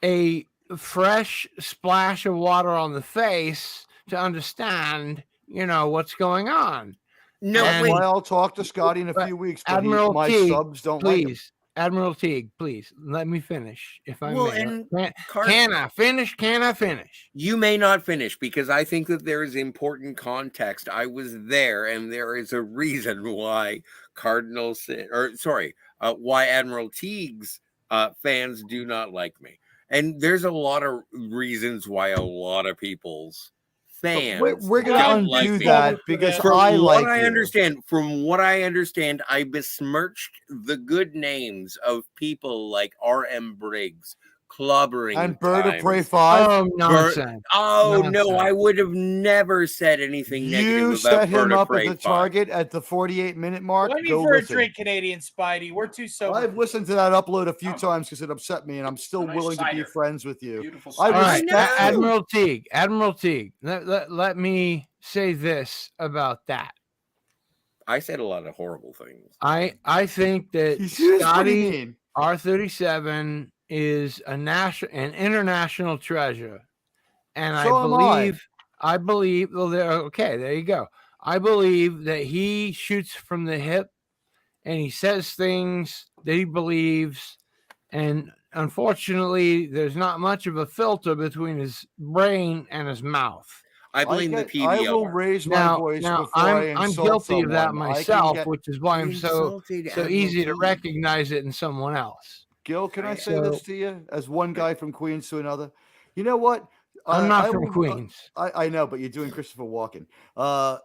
a fresh splash of water on the face to understand, what's going on. No, And- That's why I'll talk to Scotty in a few weeks. But Admiral my Teague, subs don't like him. please, Admiral Teague, please let me finish. If I Well, may, and can I finish? Can I finish? You may not finish because I think that there is important context. I was there, and there is a reason why why Admiral Teague's fans do not like me, and there's a lot of reasons why a lot of people's fans. We're gonna don't undo like me. that because From I like what I you. understand. From what I understand, I besmirched the good names of people like R.M. Briggs, Clobbering And Bird of Times. Prey 5. Oh, nonsense. Oh no, Nonsense. I would have never said anything negative You about set Bird him of up Prey at the 5. target at the 48-minute mark. Join me Go for a listen. drink, Canadian Spidey. We're too sober. I've listened to that upload a few times because it upset me, and I'm still Nice willing to be cider. friends with you. Beautiful I All right, respect you. Admiral Teague. Let me say this about that. I said a lot of horrible things. I think that He's pretty Scotty mean. R37 is an international treasure, and So am I believe. Well, there you go. I believe that he shoots from the hip, and he says things that he believes, and unfortunately, there's not much of a filter between his brain and his mouth. I blame the PBR. I will raise my voice before I I'm insult guilty of that someone. I can myself, get- which is why I'm so insulted easy to Admiral Teague. recognize it in someone else. Gil, can I say So- this to you as one guy from Queens to another? You know what? I'm not I from will- Queens. I know, but you're doing Christopher Walken. No.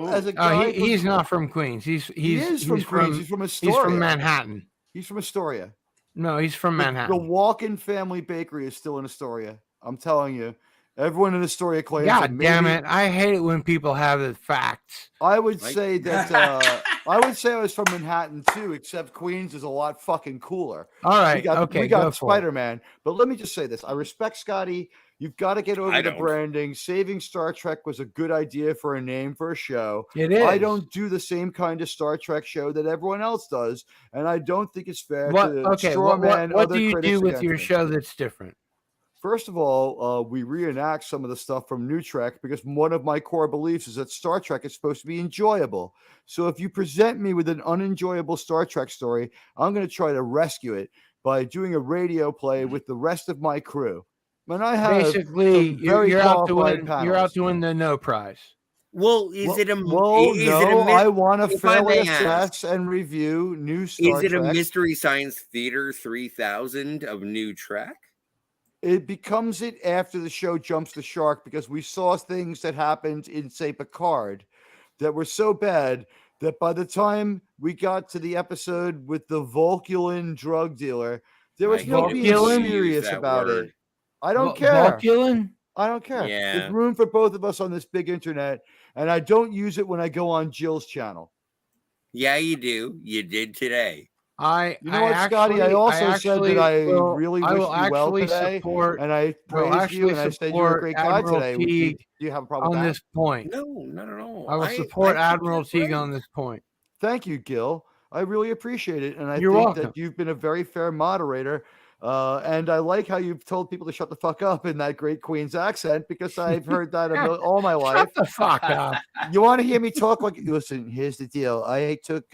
As a guy, He's not from Queens. He is from Queens. He's from Astoria. He's from Manhattan. He's from Astoria. No, he's from The Manhattan. Walken family bakery is still in Astoria. I'm telling you. Everyone in Astoria claims. God that damn maybe- it! I hate it when people have the facts. I would say that I would say I was from Manhattan too, except Queens is a lot fucking cooler. All right. We Go got for it. Spider-Man. But let me just say this. I respect Scotty. You've got to get over I the don't. branding. Saving Star Trek was a good idea for a name for a show. It is. I don't do the same kind of Star Trek show that everyone else does, and I don't think it's fair to straw man what other do you critics do with against your me. show that's different? First of all, we reenact some of the stuff from New Trek because one of my core beliefs is that Star Trek is supposed to be enjoyable. So if you present me with an unenjoyable Star Trek story, I'm going to try to rescue it by doing a radio play with the rest of my crew. And I have Basically, some very you're out to qualified win. panels. You're out to win the no prize. Well, is it a I want to if I fairly may ask, assess and review new Star Is it Trek. a Mystery Science Theater 3000 of New Trek? It becomes it after the show jumps the shark because we saw things that happened in, say, Picard that were so bad that by the time we got to the episode with the Vulculan drug dealer, there was no being serious about it. I don't care. Vulculan? I don't care. Yeah. There's room for both of us on this big internet, and I don't use it when I go on Jill's channel. Yeah, you do. You did today. You know what, Scotty? I also said that I really wish you well today, and I praised you, and I said you're a great guy today. Do you have a problem with on that? this point? No, not at all. I will support Admiral Teague on this point. Thank you, Gil. I really appreciate it, and I You're think welcome. that you've been a very fair moderator. And I like how you've told people to shut the fuck up in that great Queen's accent because I've heard that all my life. Shut the fuck up. You want to hear me talk like? Listen, here's the deal. I took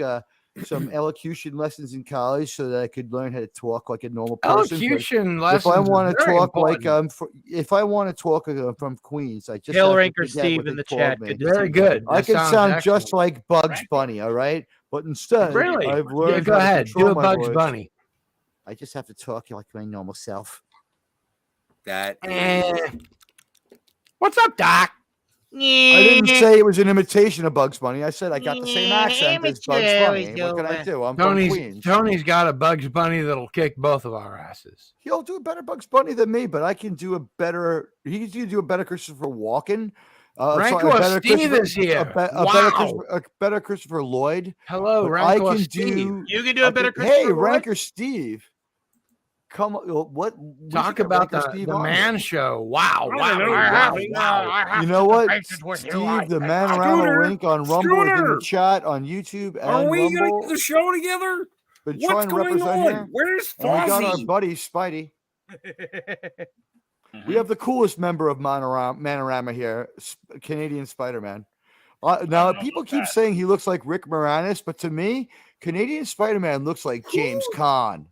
some elocution lessons in college so that I could learn how to talk like a normal person. Elocution But if I lessons want are to very talk like important. if I want to talk from Queens, I just Hail have to Ranker forget Steve what in they the called chat. me. Good to Very see good. I That can sounds sound excellent. just like Bugs Bunny, all right? But instead, Really? I've Yeah, learned go how to ahead. control Do a my Bugs voice. Bunny. I just have to talk like my normal self. That What's up, Doc? I didn't say it was an imitation of Bugs Bunny. I said I got the same accent as Bugs Bunny. What can I do? I'm from Queens. Tony's got a Bugs Bunny that'll kick both of our asses. He'll do a better Bugs Bunny than me, but I can do a better. He can do a better Christopher Walken. Ranko Steve is here. A better Christopher Lloyd. Hello, But Ranko I can Steve. do. You can do a better Hey, Christopher Lloyd? Ranker Steve. Come on, what? we Talk should get about Ranker the Steve the on man here. show. Wow, I wow, know, wow, I wow. have You know to what, debate it with Steve? you. The Manorama link on Rumble is in Scooter! the chat on YouTube and Are we Rumble. going to do the show together? Been What's trying to going represent on? here. Where's And we got our Fozzie? buddy Spidey. We have the coolest member of Manorama here, Canadian Spider-Man. Now, people keep saying he looks like Rick Moranis, but to me, Canadian Spider-Man looks like James Caan.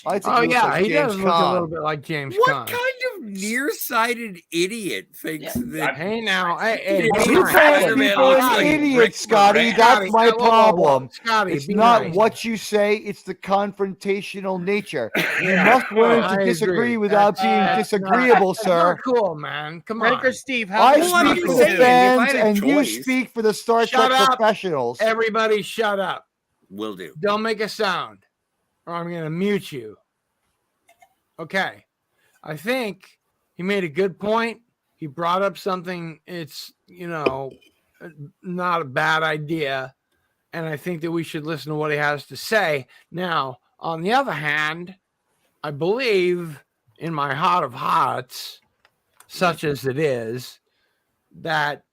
I think Oh he looks yeah, like he James does look a Caan. little bit like James What Caan. kind of nearsighted idiot thinks that? Hey now, hey, Yeah, be You nice. call Spider-Man people looks an like idiot, Rick Scotty. Moranis. That's my Whoa, whoa, whoa. problem. Scotty, It's be not nice. what you say; it's the confrontational nature. You must learn I to disagree agree. without That's- being that's disagreeable, not sir. cool, man. Come on. Ranker Steve, how I Well, I'm speak just for the saying, if I fans, had a and you choice- speak for the Star Shut Trek up. professionals. Everybody, shut up. Will do. Don't make a sound, or I'm going to mute you. Okay. I think he made a good point. He brought up something. It's, not a bad idea. And I think that we should listen to what he has to say. Now, on the other hand, I believe in my heart of hearts, such as it is, that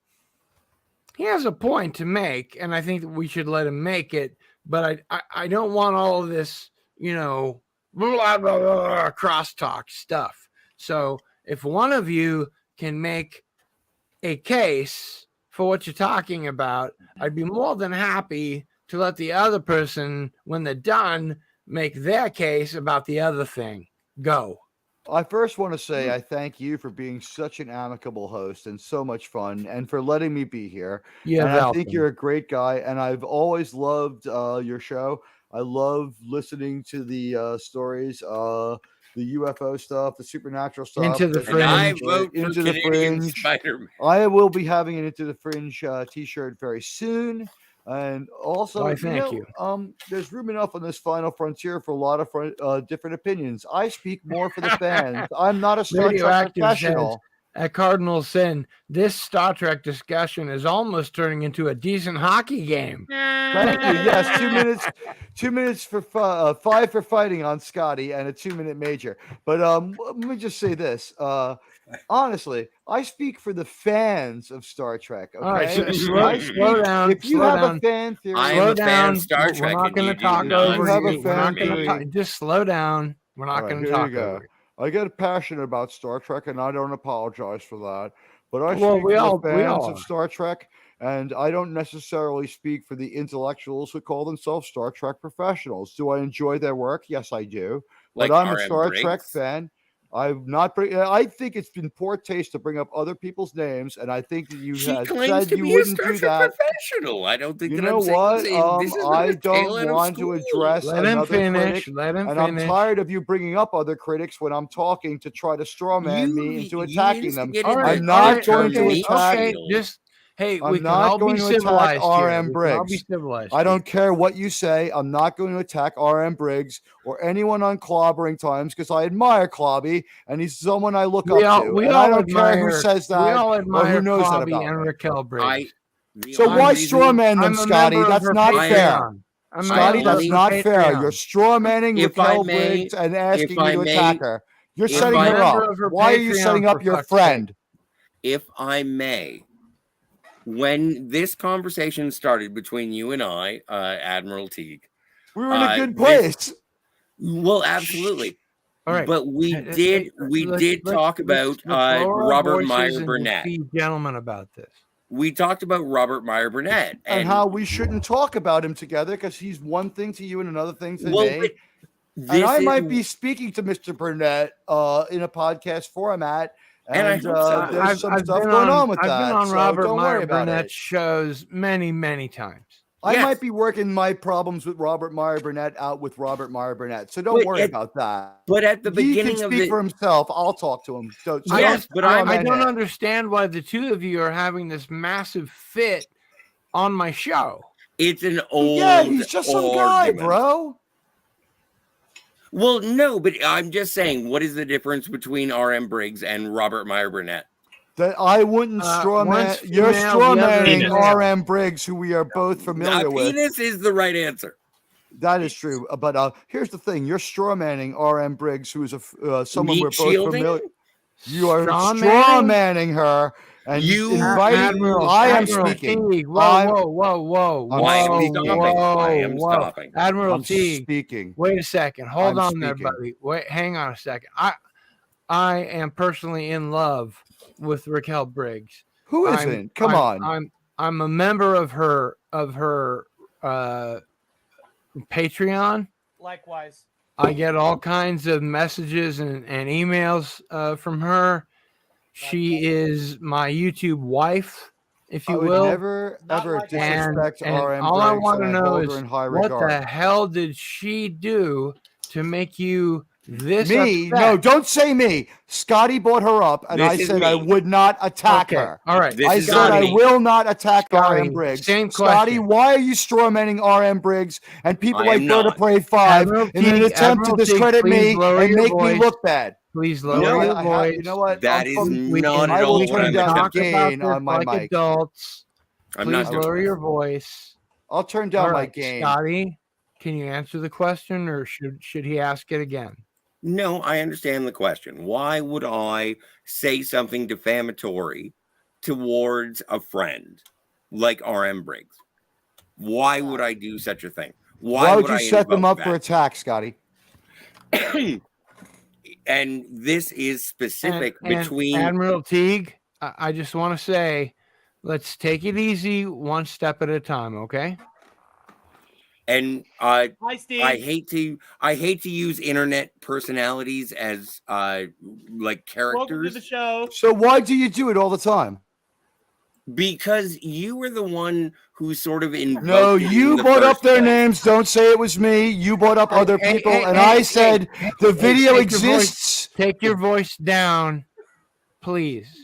he has a point to make. And I think that we should let him make it. But I don't want all of this, blah, blah, blah, blah, crosstalk stuff. So if one of you can make a case for what you're talking about, I'd be more than happy to let the other person, when they're done, make their case about the other thing. Go. I first want to say I thank you for being such an amicable host and so much fun, and for letting me be here. Yeah, and I think you're a great guy, and I've always loved your show. I love listening to the stories, the UFO stuff, the supernatural stuff. Into the And I Fringe. vote for Into the Canadian Fringe. Spider-Man. I will be having an Into the Fringe t-shirt very soon. And also, Why, thank you. There's room enough on this final frontier for a lot of different opinions. I speak more for the fans. I'm not a Star Trek Radioactive professional. At Cardinal saying this Star Trek discussion is almost turning into a decent hockey game. Thank you. Yes, 2 minutes. 2 minutes for 5 for fighting on Scotty and a 2-minute major. But let me just say this. Honestly, I speak for the fans of Star Trek. Okay, All right, slow down. If you slow have down. a fan theory, I am Slow a fan of down. Star We're Trek. not and going you to do talk not. over You have a you. We're not fan going theory. to just slow down. We're not All right, going to here talk you go. over you. I get passionate about Star Trek, and I don't apologize for that. But I Well, speak we for all- the we fans all of are. Star Trek, and I don't necessarily speak for the intellectuals who call themselves Star Trek professionals. Do I enjoy their work? Yes, I do. Like But I'm a R.M. Star Trek Briggs? fan. I'm not. I think it's been poor taste to bring up other people's names, and I think that you She had claims said to you be a wouldn't Star do Trek that. professional. I don't think You that know I'm saying what? this is not I a don't tail end of want to school. address Let him another finish. critic, Let him and I'm finish. tired of you bringing up other critics when I'm talking to try to strawman me into attacking them. instigated All the- right, I'm all not right, going to okay, attack. okay. Just hey, we I'm can not all going be to attack civilized here. R.M. We can all be Briggs. civilized. I here. don't care what you say. I'm not going to attack R.M. Briggs or anyone on Clobbering Times because I admire Clobby and he's someone I look up to. We And all I don't care who admire- says We that all or who admire knows that Clobby about and me. Raquel Briggs. So only why reason- strawman them, I'm a Scotty? member of That's her not fair. Patreon. I'm a Scotty, member that's of not her fair. Patreon. You're strawmanning If I Raquel may- Briggs and asking if me I to may- attack her. You're if setting I- her up. member of her Why are you Patreon, setting up for your fuck's friend? If I may, when this conversation started between you and I, Admiral Teague, We were in a good this- place. well, absolutely. All right. But we Hey, did let's- talk about let's lower our Robert voices Meyer and Burnett. Be gentlemen about this. We talked about Robert Meyer Burnett And how we shouldn't talk about him together because he's one thing to you and another thing to Well, me. but And this I is- might be speaking to Mr. Burnett in a podcast format, And I and hope so. there's some stuff going on with I've that. been on so Robert don't Meyer worry about Burnett's it. shows many, many times. I Yes. might be working my problems with Robert Meyer Burnett out with Robert Meyer Burnett, so don't But worry at- about that. But at the He beginning can of speak the for himself. I'll talk to him. So Yes, but I don't understand why the two of you are having this massive fit on my show. it's an old Yeah, he's just some guy, argument. bro. Well, no, but I'm just saying, what is the difference between R.M. Briggs and Robert Meyer Burnett? That I wouldn't straw man. one's You're female, straw the other is manning male. R.M. Briggs, who we are both familiar with. Penis is the right answer. That is true. But here's the thing: you're straw manning R.M. Briggs, who is someone Meat we're both shielding? familiar. You are Straw straw manning? manning her, and You- inviting. Admiral, I am Admiral speaking. Teague. Whoa, I'm- whoa. I'm I am Whoa, stopping. whoa, I am whoa. stopping. Admiral I'm Teague. speaking. Wait a second. Hold I'm on there, speaking. buddy. Wait, hang on a second. I am personally in love with Raquel Briggs. Who isn't? Come on. I'm a member of her Patreon. Likewise. I get all kinds of messages and emails from her. She is my YouTube wife, if I you would will. never ever disrespect And R.M. all I Briggs, want to and I know hold is her in high what regard. the hell did she do to make you this Me? upset? No, don't say me. Scotty brought her up, and This I is said I me. would not attack Okay, her. all right. This I is said not I me. will not attack Scotty, R.M. Briggs. same Scotty, question. why are you strawmanning R.M. Briggs and people I like am Berta not. Prey 5 Admiral in an Teague, attempt Admiral to Teague, discredit please me lower and your make me voice. look bad? Please You lower know, your what? voice. You know what? That I'm is from- We not can, at I will all we what turn can I'm down the talk attempting. about gain this on my like mic. adults. I'm Please not doing lower this. your voice. I'll turn down All my right, gain. Scotty, can you answer the question, or should he ask it again? No, I understand the question. Why would I say something defamatory towards a friend like R.M. Briggs? Why would I do such a thing? Why would you I set them invoke up for that? attack, Scotty? And this is specific And between Admiral Teague, I just want to say, let's take it easy, one step at a time, okay? and Hi, Steve. I hate to use internet personalities as like Welcome to characters the show. So why do you do it all the time? because you were the one who sort of invoked No, it in you the brought up first their place. names. Don't say it was me. You brought up other Hey, people, hey, and hey, I hey, said hey, the hey, video take your voice- exists. Take your voice down, please.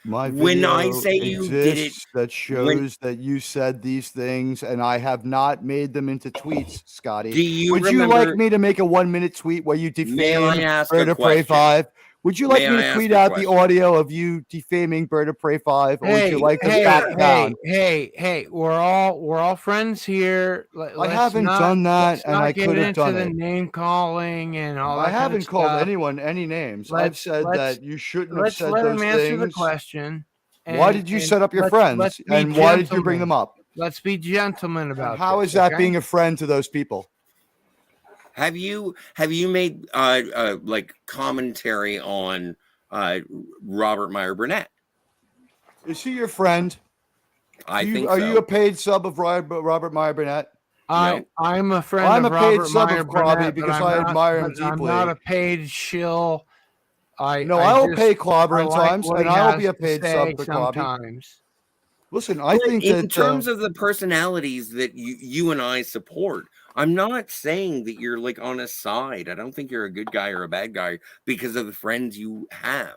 My When I video say you did it- exists that shows that you said these things, and I have not made them into tweets, Scotty. Do you Would remember? you like me to make a 1-minute tweet where you May I defame ask a Berta Prey question? 5? Would you like May me I to ask tweet a out the question? audio of you defaming Bird of Prey 5, or would you like to back down? Hey, we're all friends here. I haven't done that, and I could have done the it. name calling and all that. I haven't kind of called stuff. anyone any names. I've said that you shouldn't have said let those him answer the things. question. Why did you set up your friends, let's be and why did you bring them up? Let's be gentlemen about And how this, is that okay? being a friend to those people? Have you made like commentary on Robert Meyer Burnett? Is he your friend? I think Are so. you a paid sub of Robert Meyer Burnett? I'm a friend I'm of a paid Robert sub Meyer of Klobby Burnett, because but I admire him but I'm deeply. not a paid shill. I will pay Klobber in times, what and he I will has be a to paid say sub to Klobby. sometimes. Listen, I think in that terms of the personalities that you and I support, I'm not saying that you're like on a side. I don't think you're a good guy or a bad guy because of the friends you have.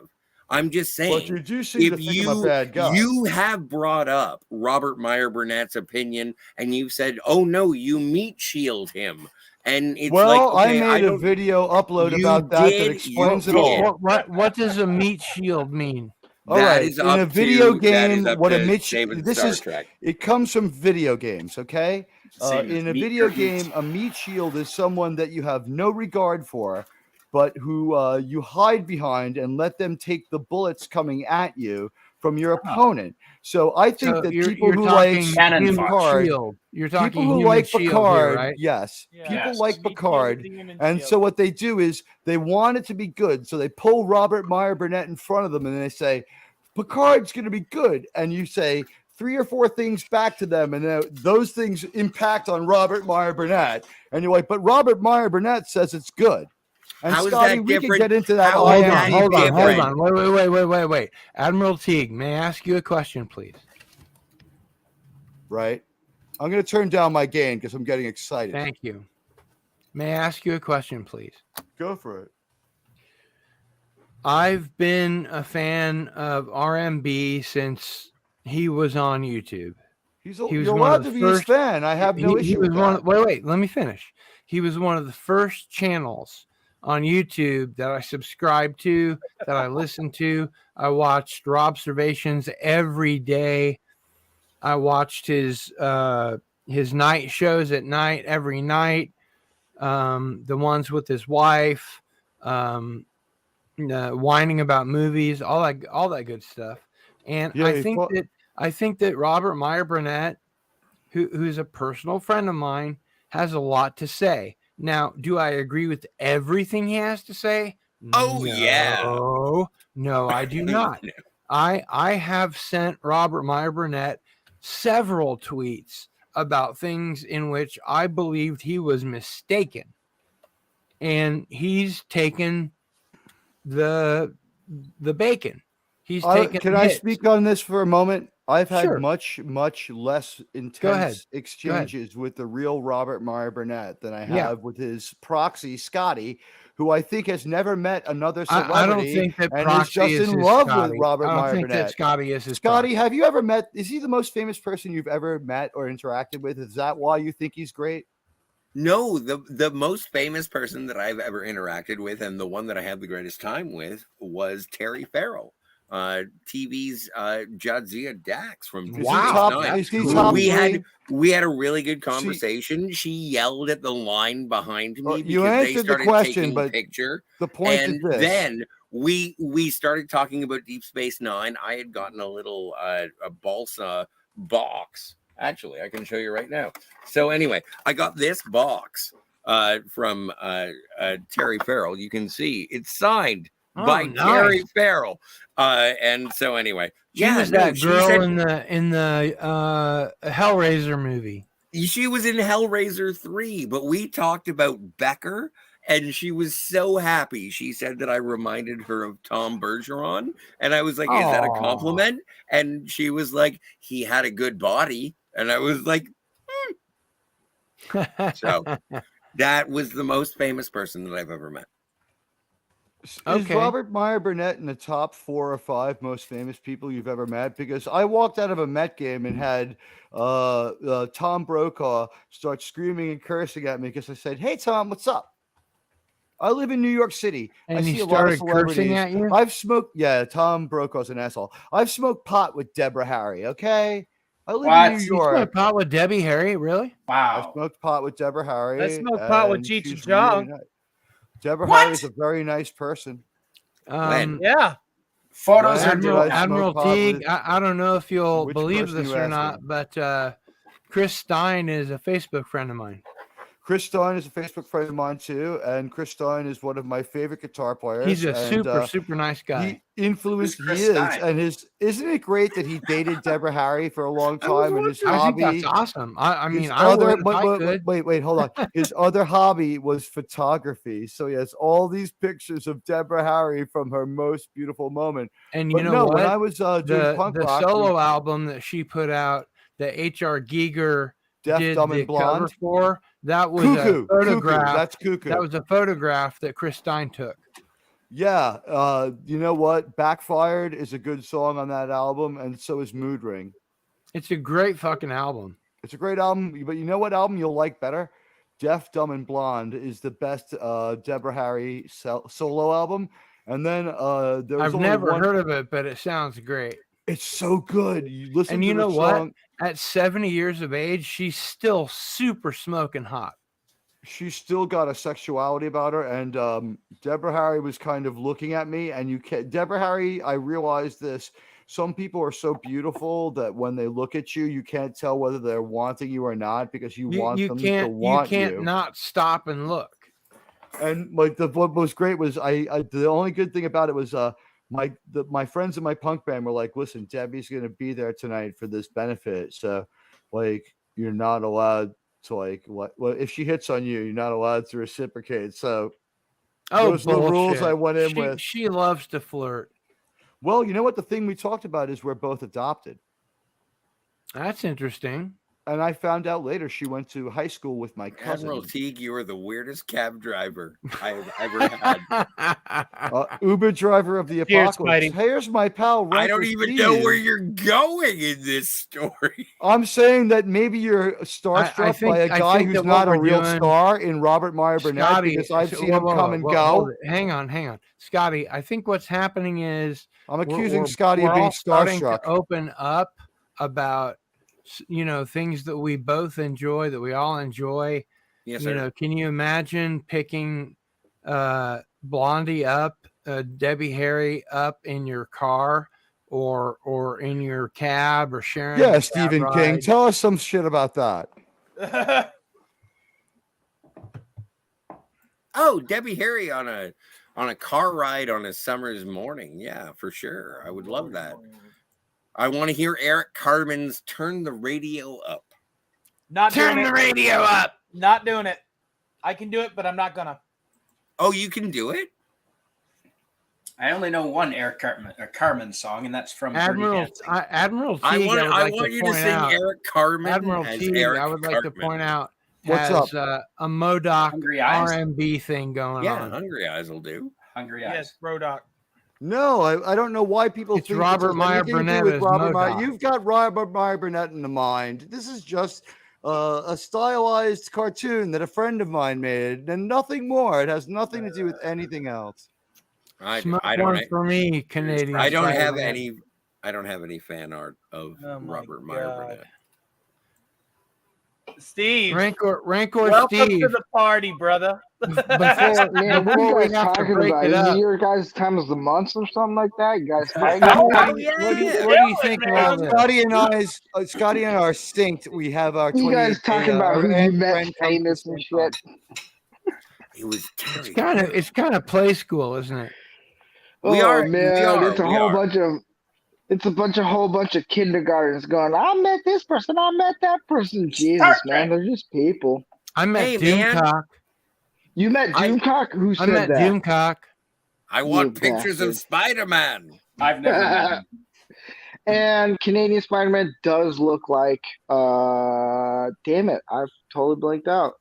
I'm just saying, but you do seem to if think I'm a bad guy. you have brought up Robert Meyer Burnett's opinion and you've said, "Oh no, you meat shield him," and it's well, like, okay, I made a video upload you about that did, explains you it all. What does a meat shield mean? All That right, is in up a video to- that is game, up what a to Mitch David this Star is Trek. it comes from video games, okay? Same as In a meat video curtains. game, a meat shield is someone that you have no regard for, but who you hide behind and let them take the bullets coming at you from your opponent. So I think So that you're people who talking like Cannon human Picard, shield. You're people talking who human like shield Picard, here, right? yes, people Yes. like Meat shield is Picard, the human and shield. so what they do is they want it to be good, so they pull Robert Meyer Burnett in front of them, and they say, Picard's going to be good, and you say 3 or 4 things back to them, and those things impact on Robert Meyer Burnett, and you're like, but Robert Meyer Burnett says it's good. And How is Scotty, that we can different? get into that. How is Hold that on, hold on, hold different? on. Wait. Admiral Teague, may I ask you a question, please? Right. I'm going to turn down my gain because I'm getting excited. Thank you. May I ask you a question, please? Go for it. I've been a fan of RMB since he was on YouTube. You're allowed to be his fan. I have no issue with that. Wait, let me finish. He was one of the first channels on YouTube that I subscribed to, that I listened to. I watched Robservations every day. I watched his night shows at night every night. The ones with his wife, whining about movies, all that good stuff. And Yeah, I think that Robert Meyer Burnett, who's a personal friend of mine, has a lot to say. Now, do I agree with everything he has to say? Oh, yeah. No, I do not. I have sent Robert Meyer Burnett several tweets about things in which I believed he was mistaken. And he's taken the bacon. He's taken. Can I speak on this for a moment? I've had Sure. much less intense exchanges with the real Robert Meyer Burnett than I have with his proxy, Scotty, who I think has never met another celebrity I don't think that and is Proxy just is in his love Scotty. with Robert I don't Meyer think Burnett. that Scotty is his Scotty, proxy. have you ever met? Is he the most famous person you've ever met or interacted with? Is that why you think he's great? No, the most famous person that I've ever interacted with, and the one that I had the greatest time with, was Terry Farrell, TV's Jadzia Dax from Deep Space Nine. We had a really good conversation. She yelled at the line behind me you because they answered the started question, taking but picture. the point is And this. then we started talking about Deep Space Nine. I had gotten a little a balsa box. Actually, I can show you right now. So anyway, I got this box from Terry Farrell. You can see it's signed by Terry Farrell. And so anyway, She was that girl in the Hellraiser movie. She was in Hellraiser 3, but we talked about Becker, and she was so happy. She said that I reminded her of Tom Bergeron, and I was like, "Is that a compliment?" And she was like, "He had a good body," and I was like, So that was the most famous person that I've ever met. Is Robert Meyer Burnett in the top 4 or 5 most famous people you've ever met? Because I walked out of a Met game and had Tom Brokaw start screaming and cursing at me because I said, "Hey, Tom, what's up?" I live in New York City. And I he see a lot of started cursing celebrities. at you? I've smoked. Yeah, Tom Brokaw's an asshole. I've smoked pot with Deborah Harry. Okay, I live in New You smoked York. pot with Debbie Harry? Really? I smoked pot with Deborah Harry. I smoked pot with and Cheech and she's really Chong. nice. Deborah What? Harry is a very nice person. Yeah. Photos When are did doing I that. Admiral smoke pot Teague, with- I don't know if you'll Which believe person this you or asking? not, but Chris Stein is a Facebook friend of mine. Chris Stein is a Facebook friend of mine too, and Chris Stein is one of my favorite guitar players. He's a and, super nice guy. He influenced. Who's Chris He is, Stein? and isn't it great that he dated Deborah Harry for a long I was time? And his wondering. I think hobby. that's awesome. I mean, his I other would if I could. wait, hold on. His other hobby was photography. So he has all these pictures of Deborah Harry from her most beautiful moment. And But you know no, what? when I was doing punk the rock, solo album that she put out, that H.R. Giger Deaf, did Dumb, the and cover Blonde? for, that was Cuckoo, a photograph. Cuckoo, that's Cuckoo. That was a photograph that Chris Stein took. Yeah, you know what? Backfired is a good song on that album, and so is Mood Ring. It's a great fucking album. It's a great album, but you know what album you'll like better? Deaf, Dumb, and Blonde is the best Deborah Harry solo album. And then there was I've only never one... heard of it, but it sounds great. It's so good. You listen And to you the know what? song. At 70 years of age, she's still super smoking hot. She's still got a sexuality about her. And Deborah Harry was kind of looking at me. And Deborah Harry, I realized this. Some people are so beautiful that when they look at you, you can't tell whether they're wanting you or not because you want them to want you. You can't not stop and look. And like what was great was the only good thing about it was my friends in my punk band were like, listen, Debbie's gonna be there tonight for this benefit, so like you're not allowed to like what if she hits on you, you're not allowed to reciprocate. So those are the rules I went in with. She loves to flirt. Well, you know what? The thing we talked about is we're both adopted. That's interesting. And I found out later she went to high school with my cousin. Admiral Teague, you are the weirdest cab driver I have ever had. Uber driver of the apocalypse. Here's my pal. I don't even know where you're going in this story. I'm saying that maybe you're starstruck by a guy who's not a real star in Robert Meyer Burnett Scotty, because I've seen him come and go. Hang on. Scotty, I think what's happening is I'm accusing Scotty of being starting starstruck. to open up about things that we both enjoy, that we all enjoy. Yes, sir. Can you imagine picking Blondie up, Debbie Harry up in your car or in your cab or sharing? Yeah, a cab Stephen ride? King, tell us some shit about that. Oh, Debbie Harry on a car ride on a summer's morning. Yeah, for sure. I would love that. I want to hear Eric Carmen's "Turn the Radio Up." Turn the radio up. Not doing it. I can do it, but I'm not gonna. Oh, you can do it? I only know one Eric Carmen song, and that's from Admiral Teague. I want you to sing Eric Carmen. Admiral as Teague, Eric I would like to Cartman. point out What's has up? A Modoc Hungry Eyes? R&B thing going Yeah, on. Hungry Eyes will do. Hungry Eyes. Yes, Rodoc. No, I don't know why people It's think Robert this has Meyer anything to do Burnett with as Robert Meyer. MODOK. You've got Robert Meyer Burnett in the mind. This is just a stylized cartoon that a friend of mine made, and nothing more. It has nothing to do with anything else. Smoke I one don't. for me, Canadian. I don't have Spider-Man. any. I don't have any fan art of Robert Meyer Burnett. Steve. Rancor Welcome Steve. to the party, brother. Before Man, what before are we you guys have to talking break about? it Is up, it your guys' time of the months or something like that? You guys fighting? what do you think about this? Scotty and I are synced. We have our You guys 28 talking about our who you friend met comes famous to and sing shit? It was It's kind of play school, isn't it? We are. Man, it's a we whole are. bunch of. It's a whole bunch of kindergartens going. I met this person. I met that person. Jesus, man, they're just people. I met Hey, man. Doomcock. You met Doomcock? Who I said met that? Doomcock. I want You pictures of bastard. Spider-Man. I've never met him. And Canadian Spider-Man does look like damn it, I've totally blanked out.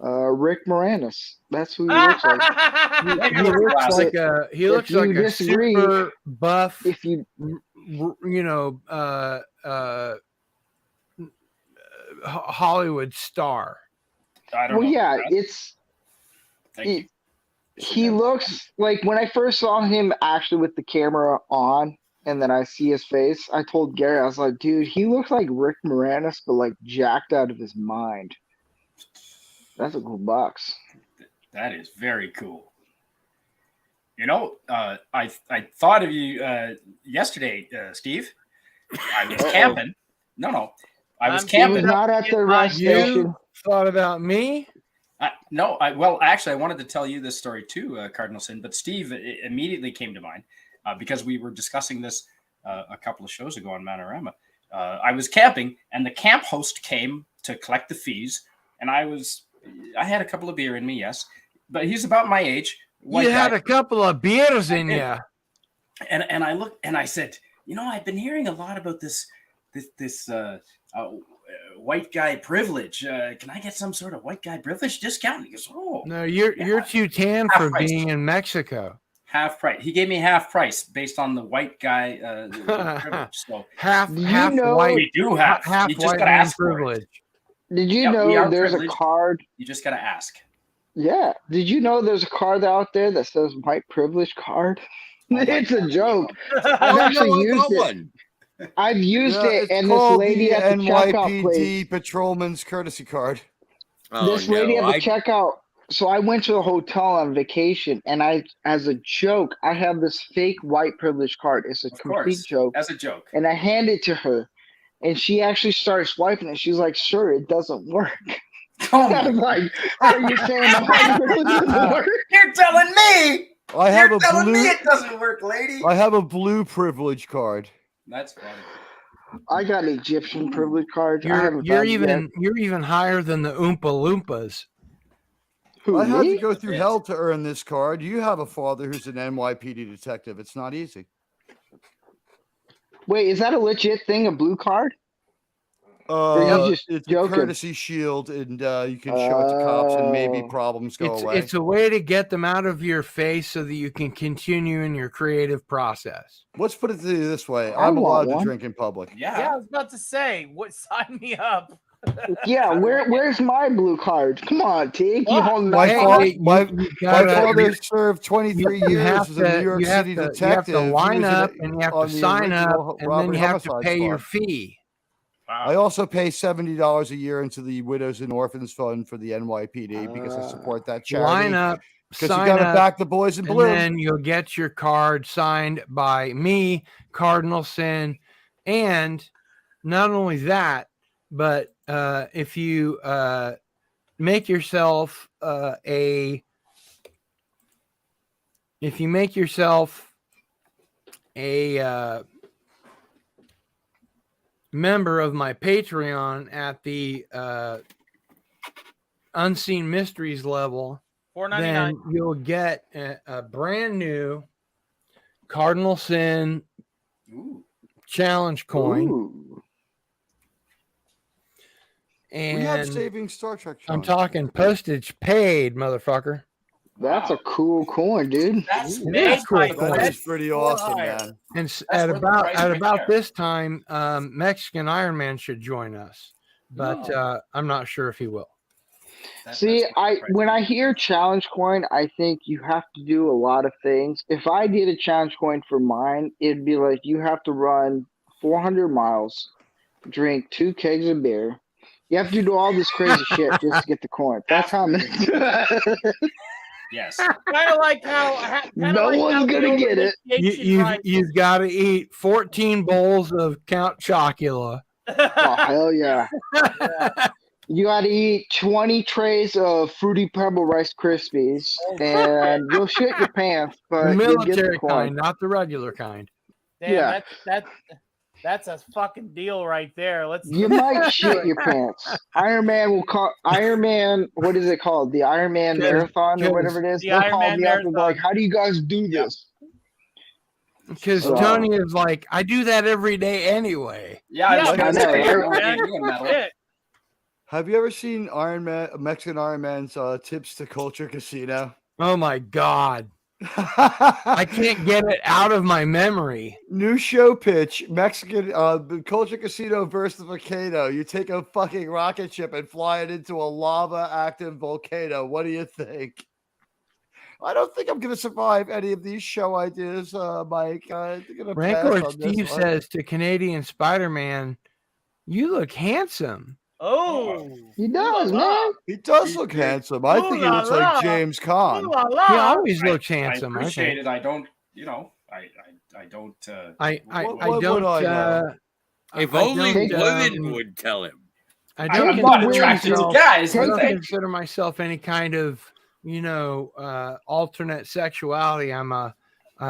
Rick Moranis. That's who he looks like. He looks like He looks like a disagree, super buff. If you Hollywood star. I don't well, know. yeah, Thank you. He looks like when I first saw him actually with the camera on, and then I see his face. I told Gary, I was like, dude, he looks like Rick Moranis, but like jacked out of his mind. That's a cool box. That is very cool. You know, I thought of you yesterday, Steve. I was camping. No, I was camping. He was not at the rest station. You thought about me? Well, actually, I wanted to tell you this story too, Cardinal Sin, but Steve immediately came to mind because we were discussing this a couple of shows ago on Manorama. I was camping, and the camp host came to collect the fees, and I had a couple of beer in me, yes, but he's about my age. You had a couple of beers in you. And I looked, and I said, you know, I've been hearing a lot about this white guy privilege. Can I get some sort of white guy privilege discount? He goes, oh. No, you're too tan for being in Mexico. Half price. He gave me half price based on the white guy privilege. So half white. We do have. Half You just white gotta man ask for it. privilege. Did you Yeah, we know are there's privileged. a card? You just got to ask. Yeah. Did you know there's a card out there that says white privilege card? It's a joke. I've actually used it. I've used it, It's and this called lady the at the checkout NYPD place. Patrolman's courtesy card. This lady at the checkout. So I went to a hotel on vacation, and as a joke, I have this fake white privilege card. It's a complete joke. As a joke. And I hand it to her, and she actually started swiping it. She's like, "Sir, it doesn't work." I was like, "Are you saying the white privilege doesn't work?" You're telling me. I have You're a telling blue. me it doesn't work, lady. I have a blue privilege card. That's funny. I got an Egyptian privilege card. I You're haven't found it yet. you're even higher than the Oompa Loompas. Who, I had me? to go through hell to earn this card. You have a father who's an NYPD detective. It's not easy. Wait, is that a legit thing? A blue card? Or you just It's joking? a courtesy shield, and you can show it to cops, and maybe Oh. problems go away. It's a way to get them out of your face so that you can continue in your creative process. Let's put it this way: I I'm want allowed to one. drink in public. Yeah, I was about to say, what? Sign me up. Yeah, where's my blue card? Come on, T. You holding My, that fa- card? my father served 23 You years have as a New York City detective. You have to He line was up, and you have on to the sign up, original and then robbery you have to homicide pay your squad. fee. I also pay $70 a year into the Widows and Orphans Fund for the NYPD because I support that charity. Line up, because you sign got to up, back the boys in and blue. then you'll get your card signed by me, Cardinal Sin, and not only that, but if you make yourself a member of my Patreon at the Unseen Mysteries level, $4.99. then you'll get a brand new Cardinal Sin challenge coin. Ooh. And we have Saving Star Trek. I'm challenge. talking postage paid, motherfucker. That's a cool coin, dude. That's It made is cool by coin. That is pretty awesome, man. And That's at worth the about price at right about there. this time, Mexican Iron Man should join us, but I'm not sure if he will. See, when I hear challenge coin, I think you have to do a lot of things. If I did a challenge coin for mine, it'd be like you have to run 400 miles, drink 2 kegs of beer. You have to do all this crazy shit just to get the coin. That's how many. Yes. Kind of like how. No one's gonna get it. You've got to eat 14 bowls of Count Chocula. Oh hell yeah! You got to eat 20 trays of Fruity Pebble Rice Krispies, and you'll shit your pants. But The you'll get the military coin. kind, not the regular kind. Damn, Yeah. that's a fucking deal right there. Let's. You might shit your pants. Iron Man will call Iron Man. What is it called? The Iron Man Marathon or whatever it is. The They'll Iron call Man me up and be Marathon. like, "How do you guys do this?" Because So- Tony is like, I do that every day anyway. Yeah, I was I gonna know, say, you're right? gonna give me a medal. Shit. Have you ever seen Mexican Iron Man's Tips to Culture Casino? Oh my God. I can't get it out of my memory. New show pitch: Mexican Culture Casino versus the volcano. You take a fucking rocket ship and fly it into a lava active volcano. What do you think? I don't think I'm going to survive any of these show ideas, Mike. I'm going to pass Rancor on this Steve one. says to Canadian Spider-Man, "You look handsome." Oh, He does, man. He does look handsome. I think he looks like James Caan. He always looks I handsome. I appreciate think. it. I don't, I don't. I What don't. would I know? If I only don't, women would tell him. I I'm don't not consider attracted to myself. guys, I but don't thank you. consider myself any kind of alternate sexuality. I'm a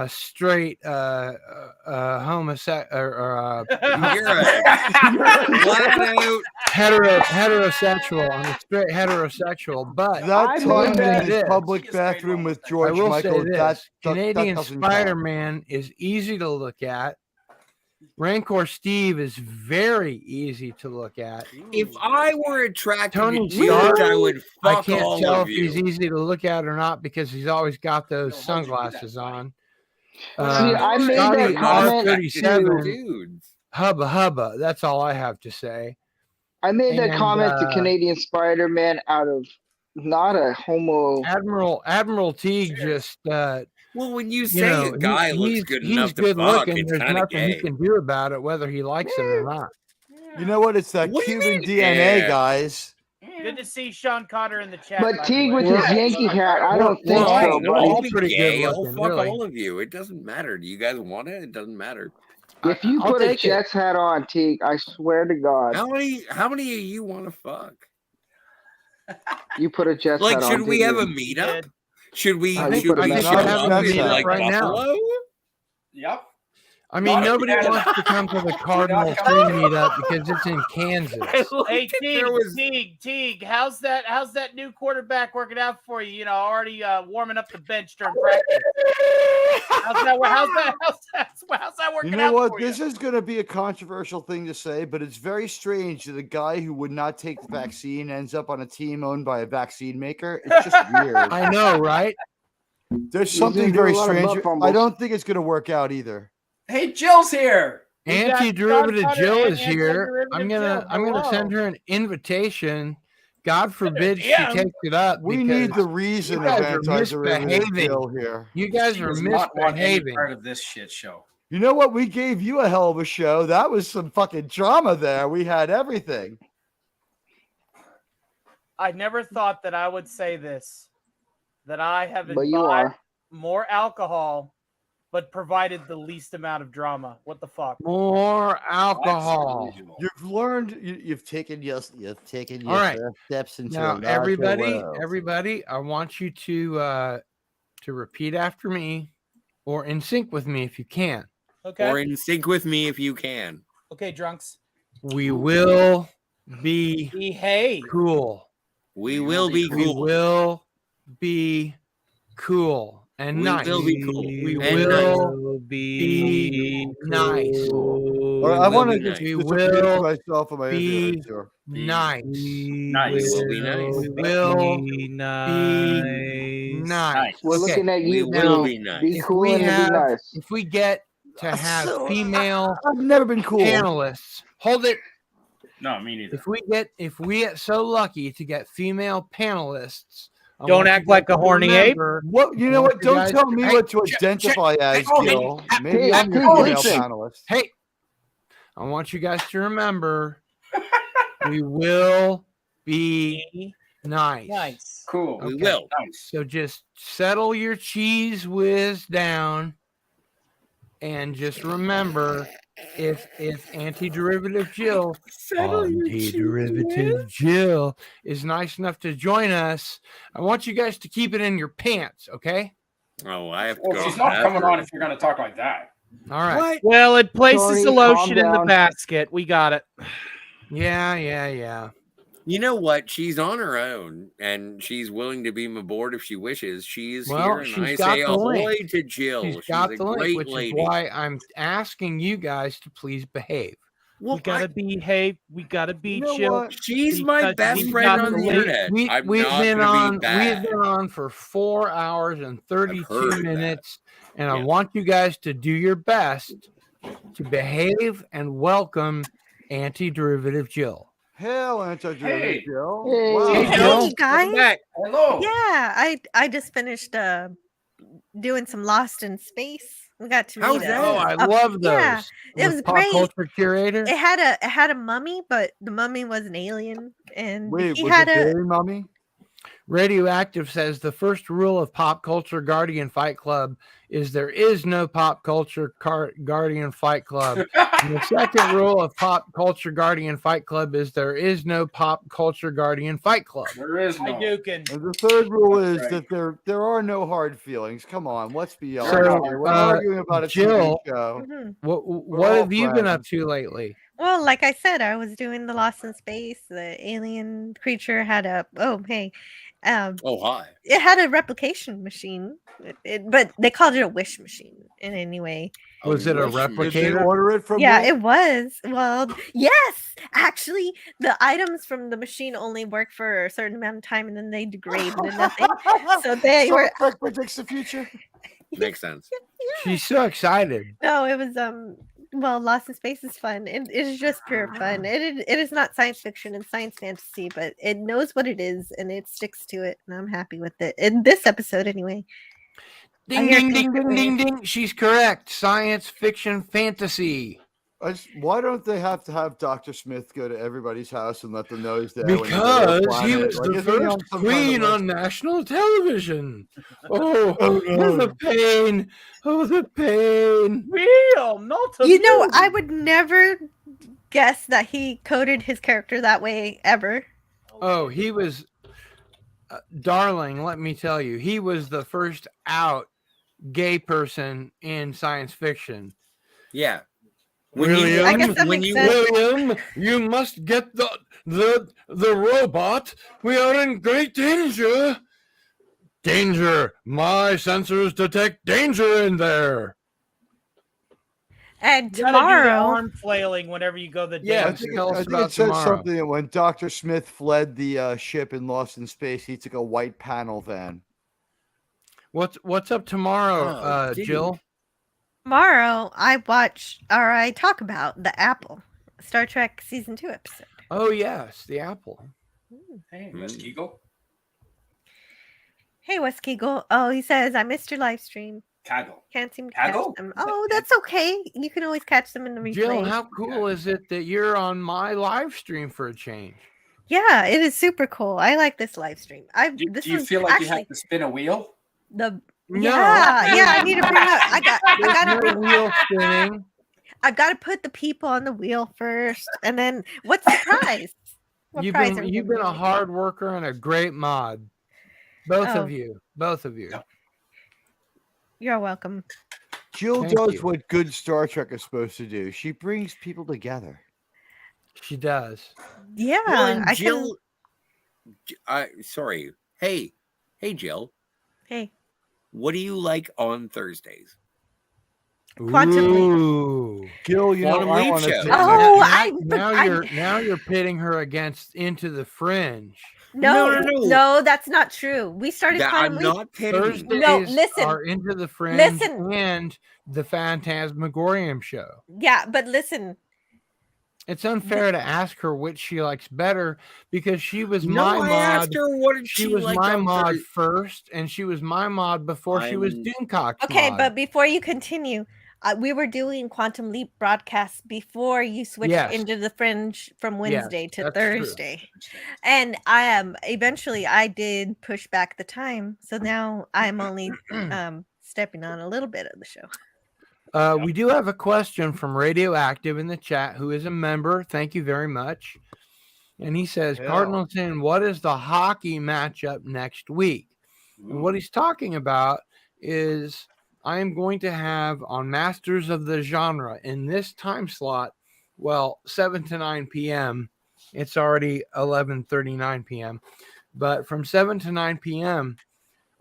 straight homosexual or You're a flat out heterosexual. I'm a straight heterosexual, but That I time made in that- his public bathroom with I George will Michael, say this: that Canadian doesn't count. Spider-Man is easy to look at. Rancor Steve is very easy to look at. If I were attracted Tony to women, Stark, I would I fuck can't all tell of if he's you. easy to look at or not because he's always got those sunglasses on. See, I made Scotty that comment R37 dudes. Hubba Hubba. That's all I have to say. I made that And, comment to Canadian Spider-Man out of not a homo. Admiral Teague just Well, when you say know, a guy looks he's good he's enough to good fuck, looking. it's There's kind of nothing he gay. can do about it, whether he likes it or not. You know what? It's that What do you Cuban mean? DNA, Yeah. guys. good to see Sean Cotter in the chat. But by the Teague way. with his Yankee hat, I don't think Well, so, no, buddy. I'll be pretty gay. good I'll looking, fuck really. all of you. It doesn't matter. Do you guys want it? It doesn't matter. If you I'll put a take it. Jets hat on, Teague, I swear to God, How many of you want to fuck? you put a Jets Like, hat on. should we didn't have a you? meetup? Should we? I think Should we we should show have up a in meetup like right now. Buffalo? Yep. I mean, Not nobody Canada. wants to come to the Cardinal Not tree meetup because it's in Kansas. Hey There was- Teague, how's that new quarterback working out for you? You know, already warming up the bench during practice. How's that working You out know what? for This you? is going to be a controversial thing to say, but it's very strange that a guy who would not take the vaccine ends up on a team owned by a vaccine maker. It's just weird. I know, right? There's He's gonna something do a very lot of strange. butt fumbles. I don't think it's going to work out either. Hey, Jill's here. We got Anti-derivative Sean Cotter Jill and is here. I'm Anti-Derivative gonna Jill. send her an invitation. God forbid she Yeah. takes it up. We because need the reason you of guys are anti-derivative misbehaving. Jill here. You guys She are does not want any misbehaving. part of this shit show. You know what? We gave you a hell of a show. That was some fucking drama there. We had everything. I never thought that I would say this, that I have But you imbibed are. more alcohol, but provided the least amount of drama. What the fuck? More alcohol. You've learned. You've taken your All right. first steps into a Now, larger everybody, world. I want you to repeat after me, or in sync with me if you can. Okay. Or in sync with me if you can. Okay, drunks. We will be Behave. cool. We will be We cool. will be cool and We nice. will be cool We and will be nice. All right, I will want to be just nice. We introduce will myself on my be interview tour. Nice. Nice. We will be nice. We will be nice. We're Okay. looking at We you. will Teague. be nice. Be If cool we and be have, nice. if we get to have female I've never been cool. panelists, hold it. No, me neither. If we get so lucky to get female panelists, I Don't want act you like guys a to horny ape. remember- What you know? I What? want you Don't guys tell to- me hey, what to identify as, Gil. Maybe Hey, I'm your hey, female listen. panelist. Hey, I want you guys to remember we will be nice. Nice. Cool. We Okay. will. Nice. So just settle your cheese whiz down and just remember if anti-derivative Jill is nice enough to join us, I want you guys to keep it in your pants, okay? Oh, I have to Well, go. she's to the not coming bathroom. on if you're going to talk like that. All right. What? Well, it places Tony, the lotion calm in the down. basket. We got it. Yeah. You know what? She's on her own, and she's willing to be my board if she wishes. She's Well, here, and she's I got say the ahoy link. to Jill. She's She's got a the link, great which lady. is why I'm asking you guys to please behave. Well, We gotta behave. We gotta be You know chill. what? she's my because best we friend got on the the link. internet. I'm We've not been gonna on. be bad. We've been on for 4 hours and 32 heard that. minutes, and I Yeah. want you guys to do your best to behave and welcome anti-derivative Jill. Hail, Anti-Joe. Hey. Jill. Hey. Wow. Hey, Hey Jill. guys. back. Hello. Yeah, I just finished doing some Lost in Space. We got to How's meet that? Oh, I a love yeah. those. It With was Pop great. Culture Curator. It had a mummy, but the mummy was an alien, and Wait, he was had it a Barry Mummy? Radioactive says the first rule of Pop Culture Guardian Fight Club is there is no Pop Culture Guardian Fight Club. And the second rule of Pop Culture Guardian Fight Club is there is no Pop Culture Guardian Fight Club. There is Hi, no. Dukin. And the third rule is right. that there are no hard feelings. Come on, let's be honest. So, here. We're arguing about a Jill, TV show. Mhm. what all have you been friends. up to lately? Well, like I said, I was doing the Lost in Space. The alien creature had a Oh, hi. it had a replication machine, but they called it a wish machine. In any way, Was it a Did they replicator? order it from yeah, me? it was. Well, yes, actually, the items from the machine only work for a certain amount of time, and then they degrade into nothing. So they Star were. Trek predicts the future. Makes sense. She's so excited. No, it was well, Lost in Space is fun. It is just pure fun. It is not science fiction and science fantasy, but it knows what it is and it sticks to it, and I'm happy with it. In this episode, anyway. Ding, ding, ding, ding, ding, ding. She's correct. Science fiction fantasy. Why don't they have to have Dr. Smith go to everybody's house and let them know he's there? when they're on Because he planet? was Like, the isn't he on first some kind of queen list? on national television. Oh, Oh, no. the pain. Oh, the pain. Real, not a You know, view. I would never guess that he coded his character that way ever. Oh, he was, darling, let me tell you, he was the first out gay person in science fiction. Yeah. William, I guess that makes sense. William, you must get the robot. We are in great danger. Danger. My sensors detect danger in there. And You gotta do the tomorrow, arm flailing whenever you go the Yeah, I danger. think, tell us I think about it said tomorrow. something that when Dr. Smith fled the ship in Lost in Space, he took a white panel van. What's up tomorrow, Oh, dude. Jill? I talk about the Apple Star Trek season 2 episode. Oh yes, the apple. Hey, Miss Eagle. Hey, Wes Kegel. Oh, he says I missed your live stream. Kaggle. Can't seem to catch Kaggle? them. Is that- Oh, that's okay. You can always catch them in the replay. Jill, how cool is it that you're on my live stream for a change? Yeah, it is super cool. I like this live stream. Do you feel like you have to spin a wheel? the No. yeah. I need to bring up. I got to No bring wheel spinning. I've got to put the people on the wheel first, and then what's the prize? What You've prize been are we you've giving been a away? hard worker and a great mod. Both Oh. of you. Both of you. You're welcome. Jill Thank does you. what good Star Trek is supposed to do. She brings people together. She does. Yeah, Well, and I Jill. Sorry. Hey, Jill. Hey, What do you like on Thursdays? Quantum Leap. Ooh. Jill, you know, Quantum I Leap want to show. say Oh, now you're pitting her against Into the Fringe. no, No. that's not true. We started That Quantum I'm Leap. not pitting. Thursdays No, listen. are Into the Fringe Listen. and the Phantasmagorium show. Yeah, but listen. It's unfair to ask her which she likes better because she was No, my I mod. asked her what did She she was like my on mod Thursday. first, and she was my mod before she was I'm- Doomcock's Okay, mod. but before you continue, we were doing Quantum Leap broadcasts before you switched Yes. into the Fringe from Yes, Wednesday to that's true. Thursday. And I am eventually I did push back the time, so now I'm only stepping on a little bit of the show. We do have a question from Radioactive in the chat, who is a member. Thank you very much. And he says, Yeah. Cardinal Sin, what is the hockey matchup next week? And what he's talking about is I am going to have on Masters of the Genre in this time slot, well, 7 to 9 p.m. It's already 11:39 p.m. But from 7 to 9 p.m.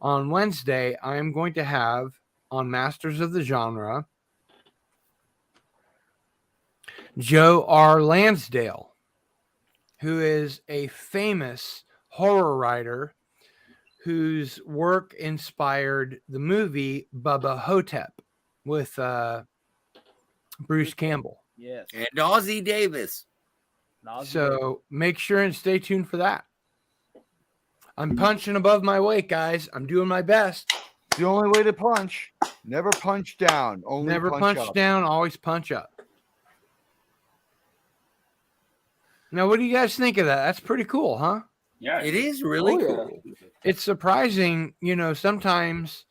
on Wednesday, I am going to have on Masters of the Genre Joe R. Lansdale, who is a famous horror writer whose work inspired the movie Bubba Hotep with Bruce Campbell. Yes. And Ozzie Davis. So make sure and stay tuned for that. I'm punching above my weight, guys. I'm doing my best. The only way to punch. Never punch down. Only Never punch up. down, always punch up. Now, what do you guys think of that? That's pretty cool, huh? Yeah, it is really cool. It's surprising, sometimes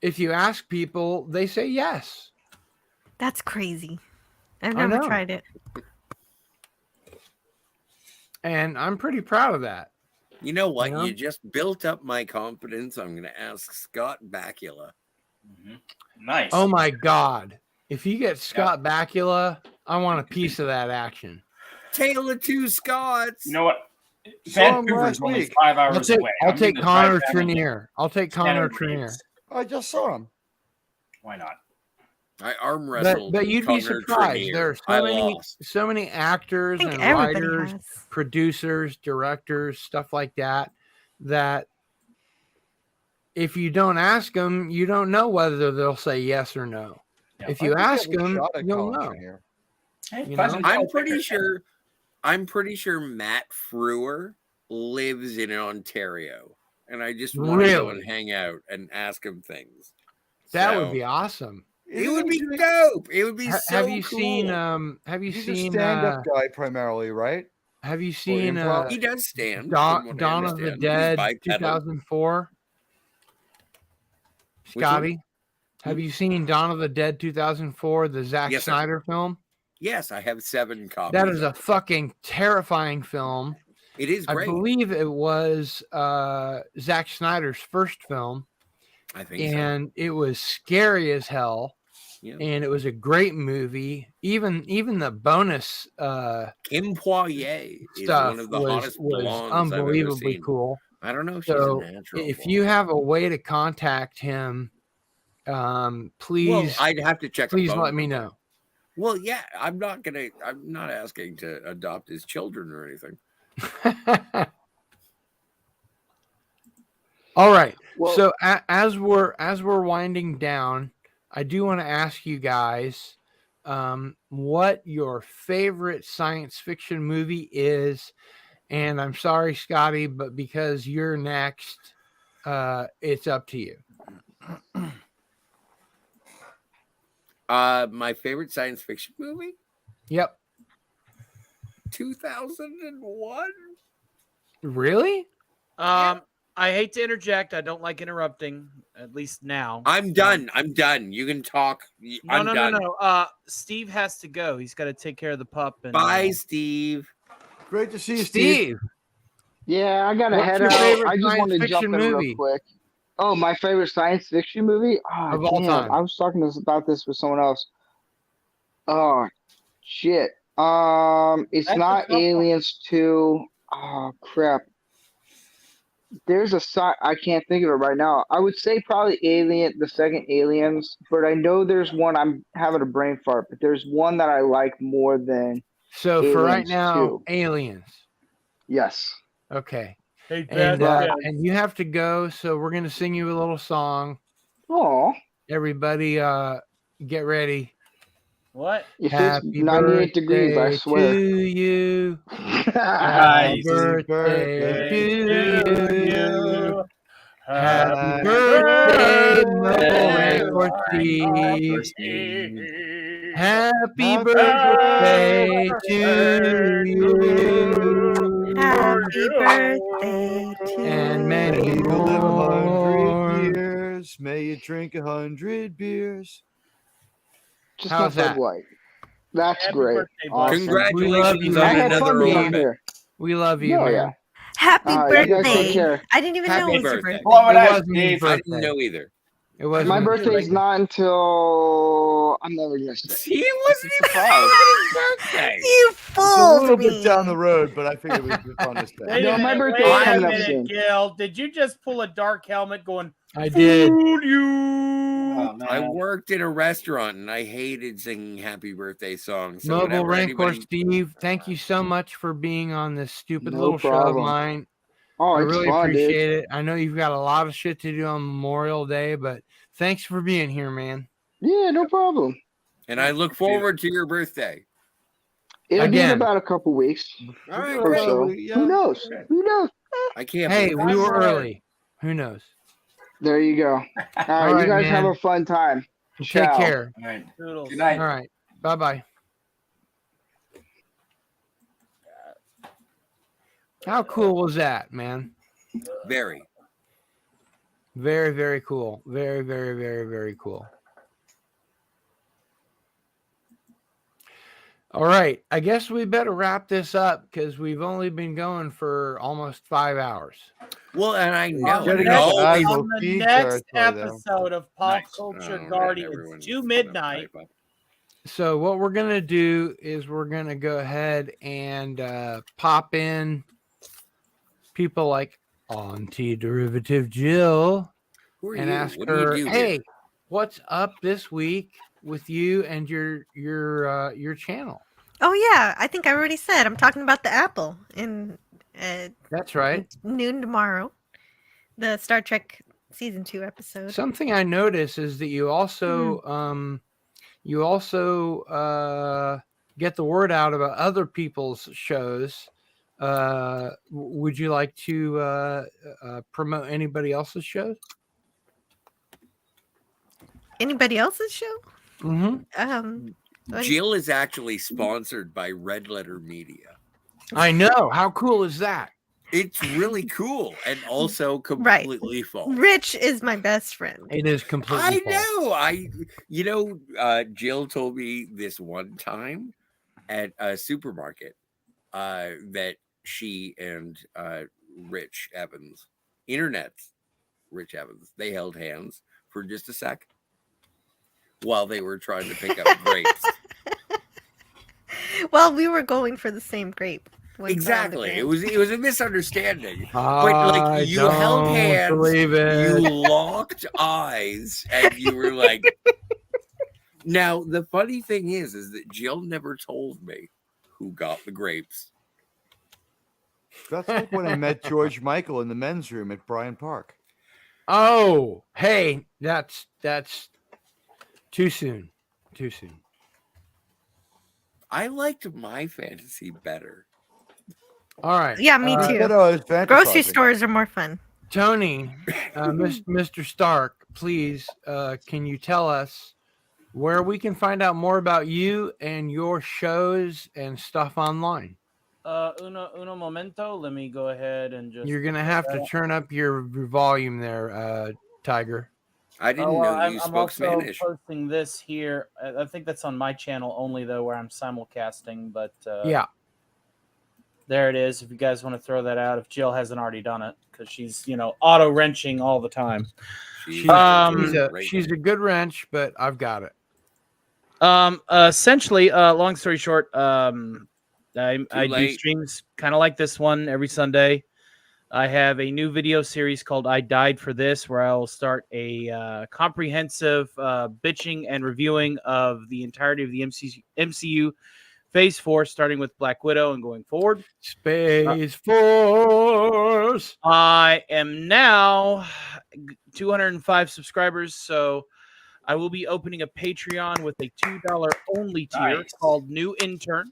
if you ask people, they say yes. That's crazy. I've I never know. tried it. And I'm pretty proud of that. You know what? You know? You just built up my confidence. I'm going to ask Scott Bakula. Nice. Oh my God. If you get Scott Bakula, I want a piece of that action. Tale of Two Scots. You know what? Saw him Vancouver's last only week. 5 hours away. I'll I'm take gonna drive Connor down and Trenier. I'll take stand Connor and Trenier. race. I just saw him. Why not? I arm wrestled. But you'd be Connor surprised. Trenier. There are I so lost. many actors I think and everybody writers, has. producers, directors, stuff like that, that if you don't ask them, you don't know whether they'll say yes or no. Yeah, If you ask them, you'll know. Hey, You Pleasant know? Hill, I'm pretty sure Matt Frewer lives in Ontario, and I just want to go and Really? hang out and ask him things. That So, would be awesome. It would be dope. It would be so Have you cool. seen? Have you He's a seen? stand-up guy primarily, right? Have you seen? improv? He does stand. Dawn, from what I Dawn of the understand. He's Dead, bipedal. 2004. Which one? Scotty, have you seen Dawn of the Dead, 2004, the Zack Yes, sir. Snyder film? Yes, I have 7 copies. That is of a fucking terrifying film. It is I great. believe it was Zack Snyder's first film, I think and it was scary as hell. Yeah. And it was a great movie. Even the bonus Kim Poirier is stuff one of the was hottest blondes I've ever unbelievably seen. cool. I don't know if she's So a natural. if blonde. you have a way to contact him, please, well, I'd have to check. please a phone let me number. know. Well, yeah, I'm not asking to adopt his children or anything. All right. Well- So as we're winding down, I do want to ask you guys what your favorite science fiction movie is. And I'm sorry, Scotty, but because you're next, it's up to you. My favorite science fiction movie, Yep. 2001. Really? I hate to interject. I don't like interrupting, at least now. I'm done. I'm done. You can talk. I'm done. No. Steve has to go. He's got to take care of the pup. And, Bye, Steve. Great to see you, Steve. Yeah, I gotta What's head your out. favorite I just science want to jump fiction in movie? real quick. Oh, my favorite science fiction movie? Oh, Of all time. I was talking about this with someone else. Oh, shit. It's That's not a tough one. Aliens 2. Oh, crap. There's I can't think of it right now. I would say probably the second Aliens, but I know there's one. I'm having a brain fart, but there's one that I like more than So for right Aliens now, 2. Aliens. Yes. Okay. Hey, And Dad. and you have to go, so we're gonna sing you a little song. Oh, Everybody, get ready. What? if it's Happy 98 degrees, I birthday swear. to you. Happy Happy birthday to you. Happy birthday, Mo for Steve. Happy birthday to you. Happy birthday to And many May you live 100 more. years. May you drink 100 beers. Just How's not Bud that? Light. That's Happy great. birthday, bud. Awesome. Congratulations I on had another fun being Olympic. here. We love you, No, man. yeah. Happy You guys take birthday. care. I didn't even know Happy it was your birthday. birthday. Blow it It out, wasn't his Steve. I birthday. didn't know either. It wasn't. My his birthday's not until I'm never gonna say. See, it wasn't even Surprise. his birthday. You It's a little fooled bit me. down the road, but I figured it would be fun to Wait stay. a No, my minute, birthday's wait a coming up minute, soon. Gil. Did you just pull a dark helmet going, I did. fool you? Oh, man. I worked in a restaurant and I hated singing happy birthday songs. So Mobile whenever Rancor anybody- Steve, thank you so much for being on this stupid No little show of problem. mine. Oh, I it's really fun, dude. appreciate it. I know you've got a lot of shit to do on Memorial Day, but thanks for being here, man. Yeah, no problem. And I look forward to your birthday. It'll be in Again. about a couple weeks All right, or great. so. Who knows? Who knows? I can't. Hey, believe we it. were early. Who knows? There you go. All right, you right, guys have man. a fun time. Take Ciao. care. All right. Toodles. Good night. All right. Bye-bye. How cool was that, man? Very. Very, very cool. Very, very, very, very cool. All right. I guess we better wrap this up because we've only been going for almost 5 hours. Well, and I know. On and the it next, always- on the next episode of Pop Culture Guardians to midnight. So what we're going to do is we're going to go ahead and pop in people like Auntie Derivative Jill Who are and you? ask What do you her, do here? hey, what's up this week with you and your channel? Oh yeah, I think I already said I'm talking about the Apple in That's right. noon tomorrow. The Star Trek season 2 episode. Something I notice is that you also get the word out about other people's shows. Would you like to promote anybody else's shows? Anybody else's show? Mm-hmm. Jill is actually sponsored by Red Letter Media. I know. How cool is that? It's really cool and also completely false. Rich is my best friend. It is completely I know. Jill told me this one time at a supermarket that she and Rich Evans, Rich Evans, they held hands for just a sec while they were trying to pick up grapes. Well, we were going for the same grape. Exactly. It was a misunderstanding. But I like you held don't hands, believe it. you locked eyes, and you were like. Now the funny thing is that Jill never told me who got the grapes. That's like when I met George Michael in the men's room at Bryant Park. Oh, hey, that's too soon. Too soon. I liked my fantasy better. All right. Yeah, me too. Grocery stores are more fun. Tony, Mr. Stark, please, can you tell us where we can find out more about you and your shows and stuff online? Uno momento. Let me go ahead and just. You're gonna have to turn up your volume there, Tiger. I didn't know you spoke Spanish. I'm also posting this here. I think that's on my channel only, though, where I'm simulcasting. But yeah, there it is. If you guys want to throw that out, if Jill hasn't already done it, because she's auto wrenching all the time. she's a good wrench, but I've got it. Essentially, long story short, I do streams kind of like this one every Sunday. I have a new video series called I Died for This, where I will start a comprehensive bitching and reviewing of the entirety of the MCU Phase 4, starting with Black Widow and going forward. Space Force! I am now 205 subscribers, so I will be opening a Patreon with a $2 only tier called New Intern.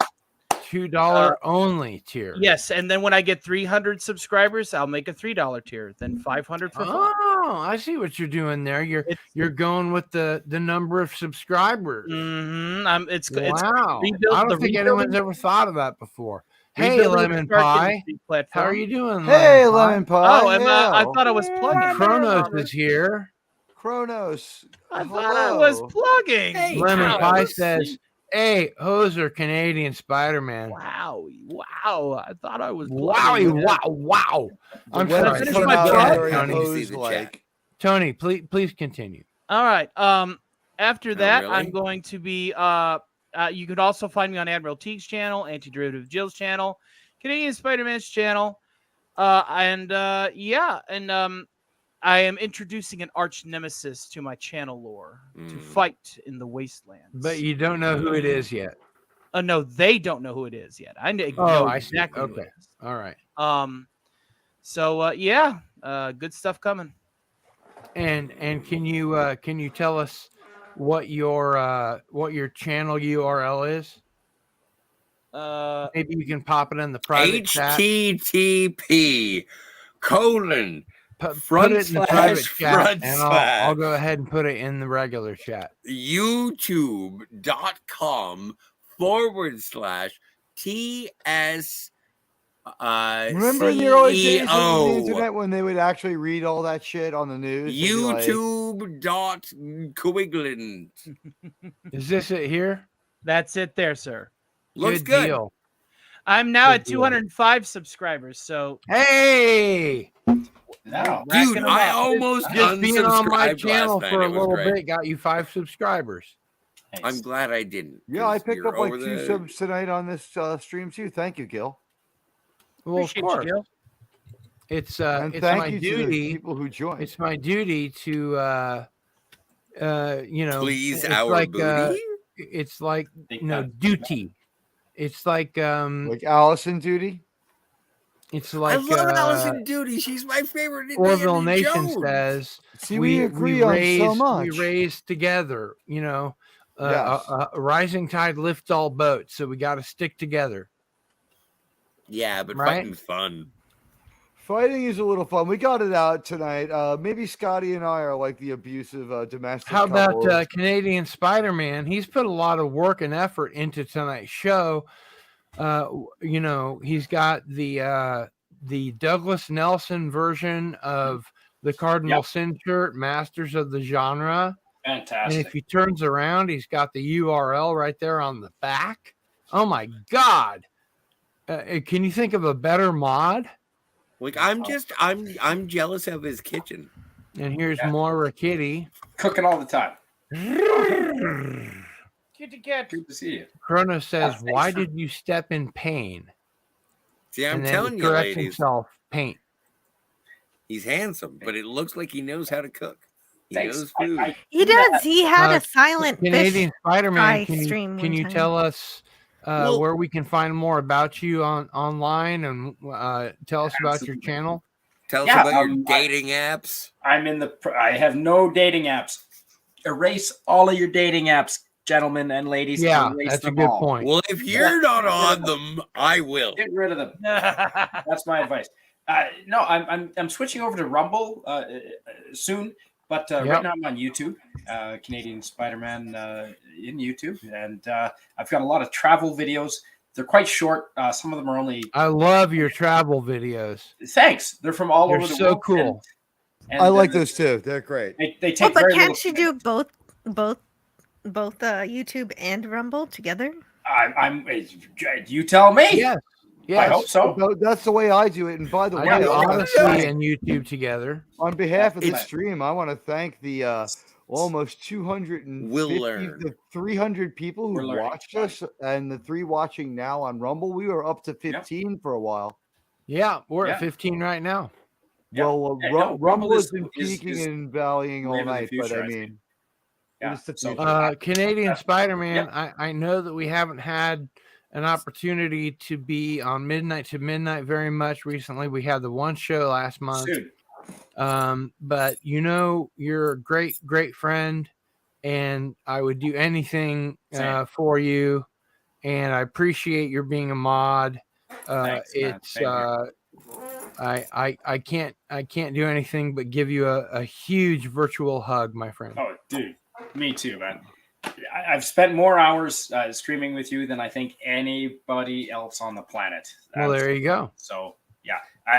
$2 only tier. Yes, and then when I get 300 subscribers, I'll make a $3 tier, then 500 for fun. Oh, I see what you're doing there. You're going with the number of subscribers. Mm-hmm. It's wow. I don't think anyone's ever thought of that before. Hey, Lemon Pie. How are you doing? Hey, Lemon Pie. Oh, I thought I was plugging. Kronos is here. Kronos. I thought I was plugging. Hey, Lemon Pie says, "Hey, Hoser, Canadian Spider-Man." Wow. I thought I was wowie, wow. I'm sorry. Tony, please continue. All right. After that, I'm going to be you could also find me on Admiral Teague's channel, Anti-Derivative Jill's channel, Canadian Spider-Man's channel, I am introducing an arch nemesis to my channel lore to fight in the wastelands. But you don't know who it is yet. No, they don't know who it is yet. I know exactly who it is. All right. Good stuff coming. And can you tell us what your channel URL is? Maybe you can pop it in the private chat. HTTP colon Put front it in the slash private chat, front and slash I'll go ahead and put it in the regular chat. YouTube.com/TS. Remember in the early days of the CEO. internet when they would actually read all that shit on the news? They'd be like, YouTube.Quigland. Is this it here? That's it there, sir. Looks good. Deal. I'm now Good at deal. 205 subscribers. So Hey, Now, Dude, I almost just being on my unsubscribed channel last night. for a It was little great. bit got you 5 subscribers. I'm glad I didn't. yeah, I 'cause picked you're up like over 2 there. subs tonight on this stream too. Thank you, Gil. Well, Appreciate of you, course, Gil. it's And it's thank my you to the duty. people who joined. It's my duty to Please it's our like booty. it's like Think duty. It's like like Allison Duty. it's I like love Allison Duty. She's my favorite. Orville Indiana Nation Jones. says See, we agree on raise so much. we raise together. Yes. A rising tide lifts all boats, so we got to stick together. Yeah, but Right? fighting's fun. Fighting is a little fun. We got it out tonight. Maybe Scotty and I are like the abusive domestic. How about couple. Canadian Spider-Man? He's put a lot of work and effort into tonight's show. He's got the Douglas Nelson version of the Cardinal Sin shirt, Masters of the Genre. Fantastic. And if he turns around, he's got the URL right there on the back. Oh my God! Can you think of a better mod? Like I'm jealous of his kitchen. And here's Moira Kitty. Cooking all the time. Kitty cat. Good to see you. Chrono says, thanks "Why for- did you step in pain?" See, I'm And then telling he you, corrects ladies. himself, paint. He's handsome, but it looks like he knows how to cook. He Thanks. knows food. He does. He had a silent Canadian fish Spider-Man. fry stream Can one you time. tell us Well- where we can find more about you online and tell us about your Absolutely. channel? Tell us Yeah, about your I- dating apps. I have no dating apps. Erase all of your dating apps, gentlemen and ladies. Yeah, Erase that's a them good all. point. Well, if you're not on them, I will. Get rid of them. That's my advice. No, I'm switching over to Rumble soon, but right now I'm on YouTube, Canadian Spider-Man in YouTube, and I've got a lot of travel videos. They're quite short. Some of them are only. I love your travel videos. Thanks. They're from all They're over the so world. cool. And I like those too. They're great. They Oh, take but very can't little. you do both YouTube and Rumble together? You tell me. Yes. I hope so. That's the way I do it. And by the way, I do on Odyssey and YouTube together. behalf of the It's- stream, I want to thank the almost 250 We'll learn. to 300 people We're who learning. watched us, and the 3 watching now on Rumble. We were up to 15 for a while. Yeah, we're Yeah. at 15 right now. Yeah. Well, Yeah, no, Rumble Rumble has is- been is- peaking is and valleying all wave of the night, future, but I I think. mean, Yeah, it's the so- future. Canadian Spider-Man, Yeah. I know that we haven't had an opportunity to be on Midnight to Midnight very much recently. We had the one show last month. Soon. But you're a great, great friend, and I would do anything Same. for you. And I appreciate your being a mod. Thanks, man. It's Same here. I can't do anything but give you a huge virtual hug, my friend. Oh, dude, me too, man. I've spent more hours streaming with you than I think anybody else on the planet. Well, there you go. So yeah,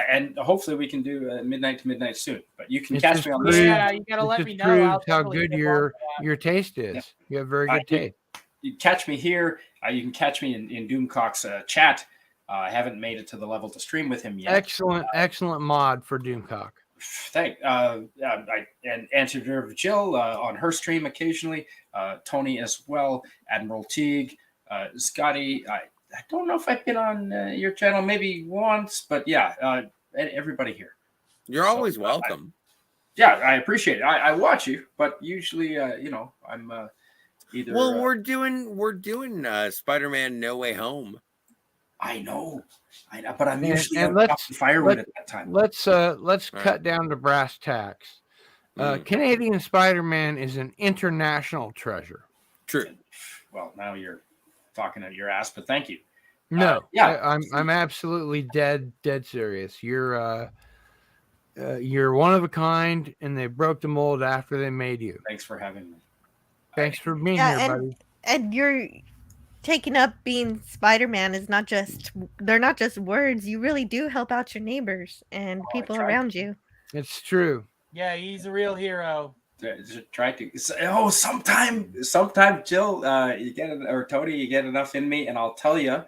and hopefully we can do Midnight to Midnight soon. But you can It's catch just me on proves- this. Yeah, you gotta it let just me know. proves I'll how definitely good get your taste is. Yeah. You have very good taste. You catch me here. You can catch me in Doomcock's chat. I haven't made it to the level to stream with him yet. Excellent mod for Doomcock. And Answer Jill on her stream occasionally. Tony as well. Admiral Teague. Scotty. I don't know if I've been on your channel maybe once, but yeah, everybody here. You're always welcome. I appreciate it. I watch you, but usually, I'm either. Well, we're doing Spider-Man No Way Home. I know, but I'm usually and out let's in firewood at that time. Let's cut down to brass tacks. Canadian Spider-Man is an international treasure. True. Well, now you're talking at your ass, but thank you. No, yeah. I'm absolutely dead serious. You're one of a kind, and they broke the mold after they made you. Thanks for having me. Thanks for being Yeah, here, buddy. and you're taking up being Spider-Man is not just they're not just words. You really do help out your neighbors and people around you. It's true. Yeah, he's a real hero. Try to. Oh, sometime, Jill, you get or Tony, you get enough in me, and I'll tell you.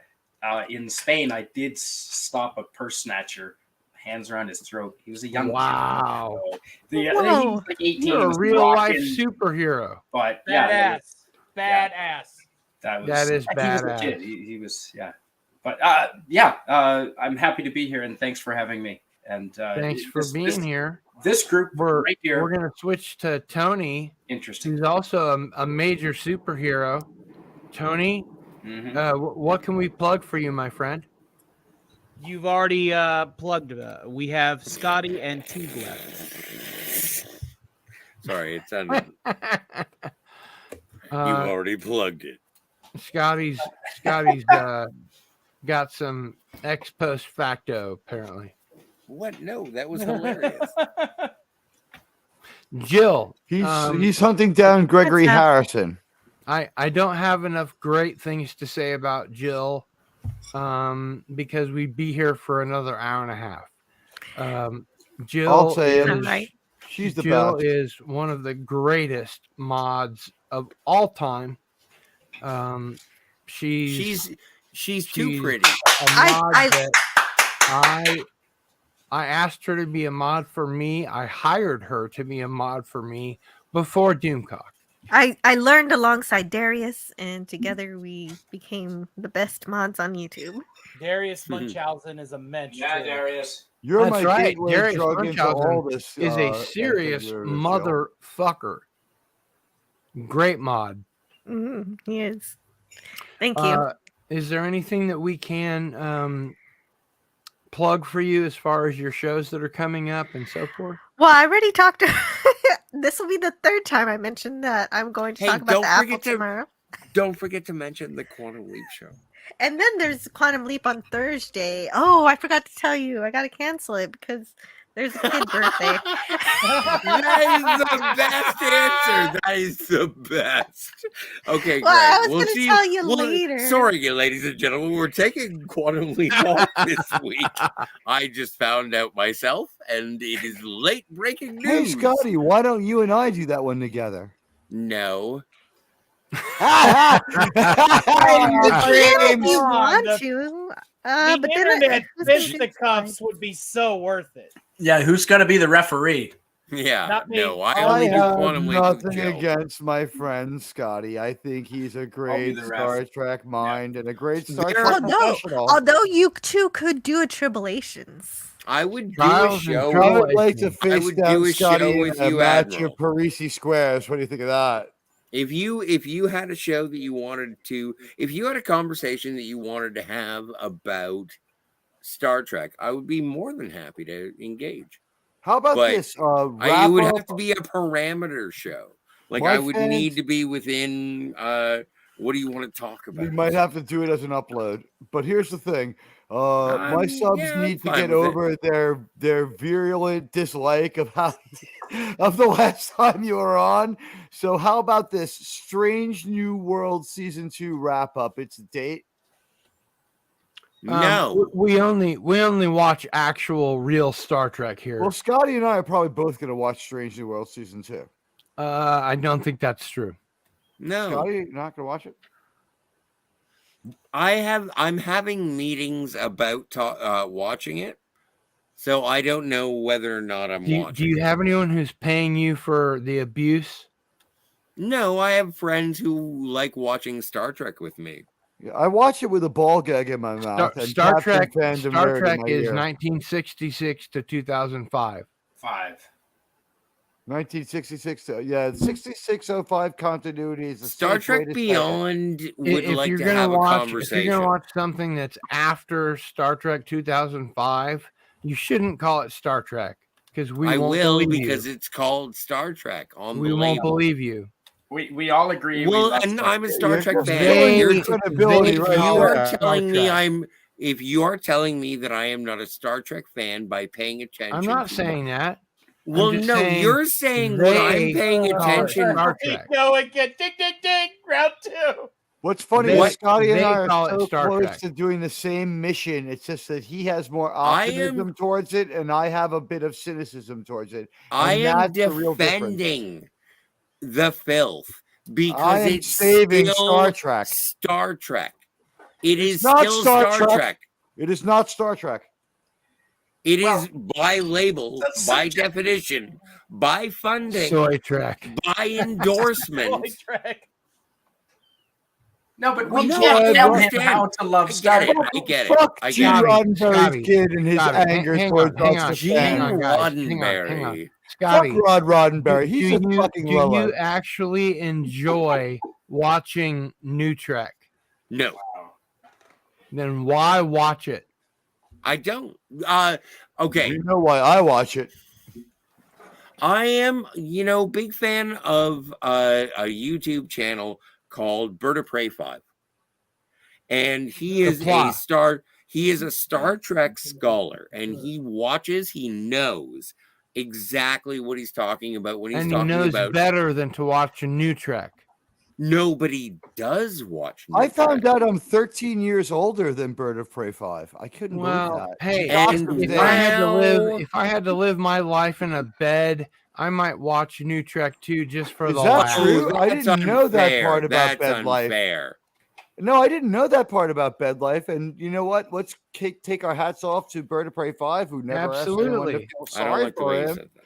In Spain, I did stop a purse snatcher, hands around his throat. He was a young Wow. kid. He was like 18. You're he a was real life walking, superhero. But Badass. That is he was a badass. kid. He was But I'm happy to be here, and thanks for having me. And Thanks for being here. This group right here. We're gonna switch to Tony. Interesting. Who's also a major superhero. Tony, what can we plug for you, my friend? You've already plugged. We have Scotty and Tube left. Sorry, it's on. You already plugged it. Scotty's got some ex post facto apparently. What? No, that was hilarious. Jill, he's hunting down Gregory Harrison. I don't have enough great things to say about Jill because we'd be here for another hour and a half. Jill, I'll say it. She's the Jill best. is one of the greatest mods of all time. She's too pretty. A mod that I asked her to be a mod for me. I hired her to be a mod for me before Doomcock. I learned alongside Darius, and together we became the best mods on YouTube. Darius Munchausen is a mensch. Yeah, too. Darius. You're That's my right. gateway Darius drug into all this. is a serious motherfucker. Great mod. He is. Thank you. Is there anything that we can plug for you as far as your shows that are coming up and so forth? Well, I already talked to this will be the third time I mentioned that I'm going to talk about the Apple tomorrow. Don't forget to mention the Quantum Leap show. And then there's Quantum Leap on Thursday. Oh, I forgot to tell you. I got to cancel it because there's a kid birthday. That is the best answer. That is the best. Okay, Well, great. I was going to tell you later. Sorry, ladies and gentlemen. We're taking Quantum Leap off this week. I just found out myself, and it is late breaking Hey, news. Scotty, why don't you and I do that one together? No. If you want to. The But internet then fisticuffs would be so worth it. Yeah, who's going to be the referee? Yeah, Not me. no, I I only do have Quantum Leap with nothing Jill. against my friend Scotty. I think he's a great the Star ref. Trek mind and a great Star There- Trek professional. although you two could do a Tribulations. I would do Trials a and show. I would like to I face would down do a Scotty show in with a you, match Admiral. of Parisi Squares. What do you think of that? If you had a show that you wanted to, if you had a conversation that you wanted to have about Star Trek, I would be more than happy to engage. How about But this? It would Wrap-up? have to be a parameter show. Like My I would fans- need to be within. What do you want to talk about? We might have to do it as an upload. But here's the thing. My subs yeah, I'm need to fine get with it. over their virulent dislike of how of the last time you were on. So how about this Strange New World season 2 wrap up? It's a date. No. We only watch actual real Star Trek here. Well, Scotty and I are probably both going to watch Strange New World season 2. I don't think that's true. No. Scotty, you're not going to watch it? I'm having meetings about watching it, so I don't know whether or not I'm watching. Do you have anyone who's paying you for the abuse? No, I have friends who like watching Star Trek with me. Yeah, I watch it with a ball gag in my mouth. and Star Captain Trek. Fandom Star nerd in Trek my is ear. 1966 to 2005. 1966. 6605 continuity is the Star safe way Trek to say it. Beyond would If like you're to gonna have a watch, if conversation. you're gonna watch something that's after Star Trek 2005, you shouldn't call it Star Trek because we I won't will believe because you. it's called Star Trek on We the won't label. believe you. We all agree. Well, love and Star I'm a Trek. Star Trek fan. They- You're they- credibility if right you are there. telling me Star if you are telling me that I am not a Star Trek fan by paying attention, I'm not to saying that. I'm Well, just no, saying you're saying what I'm they paying call it attention. Star We Trek. know again. Ding, ding, ding. Round 2. What's funny They- is Scotty and they I are call it so Star close Trek. to doing the same mission. It's just that he has more I am- optimism towards it, and I have a bit of cynicism towards it. I And am that's the real difference. defending the filth I because am it's saving still Star Trek. Star Trek. It is not still Star Star Trek. Trek. It is not Star Trek. It is by label, that's by subjective. definition, by funding, Soy Trek. by endorsement. No, but Well, we no, can't I tell him understand. how to love I Star get it. Trek. I get it. Fuck I Gene get it. Roddenberry's kid and his anger hang towards on, hang us on. the Gene Hang on, guys. Roddenberry. Hang on. Fuck Scotty, Rod Roddenberry. He's a fucking do low you actually enjoy watching New Trek? No, Then why watch it? I don't. Okay. You know why I watch it. I am, big fan of a YouTube channel called Bird of Prey 5. And he is a Star Trek scholar, and he knows exactly what he's talking about when he's And he talking knows about better than to watch a New Trek. Nobody does watch I New found Trek. out I'm 13 years older than Bird of Prey 5. I couldn't believe Well, that. hey, And if I had to live my life in a bed, I might watch New Trek too, just for Is the that laugh. true? I That's didn't know that unfair. part about That's bed life. unfair. No, I didn't know that part about bed life. And you know what? Let's take our hats off to Bird of Prey 5, who never asked anyone to Absolutely. feel I don't sorry like the for way you him. said that.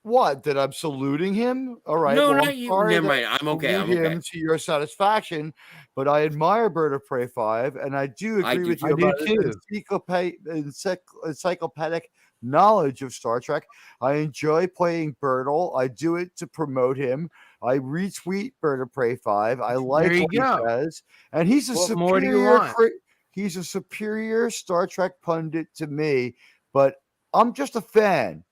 What? That I'm saluting him? All right. No, well, not I'm you. sorry Never that mind. I'm I okay. I'm salute okay. him to your satisfaction, but I admire Bird of Prey 5, and I do I agree do with too. you I do about encyclopedic knowledge of Star Trek. I enjoy playing Birdle. I do it to promote him. I retweet Bird of Prey 5. I like There you what he go. says, and he's a What more do you superior. want? He's a superior Star Trek pundit to me, but I'm just a fan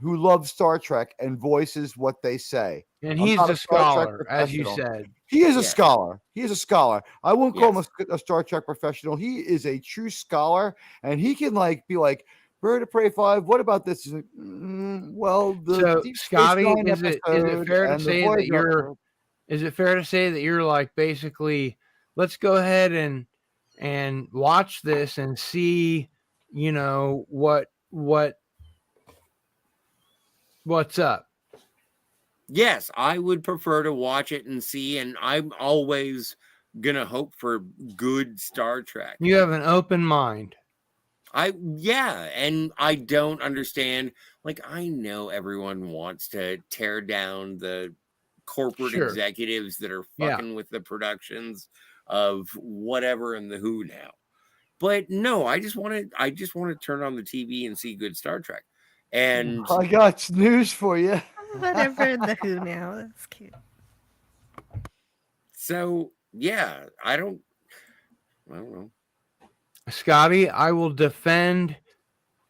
who loves Star Trek and voices what they say. And I'm he's not a Star Trek scholar, as you professional. said. He is a Yeah. scholar. He is a scholar. I wouldn't call Yes. him a Star Trek professional. He is a true scholar, and he can be like, Bird of Prey 5. What about this? He's like, well, the So, Deep Space Scotty, Nine is it episode fair to and the say that Voyager you're episode. is it fair to say that you're like basically let's go ahead and watch this and see, what's up? Yes, I would prefer to watch it and see, and I'm always gonna hope for good Star Trek. You have an open mind. And I don't understand. Like, I know everyone wants to tear down the corporate Sure. executives that are Yeah. fucking with the productions of whatever and the Who now. But no, I just want to turn on the TV and see good Star Trek. And I got news for you. Whatever in the Who now. That's cute. so yeah, I don't know. Scotty, I will defend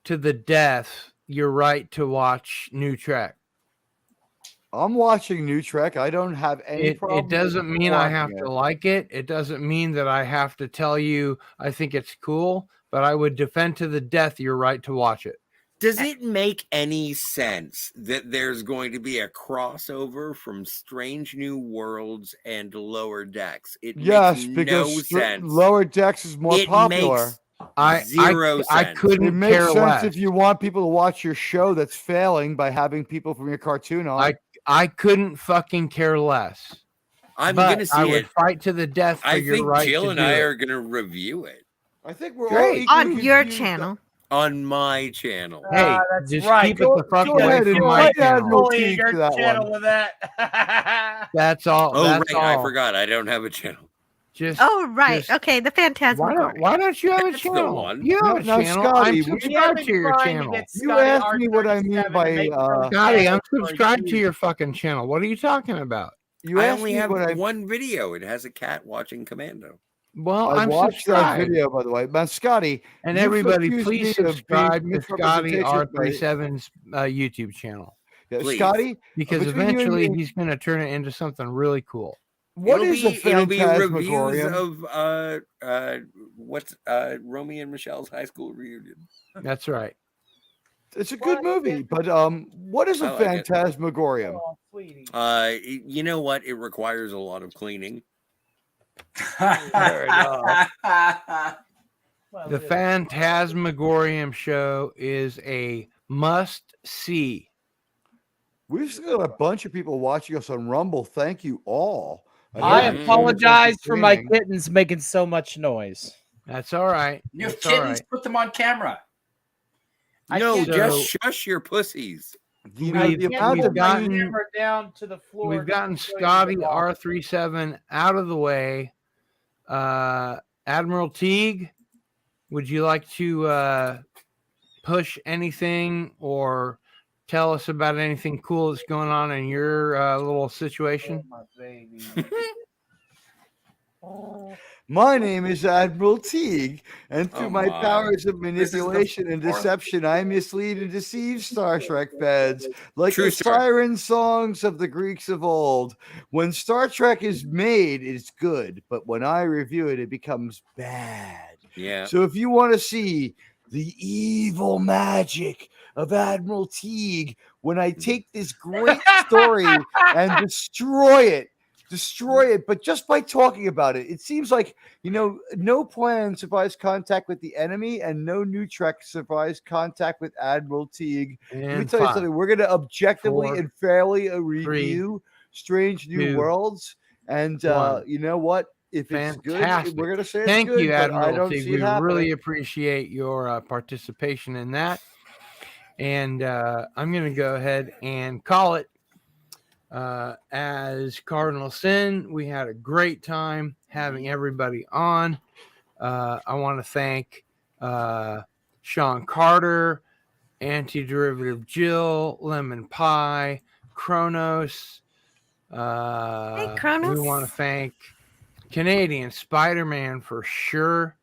to the death your right to watch New Trek. I'm watching New Trek. I don't have any problem. It doesn't with mean I watching have it. to like it. It doesn't mean that I have to tell you I think it's cool, but I would defend to the death your right to watch it. Does it make any sense that there's going to be a crossover from Strange New Worlds and Lower Decks? It Yes, makes because no sense. Lower Decks is more It popular. makes zero I sense. couldn't It makes care sense less. if you want people to watch your show that's failing by having people from your cartoon on. I couldn't fucking care less. I'm But gonna see I would it. fight to the death for I your think right Jill to and do I it. are gonna review it I think we're Great. all On your channel. on my channel. Hey, That's just right. keep it the fuck go away ahead from and my write channel. Admiral Fully Teague your for that channel one. with that. That's all. Oh, That's right. I all. forgot. I don't have a channel. Just Oh, right. just- Okay, the why Phantasmagoria. don't you have a That's the channel? one. You have a Now, channel. Scotty, I'm we- subscribed to your Trying to channel. get You Scotty asked me what I mean R37 by, to make Scotty, I'm for subscribed to you. your fucking channel. What are you talking about? You I asked only me have what I one video. It has a cat watching Commando. Well, I I'm watched that subscribed. video, by the way. Now, Scotty, And you everybody, accused please me of being subscribe to Scotty misrepresentation by- R37's YouTube channel. Yeah, Please. Scotty, because between you and eventually me, he's going to turn it into something really cool. what is a It'll be reviews phantasmagorium? of what's Romeo and Michelle's high school reunion. That's right. It's a good movie, but what is a I like it. phantasmagorium? You know what? It requires a lot of cleaning. Fair enough. The Phantasmagorium show is a must-see. We've still got a bunch of people watching us on Rumble. Thank you all. I hope you apologize for my entertaining. kittens making so much noise. That's all right. You have That's all kittens, right. put them on camera. No, can't- just shush your pussies. You know, the amount We've of gotten camera down to the floor. we've gotten Scotty R37 out of the way. Admiral Teague, would you like to push anything or tell us about anything cool that's going on in your little situation? My name is Admiral Teague, and through Oh my my. powers of This is the manipulation and fourth- deception, I mislead and deceive Star Trek fans like True, the sir. siren songs of the Greeks of old. When Star Trek is made, it's good, but when I review it, it becomes bad. Yeah. So if you want to see the evil magic of Admiral Teague, when I take this great story and destroy it, but just by talking about it, it seems like, no plan survives contact with the enemy, and no new Trek survives contact with Admiral Teague. Let me And tell you 5, something. We're going to objectively 4, and fairly review Strange New 2, Worlds, and 1. you know what? If it's good, Fantastic. we're going to say it's Thank good, you, but I Admiral don't Teague. see We it happening. really appreciate your participation in that. And I'm going to go ahead and call it. As Cardinal Sin, we had a great time having everybody on. I want to thank Sean Carter, Anti-Derivative Jill, Lemon Pie, Kronos. Hey, Kronos. We want to thank Canadian Spider-Man for sure.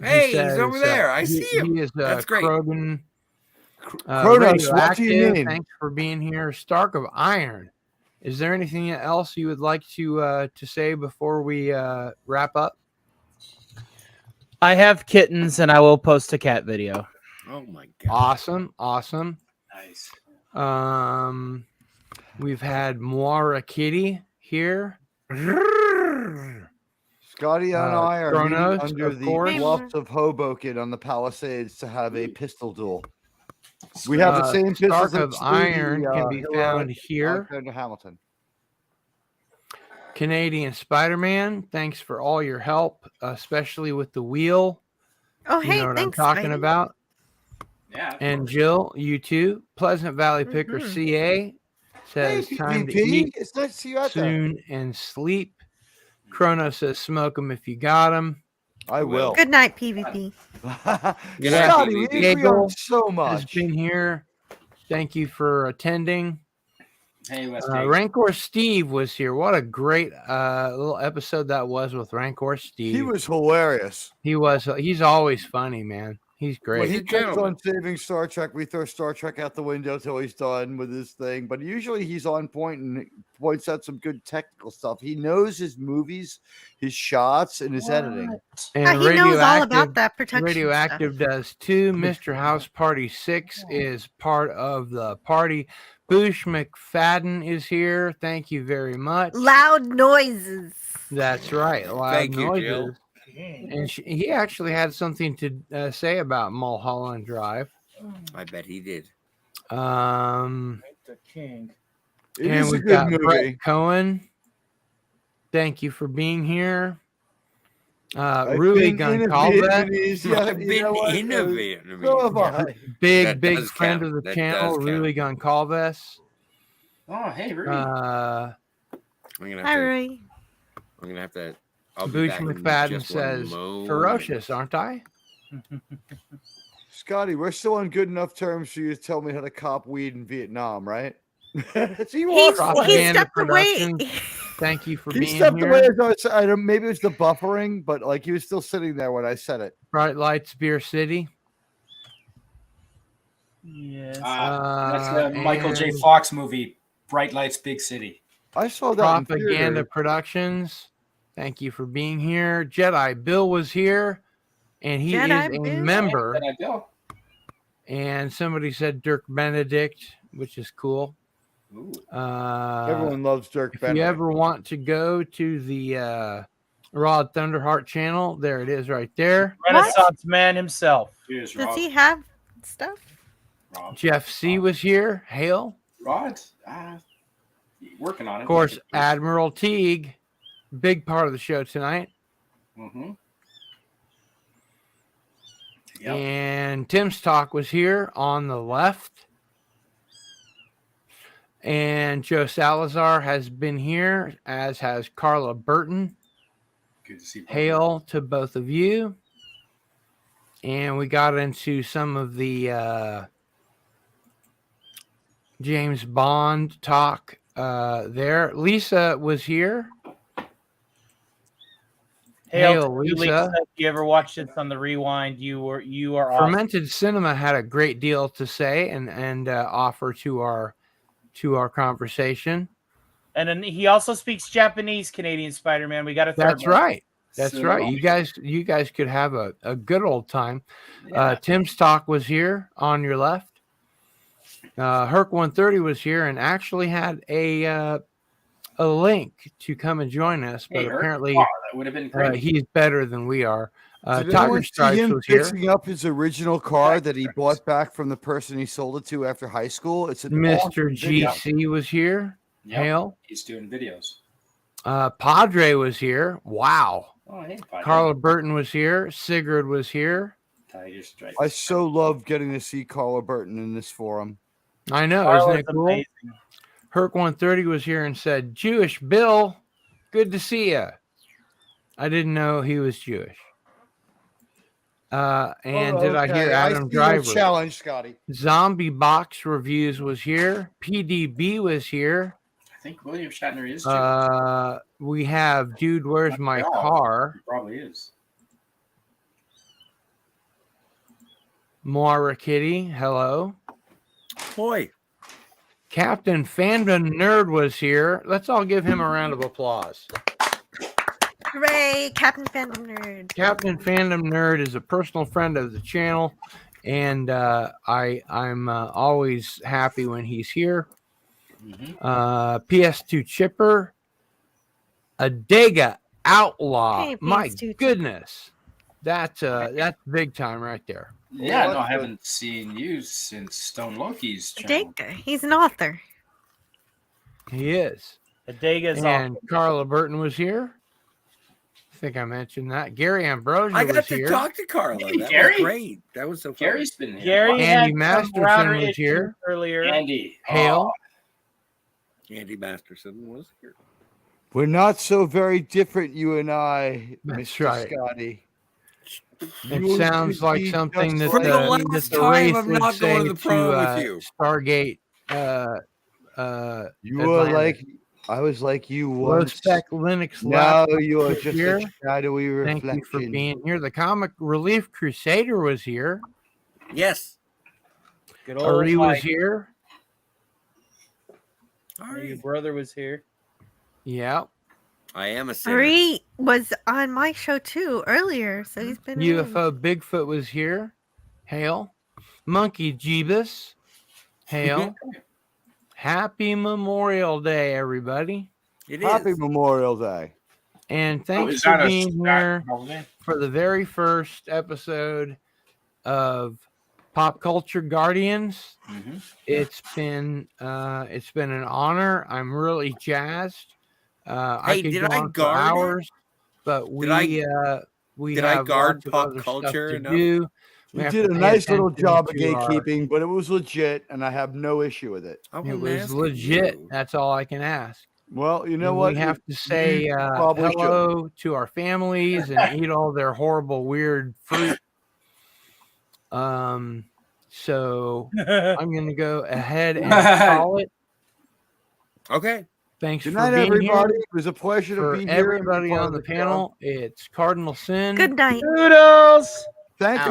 Hey, he's over there. I see him. He is That's great. Krogan. Kronos, what do you Radioactive, mean? thanks for being here. Stark of Iron. Is there anything else you would like to say before we wrap up? I have kittens, and I will post a cat video. Oh my god! Awesome. Nice. We've had Moira Kitty here. Scotty and I are meeting Kronos, under of the course. bluffs of Hoboken on the Palisades to have a pistol duel. We have the same pistols Stark of that Iron Stevie, can be Hillary, found here. Alexander Hamilton. Canadian Spider-Man, thanks for all your help, especially with the wheel. Oh, You hey, know what thanks, I'm talking Spidey. about. Yeah. And Jill, you too. Pleasant Valley Picker Mhm. CA says Hey, time to PvP. eat It's nice to see you out there. soon and sleep. Chrono says smoke them if you got them. I will. Good night, PvP. Good night, Scotty, we PvP. agree on Gable so has much. been here. Thank you for attending. Hey, West Rancor Steve was here. What a great little episode that was with Rancor Steve. He was hilarious. He's always funny, man. He's great. When he a keeps gentleman. on saving Star Trek, we throw Star Trek out the window till he's done with his thing. But usually he's on point and points out some good technical stuff. He knows his movies, his shots, and his editing. And He knows all about that protection Radioactive stuff. does too. Mr. House Party 6 is part of the party. Boosh McFadden is here. Thank you very much. Loud noises. That's right. Loud Thank you, noises. Jill. And he actually had something to say about Mulholland Drive. I bet he did. Um, The king. It and is a we've good got movie. Brett Cohen. Thank you for being here. I've Rui been in Goncalves, Vietnamese. Yeah, I've you been know what? in a Vietnamese. So have I. big That big does friend count. of the That channel, does count. Rui Goncalves. Oh, hey, Rudy. I'm gonna Hi, have to. Roy. I'm gonna have to. I'll be Booch back in McFadden just one says, moment. ferocious, aren't I? Scotty, we're still on good enough terms for you to tell me how to cop weed in Vietnam, right? So you He's, are. he Propaganda stepped away. Productions, Thank you for He being stepped here. away as I was, I don't, maybe it was the buffering, but like he was still sitting there when I said it. Bright Lights Beer City. Yes. That's the Michael J. and Fox movie, Bright Lights, Big City. I saw that in Propaganda theater. Productions. Thank you for being here. Jedi Bill was here, and he is Jedi a Bill. member. Jedi Bill. And somebody said Dirk Benedict, which is cool. Ooh. Everyone loves Dirk If Benedict. you ever want to go to the Rod Thunderheart channel, there it is right there. Renaissance man himself. Cheers, Does Rob. he have stuff? Rob. Jeff C. was here. Hail. Rod? Working on it. Of course, Admiral Teague, big part of the show tonight. Mm-hmm. And Tim's Talk was here on the left. And Joe Salazar has been here, as has Carla Burton. Good to see you. Hail to both of you. And we got into some of the James Bond talk there. Lisa was here. Hail Hail, to you, Lisa. If you ever watched it on the rewind, you are awesome. Fermented Cinema had a great deal to say and offer to our conversation. And then he also speaks Japanese, Canadian Spider-Man. We got a third That's one. right. That's right. You guys could have a good old time. Tim's Talk was here on your left. Hurk 130 was here and actually had a link to come and join us, but Hey, Hurk. apparently Wow, that would have been great. he's better than we are. Did Tiger anyone see Stripes him was here. fixing up his original car that he bought back from the person he sold it to after high school? It's an Mr. awesome video. GC was here. Yep. Hail. He's doing videos. Padre was here. Wow. Oh, hey, Padre. Carla Burton was here. Sigurd was here. Tiger Stripes. I so love getting to see Carla Burton in this forum. I know, Carla's isn't it cool? amazing. Hurk 130 was here and said, Jewish Bill, good to see you. I didn't know he was Jewish. And did I hear Adam see your Driver? challenge, Scotty. Zombie Box Reviews was here. PDB was here. I think William Shatner is Jewish. We have Dude, Where's My Car? He probably is. Moira Kitty, hello. Boy. Captain Fandom Nerd was here. Let's all give him a round of applause. Hooray, Captain Fandom Nerd. Captain Fandom Nerd is a personal friend of the channel, and I'm always happy when he's here. PS2 Chipper, a Dega Outlaw. Hey, My PS2 goodness, that's big time right there. Yeah, no, I haven't seen you since Stone Loki's channel. Dega. He's an author. He is. The Dega's And awesome. Carla Burton was here. I think I mentioned that. Gary Ambrosia I was got to here. talk to Carla. Hey, That Gary. was great. That was so fun. Gary's been here. Gary Andy had some Masterson router was issues here. earlier. Andy. Hail. Andy Masterson was here. We're not so very different, you and I, That's Mr. right. Scotty. It sounds like something that For the last that the time, race I'm would not say going to the prom with you. Stargate. You were like, I was like you Low once. Spec Linux Now Lab you are was just here. a shadowy Thank reflection. you for being here. The Comic Relief Crusader was here. Yes. Good old Ari was Mike. here. Your brother was here. Yeah. I am a sinner. Ari was on my show too earlier, so he's been around. UFO Bigfoot was here. Hail. Monkey Jeebus. Hail. Happy Memorial Day, everybody. It Happy is. Memorial Day. And thanks is for that a being here holiday? for the very first episode of Pop Culture Guardians. It's been an honor. I'm really jazzed. I Hey, could did go I on for guard? hours, but we Did I have guard lots of pop other stuff culture to enough? do. We You have did to a pay nice little attention job of to our- gatekeeping, but it was legit, and I have no issue with it. I It wasn't was asking legit. you. That's all I can ask. Well, you know And what? we have to say You probably should. hello to our families and eat all their horrible, weird fruit. So I'm going to go ahead and call it. Okay. Thanks Good for night, being everybody. here. It was a pleasure to For be here. and be everybody part on of the show. panel, it's Cardinal Sin. Good night. Doodles! Thank you.